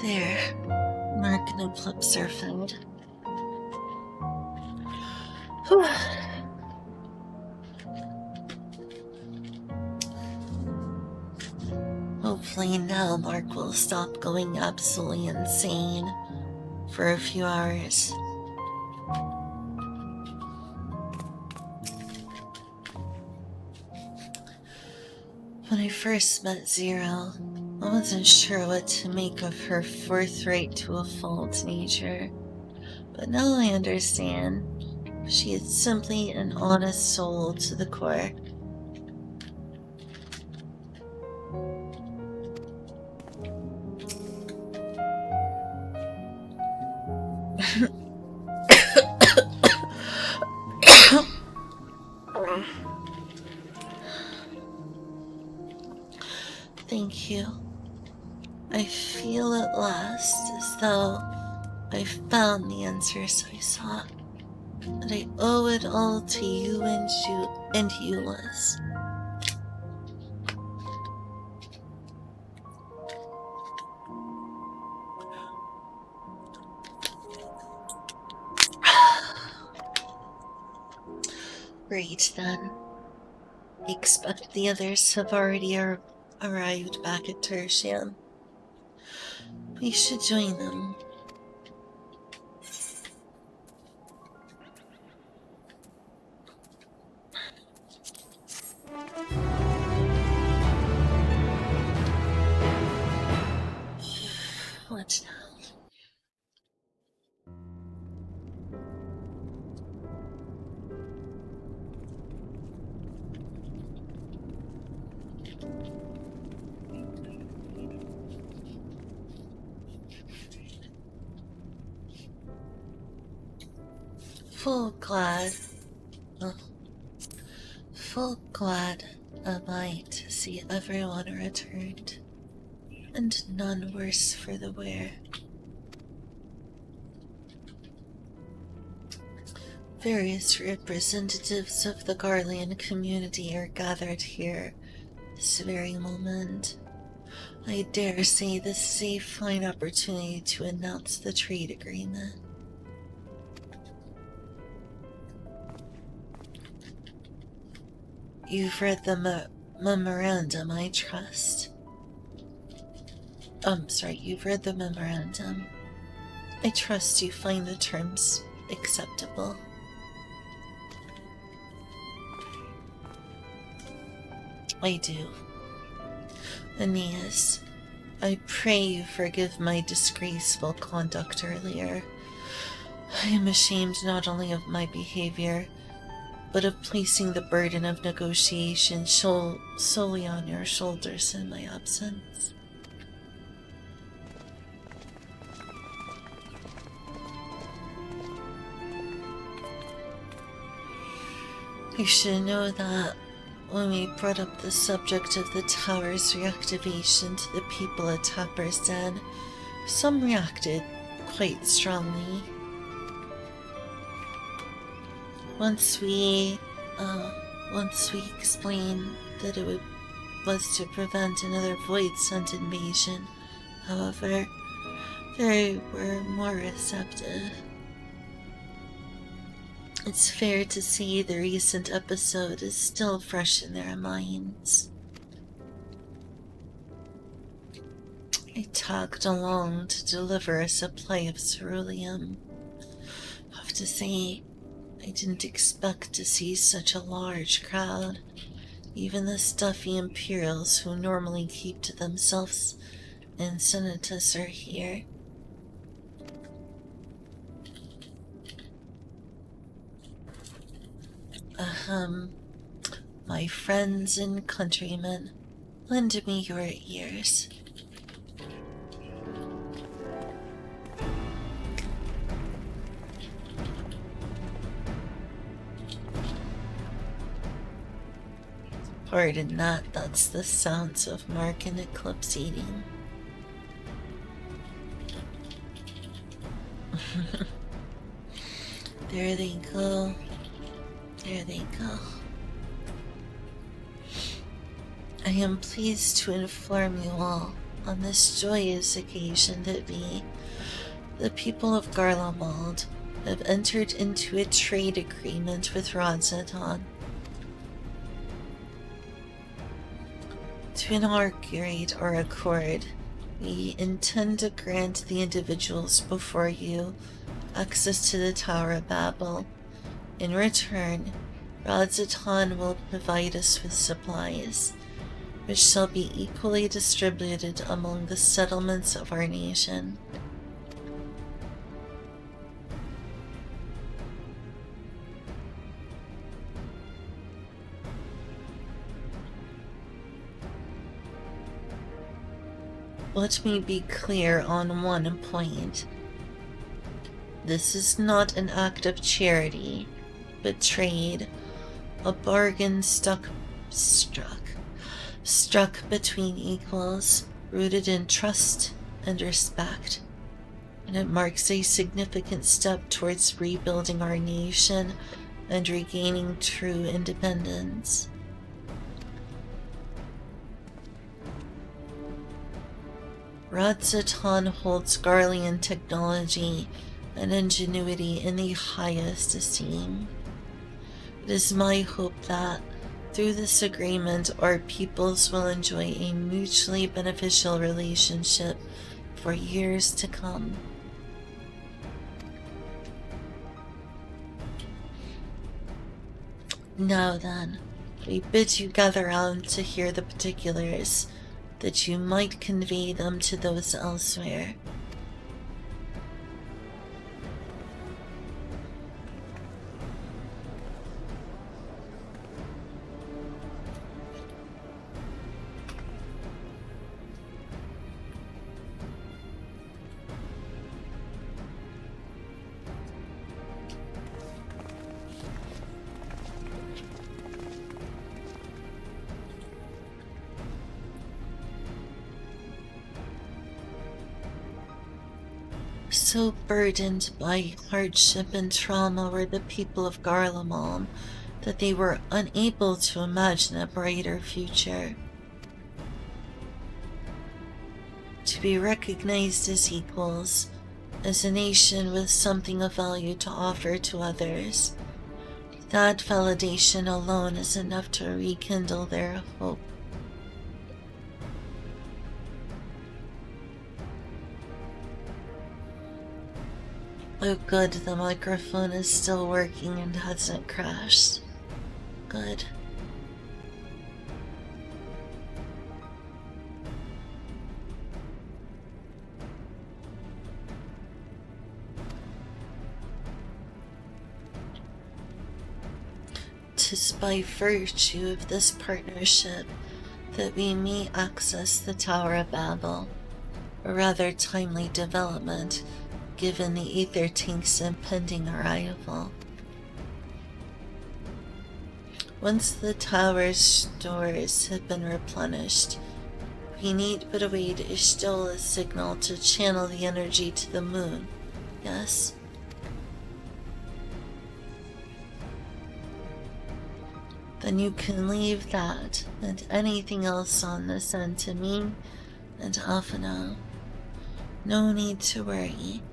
[SPEAKER 1] There. Mark and Eclipse are fed. Whew. Hopefully now Mark will stop going absolutely insane for a few hours. When I first met Zero, I wasn't sure what to make of her forthright to a fault nature, but now I understand. She is simply an honest soul to the core. Thank you. I feel at last as though I found the answers I sought, and I owe it all to you and you, Liz. Great, then. Expect the others have already arrived back at Tertian. We should join them. What now? Full glad am I to see everyone returned, and none worse for the wear. Various representatives of the Garlean community are gathered here this very moment. I dare say this is a fine opportunity to announce the trade agreement. You've read the memorandum, I trust. You've read the memorandum. I trust you find the terms acceptable. I do. Aeneas, I pray you forgive my disgraceful conduct earlier. I am ashamed not only of my behavior, but of placing the burden of negotiation solely on your shoulders in my absence. You should know that when we brought up the subject of the tower's reactivation to the people at Tapper's Den, some reacted quite strongly. Once we explained that it was to prevent another Void-Sent invasion, however, they were more receptive. It's fair to say the recent episode is still fresh in their minds. I tagged along to deliver a supply of ceruleum. I have to say, I didn't expect to see such a large crowd. Even the stuffy Imperials who normally keep to themselves in Senatus are here. My friends and countrymen, lend me your ears. Pardon that, that's the sounds of Mark and Eclipse eating. There they go. There they go. I am pleased to inform you all on this joyous occasion that we, the people of Garlemald, have entered into a trade agreement with Rodzeton. To inaugurate our accord, we intend to grant the individuals before you access to the Tower of Babel. In return, Rodzeton will provide us with supplies, which shall be equally distributed among the settlements of our nation. Let me be clear on one point. This is not an act of charity, but trade, a bargain struck between equals, rooted in trust and respect, and it marks a significant step towards rebuilding our nation and regaining true independence. Rodzeton holds Garlean technology and ingenuity in the highest esteem. It is my hope that through this agreement, our peoples will enjoy a mutually beneficial relationship for years to come. Now then, we bid you gather round to hear the particulars, that you might convey them to those elsewhere. So burdened by hardship and trauma were the people of Garlemald that they were unable to imagine a brighter future. To be recognized as equals, as a nation with something of value to offer to others, that validation alone is enough to rekindle their hope. Oh good, the microphone is still working and hasn't crashed. Good. Tis by virtue of this partnership that we may access the Tower of Babel, a rather timely development given the Aether Tank's impending arrival. Once the tower's stores have been replenished, we need but await Ishtola's signal to channel the energy to the moon, yes? Then you can leave that and anything else on this end to me and Alphino. No need to worry.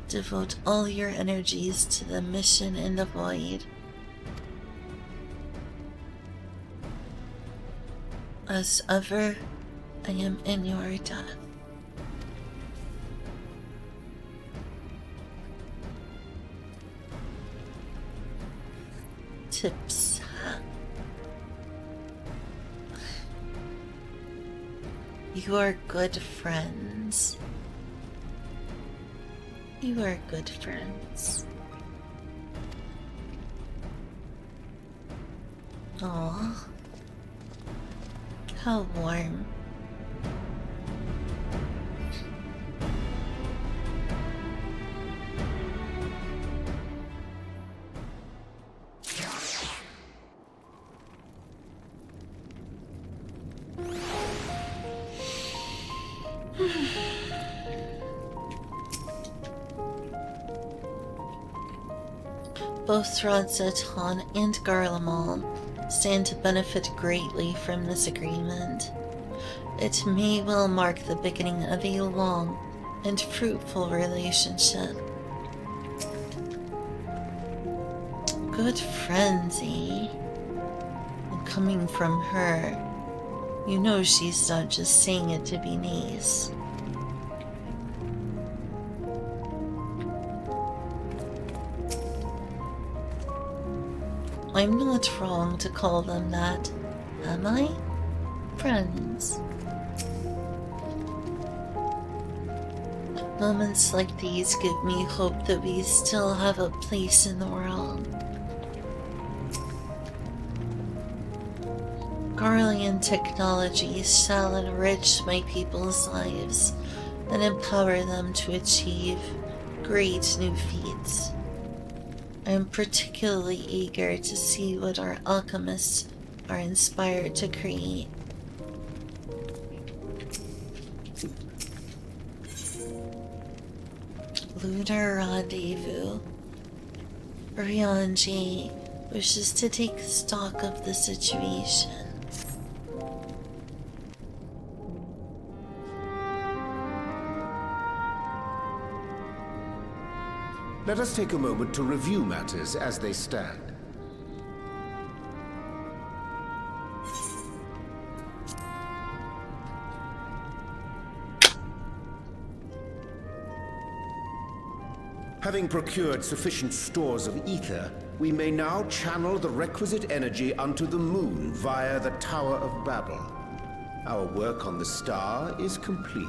[SPEAKER 1] Devote all your energies to the mission in the void. As ever, I am in your debt. Tips. You are good friends. You are good friends. Aw. How warm. Both Throdzeton and Garlemald stand to benefit greatly from this agreement. It may well mark the beginning of a long and fruitful relationship. Good friends, eh? And coming from her, you know she's not just saying it to be nice. I'm not wrong to call them that, am I? Friends. Moments like these give me hope that we still have a place in the world. Garlean technology shall enrich my people's lives and empower them to achieve great new feats. I am particularly eager to see what our alchemists are inspired to create. Lunar Rendezvous. Ryanji wishes to take stock of the situation.
[SPEAKER 12] Let us take a moment to review matters as they stand. Having procured sufficient stores of ether, we may now channel the requisite energy unto the moon via the Tower of Babel. Our work on the star is complete.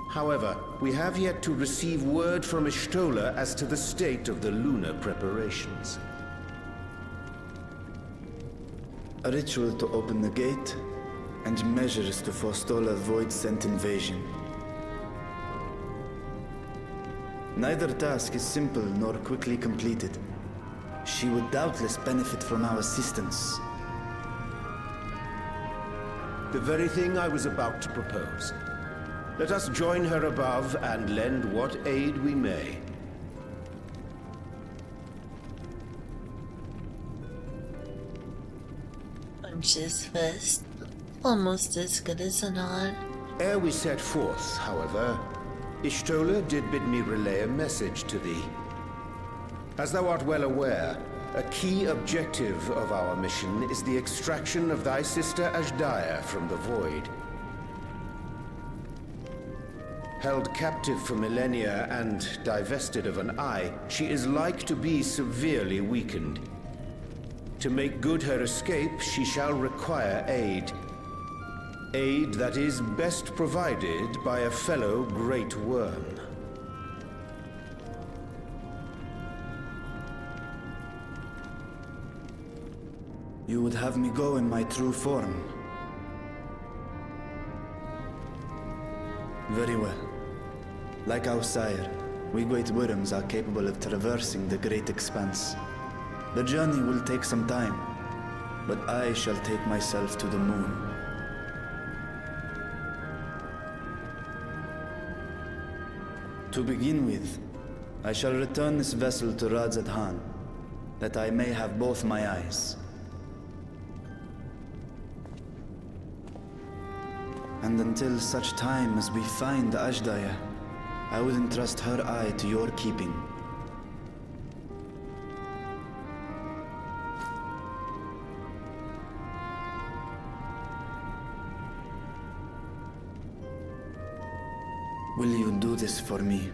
[SPEAKER 12] However, we have yet to receive word from Ishtola as to the state of the lunar preparations.
[SPEAKER 10] A ritual to open the gate, and measures to forestall a void-sent invasion. Neither task is simple nor quickly completed. She would doubtless benefit from our assistance.
[SPEAKER 12] The very thing I was about to propose. Let us join her above and lend what aid we may.
[SPEAKER 1] Punch's fist. Almost as good as a nod.
[SPEAKER 12] Ere we set forth, however, Ishtola did bid me relay a message to thee. As thou art well aware, a key objective of our mission is the extraction of thy sister Ashdaya from the Void. Held captive for millennia and divested of an eye, she is like to be severely weakened. To make good her escape, she shall require aid. Aid that is best provided by a fellow Great Worm.
[SPEAKER 10] You would have me go in my true form. Very well. Like our sire, we Great Worms are capable of traversing the great expanse. The journey will take some time, but I shall take myself to the moon. To begin with, I shall return this vessel to Radzadhan, that I may have both my eyes. And until such time as we find Ashdaya, I will entrust her eye to your keeping. Will you do this for me?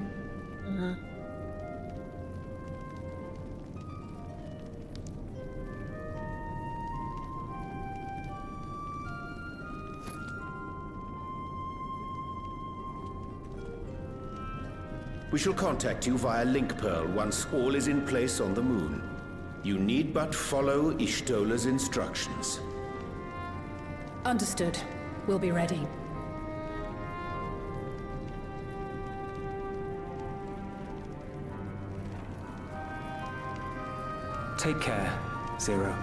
[SPEAKER 12] We shall contact you via Link Pearl once all is in place on the moon. You need but follow Ishtola's instructions.
[SPEAKER 13] Understood. We'll be ready.
[SPEAKER 16] Take care, Zero.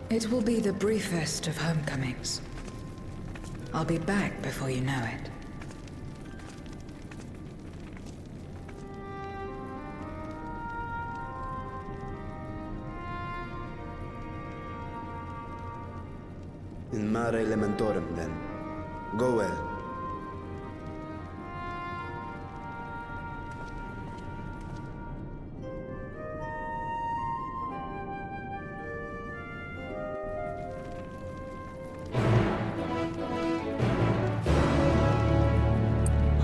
[SPEAKER 4] It will be the briefest of homecomings. I'll be back before you know it.
[SPEAKER 10] In Mare Elementorum, then. Go well.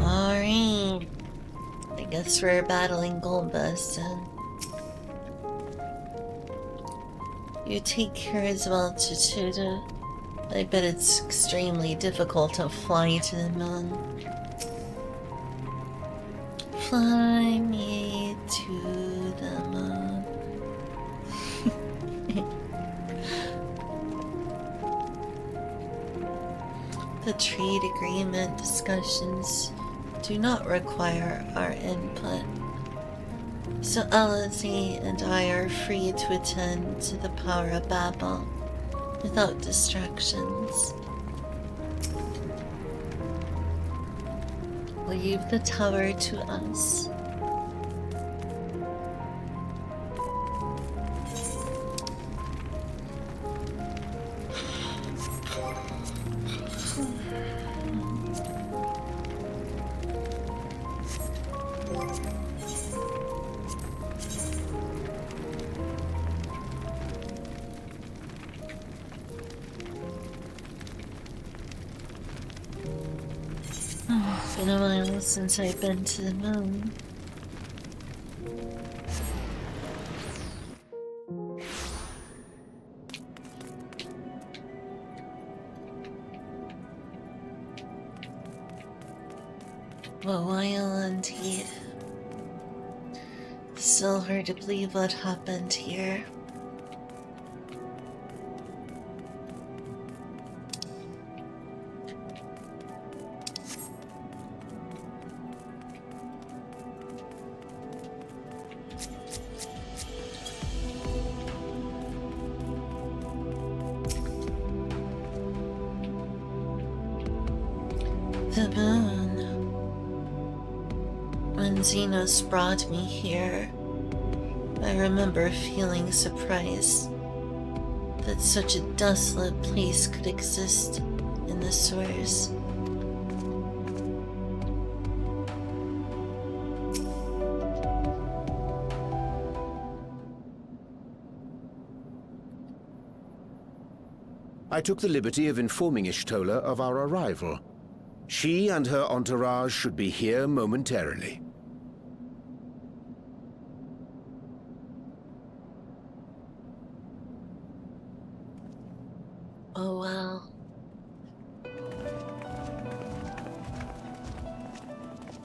[SPEAKER 1] Alright. I guess we're battling Golbus and you take care as well, Chichuda. I bet it's extremely difficult to fly to the moon. Fly me to the moon. The trade agreement discussions do not require our input, so Alizé and I are free to attend to the Power of Babel without distractions. Leave the tower to us. been a while since I've been to the moon. A while indeed. Still hard to believe what happened here. The moon. When Xenos brought me here, I remember feeling surprised that such a desolate place could exist in the source.
[SPEAKER 12] I took the liberty of informing Ishtola of our arrival. She and her entourage should be here momentarily.
[SPEAKER 1] Oh well.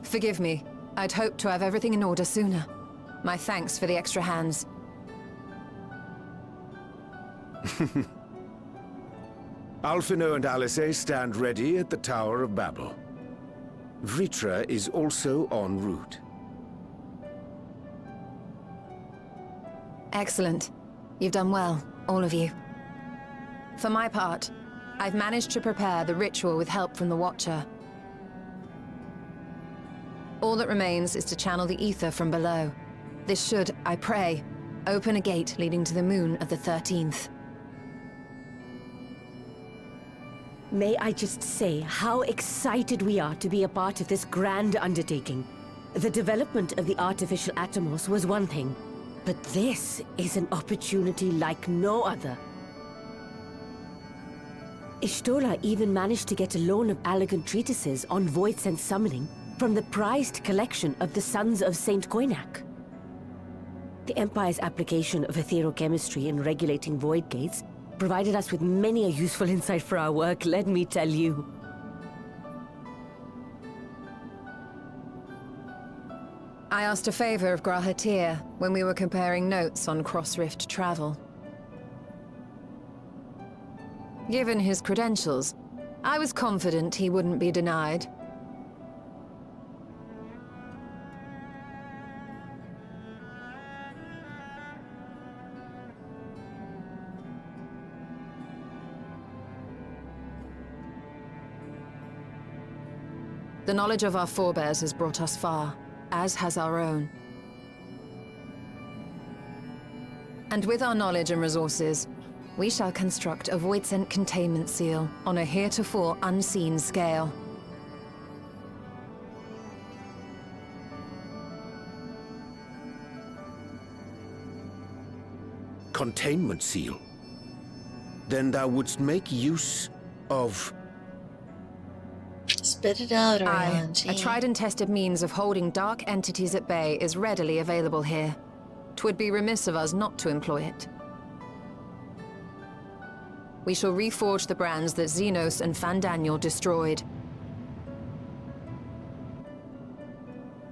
[SPEAKER 7] Forgive me. I'd hoped to have everything in order sooner. My thanks for the extra hands.
[SPEAKER 12] Alphino and Alice stand ready at the Tower of Babel. Vritra is also en route.
[SPEAKER 7] Excellent. You've done well, all of you. For my part, I've managed to prepare the ritual with help from the Watcher. All that remains is to channel the ether from below. This should, I pray, open a gate leading to the moon of the 13th.
[SPEAKER 17] May I just say how excited we are to be a part of this grand undertaking. The development of the artificial Atomos was one thing, but this is an opportunity like no other. Ishtola even managed to get a loan of elegant treatises on void sense summoning from the prized collection of the Sons of Saint Koinak. The Empire's application of etherochemistry in regulating void gates provided us with many a useful insight for our work, let me tell you.
[SPEAKER 7] I asked a favor of Grahatir when we were comparing notes on cross-rift travel. Given his credentials, I was confident he wouldn't be denied. The knowledge of our forebears has brought us far, as has our own. And with our knowledge and resources, we shall construct a void-sent containment seal on a heretofore unseen scale.
[SPEAKER 12] Containment seal? Then thou wouldst make use of...
[SPEAKER 1] Spit it out, Orion.
[SPEAKER 7] A tried and tested means of holding dark entities at bay is readily available here. 'Twould be remiss of us not to employ it. We shall reforge the brands that Xenos and Fandaniel destroyed.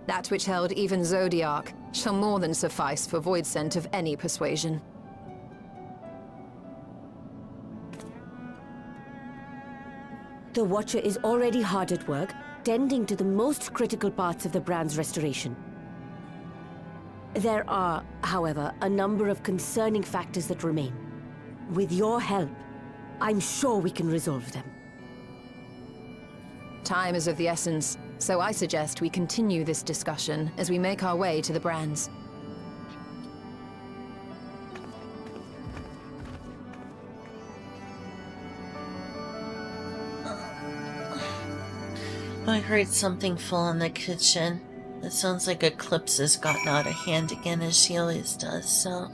[SPEAKER 7] That which held even Zodiac shall more than suffice for void scent of any persuasion.
[SPEAKER 17] The Watcher is already hard at work, tending to the most critical parts of the brand's restoration. There are, however, a number of concerning factors that remain. With your help, I'm sure we can resolve them.
[SPEAKER 7] Time is of the essence, so I suggest we continue this discussion as we make our way to the brands.
[SPEAKER 1] I heard something fall in the kitchen. It sounds like Eclipse has gotten out of hand again, as she always does, so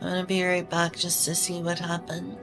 [SPEAKER 1] I'm gonna be right back just to see what happened.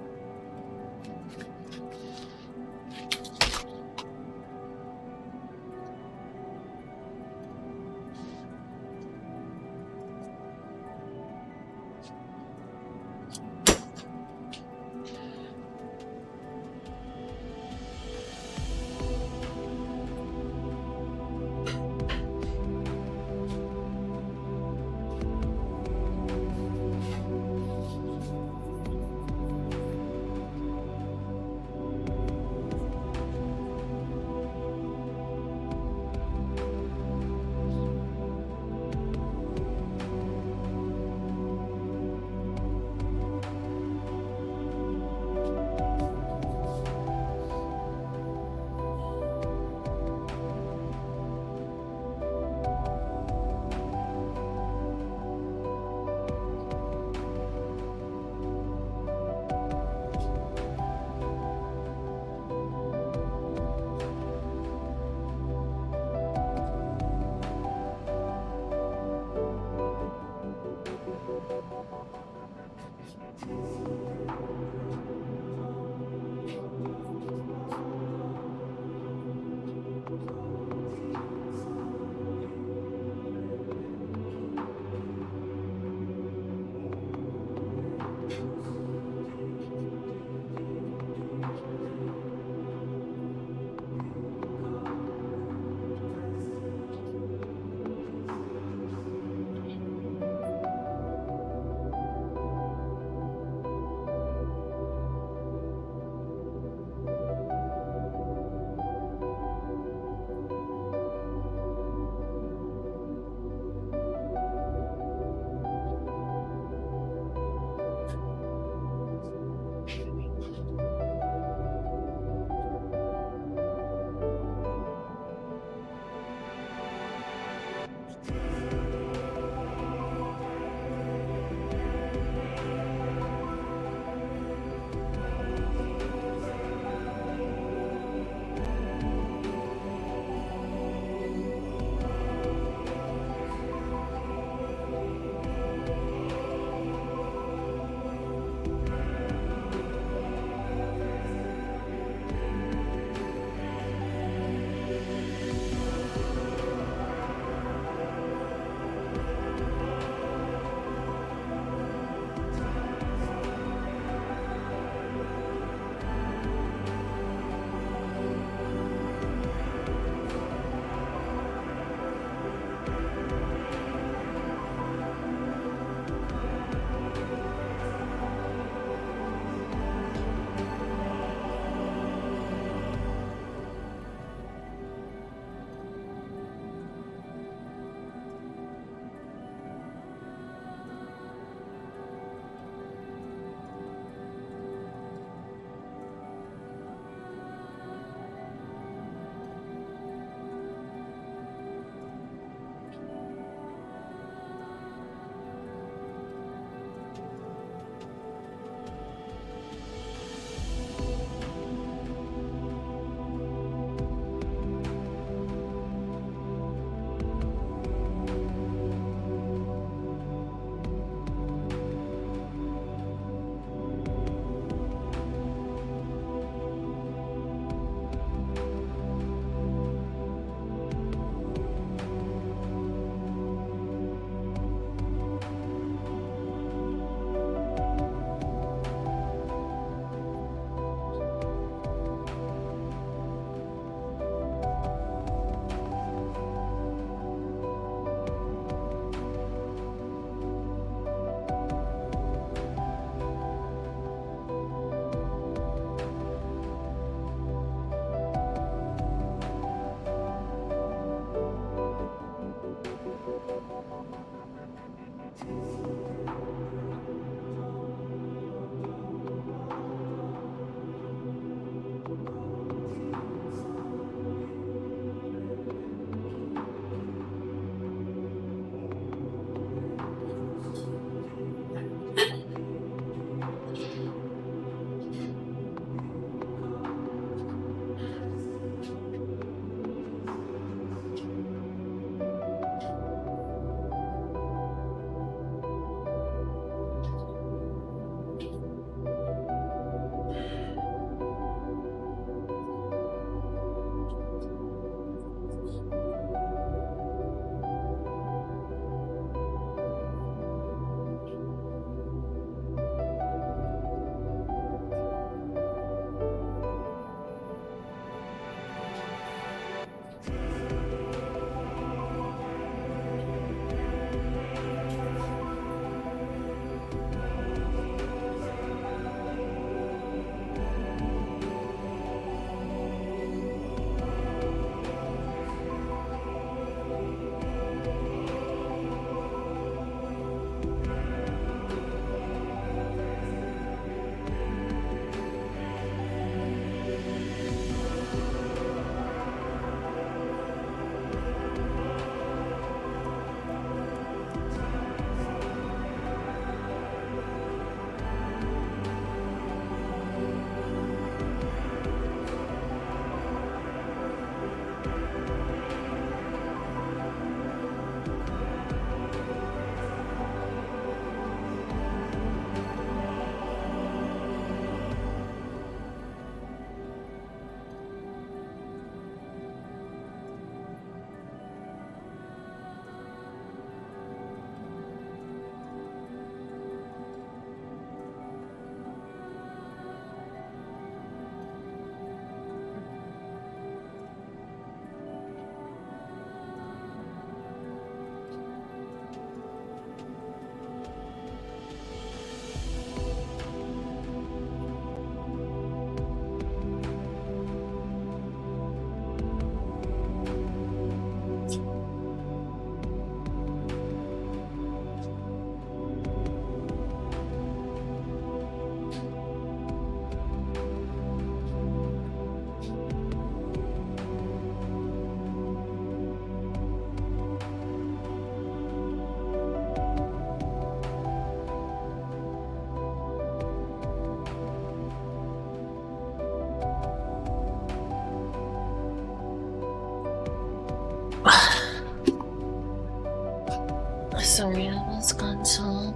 [SPEAKER 1] sorry I was gone so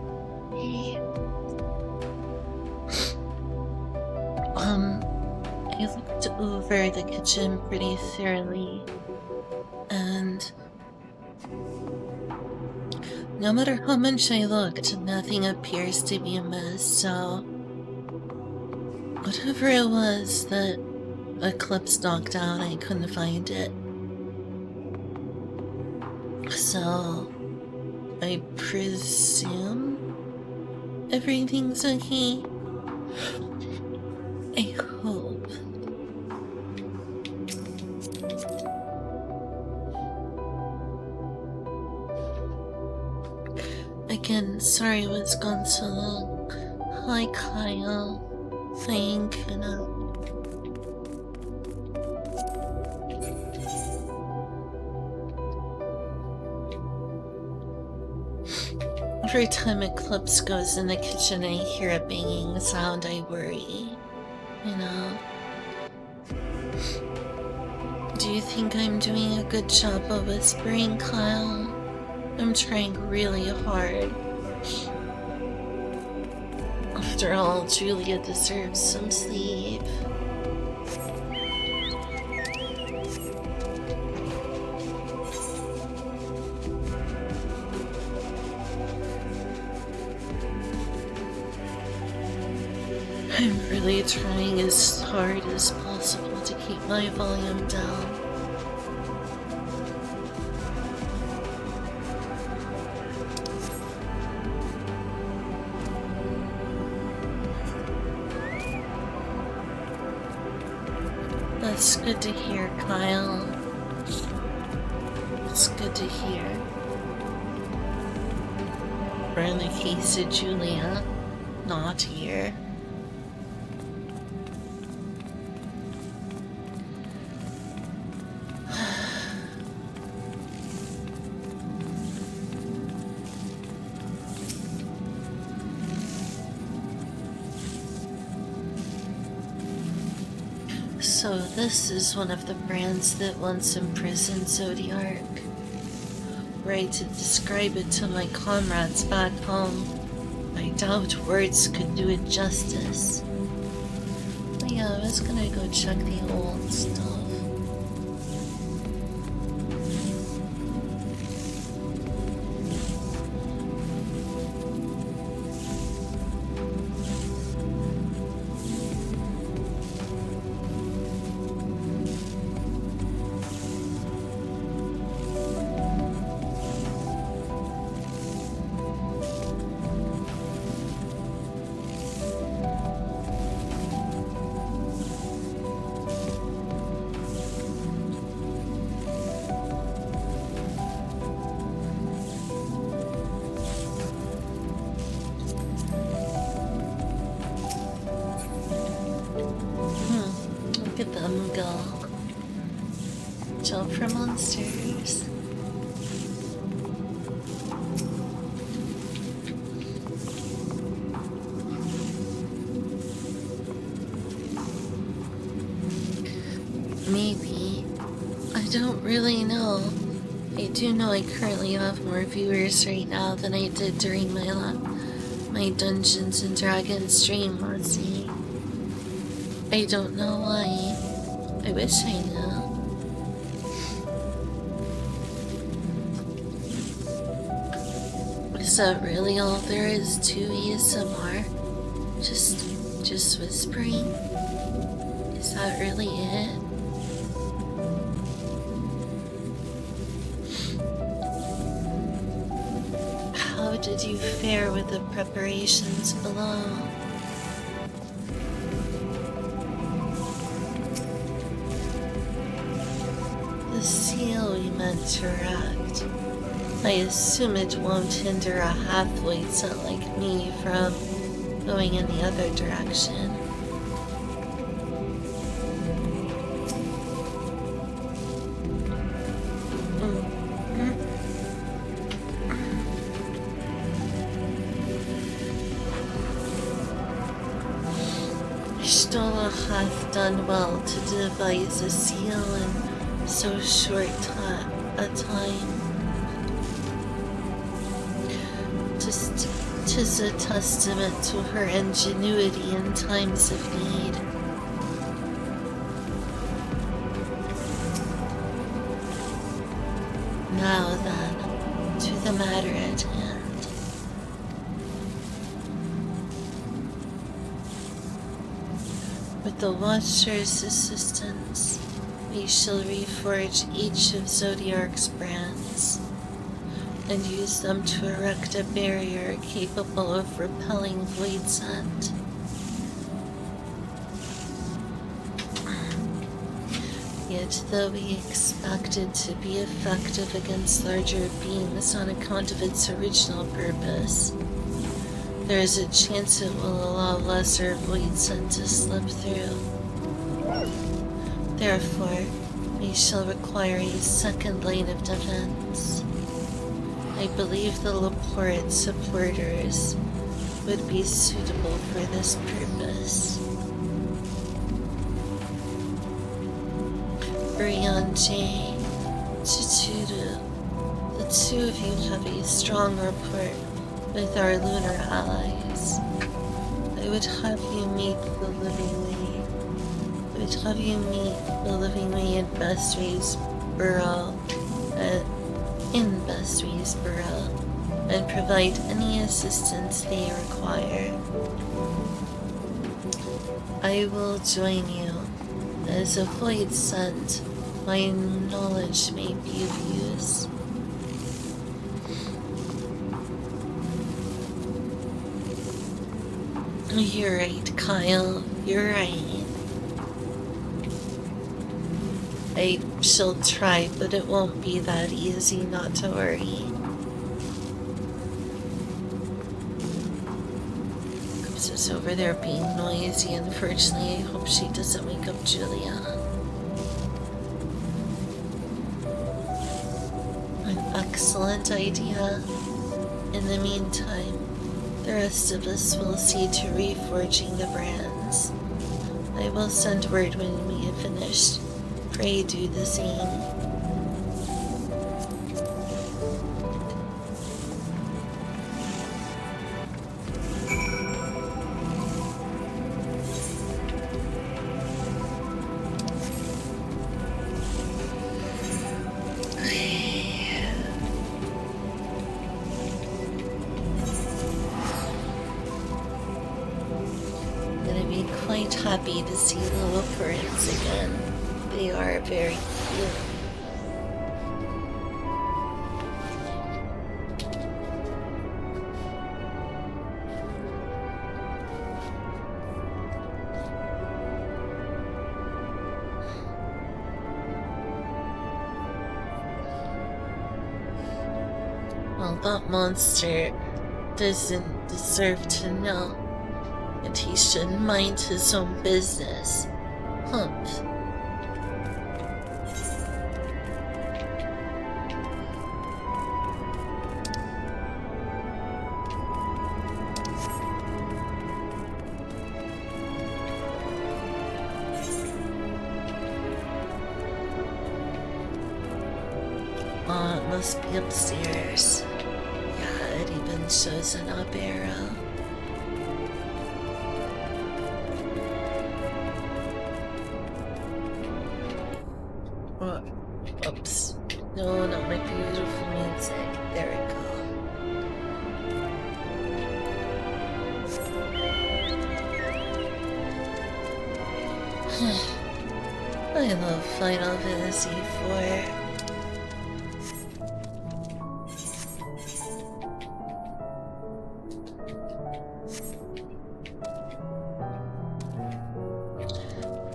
[SPEAKER 1] hey. I looked over the kitchen pretty thoroughly, and no matter how much I looked, nothing appears to be amiss, so whatever it was that Eclipse knocked out, I couldn't find it. So I presume everything's okay. I hope. Again, sorry I was gone so long. Hi, Kyle. Thank you. Every time Eclipse goes in the kitchen, I hear a banging sound, I worry. You know? Do you think I'm doing a good job of whispering, Kyle? I'm trying really hard. After all, Julia deserves some sleep. I'm really trying as hard as possible to keep my volume down. That's good to hear, Kyle. It's good to hear. Or in the case of Julia, not here. So this is one of the brands that once imprisoned Zodiark. Right to describe it to my comrades back home. I doubt words could do it justice. But yeah, I was gonna go check the old stuff. Look at them go. Jump for monsters. Maybe. I don't really know. I do know I currently have more viewers right now than I did during my Dungeons and Dragons stream last night. I don't know why. I wish I knew. Is that really all there is to ASMR? Just whispering? Is that really it? How did you fare with the preparations below? The seal we meant to erect. I assume it won't hinder a half-weight like me from going in the other direction. Stola hath done well to devise a seal in so short a time. first, 'tis a testament to her ingenuity in times of need. Now then, to the matter at hand. With the Watcher's assistance, we shall reforge each of Zodiark's brands and use them to erect a barrier capable of repelling Void Sent. Yet, though we expect it to be effective against larger beings on account of its original purpose, there is a chance it will allow lesser Void Sent to slip through. Therefore, we shall require a second line of defense. I believe the Laporte supporters would be suitable for this purpose. Rion J, Chituru, the two of you have a strong rapport with our lunar allies. I would have you meet the Living Way. I would have you meet the Living Way in Bestree's Burrow, and provide any assistance they require. I will join you. As a Void Sent, my knowledge may be of use. You're right, Kyle. You're right. I shall try, but it won't be that easy, not to worry. Cubs is over there being noisy. Unfortunately, I hope she doesn't wake up Julia. An excellent idea. In the meantime, the rest of us will see to reforging the brands. I will send word when we have finished. Pray do the same. I'm gonna be quite happy to see the Laportes again. They are very cute. Well, that monster doesn't deserve to know, and he should mind his own business. Humph. Oh, it must be upstairs. Yeah, it even shows an up arrow. Oh, oops. No, not my beautiful music. There we go. I love Final Fantasy IV.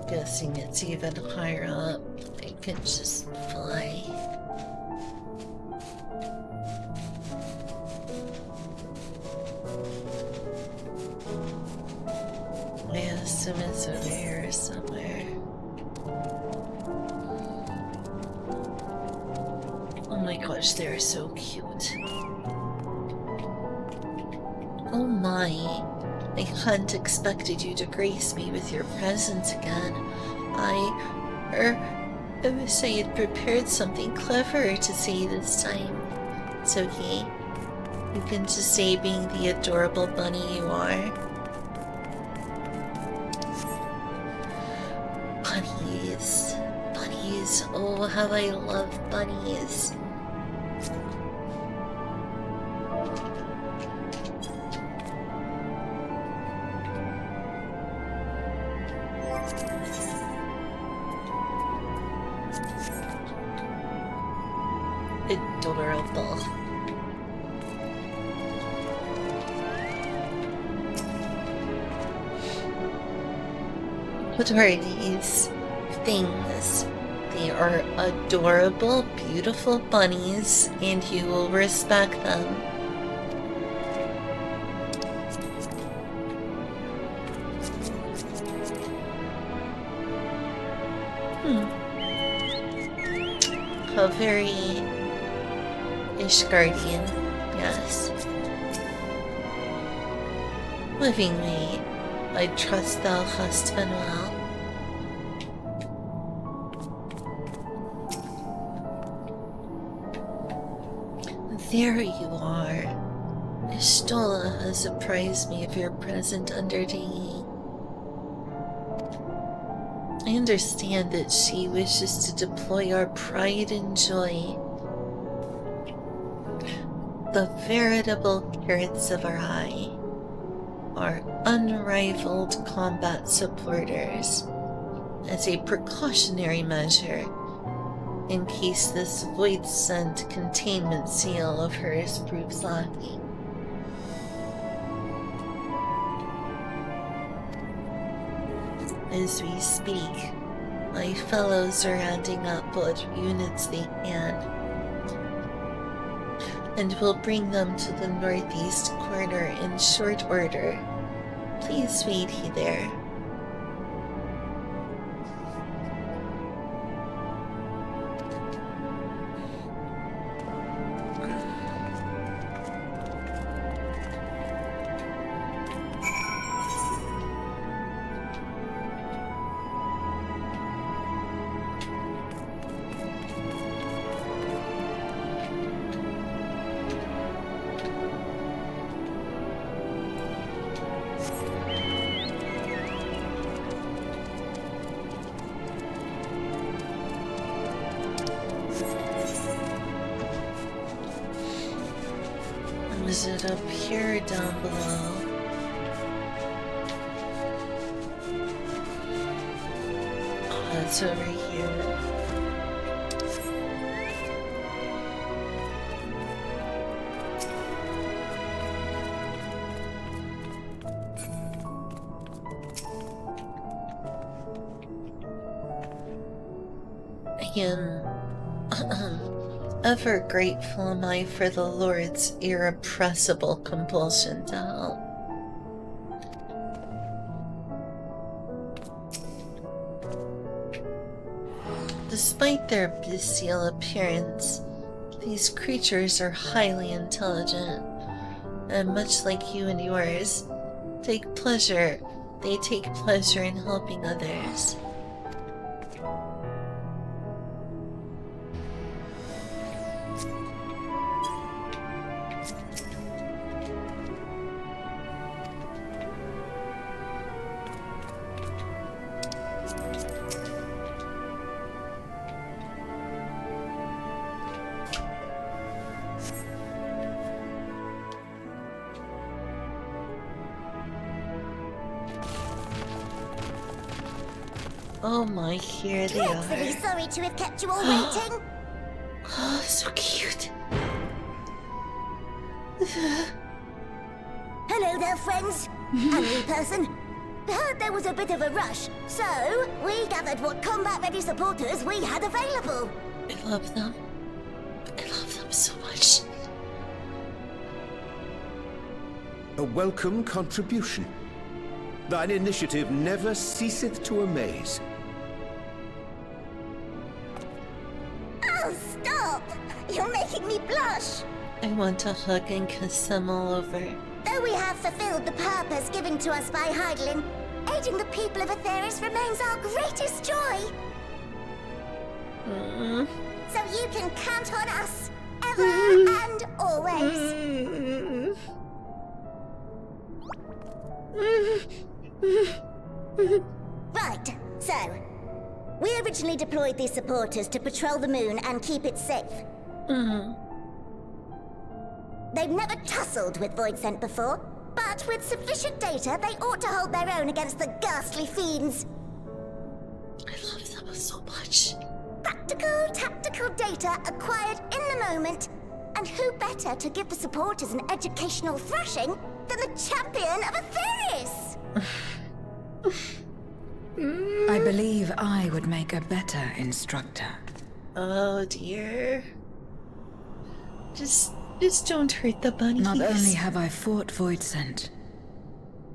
[SPEAKER 1] Guessing it's even higher up. I can just fly. I assume it's over here somewhere. Oh my gosh, they're so cute. Oh my. I hadn't expected you to grace me with your presence again. I wish I had prepared something cleverer to say this time. It's okay. You can just say being the adorable bunny you are. Bunnies. Bunnies. Oh, how I love bunnies. Adorable. What are these things? They are adorable, beautiful bunnies, and you will respect them. How very Ishgardian, yes. Livingly, I trust thou hast been well. There you are. Ishtola has apprised me of your present undertaking. I understand that she wishes to deploy our pride and joy, the veritable carrots of our eye, our unrivaled combat supporters, as a precautionary measure in case this void scent containment seal of hers proves lacking. As we speak, my fellows are rounding up what units they can, and will bring them to the northeast corner in short order. Please wait there. Is it up here or down below? Oh, it's over here. I am ever grateful am I for the Lord's irrepressible compulsion to help. Despite their bestial appearance, these creatures are highly intelligent, and much like you and yours, they take pleasure in helping others. Oh my, here they are.
[SPEAKER 18] Dreadfully sorry to have kept you all waiting.
[SPEAKER 1] Oh, so cute.
[SPEAKER 18] Hello there, friends. A new person. Heard there was a bit of a rush, so we gathered what combat-ready supporters we had available.
[SPEAKER 1] I love them. I love them so much.
[SPEAKER 12] A welcome contribution. Thine initiative never ceaseth to amaze.
[SPEAKER 18] Oh, stop! You're making me blush.
[SPEAKER 1] I want to hug and kiss them all over.
[SPEAKER 18] Though we have fulfilled the purpose given to us by Hydaelyn, aiding the people of Aetheris remains our greatest joy. So you can count on us. forever and always. Right, so we originally deployed these supporters to patrol the moon and keep it safe. They've never tussled with Voidsent before, but with sufficient data, they ought to hold their own against the ghastly fiends.
[SPEAKER 1] I love them so much.
[SPEAKER 18] Practical, tactical data acquired in the moment. And who better to give the supporters an educational thrashing than the champion of Aetherius?
[SPEAKER 4] I believe I would make a better instructor.
[SPEAKER 1] Oh dear. Just don't hurt the bunnies.
[SPEAKER 4] Not only have I fought Voidsent,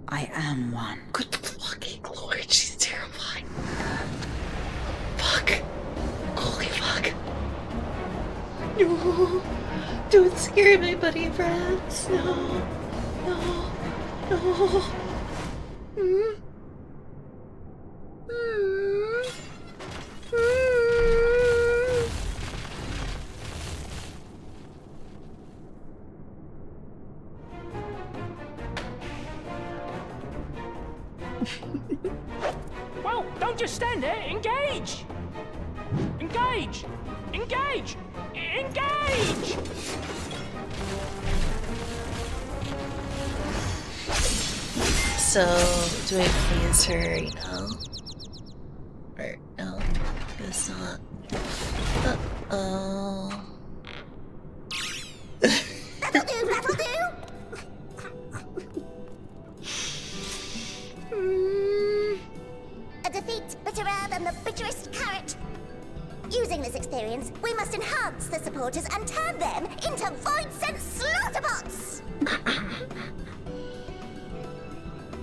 [SPEAKER 4] I am one.
[SPEAKER 1] Good fucking lord, she's terrifying. Fuck. Holy fuck. No. Don't scare my buddy friends. No. No. No.
[SPEAKER 14] Well, don't just stand there. Engage! Engage! Engage! Engage!
[SPEAKER 1] So, do I please her right now? Or no? Guess not. Uh-oh.
[SPEAKER 18] That'll do, that'll do! A defeat bitterer than the bitterest carrot. Using this experience, we must enhance the supporters and turn them into Voidsent slaughterbots!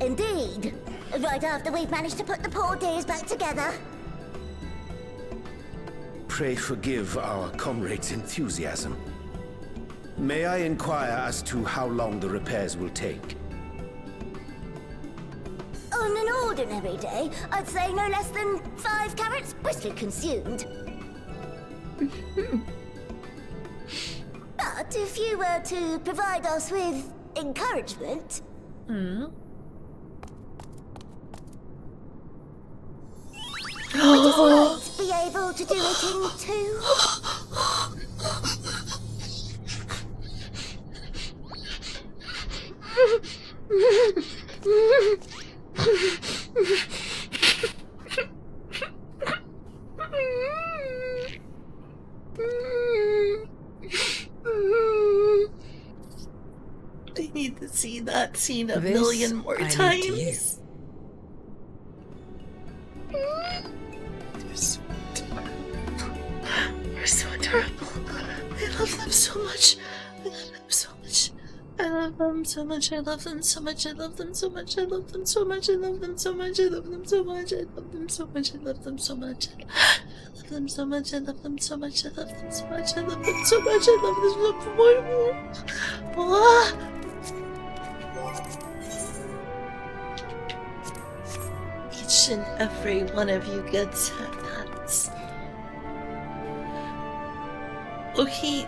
[SPEAKER 18] Indeed. Right after we've managed to put the poor dears back together.
[SPEAKER 12] Pray forgive our comrade's enthusiasm. May I inquire as to how long the repairs will take?
[SPEAKER 18] On an ordinary day, I'd say no less than 5 carrots briskly consumed. But if you were to provide us with encouragement... We just might be able to do it in 2.
[SPEAKER 1] I need to see that scene a million more times. They're so adorable. I love them so much. I love them so much. I love them so much. I love them so much. I love them so much. I love them so much. I love them so much. I love them so much. I love them so much. I love them so much. I love them so much. I love them so much. I love them so much. I love them so much. I love them so much. Each and every one of you gets pets. Okay,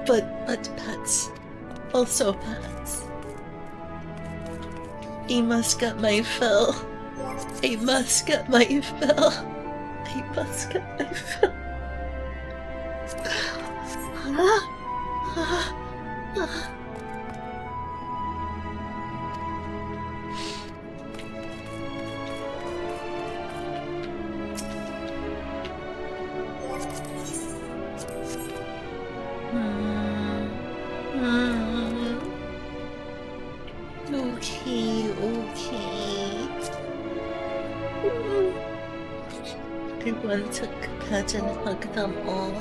[SPEAKER 1] but pets. Also pets. I must get my fill. I must get my fill. I must get my fill. Okay. I want to pet and hug them all.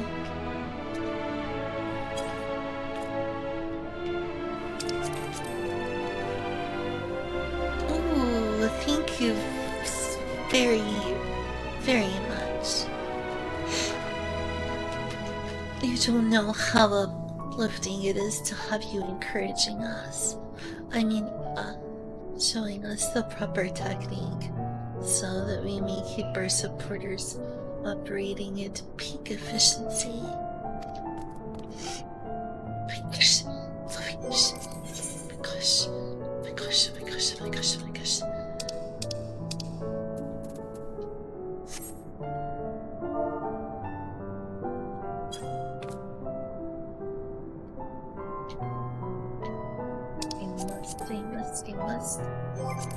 [SPEAKER 1] Ooh, thank you very, very much. You don't know how uplifting it is to have you encouraging us. I mean, showing us the proper technique so that we may keep our supporters operating at peak efficiency.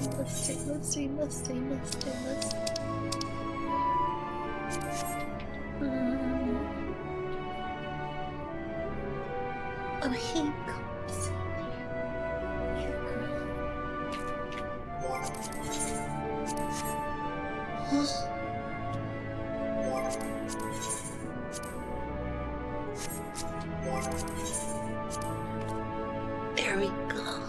[SPEAKER 1] must. Oh, he comes There we go.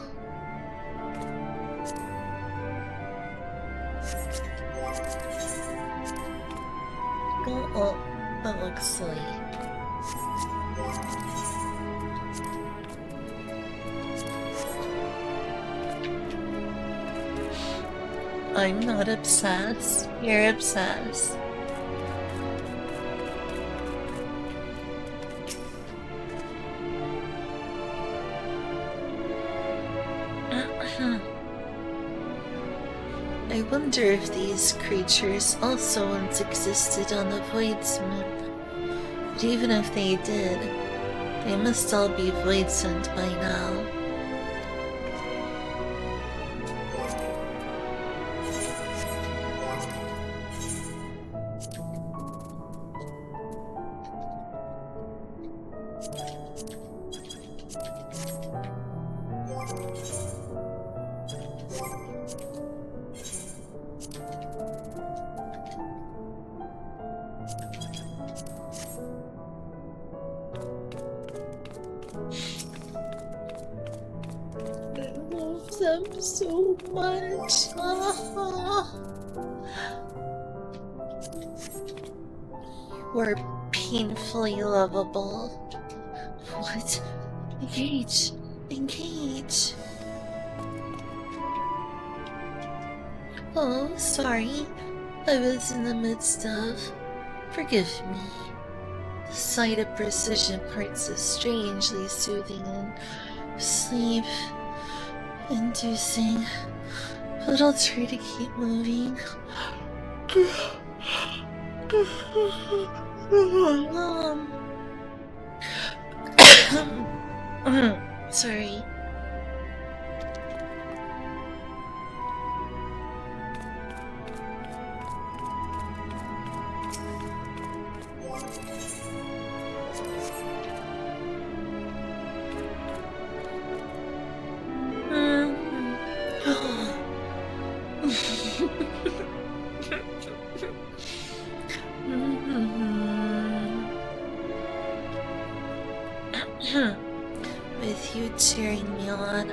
[SPEAKER 1] Go up, that looks silly. I'm not obsessed. You're obsessed. I wonder if these creatures also once existed on the Void's moon. But even if they did, they must all be Void sent by now. Them so much. We're painfully lovable. What? Engage. Engage. Oh, sorry. I was in the midst of... Forgive me. The sight of precision parts is strangely soothing and sleep-inducing, but I'll try to keep moving. Sorry. With you cheering me on,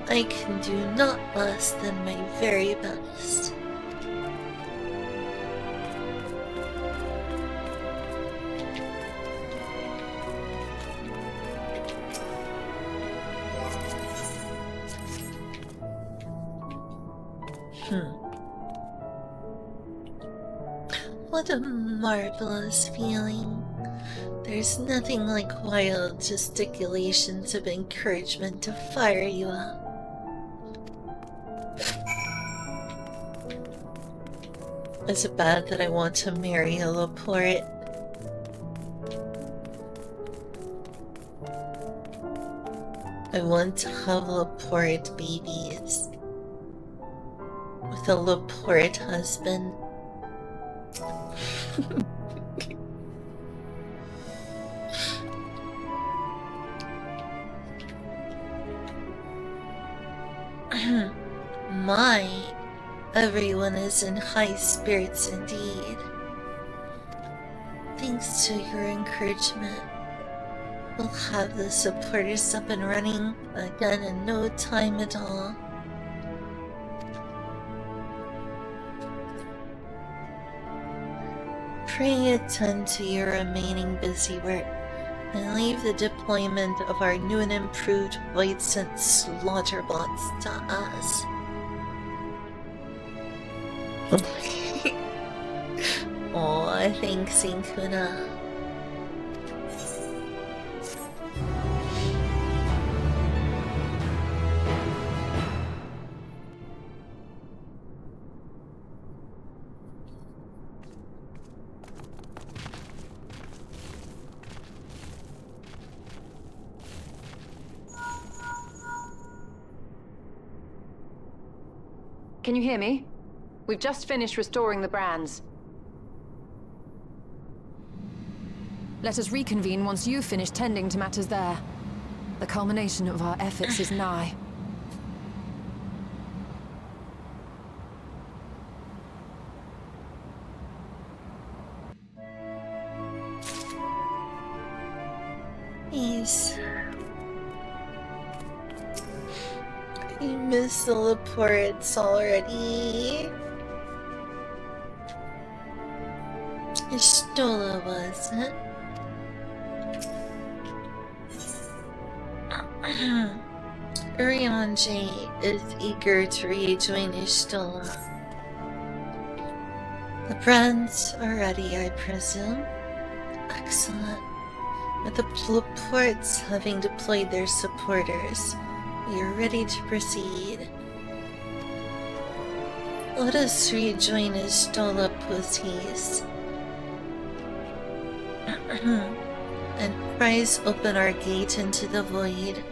[SPEAKER 1] I can do not less than my very best. What a marvelous feeling. There's nothing like wild gesticulations of encouragement to fire you up. Is it bad that I want to marry a Laporte? I want to have Laporte babies with a Laporte husband. My, everyone is in high spirits indeed. Thanks to your encouragement, we'll have the supporters up and running again in no time at all. Pray attend to your remaining busy work and leave the deployment of our new and improved Void-sent slaughter bots to us. Aw, thanks, Inkuna.
[SPEAKER 7] Can you hear me? We've just finished restoring the brands. Let us reconvene once you've finished tending to matters there. The culmination of our efforts is nigh.
[SPEAKER 1] Please. I miss the Laportes already. Ishtola was it? Urianger is eager to rejoin Ishtola. The brands are ready, I presume. Excellent. With the Laportes having deployed their supporters, we are ready to proceed. Let us rejoin Ishtola post and prise open our gate into the void.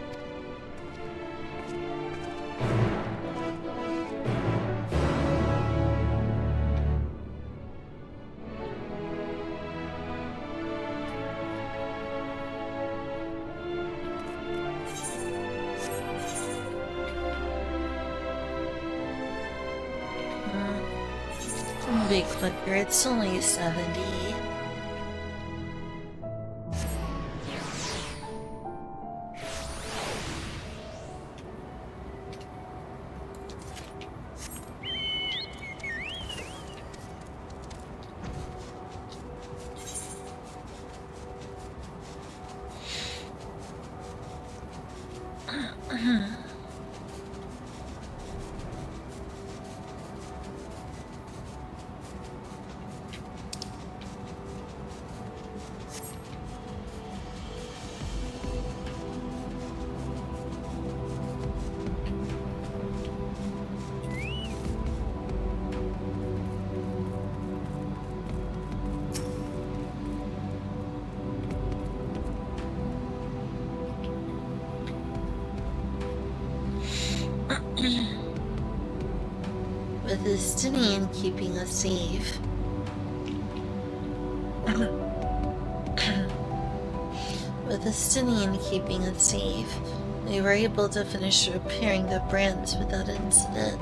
[SPEAKER 1] Big clicker, it's only 70. With Estinian keeping us safe. With Estinian keeping us safe, we were able to finish repairing the brands without incident.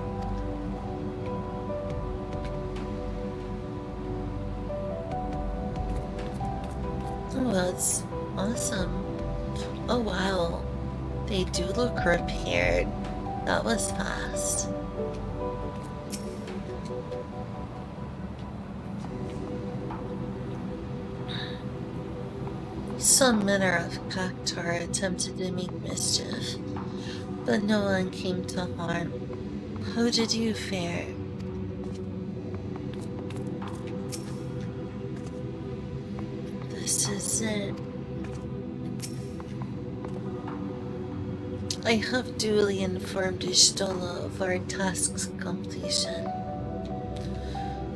[SPEAKER 1] Oh, that's awesome. Oh wow, they do look repaired. That was fast. Some manner of Cactar attempted to make mischief, but no one came to harm. How did you fare? This is it. I have duly informed Ishtola of our task's completion.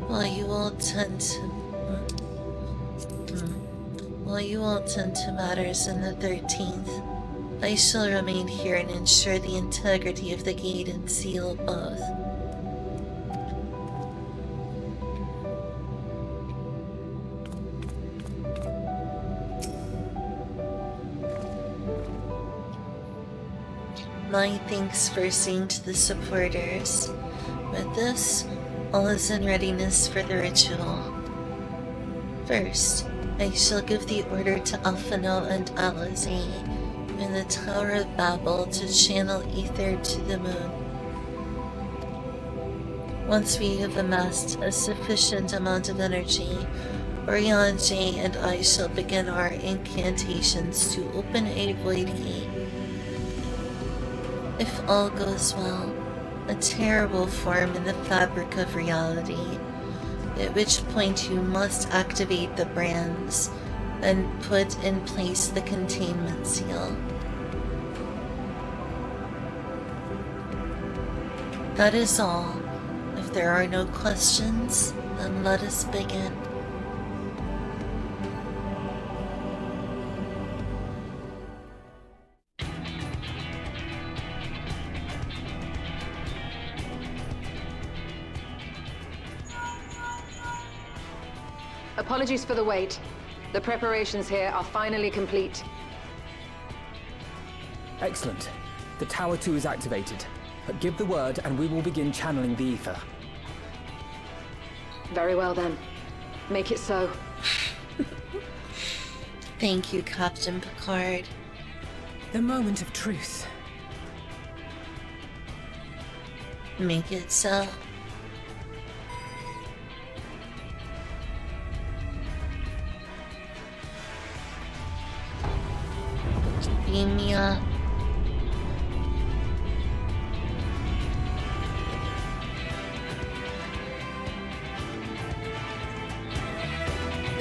[SPEAKER 1] While you all tend to matters in the 13th, I shall remain here and ensure the integrity of the gate and seal both. My thanks for seeing to the supporters. With this, all is in readiness for the ritual. First, I shall give the order to Alphino and Alazi in the Tower of Babel to channel ether to the moon. Once we have amassed a sufficient amount of energy, Oriange and I shall begin our incantations to open a void gate. If all goes well, a tear will form in the fabric of reality, at which point you must activate the brands and put in place the containment seal. That is all. If there are no questions, then let us begin.
[SPEAKER 7] Apologies for the wait. The preparations here are finally complete.
[SPEAKER 19] Excellent. The Tower 2 is activated. Give the word and we will begin channeling the ether.
[SPEAKER 7] Very well then. Make it so.
[SPEAKER 1] Thank you, Captain Picard.
[SPEAKER 4] The moment of truth.
[SPEAKER 1] Make it so. Beam me up.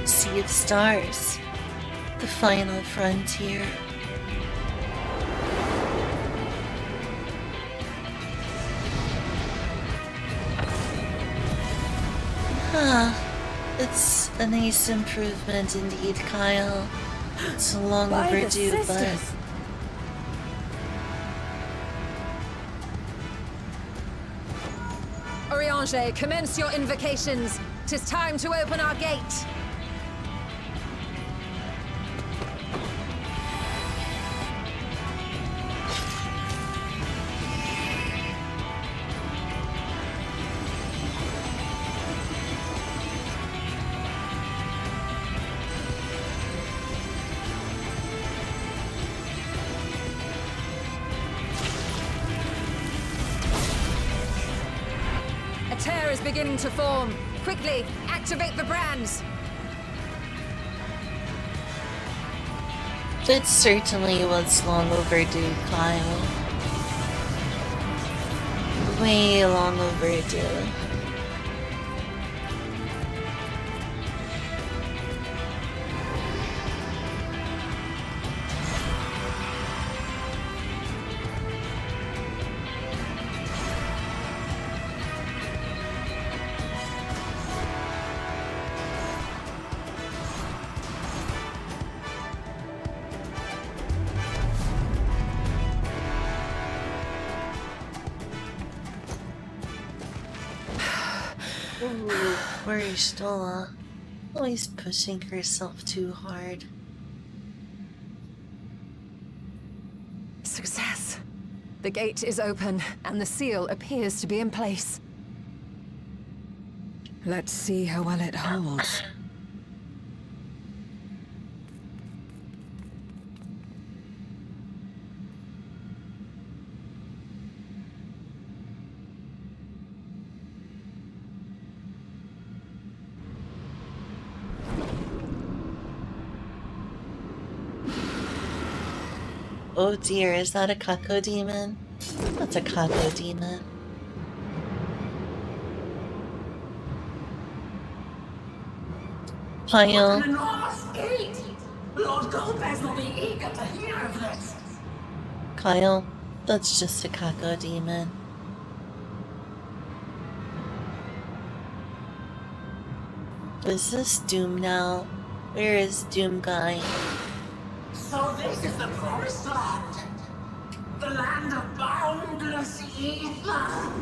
[SPEAKER 1] Sea of Stars. The final frontier. It's a nice improvement indeed, Kyle. It's long
[SPEAKER 9] By the
[SPEAKER 1] overdue, but...
[SPEAKER 9] sisters.
[SPEAKER 7] Oriange, commence your invocations. 'Tis time to open our gate. A tear is beginning to form. Quickly, activate the brands.
[SPEAKER 1] It certainly was long overdue, Kyle. Way long overdue. Ooh, poor Stola. Always pushing herself too hard.
[SPEAKER 7] Success. The gate is open, and the seal appears to be in place.
[SPEAKER 4] Let's see how well it holds.
[SPEAKER 1] Oh dear, is that a Kako demon? That's a Kako demon. Kyle.
[SPEAKER 20] An enormous gate! Lord Golbez will be eager to hear of this.
[SPEAKER 1] Kyle, that's just a Kako demon. Is this Doom now? Where is Doom Guy?
[SPEAKER 20] So this is the promised land. The land of boundless ether.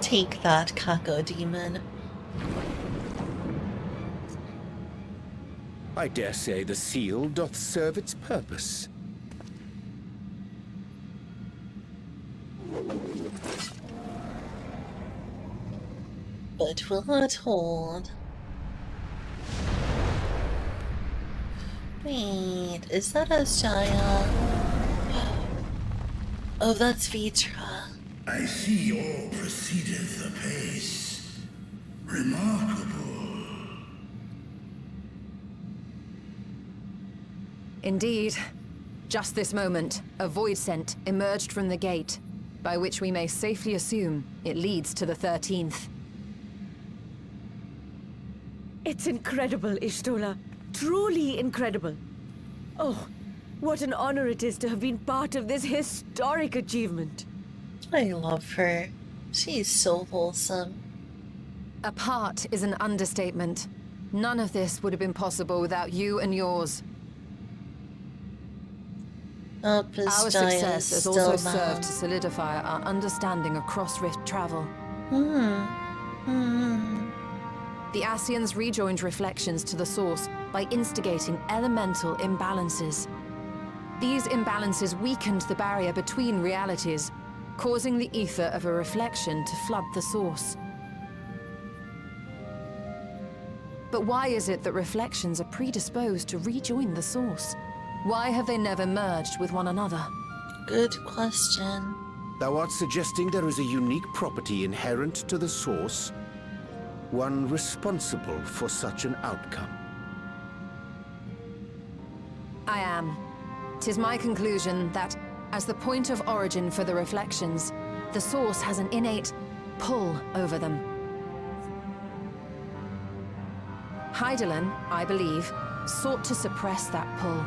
[SPEAKER 1] Take that, Kako demon.
[SPEAKER 12] I dare say the seal doth serve its purpose.
[SPEAKER 1] But will not hold. Wait, is that Asjaya? Oh, that's Vitra.
[SPEAKER 6] I see all proceedeth apace. Remarkable.
[SPEAKER 7] Indeed. Just this moment, a void scent emerged from the gate, by which we may safely assume it leads to the 13th.
[SPEAKER 9] It's incredible, Ishtola. Truly incredible. Oh, what an honor it is to have been part of this historic achievement.
[SPEAKER 1] I love her. She's so wholesome.
[SPEAKER 7] A part is an understatement. None of this would have been possible without you and yours. Our success has also served to solidify our understanding of cross-rift travel. The Ascians rejoined reflections to the source by instigating elemental imbalances. These imbalances weakened the barrier between realities, causing the ether of a reflection to flood the source. But why is it that reflections are predisposed to rejoin the source? Why have they never merged with one another?
[SPEAKER 1] Good question.
[SPEAKER 12] Thou art suggesting there is a unique property inherent to the source, one responsible for such an outcome.
[SPEAKER 7] I am. 'Tis my conclusion that, as the point of origin for the reflections, the source has an innate pull over them. Hydaelyn, I believe, sought to suppress that pull,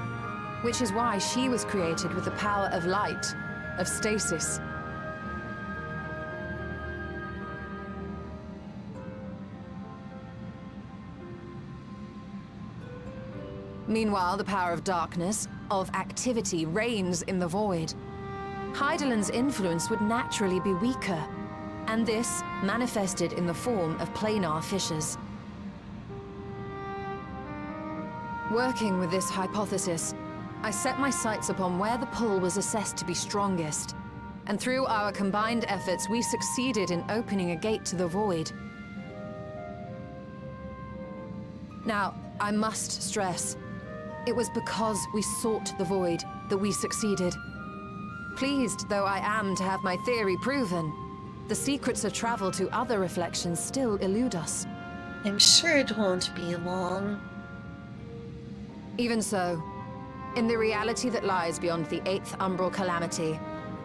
[SPEAKER 7] which is why she was created with the power of light, of stasis. Meanwhile, the power of darkness, of activity, reigns in the void. Hydaelyn's influence would naturally be weaker, and this manifested in the form of planar fissures. Working with this hypothesis, I set my sights upon where the pull was assessed to be strongest, and through our combined efforts, we succeeded in opening a gate to the void. Now, I must stress, it was because we sought the void that we succeeded. Pleased though I am to have my theory proven, the secrets of travel to other reflections still elude us.
[SPEAKER 1] I'm sure it won't be long.
[SPEAKER 7] Even so, in the reality that lies beyond the 8th umbral calamity,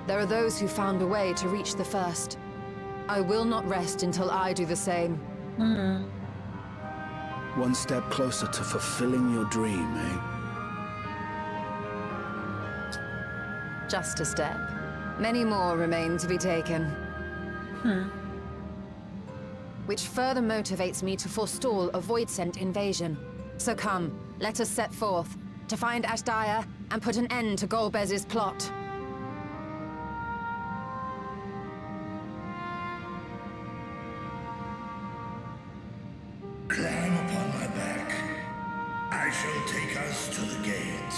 [SPEAKER 7] there are those who found a way to reach the first. I will not rest until I do the same.
[SPEAKER 8] One step closer to fulfilling your dream, eh?
[SPEAKER 7] Just a step. Many more remain to be taken. Which further motivates me to forestall a void-sent invasion. So come, let us set forth, to find Ashdaya and put an end to Golbez's plot.
[SPEAKER 6] Climb upon my back. I shall take us to the gate.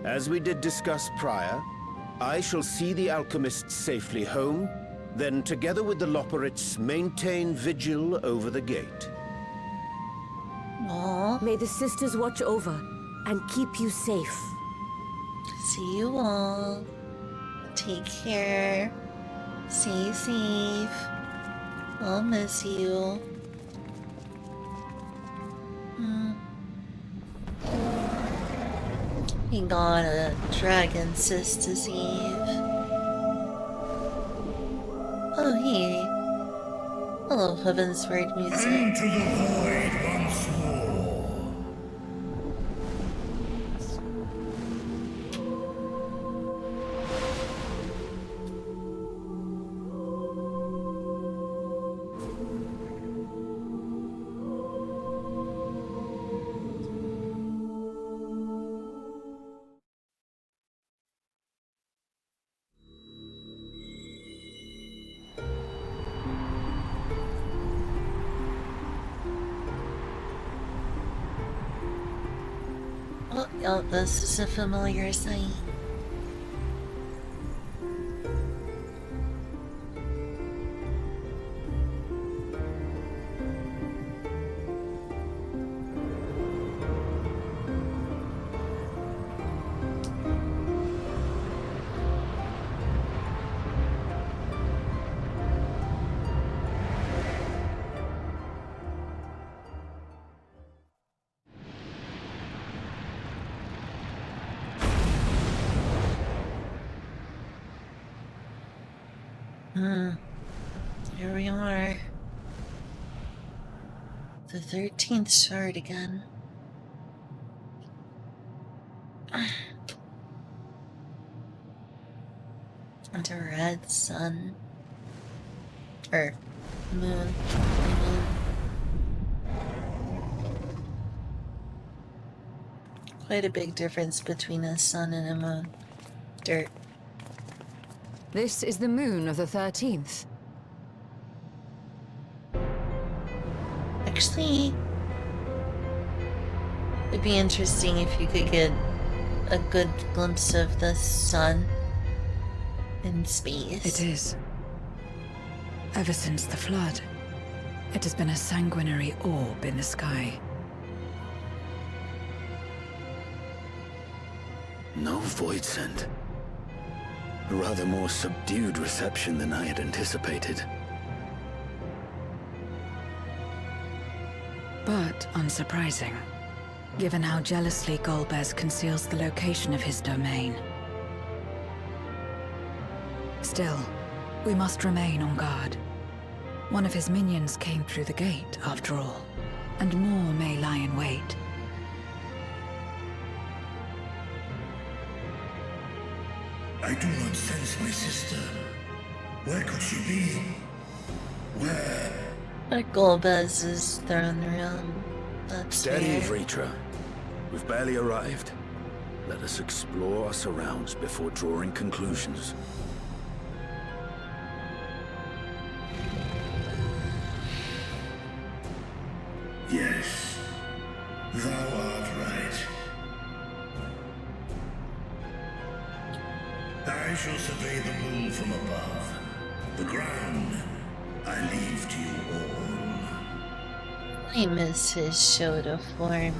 [SPEAKER 12] As we did discuss prior, I shall see the alchemists safely home, then together with the Loporrits maintain vigil over the gate.
[SPEAKER 17] May the sisters watch over and keep you safe.
[SPEAKER 1] See you all. Take care. Stay safe. I'll miss you. We got a dragon sis to save. Oh, hey. Hello, Heavensward music.
[SPEAKER 6] Into the void once more.
[SPEAKER 1] Oh, this is a familiar sight. Here we are. The 13th shard again. And a red sun. Or moon. Quite a big difference between a sun and a moon. Dirt.
[SPEAKER 7] This is the moon of the 13th.
[SPEAKER 1] Actually, it'd be interesting if you could get a good glimpse of the sun in space.
[SPEAKER 4] It is. Ever since the flood, it has been a sanguinary orb in the sky.
[SPEAKER 8] No void scent. A rather more subdued reception than I had anticipated.
[SPEAKER 4] But unsurprising, given how jealously Golbez conceals the location of his domain. Still, we must remain on guard. One of his minions came through the gate, after all, and more may lie in wait.
[SPEAKER 6] I do not sense my sister. Where could she be? Where?
[SPEAKER 1] At Golbez's throne room. That's
[SPEAKER 8] Steady,
[SPEAKER 1] where...
[SPEAKER 8] Vritra. We've barely arrived. Let us explore our surrounds before drawing conclusions.
[SPEAKER 6] Yes, thou art right. I shall survey the moon from above. The ground, I leave to you all.
[SPEAKER 1] I miss his Shota form.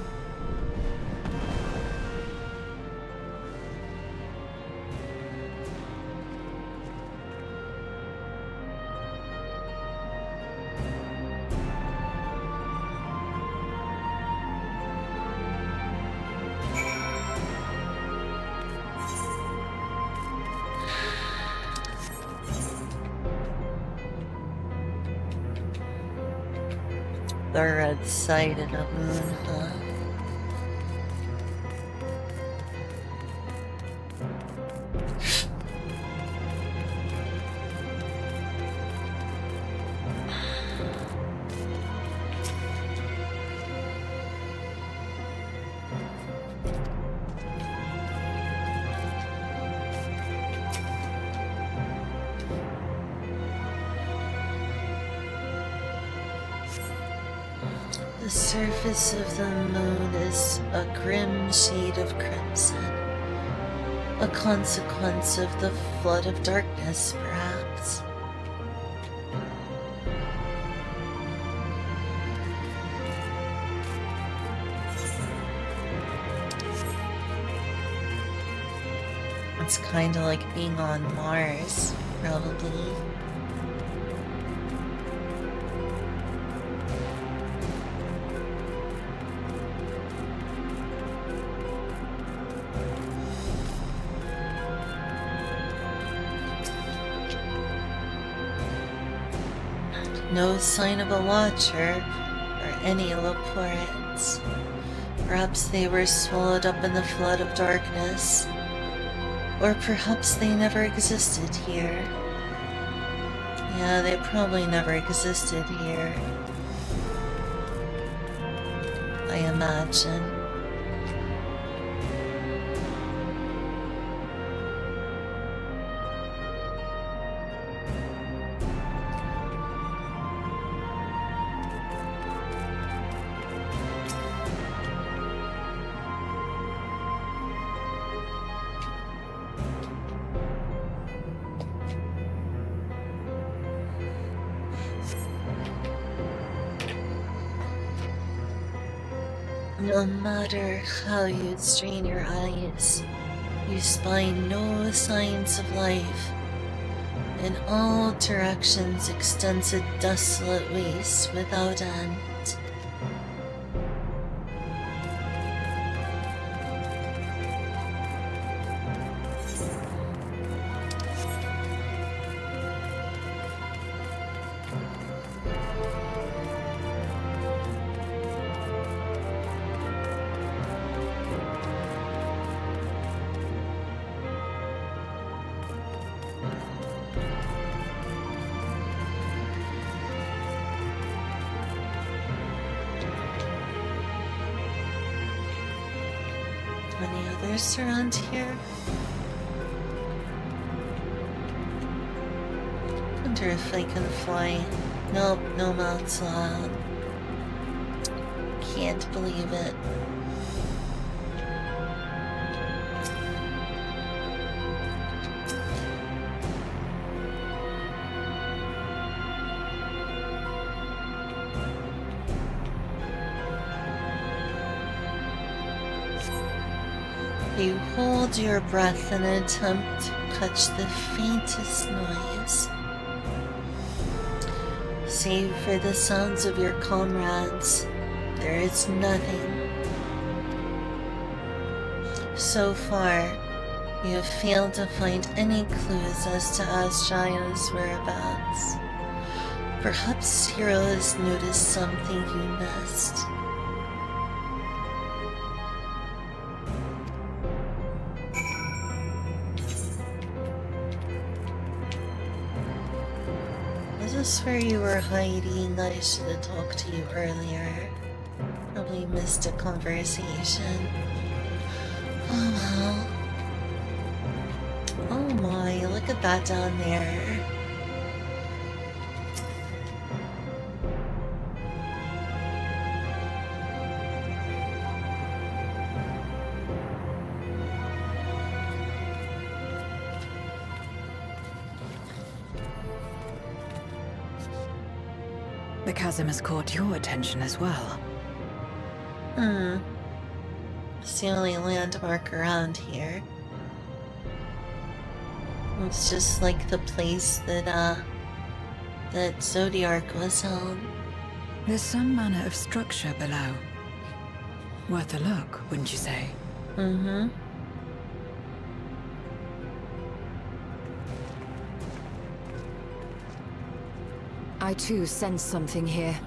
[SPEAKER 1] The red side of the moon, huh? The surface of the moon is a grim shade of crimson, a consequence of the flood of darkness, perhaps. It's kind of like being on Mars, probably. No sign of a watcher or any Loporans. Perhaps they were swallowed up in the flood of darkness. Or perhaps they never existed here. Yeah, they probably never existed here. I imagine. No matter how you strain your eyes, you spy no signs of life. In all directions extends a desolate waste without end. any others around here? Wonder if I can fly. Nope, no mounts allowed. Can't believe it. You hold your breath and attempt to catch the faintest noise. Save for the sounds of your comrades, there is nothing. So far, you have failed to find any clues as to Asjaya's whereabouts. Perhaps Cyril has noticed something you missed. Is this where you were hiding? I should have talked to you earlier. Probably missed a conversation. Oh well. Oh my, look at that down there.
[SPEAKER 4] The chasm has caught your attention as well.
[SPEAKER 1] It's the only landmark around here. It's just like the place that, that Zodiark was on.
[SPEAKER 4] There's some manner of structure below. Worth a look, wouldn't you say?
[SPEAKER 1] Mm-hmm.
[SPEAKER 7] I too sense something here.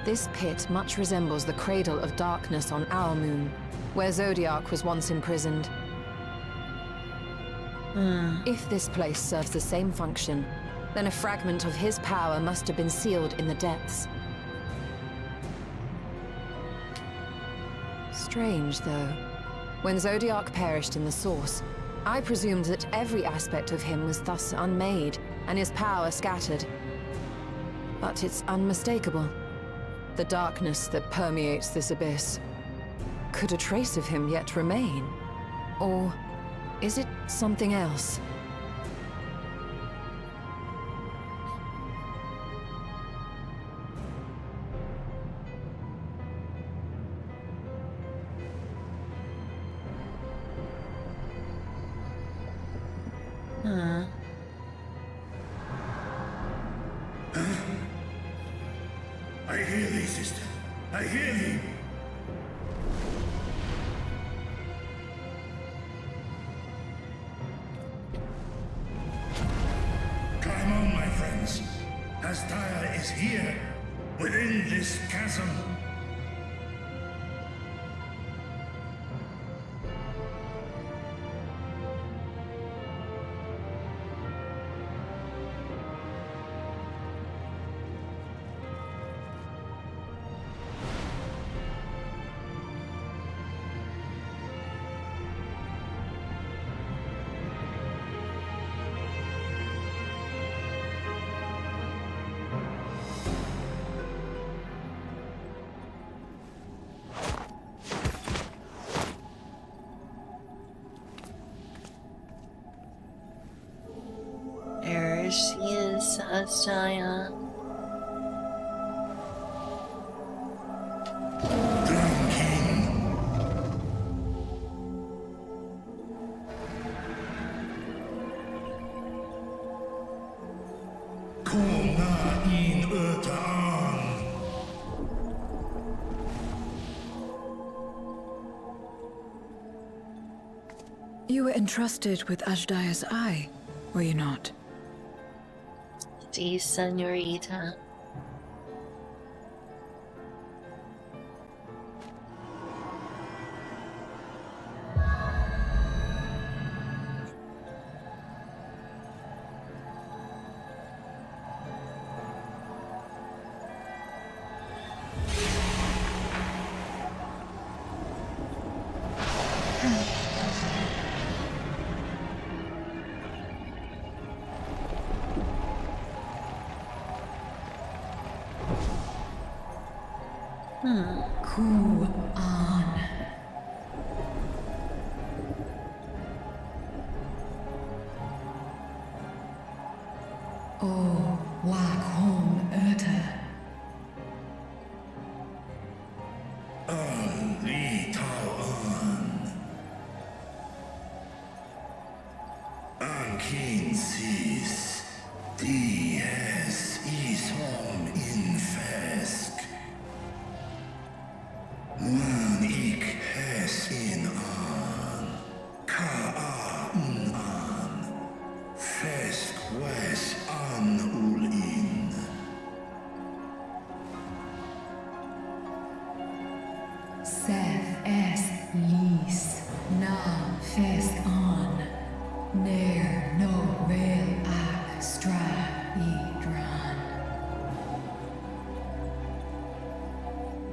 [SPEAKER 7] This pit much resembles the Cradle of Darkness on Our Moon, where Zodiark was once imprisoned. If this place serves the same function, then a fragment of his power must have been sealed in the depths. Strange, though. When Zodiark perished in the Source, I presumed that every aspect of him was thus unmade, and his power scattered. But it's unmistakable. The darkness that permeates this abyss. Could a trace of him yet remain? Or is it something else?
[SPEAKER 6] I hear thee, sister. I hear thee. Climb on, my friends. Astaya is here, within this chasm.
[SPEAKER 1] There she is, Asjaya.
[SPEAKER 4] You were entrusted with Ajdaya's eye, were you not?
[SPEAKER 1] Si, señorita.
[SPEAKER 4] Who on? Oh, wag home Erta.
[SPEAKER 6] Li Tao An Kin Sis, Dies Ishom Infesk. Man ik hes in an, ka an, fesk wes an ul in.
[SPEAKER 4] Seth es lis, na fesk on, ner no rail ak stra I dran.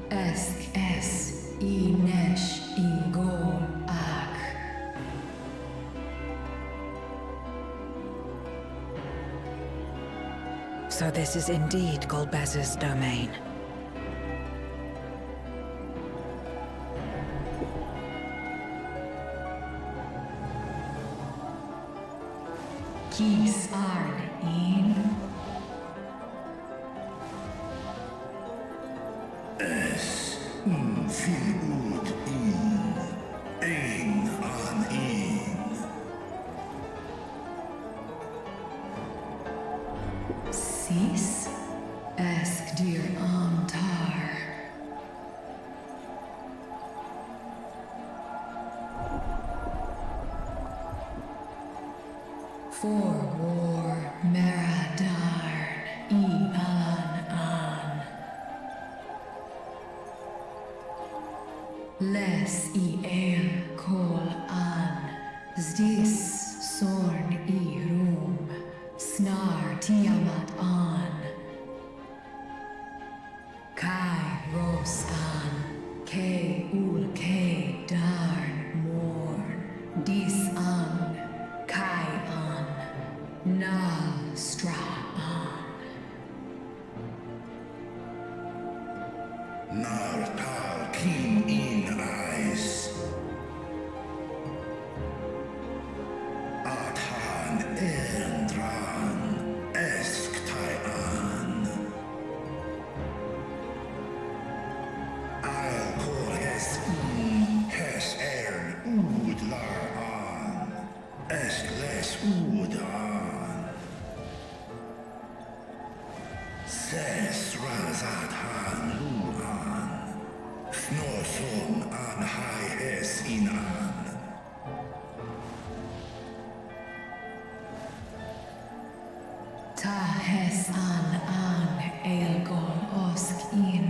[SPEAKER 4] Esk es I nesh I gol ak.
[SPEAKER 21] So this is indeed Golbez's domain.
[SPEAKER 4] Kis arn in.
[SPEAKER 6] Es fil ud in, ein an in.
[SPEAKER 4] Sis? Esk dir antar. For war Meradarn I an. Les I el kol an. Zdis sorn I rum. Snar tiamat an. Kai ros an. Ke ul ke darn morn. Dis an. Kai an. Nal stra an.
[SPEAKER 6] Nar tal kin in eis. Athan endran, esk tai an. I'll call hes in, hes ud lar an. Esk les ud an. Ses razat han lu an. Snoson an hai hes in an.
[SPEAKER 4] Ta hes an elgon osk in.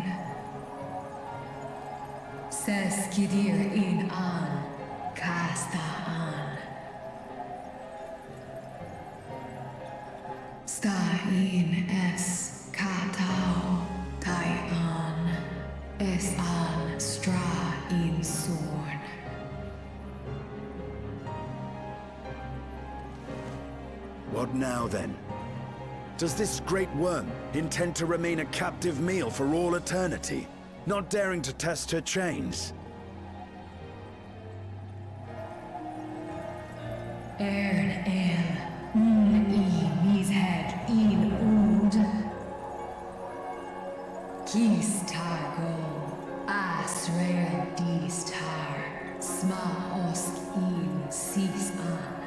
[SPEAKER 4] Ses kidir in an. Kasta an. Sta in es katao tai an. Es an stra in sorn.
[SPEAKER 8] What now, then? Does this great worm intend to remain a captive meal for all eternity, not daring to test her chains?
[SPEAKER 4] Ern el, I mis head in ud. Kis targo, asrael dis tar, sma osk in sis an.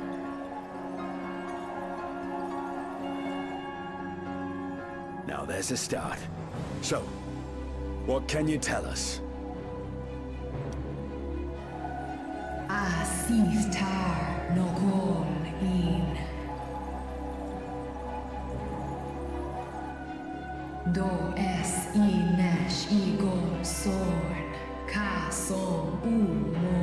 [SPEAKER 8] Now there's a start. So, what can you tell us?
[SPEAKER 4] Asif tar no gol in. Do es I nesh I gol sorn, ka som mo.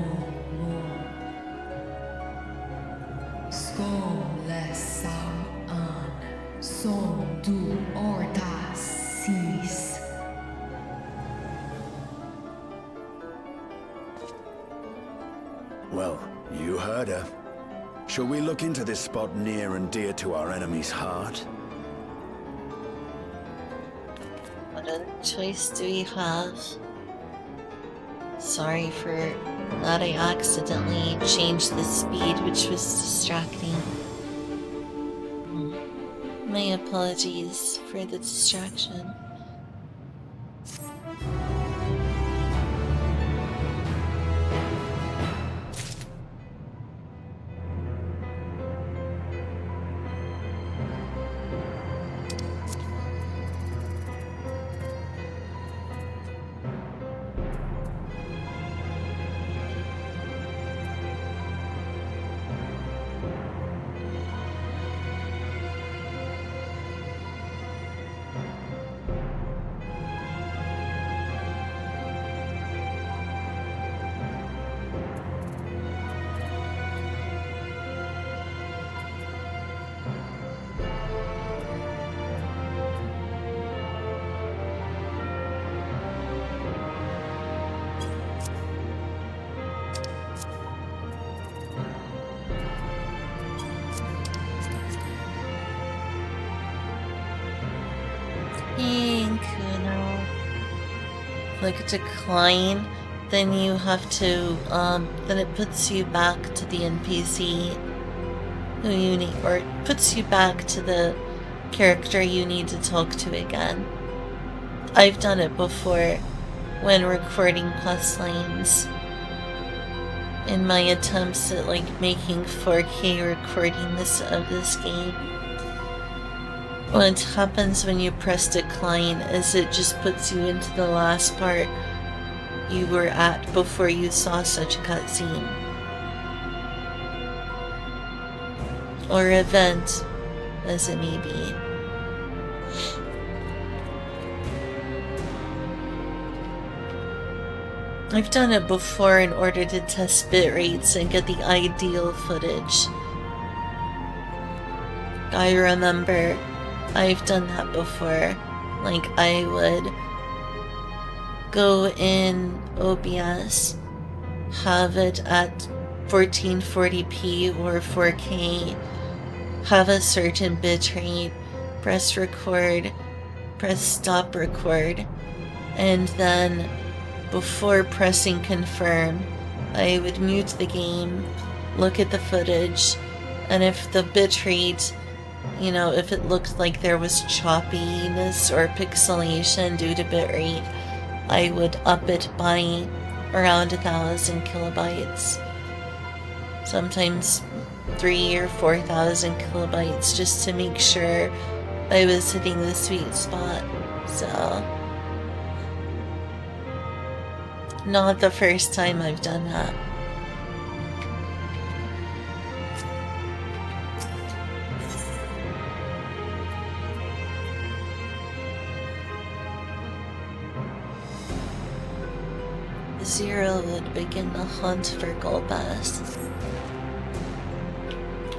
[SPEAKER 4] Skom les sam an, som du orta sis.
[SPEAKER 8] Well, you heard her. Shall we look into this spot near and dear to our enemy's heart?
[SPEAKER 1] What other choice do we have? Sorry for that. I accidentally changed the speed, which was distracting. My apologies for the distraction. Click decline, then you have to, then it puts you back to the NPC who you need, or it puts you back to the character you need to talk to again. I've done it before when recording quest lines in my attempts at like making 4K recordings of this game. What happens when you press decline is it just puts you into the last part you were at before you saw such a cutscene. Or event, as it may be. I've done it before in order to test bit rates and get the ideal footage. I remember I've done that before. Like, I would go in OBS, have it at 1440p or 4K, have a certain bitrate, press record, press stop record, and then before pressing confirm, I would mute the game, look at the footage, and if the bitrate, you know, if it looked like there was choppiness or pixelation due to bitrate, I would up it by around 1,000 kilobytes. Sometimes 3,000 or 4,000 kilobytes just to make sure I was hitting the sweet spot. So, not the first time I've done that. Zero would begin the hunt for Golbas.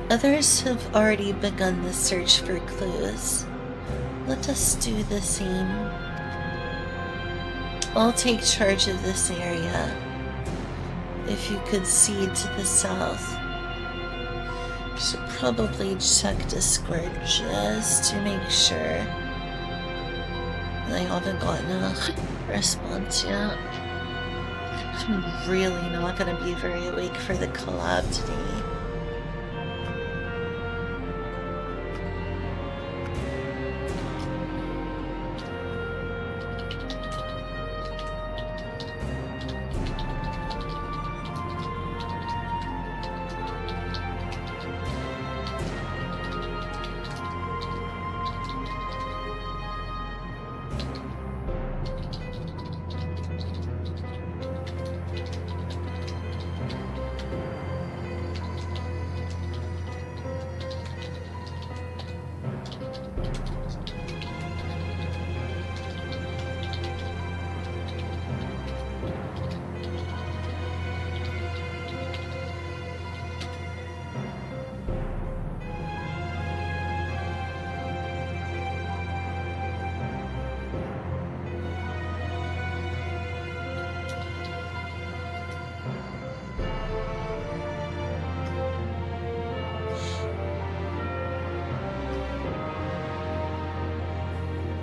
[SPEAKER 1] Others have already begun the search for clues. Let us do the same. I'll take charge of this area. If you could see to the south. Should probably check Discord just to make sure. I haven't gotten a response yet. I'm really not gonna be very awake for the collab today.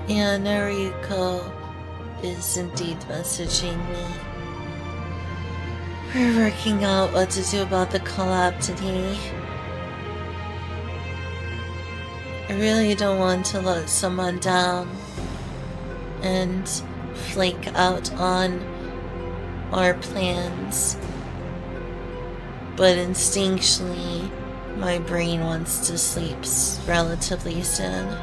[SPEAKER 1] Yeah, Nariko is indeed messaging me. We're working out what to do about the collab today. I really don't want to let someone down and flake out on our plans, but instinctually my brain wants to sleep relatively soon.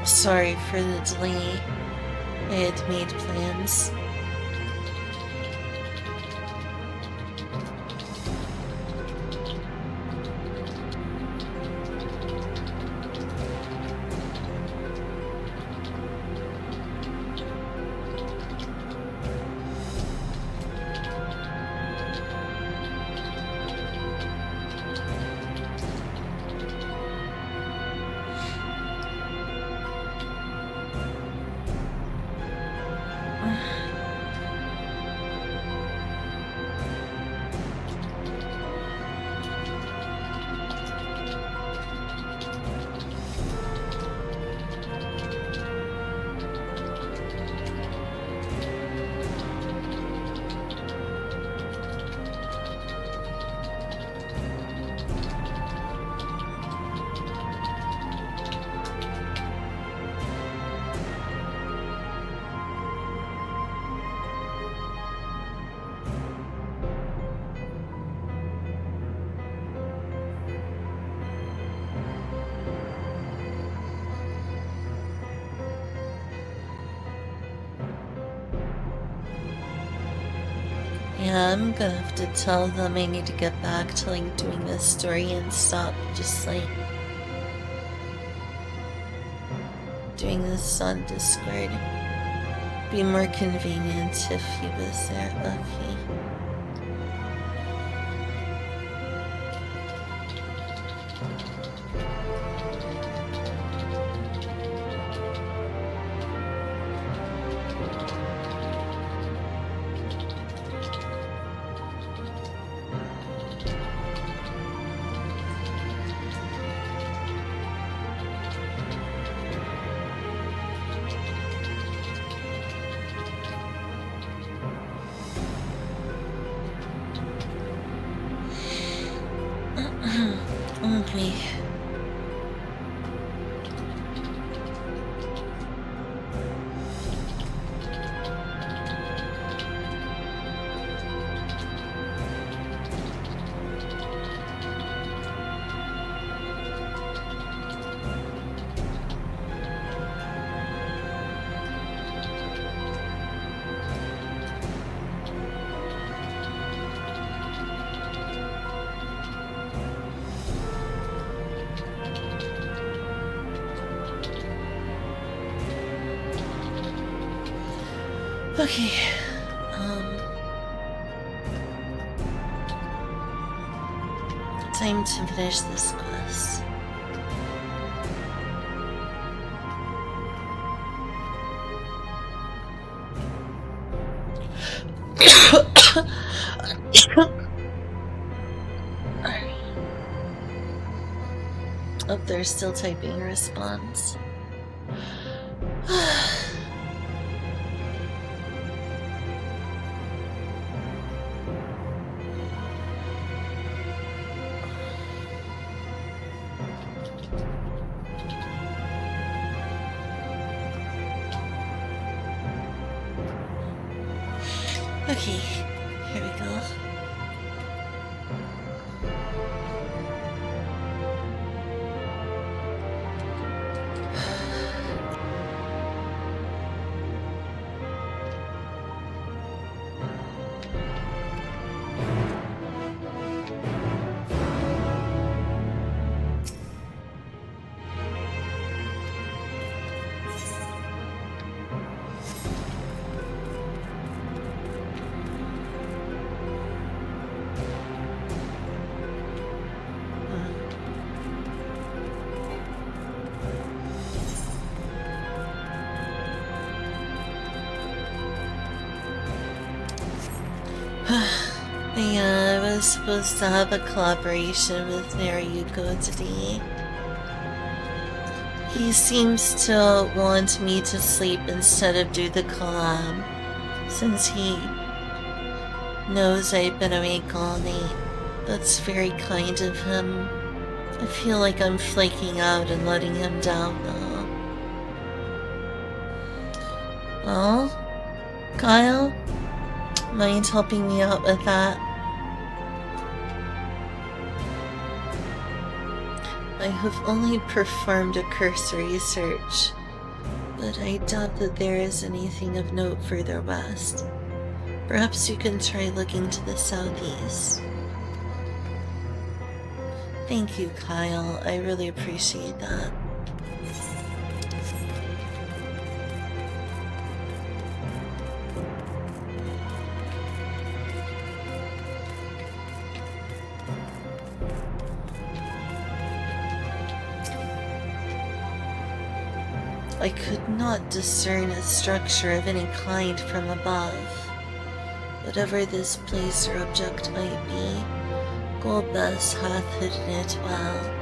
[SPEAKER 1] Sorry for the delay. I had made plans. Yeah, I'm gonna have to tell them I need to get back to like doing this story and stop just like doing this on Discord. Be more convenient if he was there. Okay. Okay. Okay, time to finish this quest. Oh, they're still typing a response. Okay, here we go. Yeah, I was supposed to have a collaboration with Narayuko today. He seems to want me to sleep instead of do the collab, since he knows I've been awake all night. That's very kind of him. I feel like I'm flaking out and letting him down now. Well, Kyle, mind helping me out with that? I have only performed a cursory search, but I doubt that there is anything of note further west. Perhaps you can try looking to the southeast. Thank you, Kyle. I really appreciate that. I could not discern a structure of any kind from above. Whatever this place or object might be, Golbez hath hidden it well.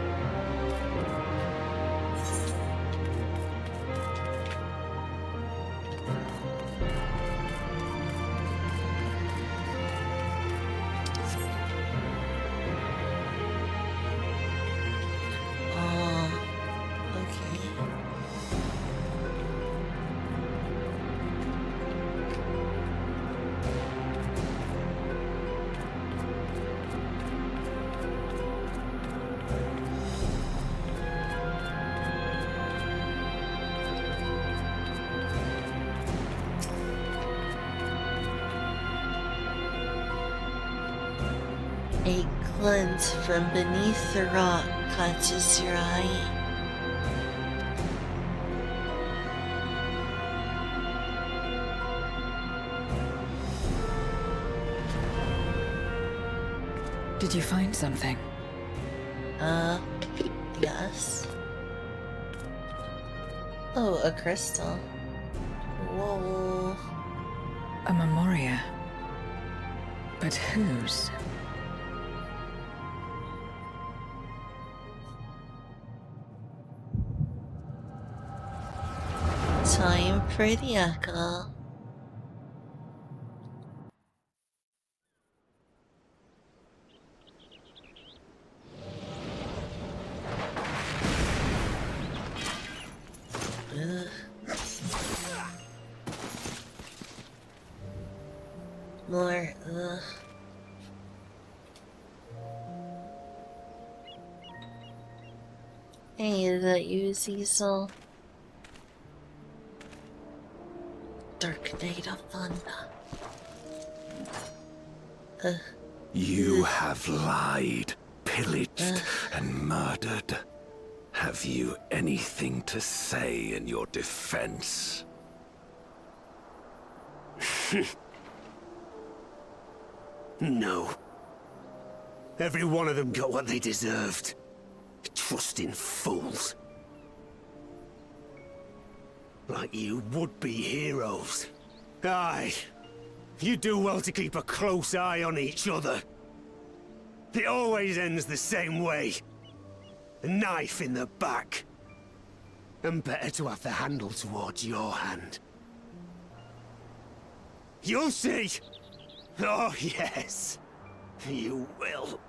[SPEAKER 1] A glint from beneath the rock catches your eye.
[SPEAKER 21] Did you find something?
[SPEAKER 1] Yes. Oh, a crystal. Whoa.
[SPEAKER 21] A memoria. But whose?
[SPEAKER 1] Time for the echo. More, Hey, is that you, Cecil? Dark Knight of Thunder.
[SPEAKER 5] You have lied, pillaged, and murdered. Have you anything to say in your defense?
[SPEAKER 3] No. Every one of them got what they deserved. Trusting fools. Like you would-be heroes. Aye. You do well to keep a close eye on each other. It always ends the same way. A knife in the back. And better to have the handle towards your hand. You'll see! Oh, yes. You will.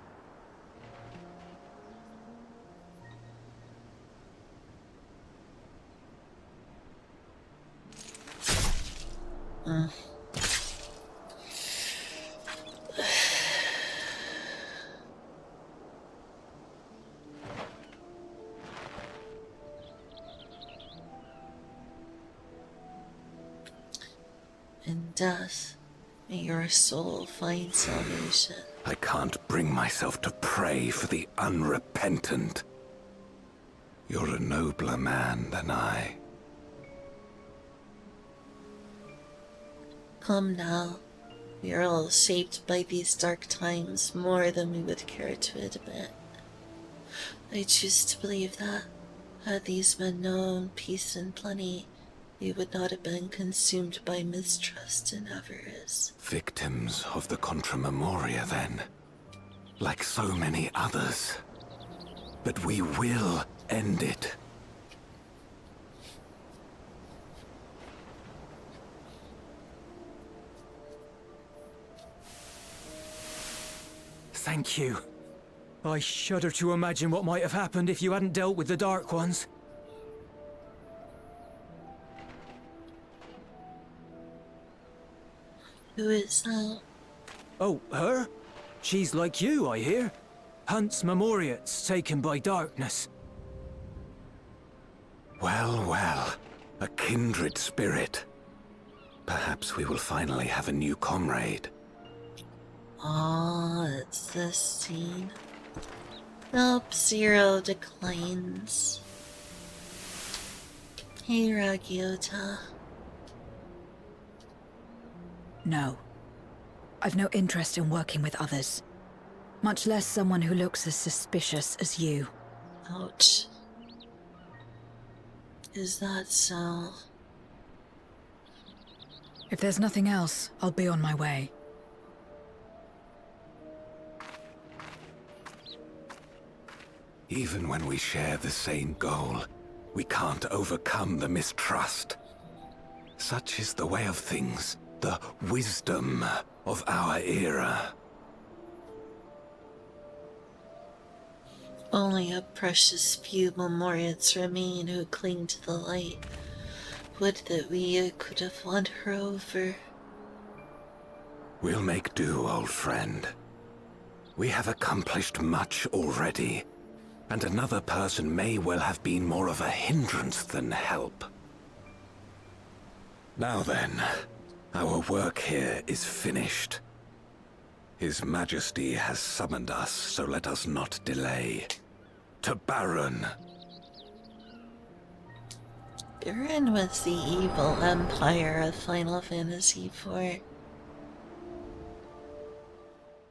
[SPEAKER 1] In death, may your soul find salvation.
[SPEAKER 5] I can't bring myself to pray for the unrepentant. You're a nobler man than I.
[SPEAKER 1] Come now. We are all shaped by these dark times more than we would care to admit. I choose to believe that, had these men known peace and plenty, they would not have been consumed by mistrust and avarice.
[SPEAKER 5] Victims of the Contra Memoria, then. Like so many others. But we will end it.
[SPEAKER 16] Thank you. I shudder to imagine what might have happened if you hadn't dealt with the Dark Ones.
[SPEAKER 1] Who is that?
[SPEAKER 16] Oh, her? She's like you, I hear. Hunts Memoriates taken by darkness.
[SPEAKER 5] Well, well. A kindred spirit. Perhaps we will finally have a new comrade.
[SPEAKER 1] Ah, it's this scene. Nope, Zero declines. Hey, Ragiota.
[SPEAKER 4] No. I've no interest in working with others. Much less someone who looks as suspicious as you.
[SPEAKER 1] Ouch. Is that so?
[SPEAKER 4] If there's nothing else, I'll be on my way.
[SPEAKER 5] Even when we share the same goal, we can't overcome the mistrust. Such is the way of things, the wisdom of our era.
[SPEAKER 1] Only a precious few Memoriates remain who cling to the light. Would that we could have won her over.
[SPEAKER 5] We'll make do, old friend. We have accomplished much already, and another person may well have been more of a hindrance than help. Now then, our work here is finished. His Majesty has summoned us, so let us not delay. To Baron.
[SPEAKER 1] Baron was the evil empire of Final Fantasy IV.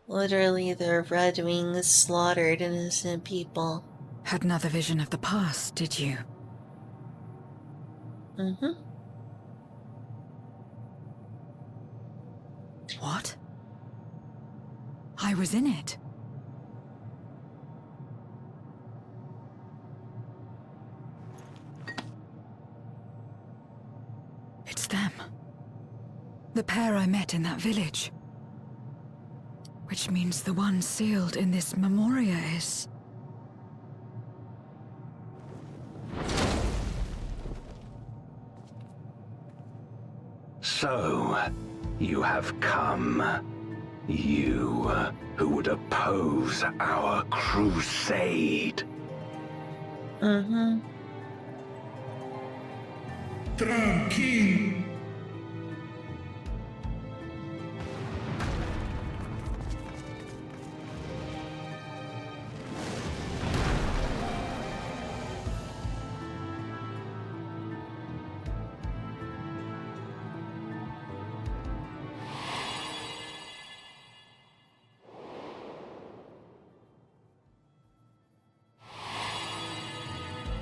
[SPEAKER 1] Literally, the Red Wings slaughtered innocent people.
[SPEAKER 4] Had another vision of the past, did you?
[SPEAKER 1] Mm-hmm.
[SPEAKER 4] What? I was in it. It's them. The pair I met in that village. Which means the one sealed in this Memoria is...
[SPEAKER 5] So, you have come. You who would oppose our crusade.
[SPEAKER 1] Mm-hmm.
[SPEAKER 6] Tranquil.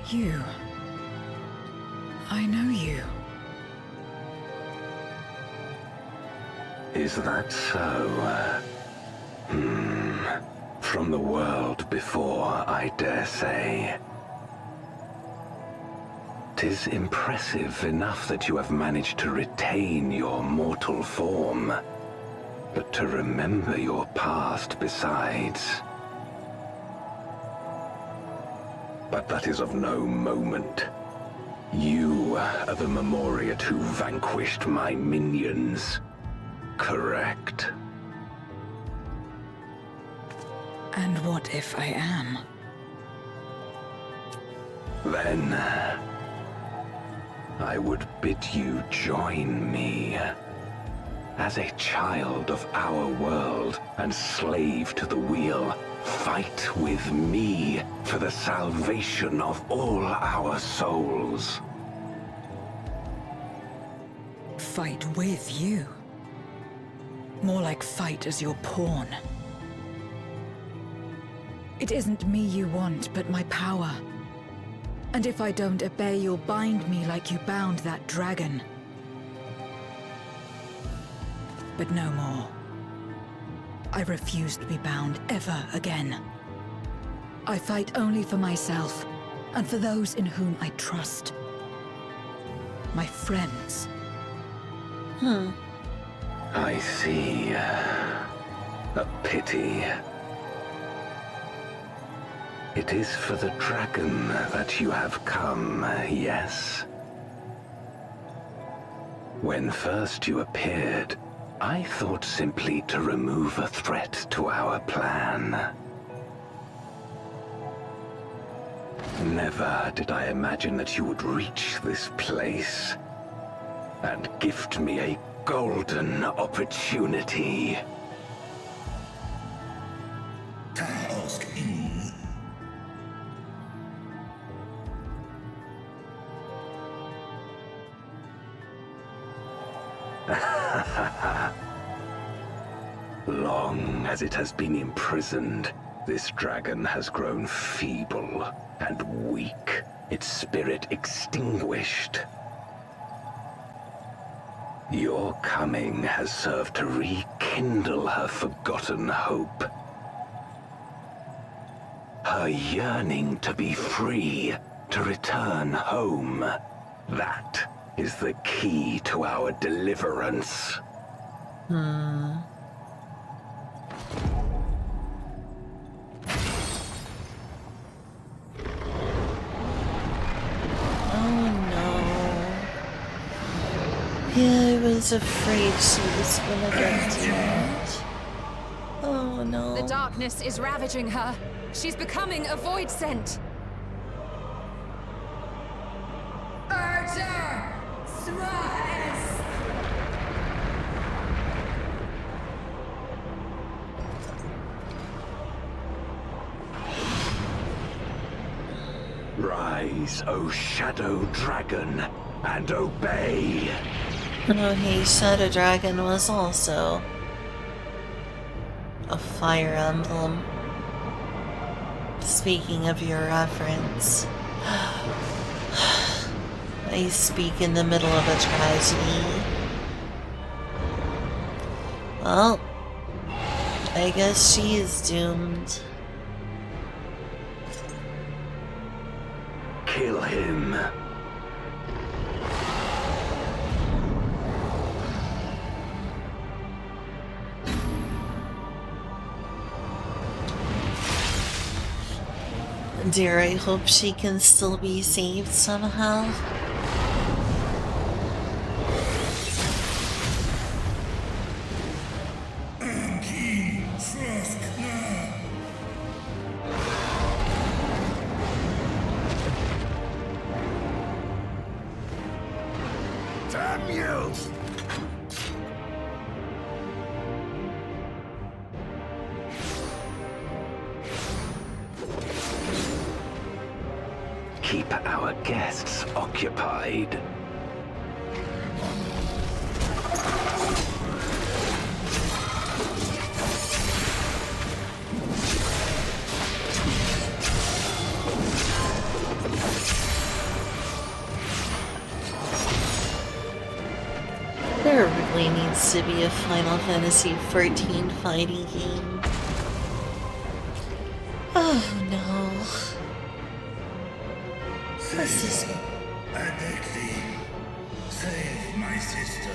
[SPEAKER 4] You. I know you.
[SPEAKER 5] Is that so? From the world before, I dare say. 'Tis impressive enough that you have managed to retain your mortal form, but to remember your past besides. But that is of no moment. You are the Memoriat who vanquished my minions, correct?
[SPEAKER 21] And what if I am?
[SPEAKER 5] Then I would bid you join me. As a child of our world and slave to the wheel, fight with me for the salvation of all our souls.
[SPEAKER 21] Fight with you? More like fight as your pawn. It isn't me you want, but my power. And if I don't obey, you'll bind me like you bound that dragon. But no more. I refuse to be bound ever again. I fight only for myself, and for those in whom I trust. My friends.
[SPEAKER 5] I see. A pity. It is for the dragon that you have come, yes? When first you appeared, I thought simply to remove a threat to our plan. Never did I imagine that you would reach this place and gift me a golden opportunity. Long as it has been imprisoned, this dragon has grown feeble and weak, its spirit extinguished. Your coming has served to rekindle her forgotten hope. Her yearning to be free, to return home. That is the key to our deliverance.
[SPEAKER 1] Yeah, I was afraid she was gonna get tamed. Oh no.
[SPEAKER 7] The darkness is ravaging her. She's becoming a void scent.
[SPEAKER 20] Archer! Smash!
[SPEAKER 5] Rise, O Shadow Dragon, and obey!
[SPEAKER 1] Oh, hey, Shadow Dragon was also a fire emblem. Speaking of your reference, I speak in the middle of a tragedy. Well, I guess she is doomed.
[SPEAKER 5] Kill him.
[SPEAKER 1] Dear, I hope she can still be saved somehow.
[SPEAKER 5] Damn you! Keep our guests occupied.
[SPEAKER 1] There really needs to be a Final Fantasy XIV fighting game. Oh no. This is...
[SPEAKER 6] I beg thee, save my sister.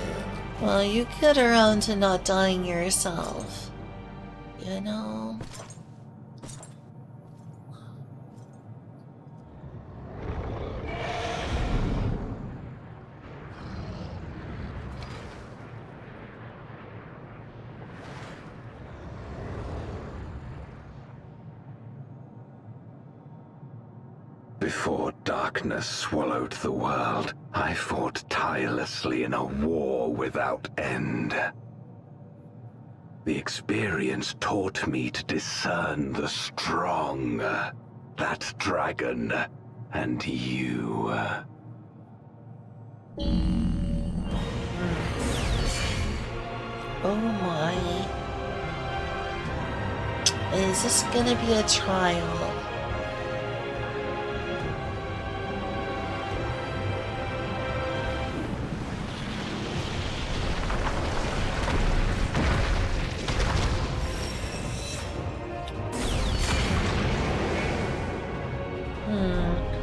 [SPEAKER 1] Well, you get around to not dying yourself. You know?
[SPEAKER 5] Before darkness swallowed the world, I fought tirelessly in a war without end. The experience taught me to discern the strong, that dragon, and you.
[SPEAKER 1] Oh my. Is this gonna be a trial?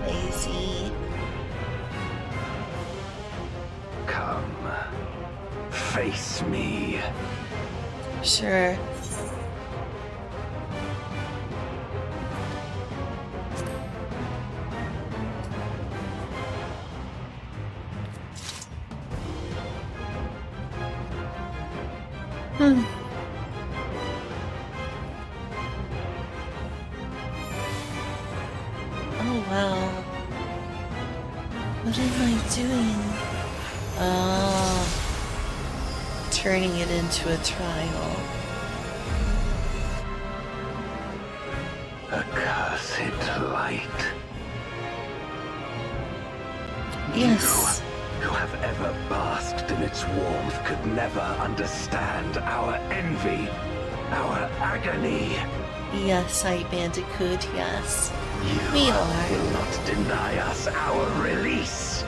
[SPEAKER 1] Crazy.
[SPEAKER 5] Come, face me.
[SPEAKER 1] Sure. Oh wow. What am I doing? Oh. Turning it into a trial.
[SPEAKER 5] Accursed light.
[SPEAKER 1] Yes.
[SPEAKER 5] You, who have ever basked in its warmth, could never understand our envy, our agony.
[SPEAKER 1] Yes, I Bandicoot, yes.
[SPEAKER 5] You
[SPEAKER 1] We are.
[SPEAKER 5] will not deny us our release.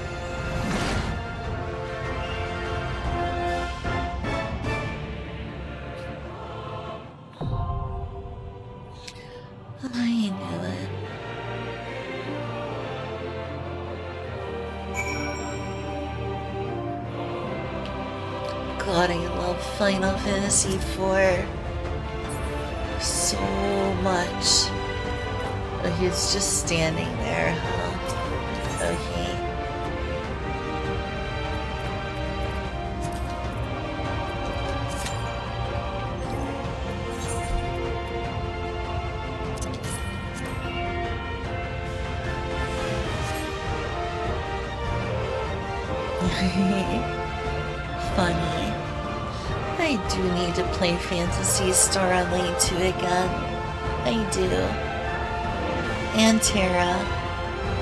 [SPEAKER 1] I knew it. God, I love Final Fantasy IV so much. Oh, he's just standing there, huh? Okay. Funny. I do need to play Phantasy Star Online 2 again. I do. And Terra.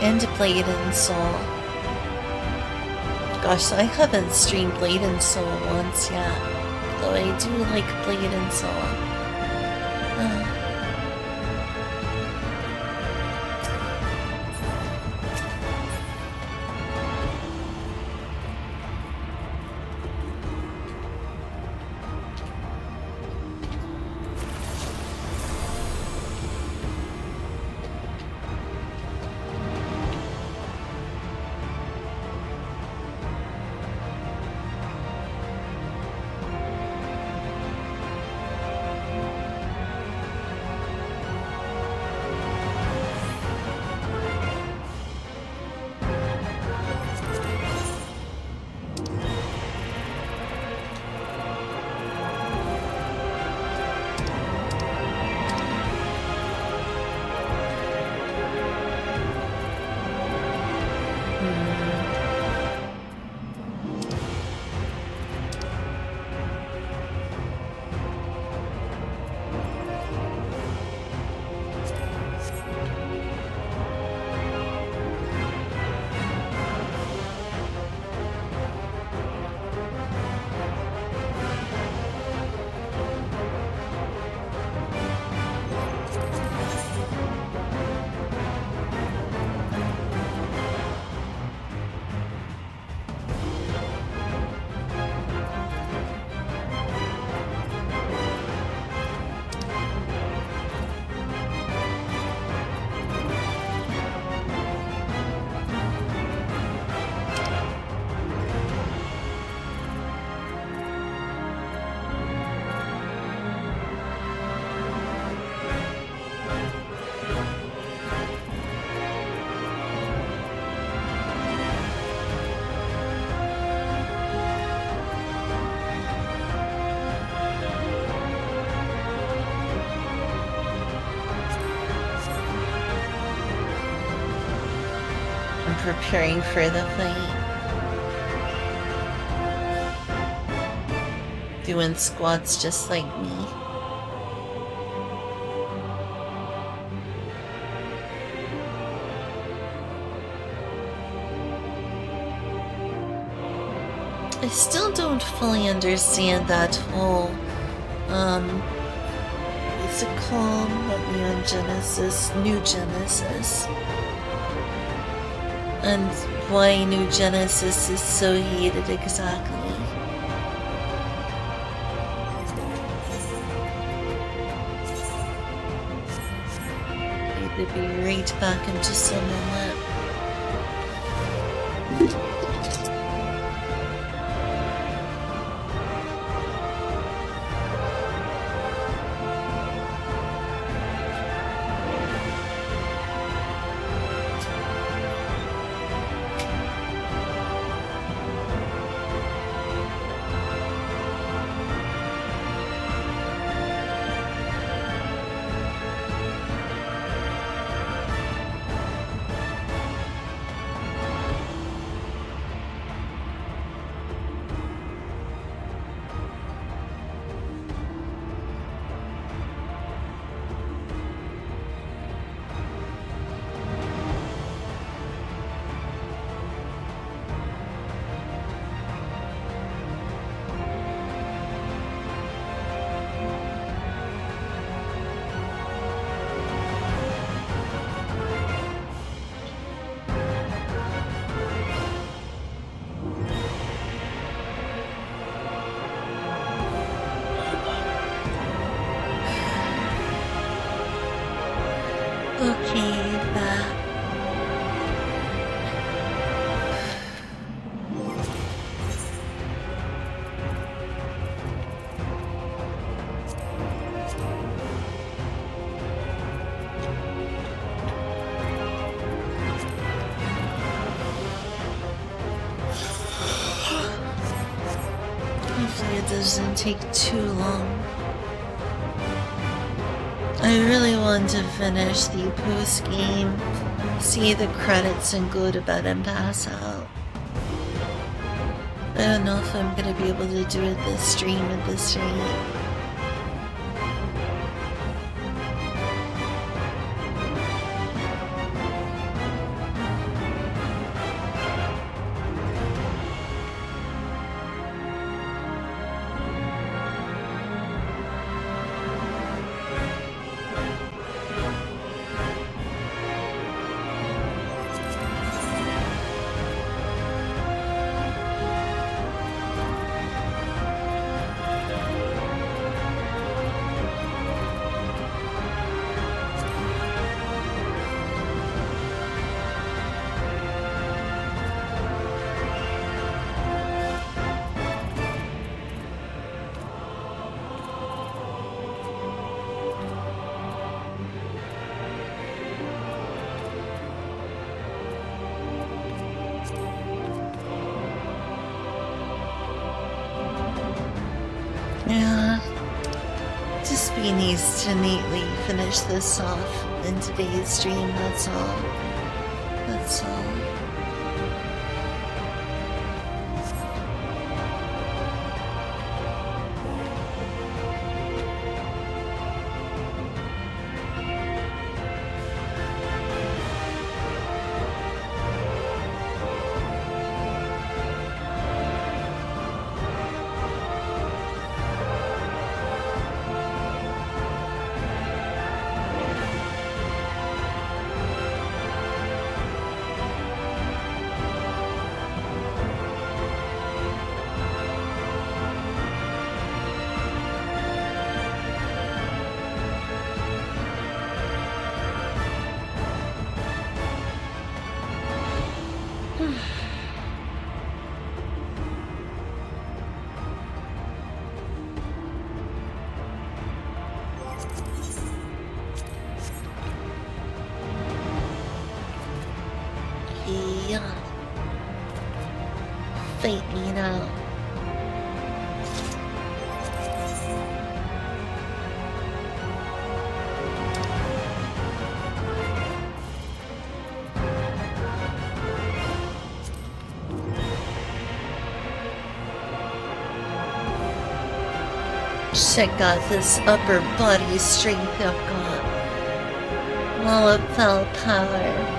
[SPEAKER 1] And Blade and Soul. Gosh, I haven't streamed Blade and Soul once yet. Though I do like Blade and Soul. preparing for the fight. Doing squats just like me. I still don't fully understand that whole, what's it called? Let me on Genesis, New Genesis. And why New Genesis is so hated exactly. Need to be right back in just a moment. Okay, back. Hopefully it doesn't take too long. I really want to finish the post game, see the credits, and go to bed and pass out. I don't know if I'm gonna be able to do it this stream at this rate. Yeah, just be needs to neatly finish this off in today's stream, that's all. That's all. Yeah. Fate me now. Check out this upper body strength I've got. Wall of fell power.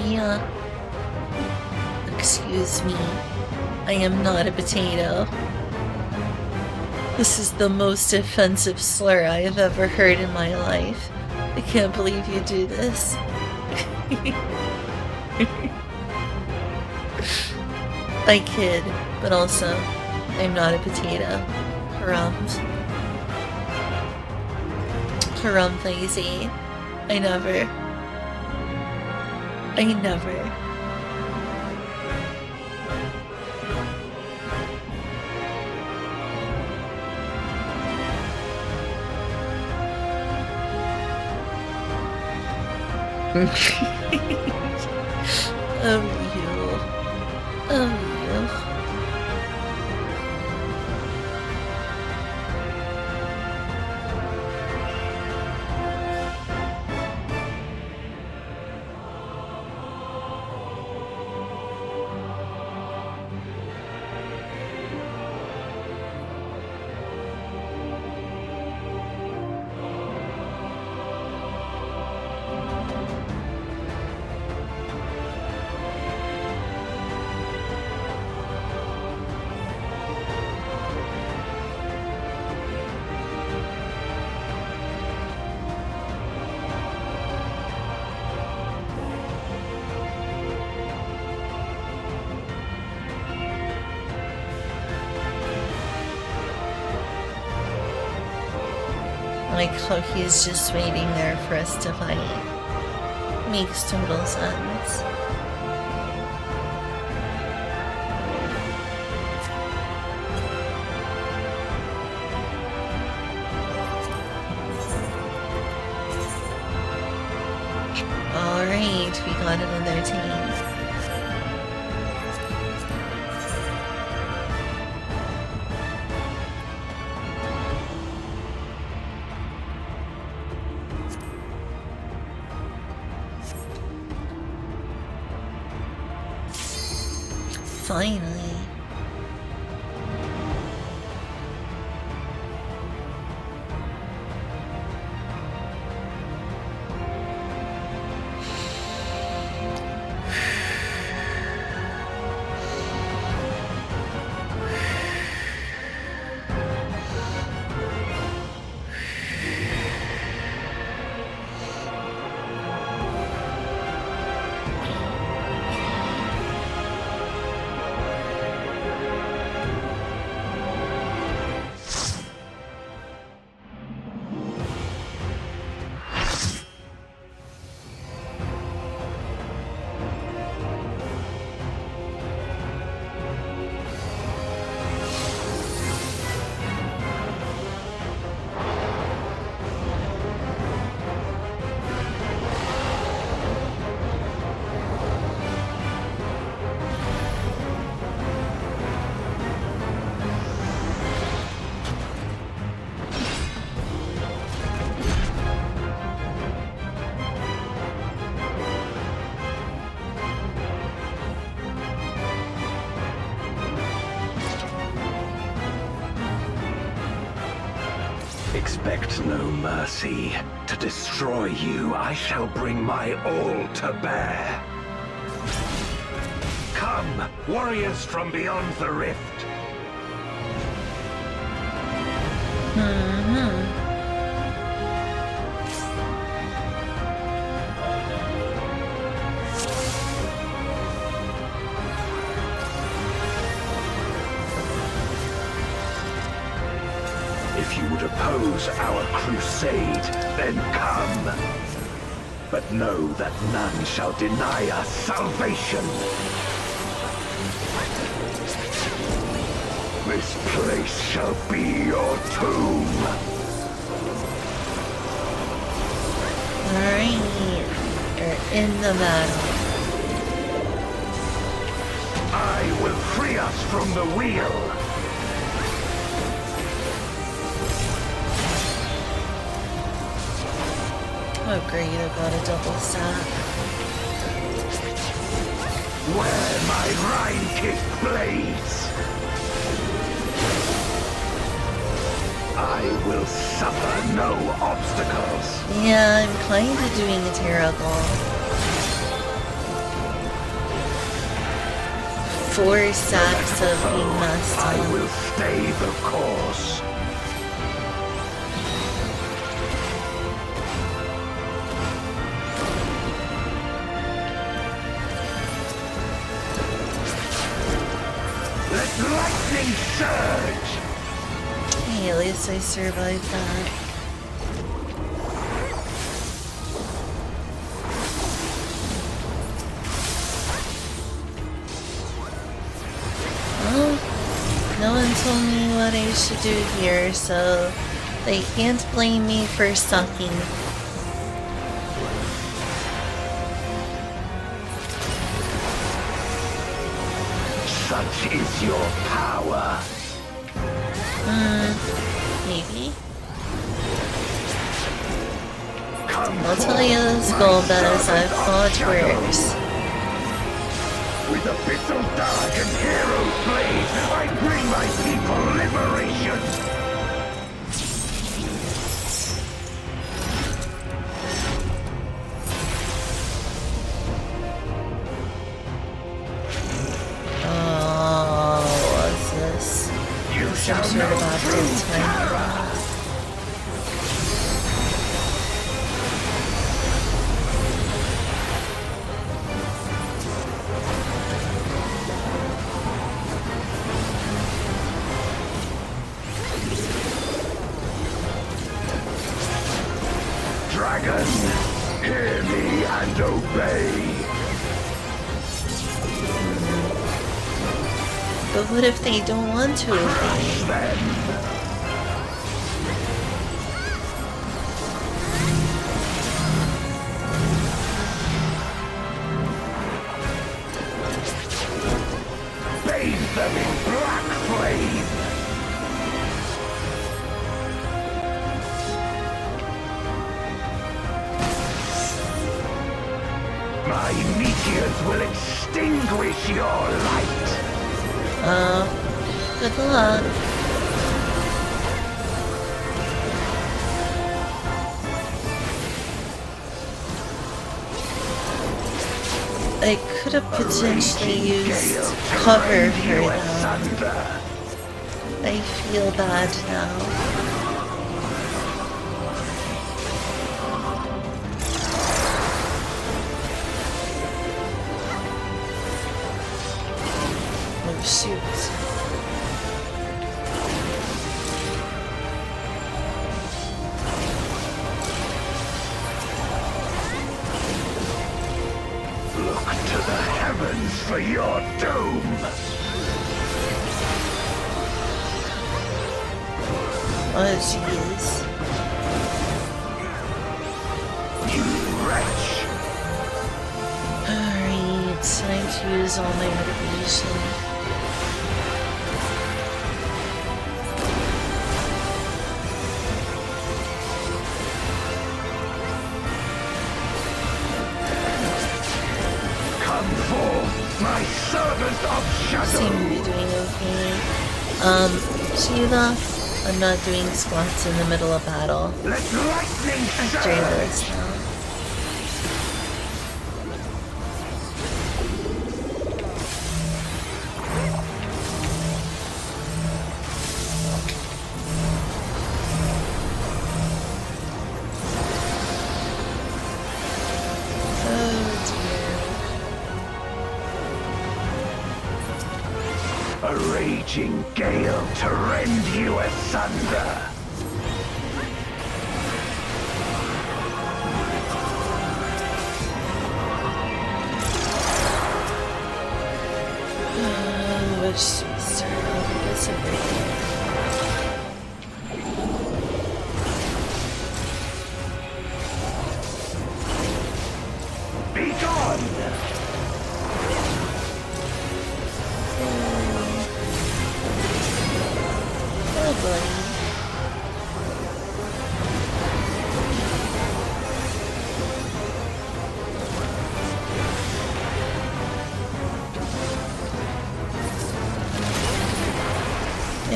[SPEAKER 1] Yeah. Excuse me. I am not a potato. This is the most offensive slur I have ever heard in my life. I can't believe you do this. I kid, but also, I'm not a potato. Harumph. Harumph-lazy. I never. Oh, you. Oh, you. Like how he's just waiting there for us to fight. Makes total sense. Alright, we got another team. Finally.
[SPEAKER 5] Expect no mercy. To destroy you, I shall bring my all to bear. Come, warriors from beyond the rift. If you would oppose our crusade, then come. But know that none shall deny us salvation. This place shall be your tomb.
[SPEAKER 1] Alright, we're in the battle.
[SPEAKER 5] I will free us from the wheel.
[SPEAKER 1] Oh great, I got a double stack.
[SPEAKER 5] Where my Rhine kick blades, I will suffer no obstacles.
[SPEAKER 1] Yeah, I'm kinda doing a terrible. 4 stacks of being messed up.
[SPEAKER 5] I will stay the course. Let lightning surge!
[SPEAKER 1] Hey, at least I survived that. Well, no one told me what I should do here, so they can't blame me for sucking.
[SPEAKER 5] Such is your power.
[SPEAKER 1] Maybe. I'll tell you this, Golbez, I've fought worse.
[SPEAKER 5] With abyssal dark and hero's blade, I bring my people liberation.
[SPEAKER 1] Oh, what's this? Some sort of optic time.
[SPEAKER 5] Dragon, hear me and obey.
[SPEAKER 1] But what if they don't want to obey?
[SPEAKER 5] Bathe them in black flame. My meteors will extinguish your light.
[SPEAKER 1] Good luck. I could have potentially used cover for them. I feel bad now. Oh shoot.
[SPEAKER 5] Look to the heavens for your doom.
[SPEAKER 1] Oh jeez.
[SPEAKER 5] You wretch.
[SPEAKER 1] Alright, time to use all my motivation.
[SPEAKER 5] Come forth, my servant of shadow.
[SPEAKER 1] Seem to be doing okay. Shiva, I'm not doing squats in the middle of battle.
[SPEAKER 5] Let lightning
[SPEAKER 1] After this now.
[SPEAKER 5] A raging gale to rend you asunder.
[SPEAKER 1] Which started this everything.
[SPEAKER 5] Be gone!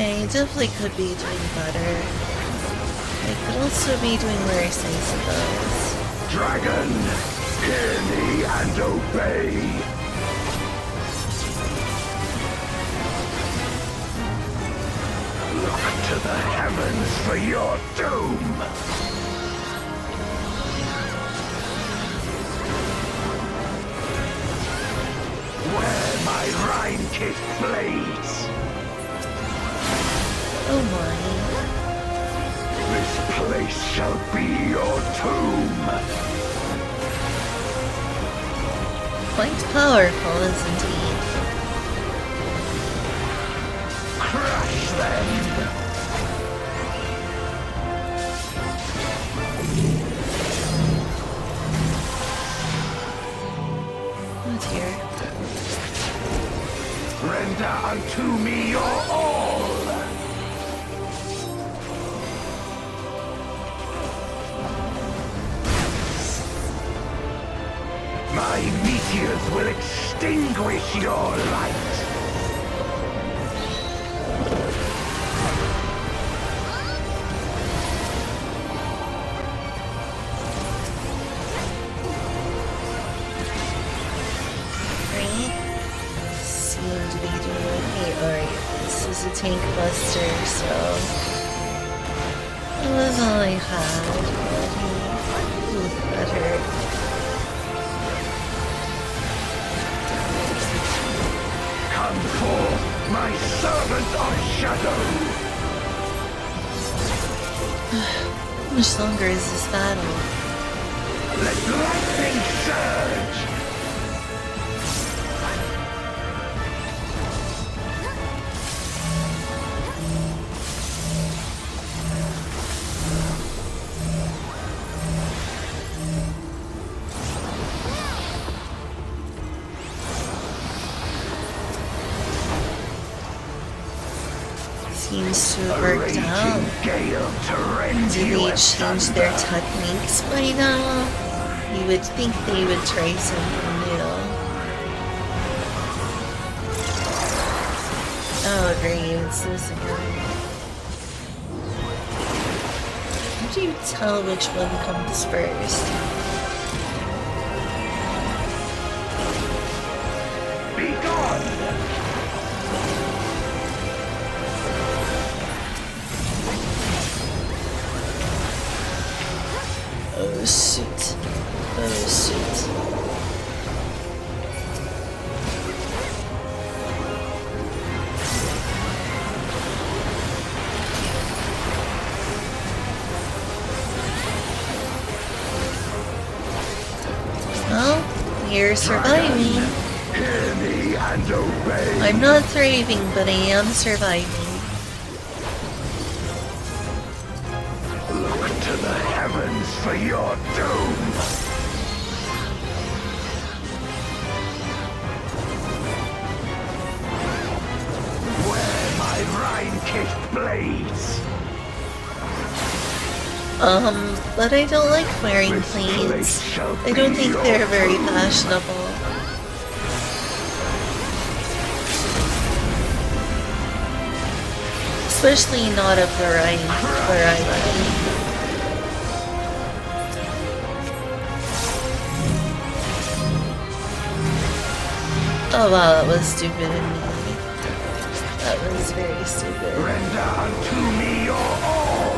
[SPEAKER 1] I definitely could be doing better. I could also be doing worse, I suppose.
[SPEAKER 5] Dragon, hear me and obey. Look to the heavens for your doom! Where my Rhine-kissed blades!
[SPEAKER 1] Oh my.
[SPEAKER 5] This place shall be your tomb!
[SPEAKER 1] Quite powerful, isn't he?
[SPEAKER 5] Crush them!
[SPEAKER 1] Oh dear.
[SPEAKER 5] Render unto me your all! My meteors will extinguish your light!
[SPEAKER 1] This is a tank buster, so that was all I had. Ooh, that hurt.
[SPEAKER 5] Come forth, my servant of shadow!
[SPEAKER 1] How much longer is this battle?
[SPEAKER 5] Let lightning surge!
[SPEAKER 1] Seems to have worked out. Did they change their techniques by now? You would think they would try something new. Oh great, it's this again. How do you tell which one comes first?
[SPEAKER 5] Be gone!
[SPEAKER 1] Oh shoot. Oh shoot. Well, you're surviving.
[SPEAKER 5] Hear me and obey.
[SPEAKER 1] I'm not thriving, but I am surviving.
[SPEAKER 5] Look to the heavens for your doom! Where my Rhine-kissed blades!
[SPEAKER 1] But I don't like wearing plates. I don't think they're very fashionable. Especially not up the Rhine, where I live. Oh wow, that was stupid of me. That was very stupid.
[SPEAKER 5] Render unto me your all!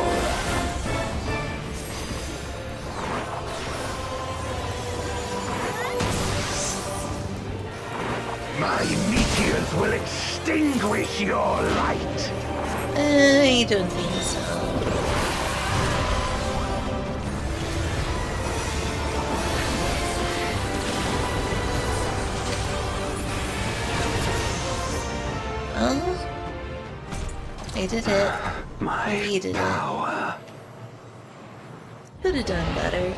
[SPEAKER 5] My meteors will extinguish your light!
[SPEAKER 1] I don't think so. Oh, I did it. We did it. Could have done better.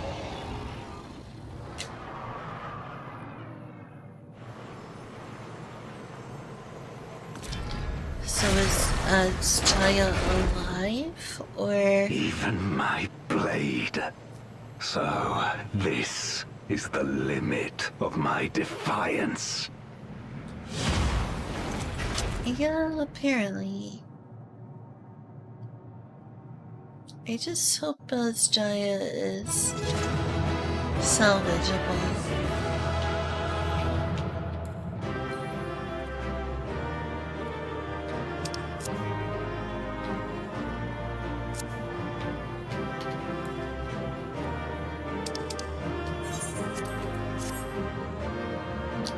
[SPEAKER 1] So is Chaya alive, or...?
[SPEAKER 5] Even my blade. So, this is the limit of my defiance.
[SPEAKER 1] Yeah, apparently. I just hope Jaya is salvageable.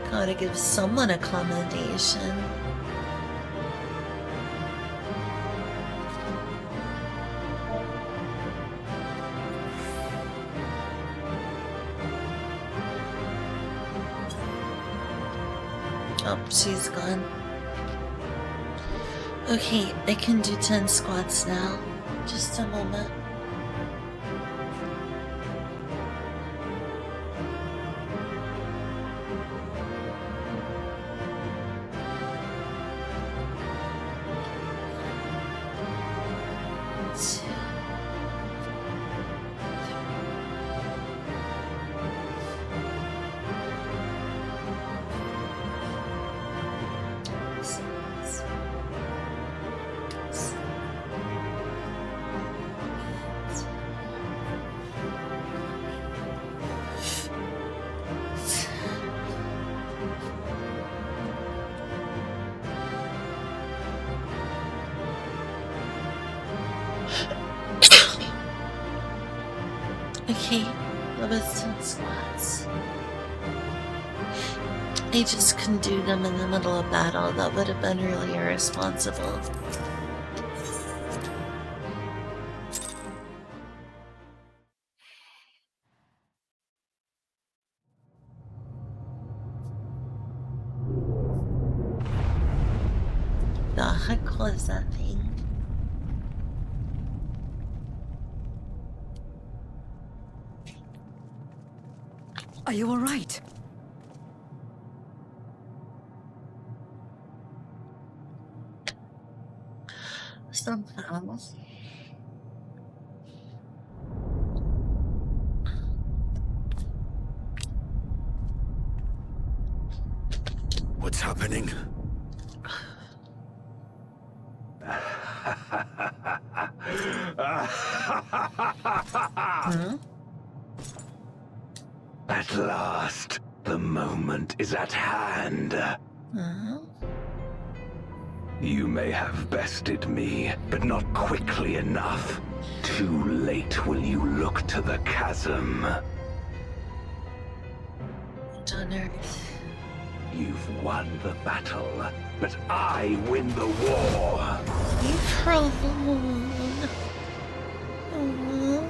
[SPEAKER 1] Gotta give someone accommodation. Oh, she's gone. Okay, I can do 10 squats now. Just a moment. Okay, that was 10 squats. I just couldn't do them in the middle of battle. That would have been really irresponsible. The heck was that thing?
[SPEAKER 4] Are you all right?
[SPEAKER 1] Somehow.
[SPEAKER 8] What's happening?
[SPEAKER 1] Huh?
[SPEAKER 5] At last, the moment is at hand.
[SPEAKER 1] Huh?
[SPEAKER 5] You may have bested me, but not quickly enough. Too late will you look to the chasm.
[SPEAKER 1] On Earth.
[SPEAKER 5] You've won the battle, but I win the war.
[SPEAKER 1] Leave her alone. Oh.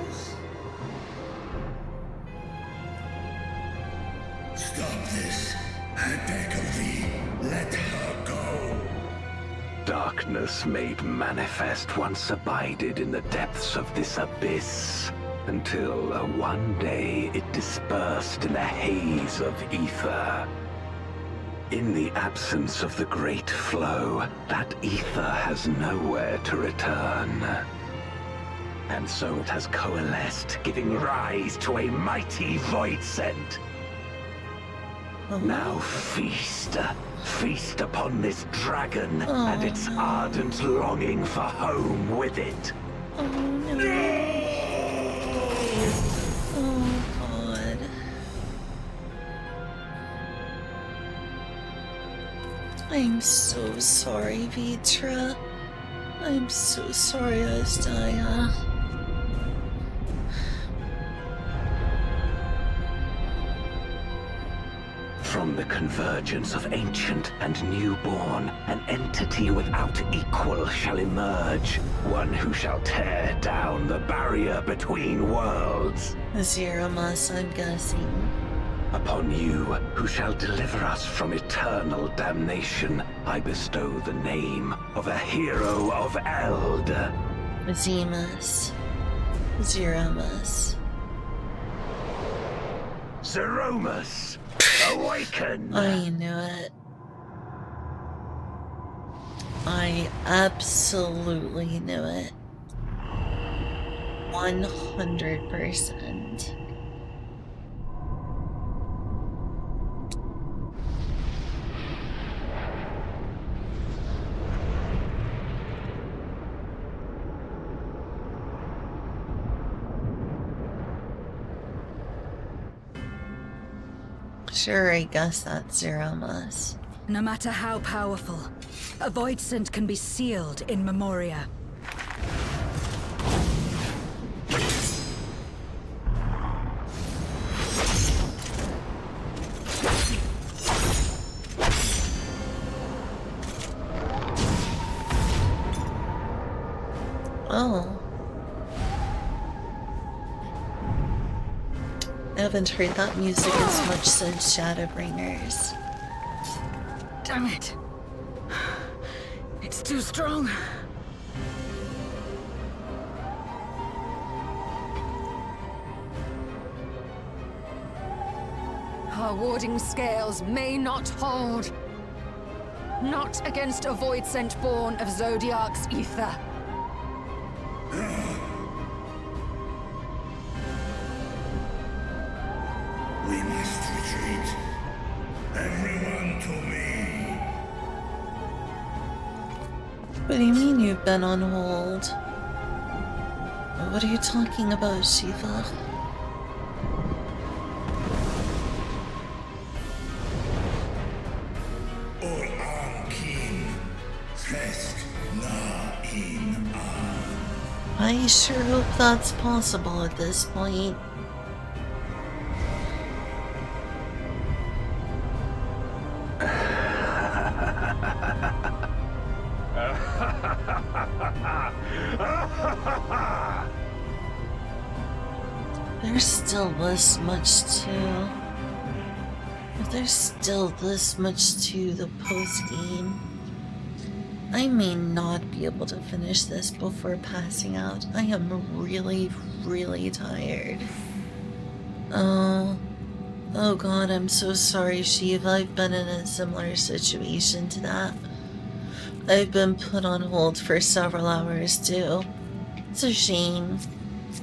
[SPEAKER 6] Stop this. I beg of thee, let her go.
[SPEAKER 5] Darkness made manifest once abided in the depths of this abyss, until one day it dispersed in a haze of ether. In the absence of the great flow, that ether has nowhere to return. And so it has coalesced, giving rise to a mighty void scent. Now feast upon this dragon and its ardent longing for home with it.
[SPEAKER 1] Oh no. Oh god. I'm so sorry, Vitra. I'm so sorry, Astaya.
[SPEAKER 5] From the convergence of ancient and newborn, an entity without equal shall emerge, one who shall tear down the barrier between worlds.
[SPEAKER 1] Ziramas, I'm guessing.
[SPEAKER 5] Upon you, who shall deliver us from eternal damnation, I bestow the name of a hero of Eld.
[SPEAKER 1] Zemas. Ziramas.
[SPEAKER 5] Zeromus, awaken!
[SPEAKER 1] I knew it. I absolutely knew it. 100%. Sure, I guess that's Zeromus.
[SPEAKER 21] No matter how powerful, a void scent can be sealed in Memoria.
[SPEAKER 1] Oh. I haven't heard that music as much since Shadowbringers.
[SPEAKER 21] Damn it. It's too strong.
[SPEAKER 7] Our warding scales may not hold. Not against a void scent born of Zodiac's ether.
[SPEAKER 6] We must retreat. Everyone to me.
[SPEAKER 1] What do you mean you've been on hold? What are you talking about, Shiva? I sure hope that's possible at this point. There's still this much to... There's still this much to the post-game. I may not be able to finish this before passing out. I am really, really tired. Oh god, I'm so sorry, Shiva. I've been in a similar situation to that. I've been put on hold for several hours too. It's a shame.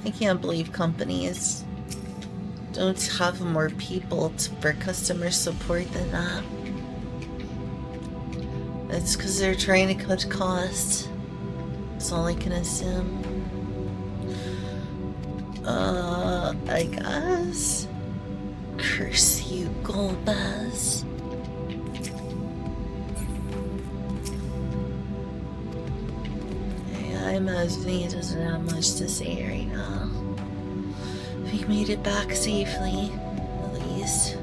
[SPEAKER 1] I can't believe companies don't have more people for customer support than that. It's because they're trying to cut costs. That's all I can assume. I guess. Curse you, Golbez. Yeah, I imagine he doesn't have much to say right now. We made it back safely, at least.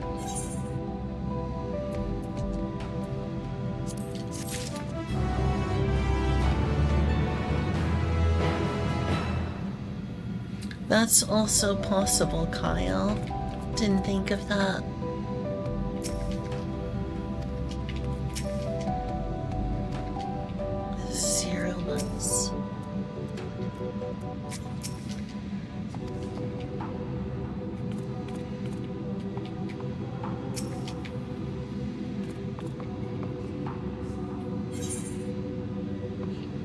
[SPEAKER 1] That's also possible, Kyle. Didn't think of that. Zeromus.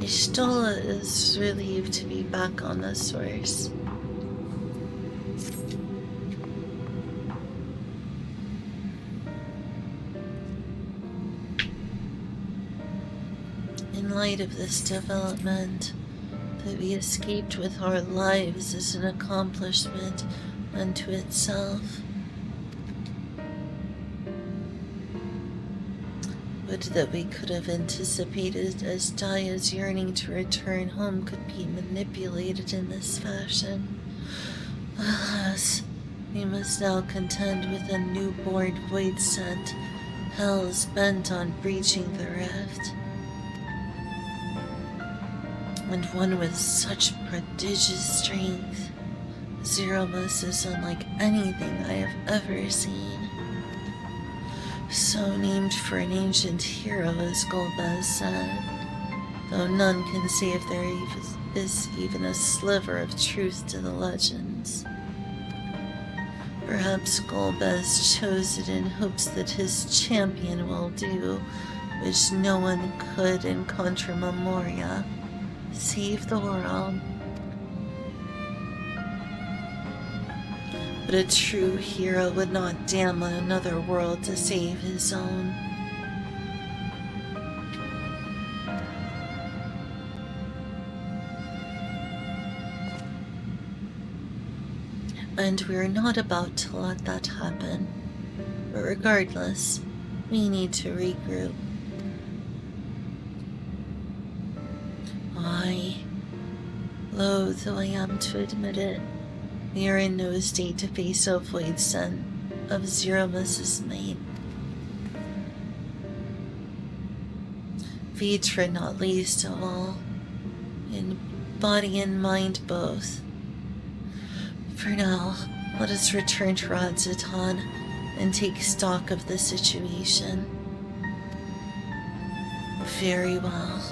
[SPEAKER 1] Ishtola is relieved to be back on the source. In light of this development, that we escaped with our lives is an accomplishment unto itself. Would that we could have anticipated as Daya's yearning to return home could be manipulated in this fashion. Alas, we must now contend with a newborn void scent. Hell is bent on breaching the rift. And one with such prodigious strength. Zeromus is unlike anything I have ever seen. So named for an ancient hero, as Golbez said, though none can say if there is even a sliver of truth to the legends. Perhaps Golbez chose it in hopes that his champion will do, which no one could in Contra Memoria. Save the world. But a true hero would not damn another world to save his own. And we're not about to let that happen. But regardless, we need to regroup. I, loath though I am to admit it, we are in no state to face a void sent of Zeromus's might. Vitra not least of all, in body and mind both. For now, let us return to Radzatan and take stock of the situation. Very well.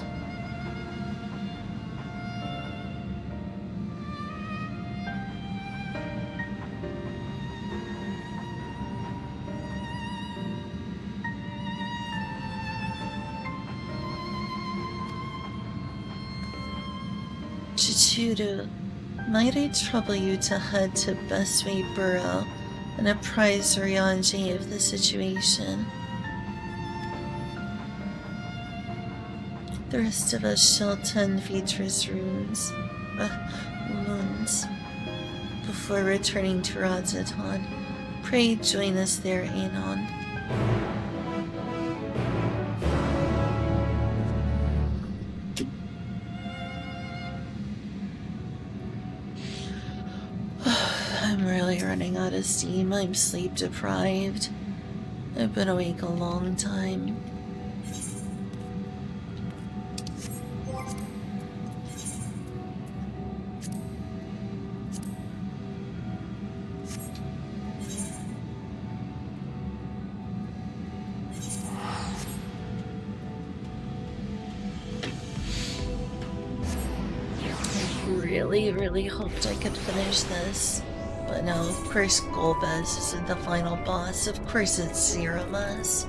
[SPEAKER 1] Chichuru, might I trouble you to head to Bestway Burrow and apprise Ryanji of the situation? The rest of us shall tend Vitra's wounds before returning to Radzatan. Pray join us there, Anon. I'm really running out of steam. I'm sleep deprived. I've been awake a long time. Really hoped I could finish this. But no, of course Golbez isn't the final boss. Of course it's Zeromus.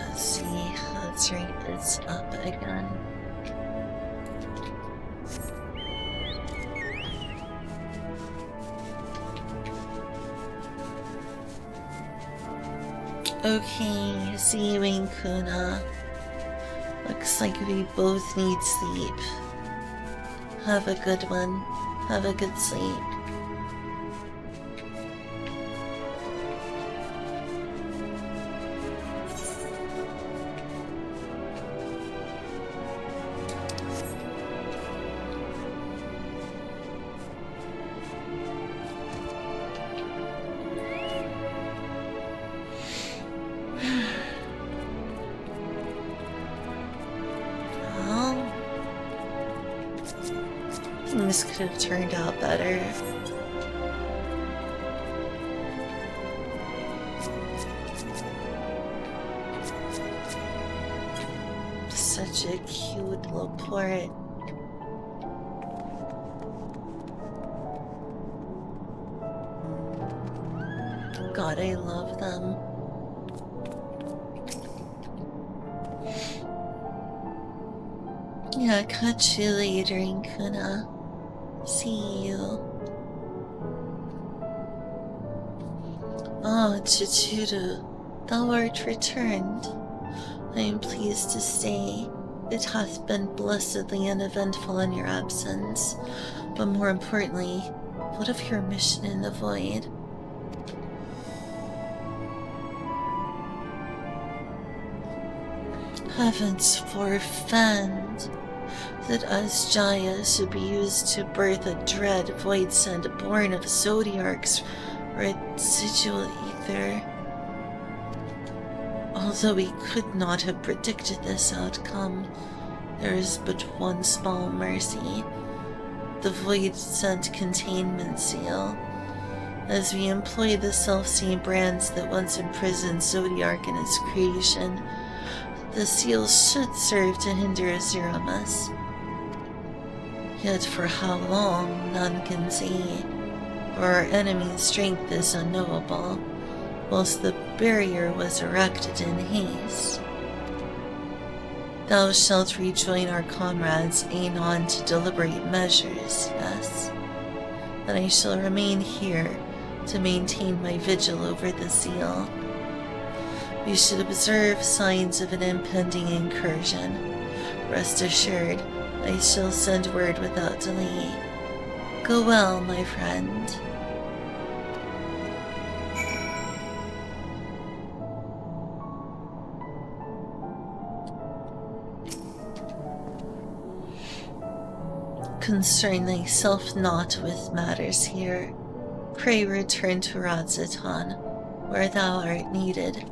[SPEAKER 1] Let's see, that's right, it's up again. Okay, see you in Kuna. Looks like we both need sleep. Have a good one. Have a good sleep. Things could have turned out better. Such a cute little port. God, I love them. Yeah, catch you later in Kuna. See you. Ah, Chichuru, thou art returned. I am pleased to say it hath been blessedly uneventful in your absence. But more importantly, what of your mission in the void? Heavens forfend that us Jaya should be used to birth a dread void sent born of Zodiarch's residual ether. Although we could not have predicted this outcome, there is but one small mercy: the void sent containment seal. As we employ the self-same brands that once imprisoned Zodiarch in its creation, the seal should serve to hinder Zeromus. Yet for how long, none can say, for our enemy's strength is unknowable, whilst the barrier was erected in haste. Thou shalt rejoin our comrades anon to deliberate measures, yes, and I shall remain here to maintain my vigil over the seal. We should observe signs of an impending incursion. Rest assured, I shall send word without delay. Go well, my friend. Concern thyself not with matters here. Pray return to Radzaton, where thou art needed.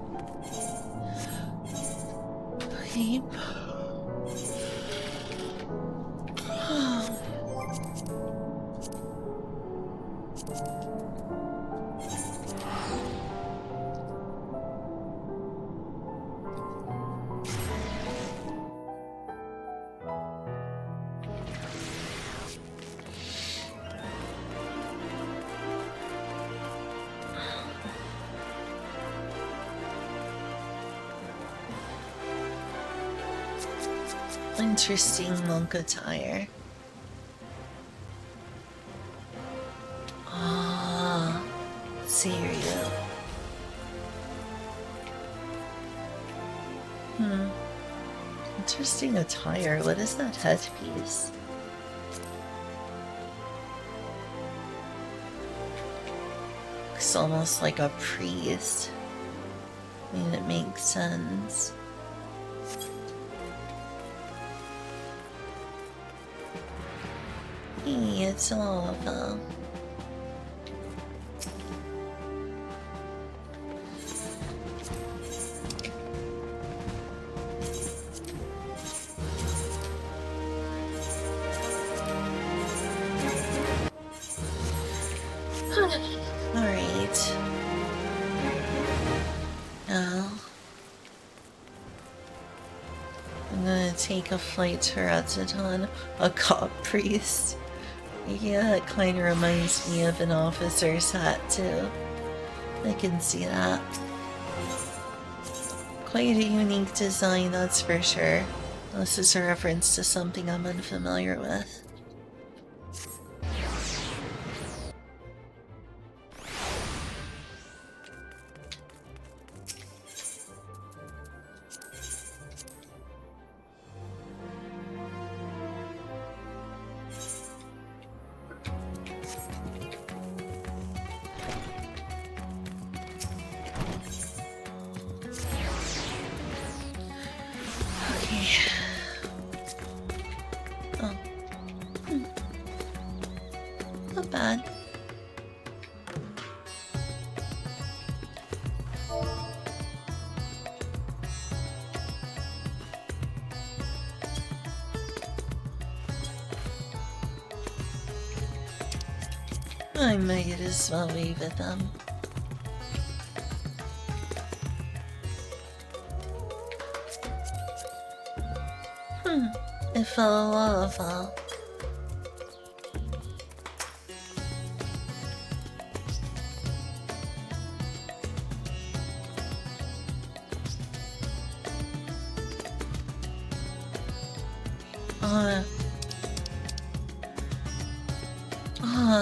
[SPEAKER 1] Weep. Interesting monk attire. Ah, cereal. Interesting attire. What is that headpiece? Looks almost like a priest. I mean, it makes sense. Hey, it's Oliver. Alright. Now, I'm gonna take a flight to Radzaton, a cop priest. Yeah, it kind of reminds me of an officer's hat, too. I can see that. Quite a unique design, that's for sure. This is a reference to something I'm unfamiliar with. Not bad. I might as well wave at them. It fell a lava.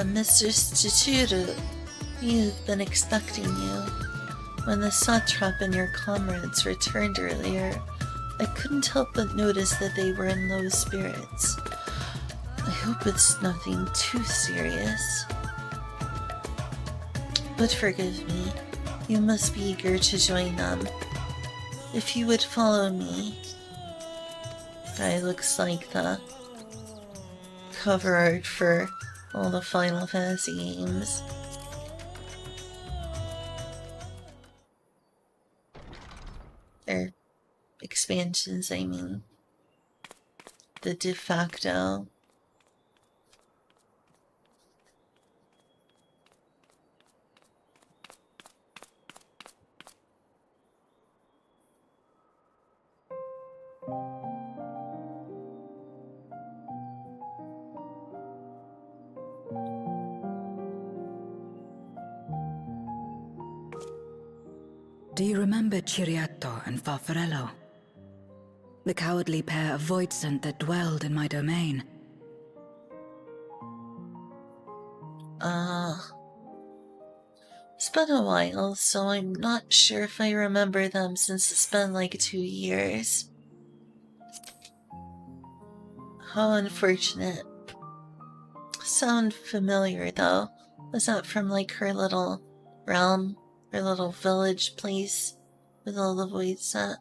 [SPEAKER 1] Mr. Chichuru, we've been expecting you. When the satrap and your comrades returned earlier, I couldn't help but notice that they were in low spirits. I hope it's nothing too serious. But forgive me, you must be eager to join them. If you would follow me... Guy looks like the cover art for all the Final Fantasy games. Or expansions, I mean. The de facto.
[SPEAKER 21] Do you remember Ciriato and Farfarello? The cowardly pair of voidsent that dwelled in my domain?
[SPEAKER 1] It's been a while, so I'm not sure if I remember them since it's been like 2 years. How unfortunate. Sound familiar, though. Was that from, like, her little realm? Her little village place? With all the voids set?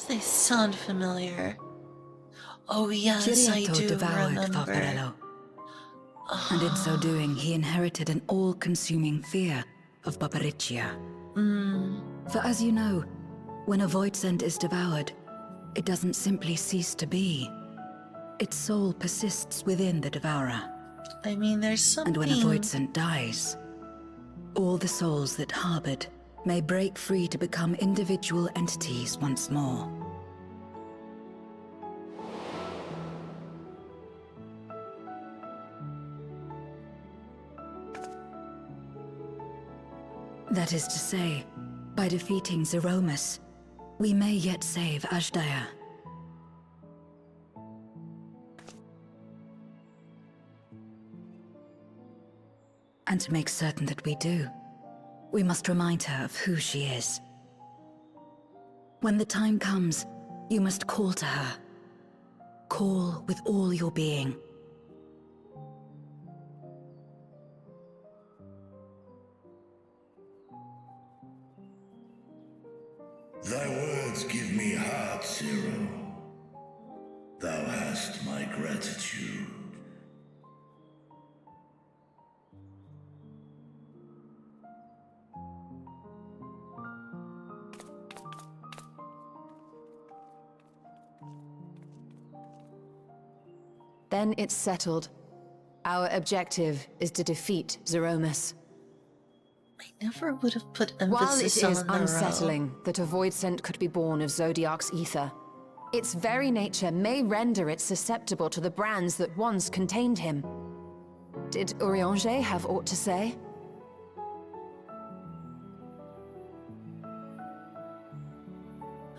[SPEAKER 1] They sound familiar. Oh, yes, I
[SPEAKER 21] Ciriato
[SPEAKER 1] do
[SPEAKER 21] devoured
[SPEAKER 1] remember.
[SPEAKER 21] Farfarello. And in so doing, he inherited an all-consuming fear of Barbariccia. For as you know, when a voidsent is devoured, it doesn't simply cease to be. Its soul persists within the devourer.
[SPEAKER 1] I mean, there's something...
[SPEAKER 21] And when a voidsent dies, all the souls that harbored may break free to become individual entities once more. That is to say, by defeating Zeromus, we may yet save Azdaja. And to make certain that we do, we must remind her of who she is. When the time comes, you must call to her. Call with all your being.
[SPEAKER 6] Thy words give me heart, Zero. Thou hast my gratitude.
[SPEAKER 7] Then it's settled. Our objective is to defeat Zeromus.
[SPEAKER 1] I never would have put
[SPEAKER 7] While it
[SPEAKER 1] emphasis
[SPEAKER 7] is
[SPEAKER 1] on the
[SPEAKER 7] unsettling that a voidsent could be born of Zodiac's ether, its very nature may render it susceptible to the brands that once contained him. Did Urianger have aught to say?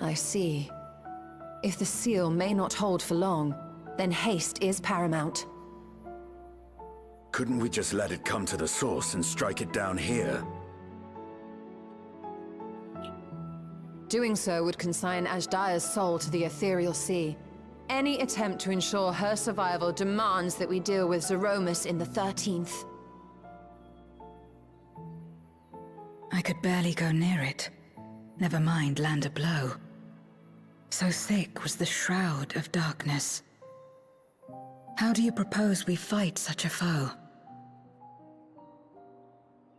[SPEAKER 7] I see. If the seal may not hold for long, then haste is paramount.
[SPEAKER 8] Couldn't we just let it come to the source and strike it down here?
[SPEAKER 7] Doing so would consign Azdaja's soul to the ethereal sea. Any attempt to ensure her survival demands that we deal with Zeromus in the 13th.
[SPEAKER 21] I could barely go near it. Never mind land a blow. So thick was the shroud of darkness. How do you propose we fight such a foe?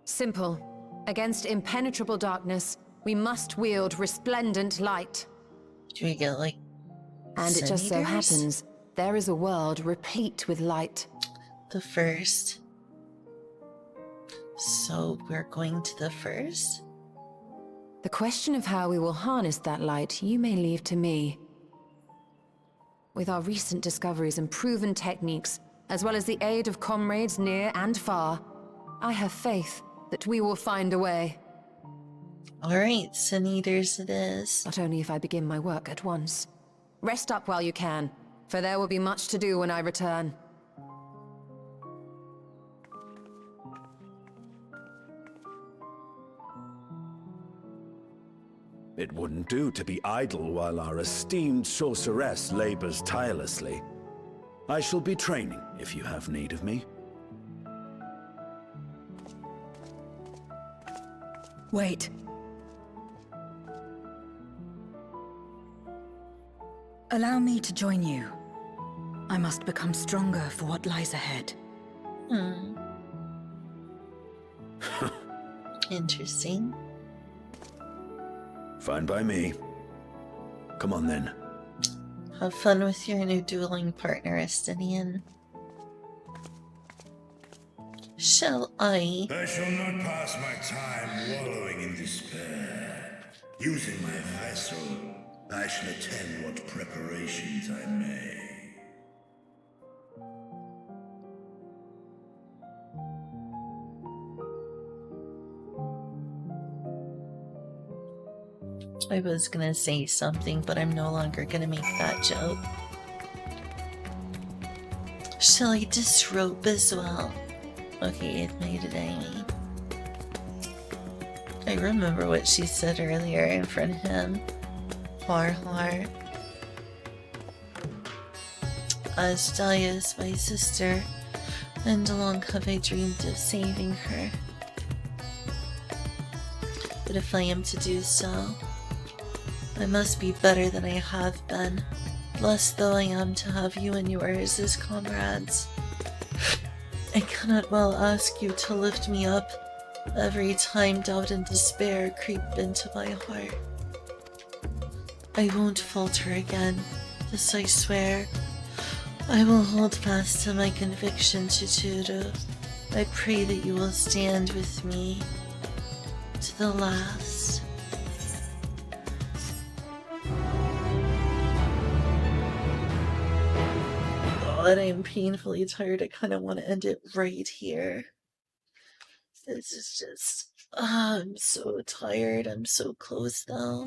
[SPEAKER 7] Simple. Against impenetrable darkness, we must wield resplendent light.
[SPEAKER 1] Do we get, like,
[SPEAKER 7] And it just so
[SPEAKER 1] Sun-Eaters?
[SPEAKER 7] happens, there is a world replete with light.
[SPEAKER 1] The first. So we're going to the first?
[SPEAKER 7] The question of how we will harness that light, you may leave to me. With our recent discoveries and proven techniques, as well as the aid of comrades near and far, I have faith that we will find a way.
[SPEAKER 1] Alright, Sun-Eaters it is.
[SPEAKER 7] Not only if I begin my work at once. Rest up while you can, for there will be much to do when I return.
[SPEAKER 8] It wouldn't do to be idle while our esteemed sorceress labors tirelessly. I shall be training if you have need of me.
[SPEAKER 21] Wait. Allow me to join you. I must become stronger for what lies ahead.
[SPEAKER 1] Interesting.
[SPEAKER 8] Fine by me. Come on then.
[SPEAKER 1] Have fun with your new dueling partner, Estinian. Shall I?
[SPEAKER 6] I shall not pass my time wallowing in despair. Using my vessel, I shall attend what preparations I may.
[SPEAKER 1] I was gonna say something, but I'm no longer gonna make that joke. Shall I disrobe as well? Okay, it made it Amy. I remember what she said earlier in front of him. Har har. as Daya is my sister, and long have I dreamed of saving her. But if I am to do so, I must be better than I have been, blessed though I am to have you and yours as comrades. I cannot well ask you to lift me up every time doubt and despair creep into my heart. I won't falter again, this I swear. I will hold fast to my conviction, Chituru. I pray that you will stand with me to the last. God, I'm painfully tired. I kind of want to end it right here. This is just... I'm so tired. I'm so close though.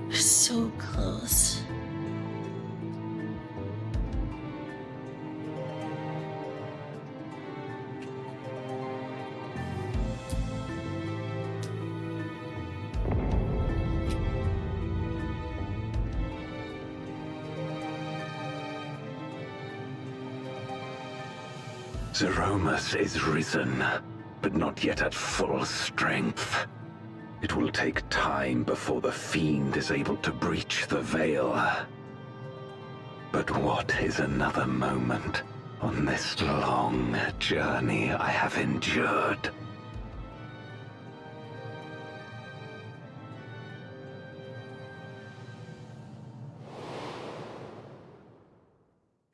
[SPEAKER 1] So close.
[SPEAKER 5] Zeromus is risen, but not yet at full strength. It will take time before the fiend is able to breach the veil. But what is another moment on this long journey I have endured?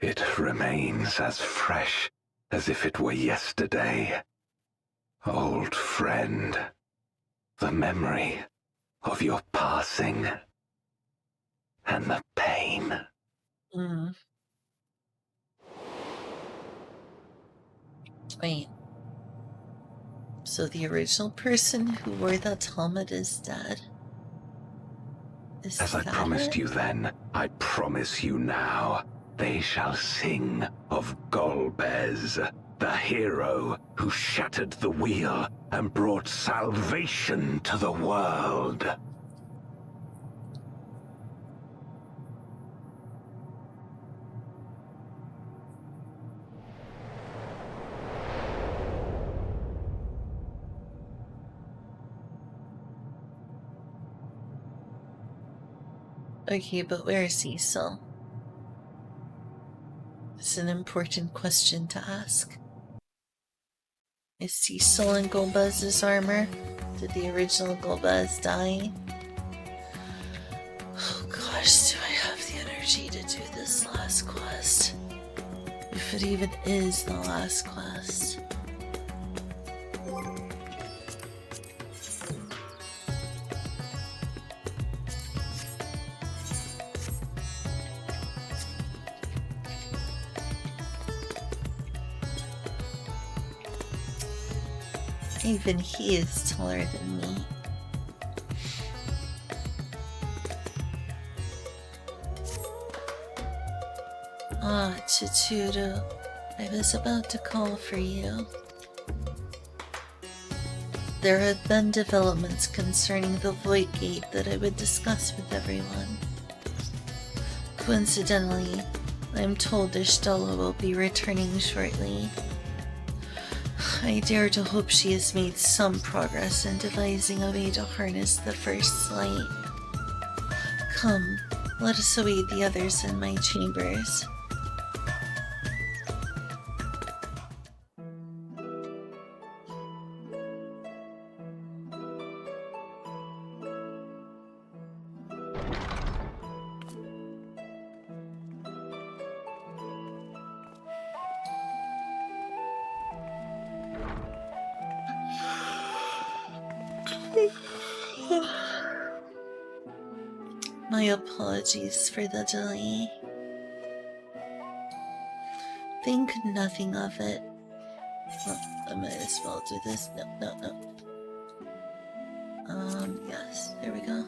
[SPEAKER 5] It remains as fresh as if it were yesterday. Old friend, the memory of your passing and the pain.
[SPEAKER 1] Wait. So the original person who wore that helmet is dead?
[SPEAKER 5] As I promised you then, I promise you now. They shall sing of Golbez, the hero who shattered the wheel and brought salvation to the world.
[SPEAKER 1] Okay, but where is Cecil? It's an important question to ask. Is Cecil in Golbez's armor? Did the original Golbez die? Oh gosh, do I have the energy to do this last quest? If it even is the last quest. Even he is taller than me. Ah, Chituru, I was about to call for you. There have been developments concerning the Void Gate that I would discuss with everyone. Coincidentally, I'm told Ishtala will be returning shortly. I dare to hope she has made some progress in devising a way to harness the first light. Come, let us await the others in my chambers. My apologies for the delay. Think nothing of it. Well, I might as well do this. No. Yes, there we go.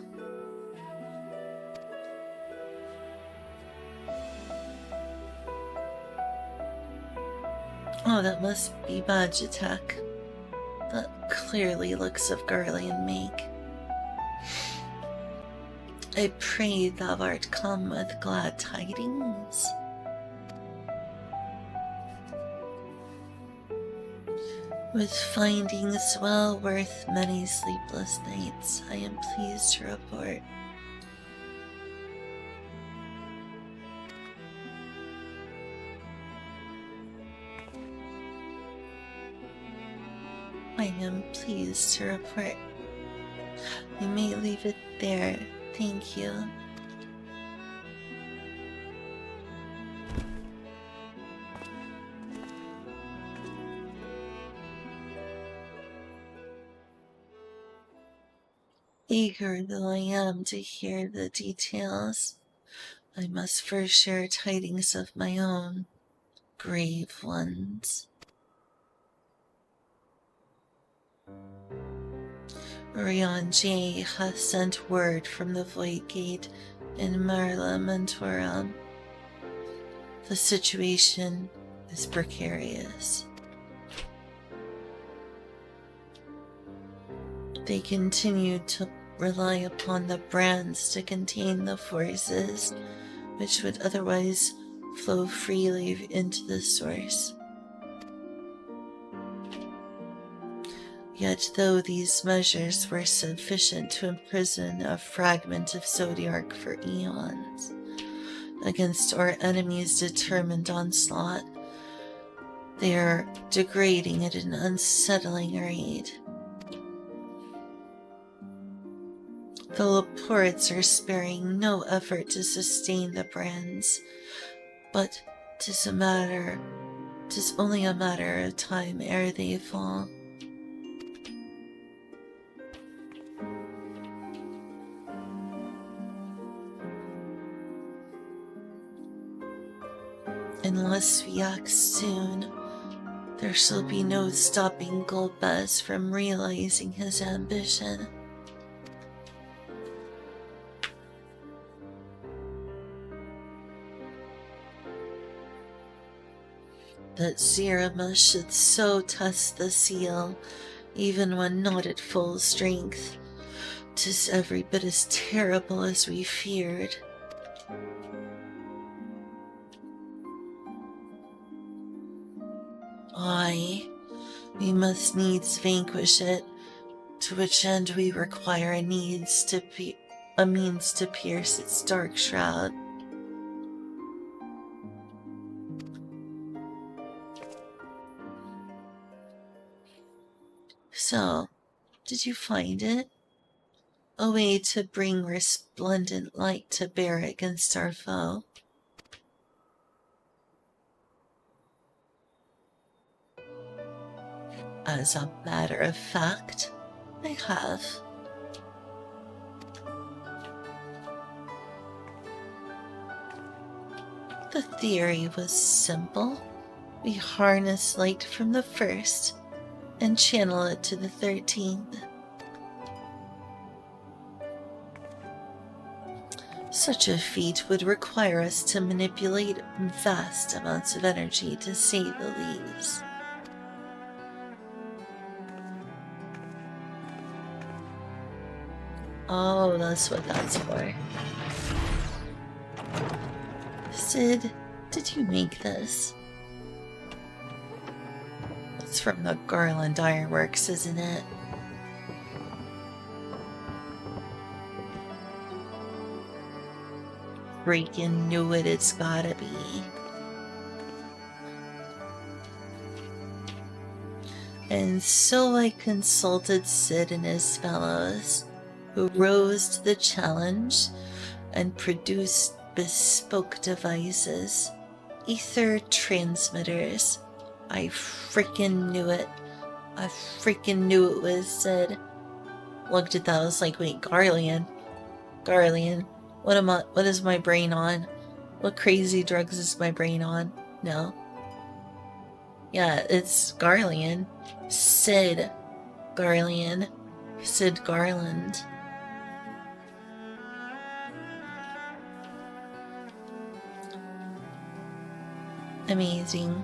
[SPEAKER 1] Oh, that must be badge attack. That clearly looks of Garland make. I pray thou art come with glad tidings. With findings well worth many sleepless nights, I am pleased to report. I am pleased to report. You may leave it there. Thank you. Eager though I am to hear the details, I must first share tidings of my own, grave ones. Orion J. hath sent word from the Void Gate in Marla Mentorum. The situation is precarious. They continue to rely upon the brands to contain the forces which would otherwise flow freely into the source. Yet though these measures were sufficient to imprison a fragment of Zodiark for eons, against our enemies' determined onslaught, they are degrading at an unsettling rate. The Laportes are sparing no effort to sustain the brands, but 'tis only a matter of time ere they fall. Unless we act soon, there shall be no stopping Golbez from realizing his ambition. That Zirama should so test the seal, even when not at full strength, 'tis every bit as terrible as we feared. Aye, we must needs vanquish it, to which end we require a means to pierce its dark shroud. So, did you find it? A way to bring resplendent light to bear against our foe. As a matter of fact, I have. The theory was simple. We harness light from the first and channel it to the 13th. Such a feat would require us to manipulate vast amounts of energy, to say the least. Oh, that's what that's for. Sid, did you make this? It's from the Garland Ironworks, isn't it? Freaking knew it, it's gotta be. And so I consulted Sid and his fellows, who rose to the challenge and produced bespoke devices, ether transmitters. I freaking knew it. I freaking knew it was Sid. Looked at that, I was like, wait, Garlean? What is my brain on? What crazy drugs is my brain on? No. Yeah, it's Garlean. Sid Garlean. Sid Garland. Amazing.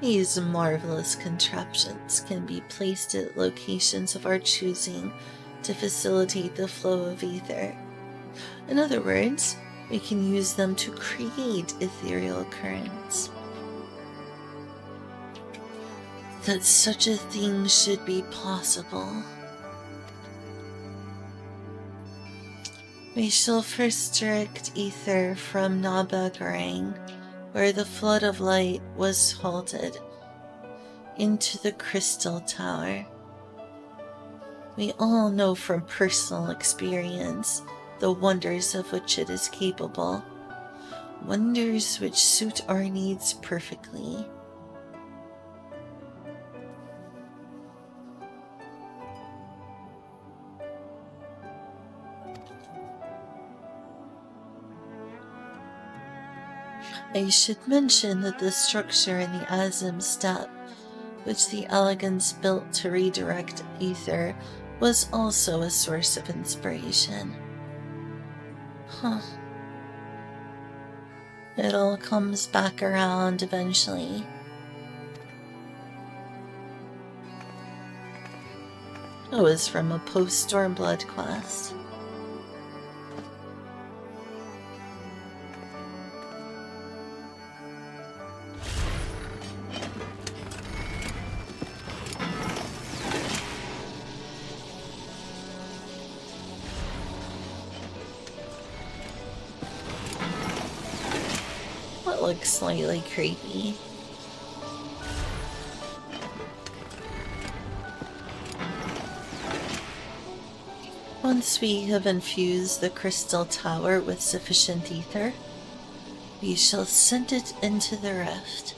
[SPEAKER 1] These marvelous contraptions can be placed at locations of our choosing to facilitate the flow of ether. In other words, we can use them to create ethereal currents. That such a thing should be possible. We shall first direct ether from Nabagarang, where the flood of light was halted, into the Crystal Tower. We all know from personal experience the wonders of which it is capable, wonders which suit our needs perfectly. I should mention that the structure in the Azim Step, which the Elegants built to redirect ether, was also a source of inspiration. Huh. It all comes back around eventually. It was from a post-Stormblood quest. What looks slightly creepy. Once we have infused the Crystal Tower with sufficient ether, we shall send it into the rift.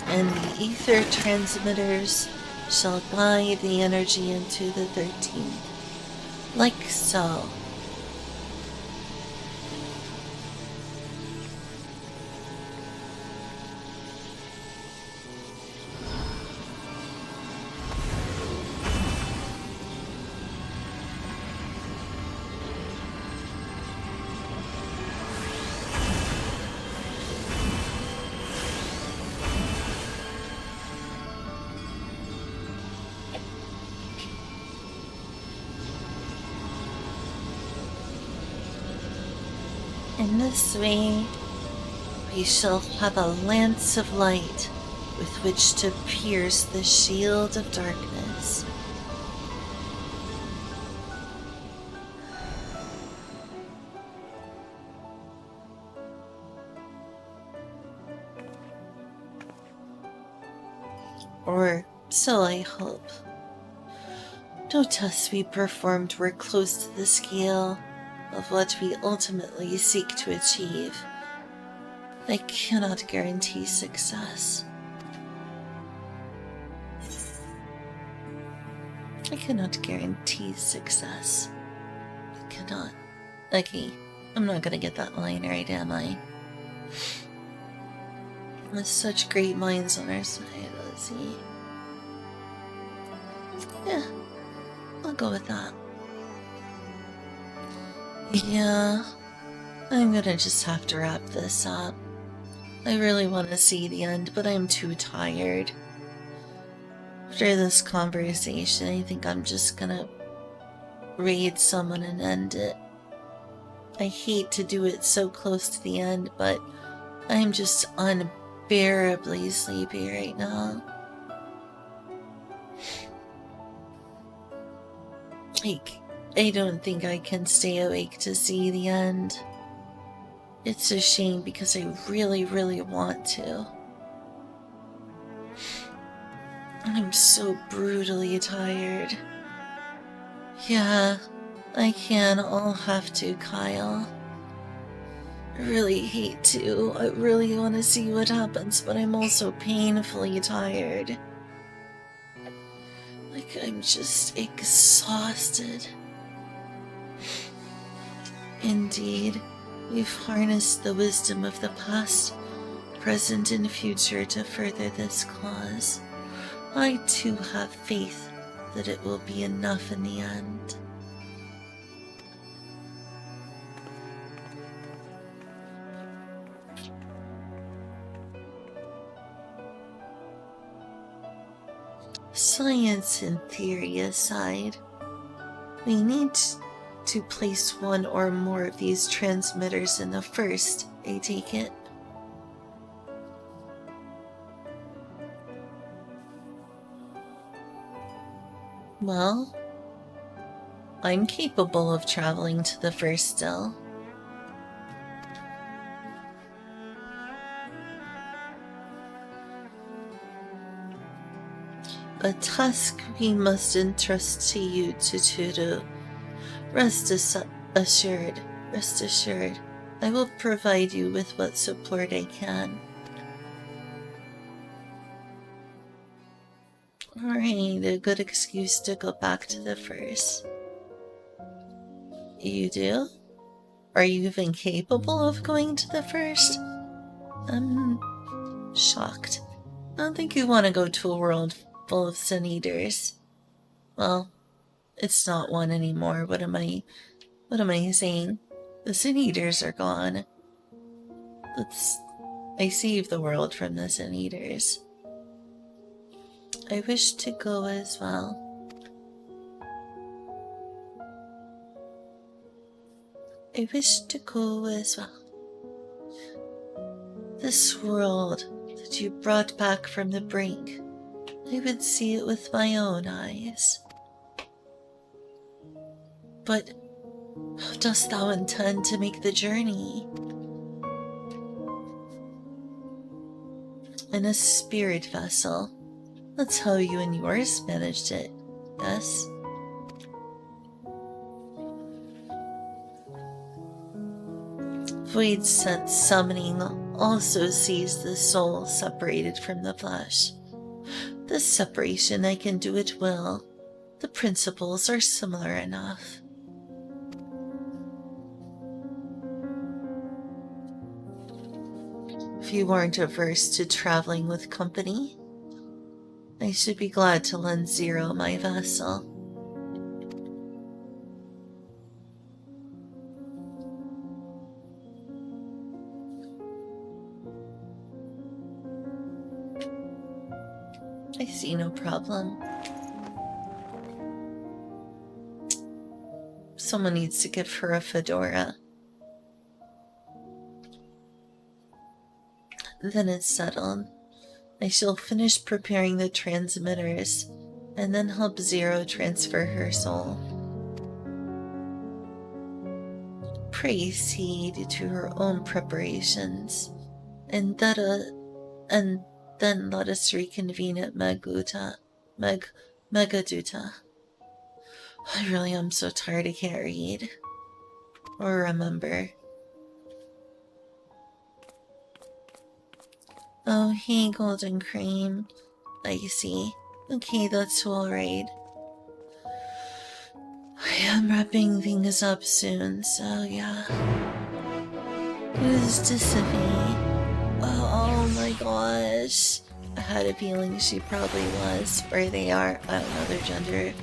[SPEAKER 1] And the ether transmitters shall guide the energy into the 13th, like so. In this way, we shall have a lance of light with which to pierce the shield of darkness. Or so I hope. No tests we performed were close to the scale of what we ultimately seek to achieve. I cannot guarantee success. I cannot guarantee success. I cannot. Okay, I'm not gonna get that line right, am I? With such great minds on our side, let's see. Yeah, I'll go with that. Yeah, I'm gonna just have to wrap this up. I really want to see the end, but I'm too tired. After this conversation, I think I'm just gonna raid someone and end it. I hate to do it so close to the end, but I'm just unbearably sleepy right now. Like, I don't think I can stay awake to see the end. It's a shame because I really, really want to. I'm so brutally tired. Yeah, I can. I'll have to, Kyle. I really hate to. I really want to see what happens, but I'm also painfully tired. Like, I'm just exhausted. Indeed, we've harnessed the wisdom of the past, present, and future to further this cause. I too have faith that it will be enough in the end. Science and theory aside, we need to place one or more of these transmitters in the first, I take it. Well, I'm capable of traveling to the first still. A task we must entrust to you, Tuturu. Rest assured, I will provide you with what support I can. Alright, a good excuse to go back to the first. You do? Are you even capable of going to the first? I'm shocked. I don't think you want to go to a world full of Sin Eaters. Well, it's not one anymore. What am I saying? The Sin Eaters are gone. I saved the world from the Sin Eaters. I wish to go as well. I wish to go as well. This world that you brought back from the brink, I would see it with my own eyes. But how dost thou intend to make the journey? In a spirit vessel. That's how you and yours managed it, yes? Void sense summoning also sees the soul separated from the flesh. This separation I can do at will. The principles are similar enough. If you aren't averse to traveling with company, I should be glad to lend Zero my vessel. I see no problem. Someone needs to give her a fedora. Then it's settled. I shall finish preparing the transmitters, and then help Zero transfer her soul. Praise heed to her own preparations, and then let us reconvene at Megaduta. I really am so tired I can't read or remember. Oh, hey, Golden Cream. I see. Okay, that's alright. I am wrapping things up soon, so yeah. Who's Dissipate? Oh my gosh. I had a feeling she probably was, or they are. I don't know their gender.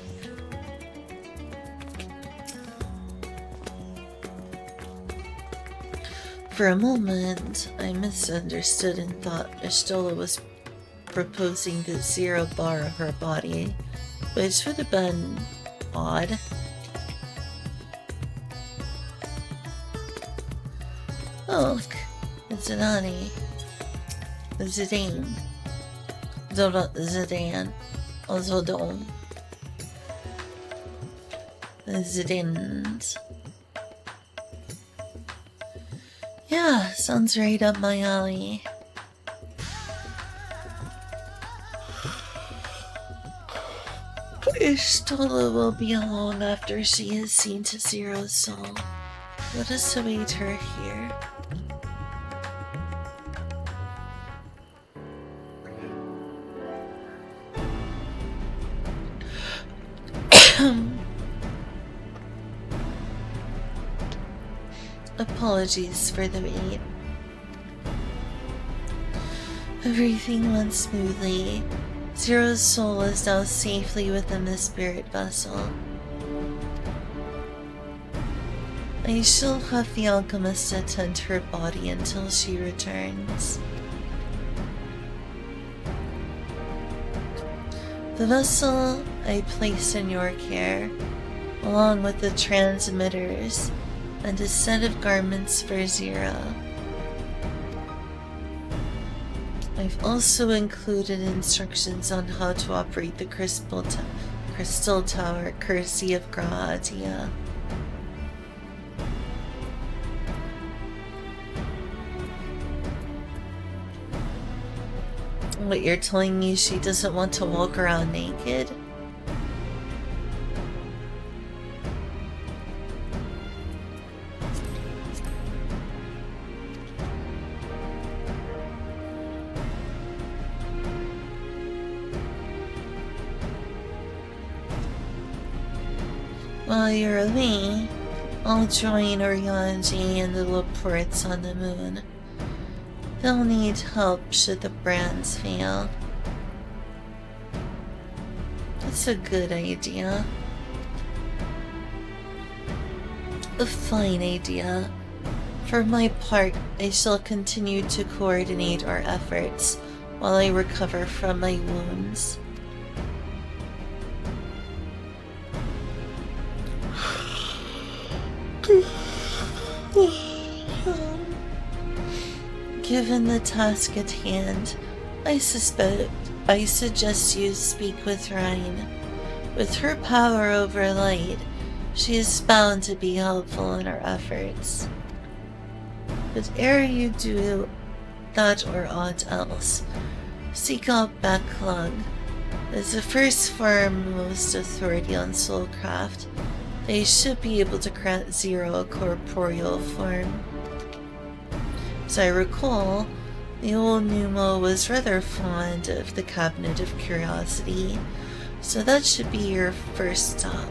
[SPEAKER 1] For a moment, I misunderstood and thought Ashtola was proposing that Zero borrow her body, which would have been odd. Oh, look, it's Anani. Zidane. Zidane. Zodon. Zidane. Yeah, sounds right up my alley. Ishtola will be alone after she has seen to Zero's soul. Let us await her here. Apologies for the wait. Everything went smoothly. Zero's soul is now safely within the spirit vessel. I shall have the alchemist attend to her body until she returns. The vessel I place in your care, along with the transmitters and a set of garments for Zira. I've also included instructions on how to operate the Crystal Tower, courtesy of Grahatia. What, you're telling me she doesn't want to walk around naked? While you're away, I'll join Orianji and the Laportes on the moon. They'll need help should the brands fail. That's a good idea. A fine idea. For my part, I shall continue to coordinate our efforts while I recover from my wounds. Given the task at hand, I suggest you speak with Rhine. With her power over light, she is bound to be helpful in our efforts. But ere you do that or aught else, seek out Backlug. As the first foremost authority on soulcraft, they should be able to grant Zero a corporeal form. As I recall, the old Numo was rather fond of the Cabinet of Curiosity, so that should be your first stop.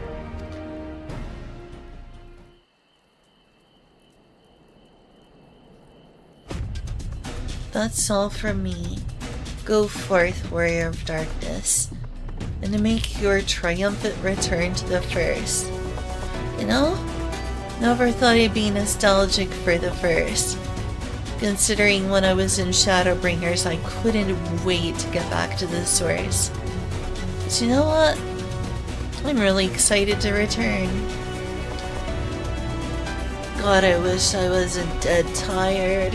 [SPEAKER 1] That's all from me. Go forth, Warrior of Darkness, and make your triumphant return to the First. You know, never thought I'd be nostalgic for the First. Considering when I was in Shadowbringers, I couldn't wait to get back to the source. But you know what? I'm really excited to return. God, I wish I wasn't dead tired.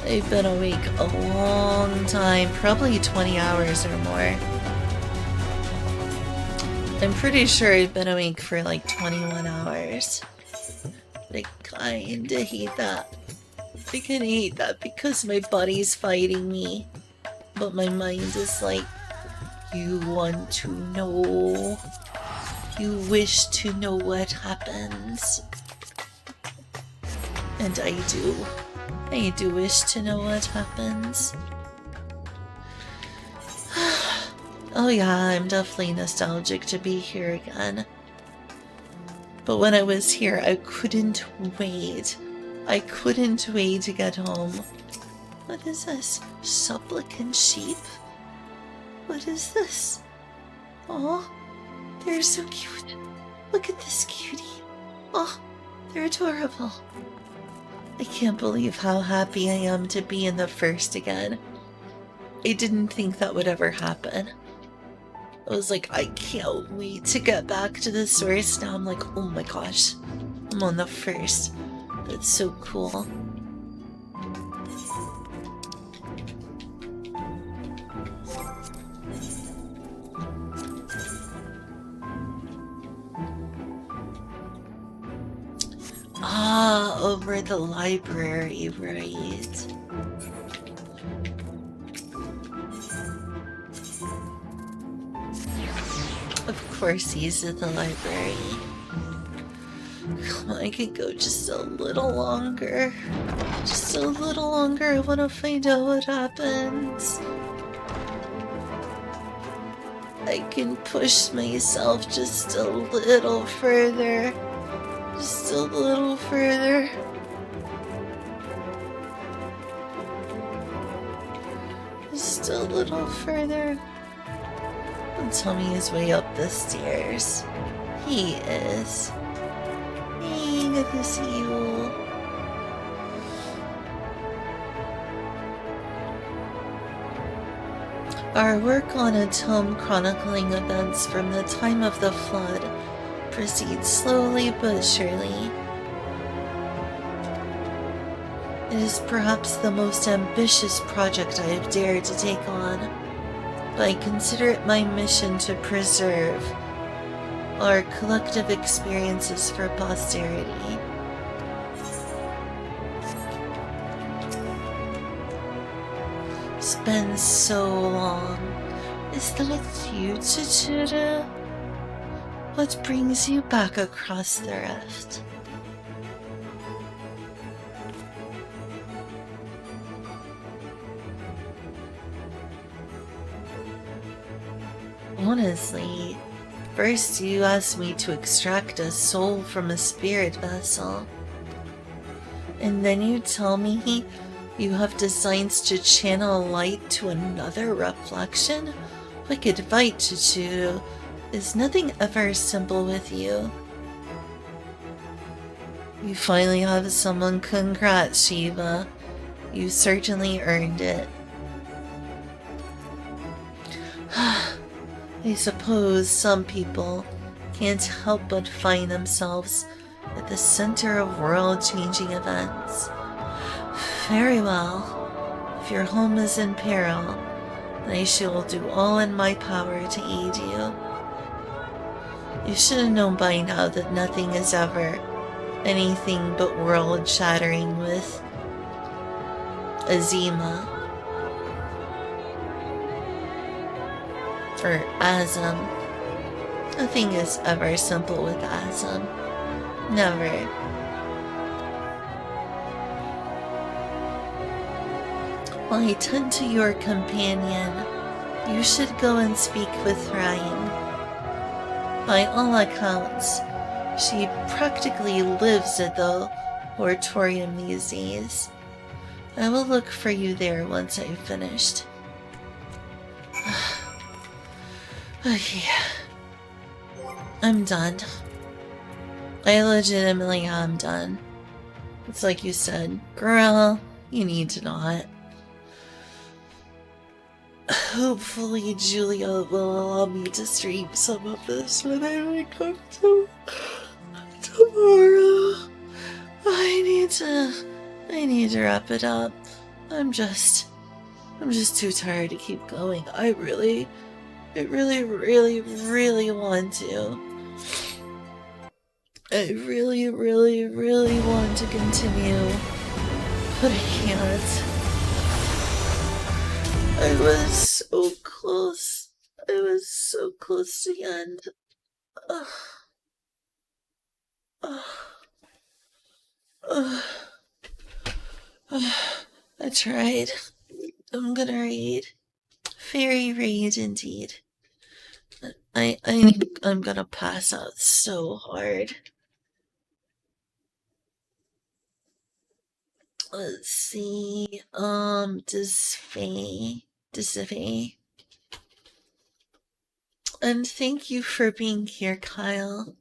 [SPEAKER 1] I've been awake a long time, probably 20 hours or more. I'm pretty sure I've been awake for like 21 hours. I kinda hate that. I kinda hate that because my body's fighting me. But my mind is like, you want to know. You wish to know what happens. And I do. I do wish to know what happens. Oh yeah, I'm definitely nostalgic to be here again. But when I was here, I couldn't wait. I couldn't wait to get home. What is this? Supplicant sheep? What is this? Oh, they're so cute. Look at this cutie. Oh, they're adorable. I can't believe how happy I am to be in the First again. I didn't think that would ever happen. I was like, I can't wait to get back to the source. Now I'm like, oh my gosh, I'm on the First. That's so cool. Ah, over the library, right. Of course he's in the library. Come on, I can go just a little longer. Just a little longer. I want to find out what happens. I can push myself just a little further. Just a little further. Just a little further. Don't tell me he's way up the stairs. He is. Hey, good to see you. Our work on a tome chronicling events from the time of the flood proceeds slowly but surely. It is perhaps the most ambitious project I have dared to take on, but I consider it my mission to preserve our collective experiences for posterity. It's been so long. Is that you, Chichira? What brings you back across the rift? Honestly, first you asked me to extract a soul from a spirit vessel. And then you tell me you have designs to channel light to another reflection? Wicked fight, Chichiro. Is nothing ever simple with you? You finally have someone. Congrats, Shiva. You certainly earned it. I suppose some people can't help but find themselves at the center of world-changing events. Very well. If your home is in peril, then I shall do all in my power to aid you. You should have known by now that nothing is ever anything but world-shattering with Azima. Or Azam. Nothing is ever simple with Azam. Never. While I tend to your companion, you should go and speak with Ryan. By all accounts, she practically lives at the Hortorium these days. I will look for you there once I've finished. Okay. I'm done. I legitimately am done. It's like you said, girl, you need to not. Hopefully Julia will allow me to stream some of this when I wake up tomorrow. I need to wrap it up. I'm just too tired to keep going. I really want to. I really want to continue, but I can't. I was so close. I was so close to the end. I tried. I'm gonna read. Very read indeed. I think I'm gonna pass out so hard. Let's see. Disfay. And thank you for being here, Kyle.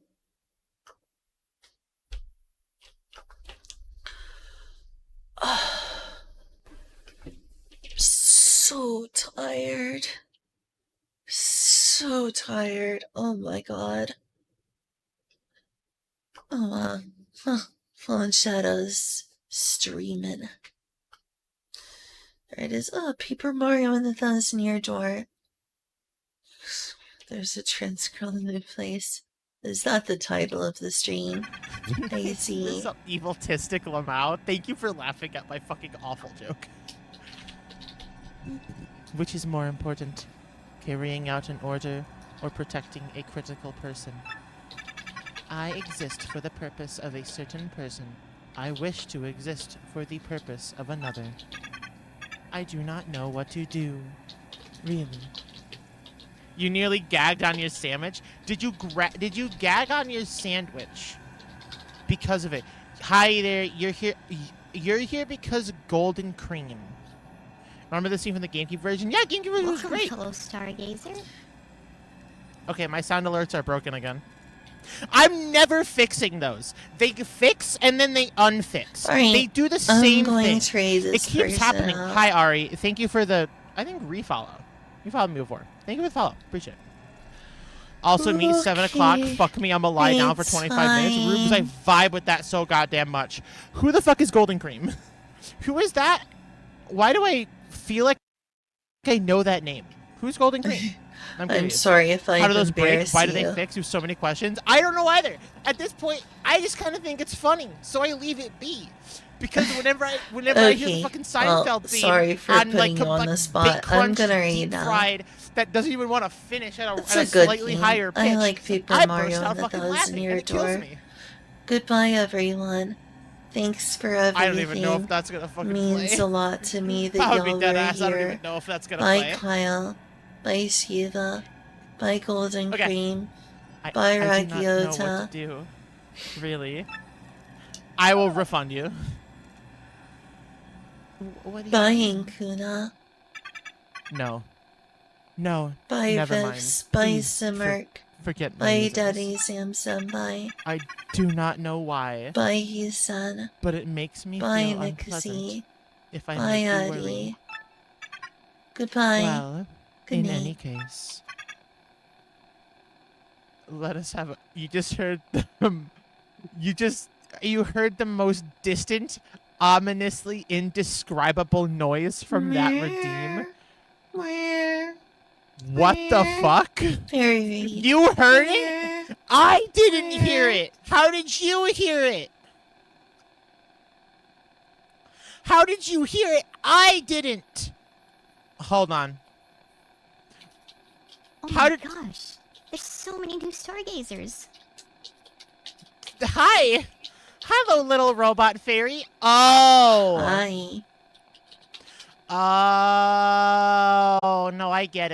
[SPEAKER 1] So tired. So tired. Oh my god. Oh, Fallen Shadows streaming. There it is. Oh, Paper Mario and the 1,000-Year Door. There's a trans girl in the place. Is that the title of the stream? I see.
[SPEAKER 11] This eviltistic Lamau. Thank you for laughing at my fucking awful joke. Which is more important, carrying out an order or protecting a critical person? I exist for the purpose of a certain person. I wish to exist for the purpose of another. I do not know what to do. Really. You nearly gagged on your sandwich? Did you gag on your sandwich because of it? Hi there, you're here because of Golden Cream. Remember the scene from the GameCube version? Yeah, GameCube version was great.
[SPEAKER 18] Hello, Stargazer.
[SPEAKER 11] Okay, my sound alerts are broken again. I'm never fixing those. They fix and then they unfix.
[SPEAKER 1] Right,
[SPEAKER 11] they do the same
[SPEAKER 1] I'm going
[SPEAKER 11] thing.
[SPEAKER 1] to raise this
[SPEAKER 11] It keeps
[SPEAKER 1] person
[SPEAKER 11] happening.
[SPEAKER 1] up.
[SPEAKER 11] Hi, Ari. Thank you for the, I think, refollow. You followed me before. Thank you for the follow. Appreciate it. Also, meet 7 o'clock. Fuck me, I'm gonna lie down for 25 minutes. Rubes, I vibe with that so goddamn much. Who the fuck is Golden Cream? Who is that? Why do I feel like I know that name? Who's Golden Cream?
[SPEAKER 1] I'm sorry if I
[SPEAKER 11] How do those break?
[SPEAKER 1] embarrass
[SPEAKER 11] Why do they
[SPEAKER 1] you.
[SPEAKER 11] fix? You have so many questions. I don't know either. At this point, I just kind of think it's funny, so I leave it be. Because whenever I hear the fucking Seinfeld theme,
[SPEAKER 1] sorry for
[SPEAKER 11] on,
[SPEAKER 1] putting you on the spot. I'm gonna read now.
[SPEAKER 11] Fried that doesn't even want to finish at a
[SPEAKER 1] It's a good
[SPEAKER 11] slightly
[SPEAKER 1] game.
[SPEAKER 11] higher pitch.
[SPEAKER 1] I like Paper
[SPEAKER 11] I
[SPEAKER 1] Mario
[SPEAKER 11] burst out
[SPEAKER 1] and the
[SPEAKER 11] fucking
[SPEAKER 1] Thousand
[SPEAKER 11] laughing,
[SPEAKER 1] Year
[SPEAKER 11] and it kills
[SPEAKER 1] Door.
[SPEAKER 11] me.
[SPEAKER 1] Goodbye, everyone. Thanks for everything.
[SPEAKER 11] I don't even know if that's gonna fucking
[SPEAKER 1] means
[SPEAKER 11] play.
[SPEAKER 1] a lot to me that
[SPEAKER 11] I would
[SPEAKER 1] y'all
[SPEAKER 11] be dead
[SPEAKER 1] were
[SPEAKER 11] ass.
[SPEAKER 1] here.
[SPEAKER 11] I don't even know if that's gonna
[SPEAKER 1] Bye,
[SPEAKER 11] play.
[SPEAKER 1] Kyle. Bye, Shiva. Bye, Golden
[SPEAKER 11] Okay.
[SPEAKER 1] Cream.
[SPEAKER 11] I
[SPEAKER 1] Bye,
[SPEAKER 11] do not know what
[SPEAKER 1] Ragiota.
[SPEAKER 11] to do. Really? I will refund you. What do you
[SPEAKER 1] Bye,
[SPEAKER 11] mean?
[SPEAKER 1] Inkuna.
[SPEAKER 11] No. No.
[SPEAKER 1] Bye,
[SPEAKER 11] never mind.
[SPEAKER 1] Vivs. Bye,
[SPEAKER 11] Please,
[SPEAKER 1] Simmerk.
[SPEAKER 11] forget my
[SPEAKER 1] Bye,
[SPEAKER 11] users.
[SPEAKER 1] Daddy Samsung. Bye.
[SPEAKER 11] I do not know why.
[SPEAKER 1] Bye, Hisan.
[SPEAKER 11] But it makes me
[SPEAKER 1] Bye,
[SPEAKER 11] feel unpleasant
[SPEAKER 1] Nixie.
[SPEAKER 11] if I
[SPEAKER 1] Bye,
[SPEAKER 11] make you
[SPEAKER 1] Addy.
[SPEAKER 11] worry.
[SPEAKER 1] Goodbye.
[SPEAKER 11] Well,
[SPEAKER 1] Good
[SPEAKER 11] in
[SPEAKER 1] night.
[SPEAKER 11] any case, let us have. You just heard you heard the most distant, ominously indescribable noise from that redeem. What the fuck? You heard it? I didn't hear it. How did you hear it? How did you hear it? I didn't. Hold on.
[SPEAKER 2] Oh
[SPEAKER 11] How
[SPEAKER 2] my
[SPEAKER 11] did-
[SPEAKER 2] gosh. There's so many new stargazers.
[SPEAKER 11] Hi. Hello, little robot fairy. Oh.
[SPEAKER 1] Hi.
[SPEAKER 11] Oh, no, I get it.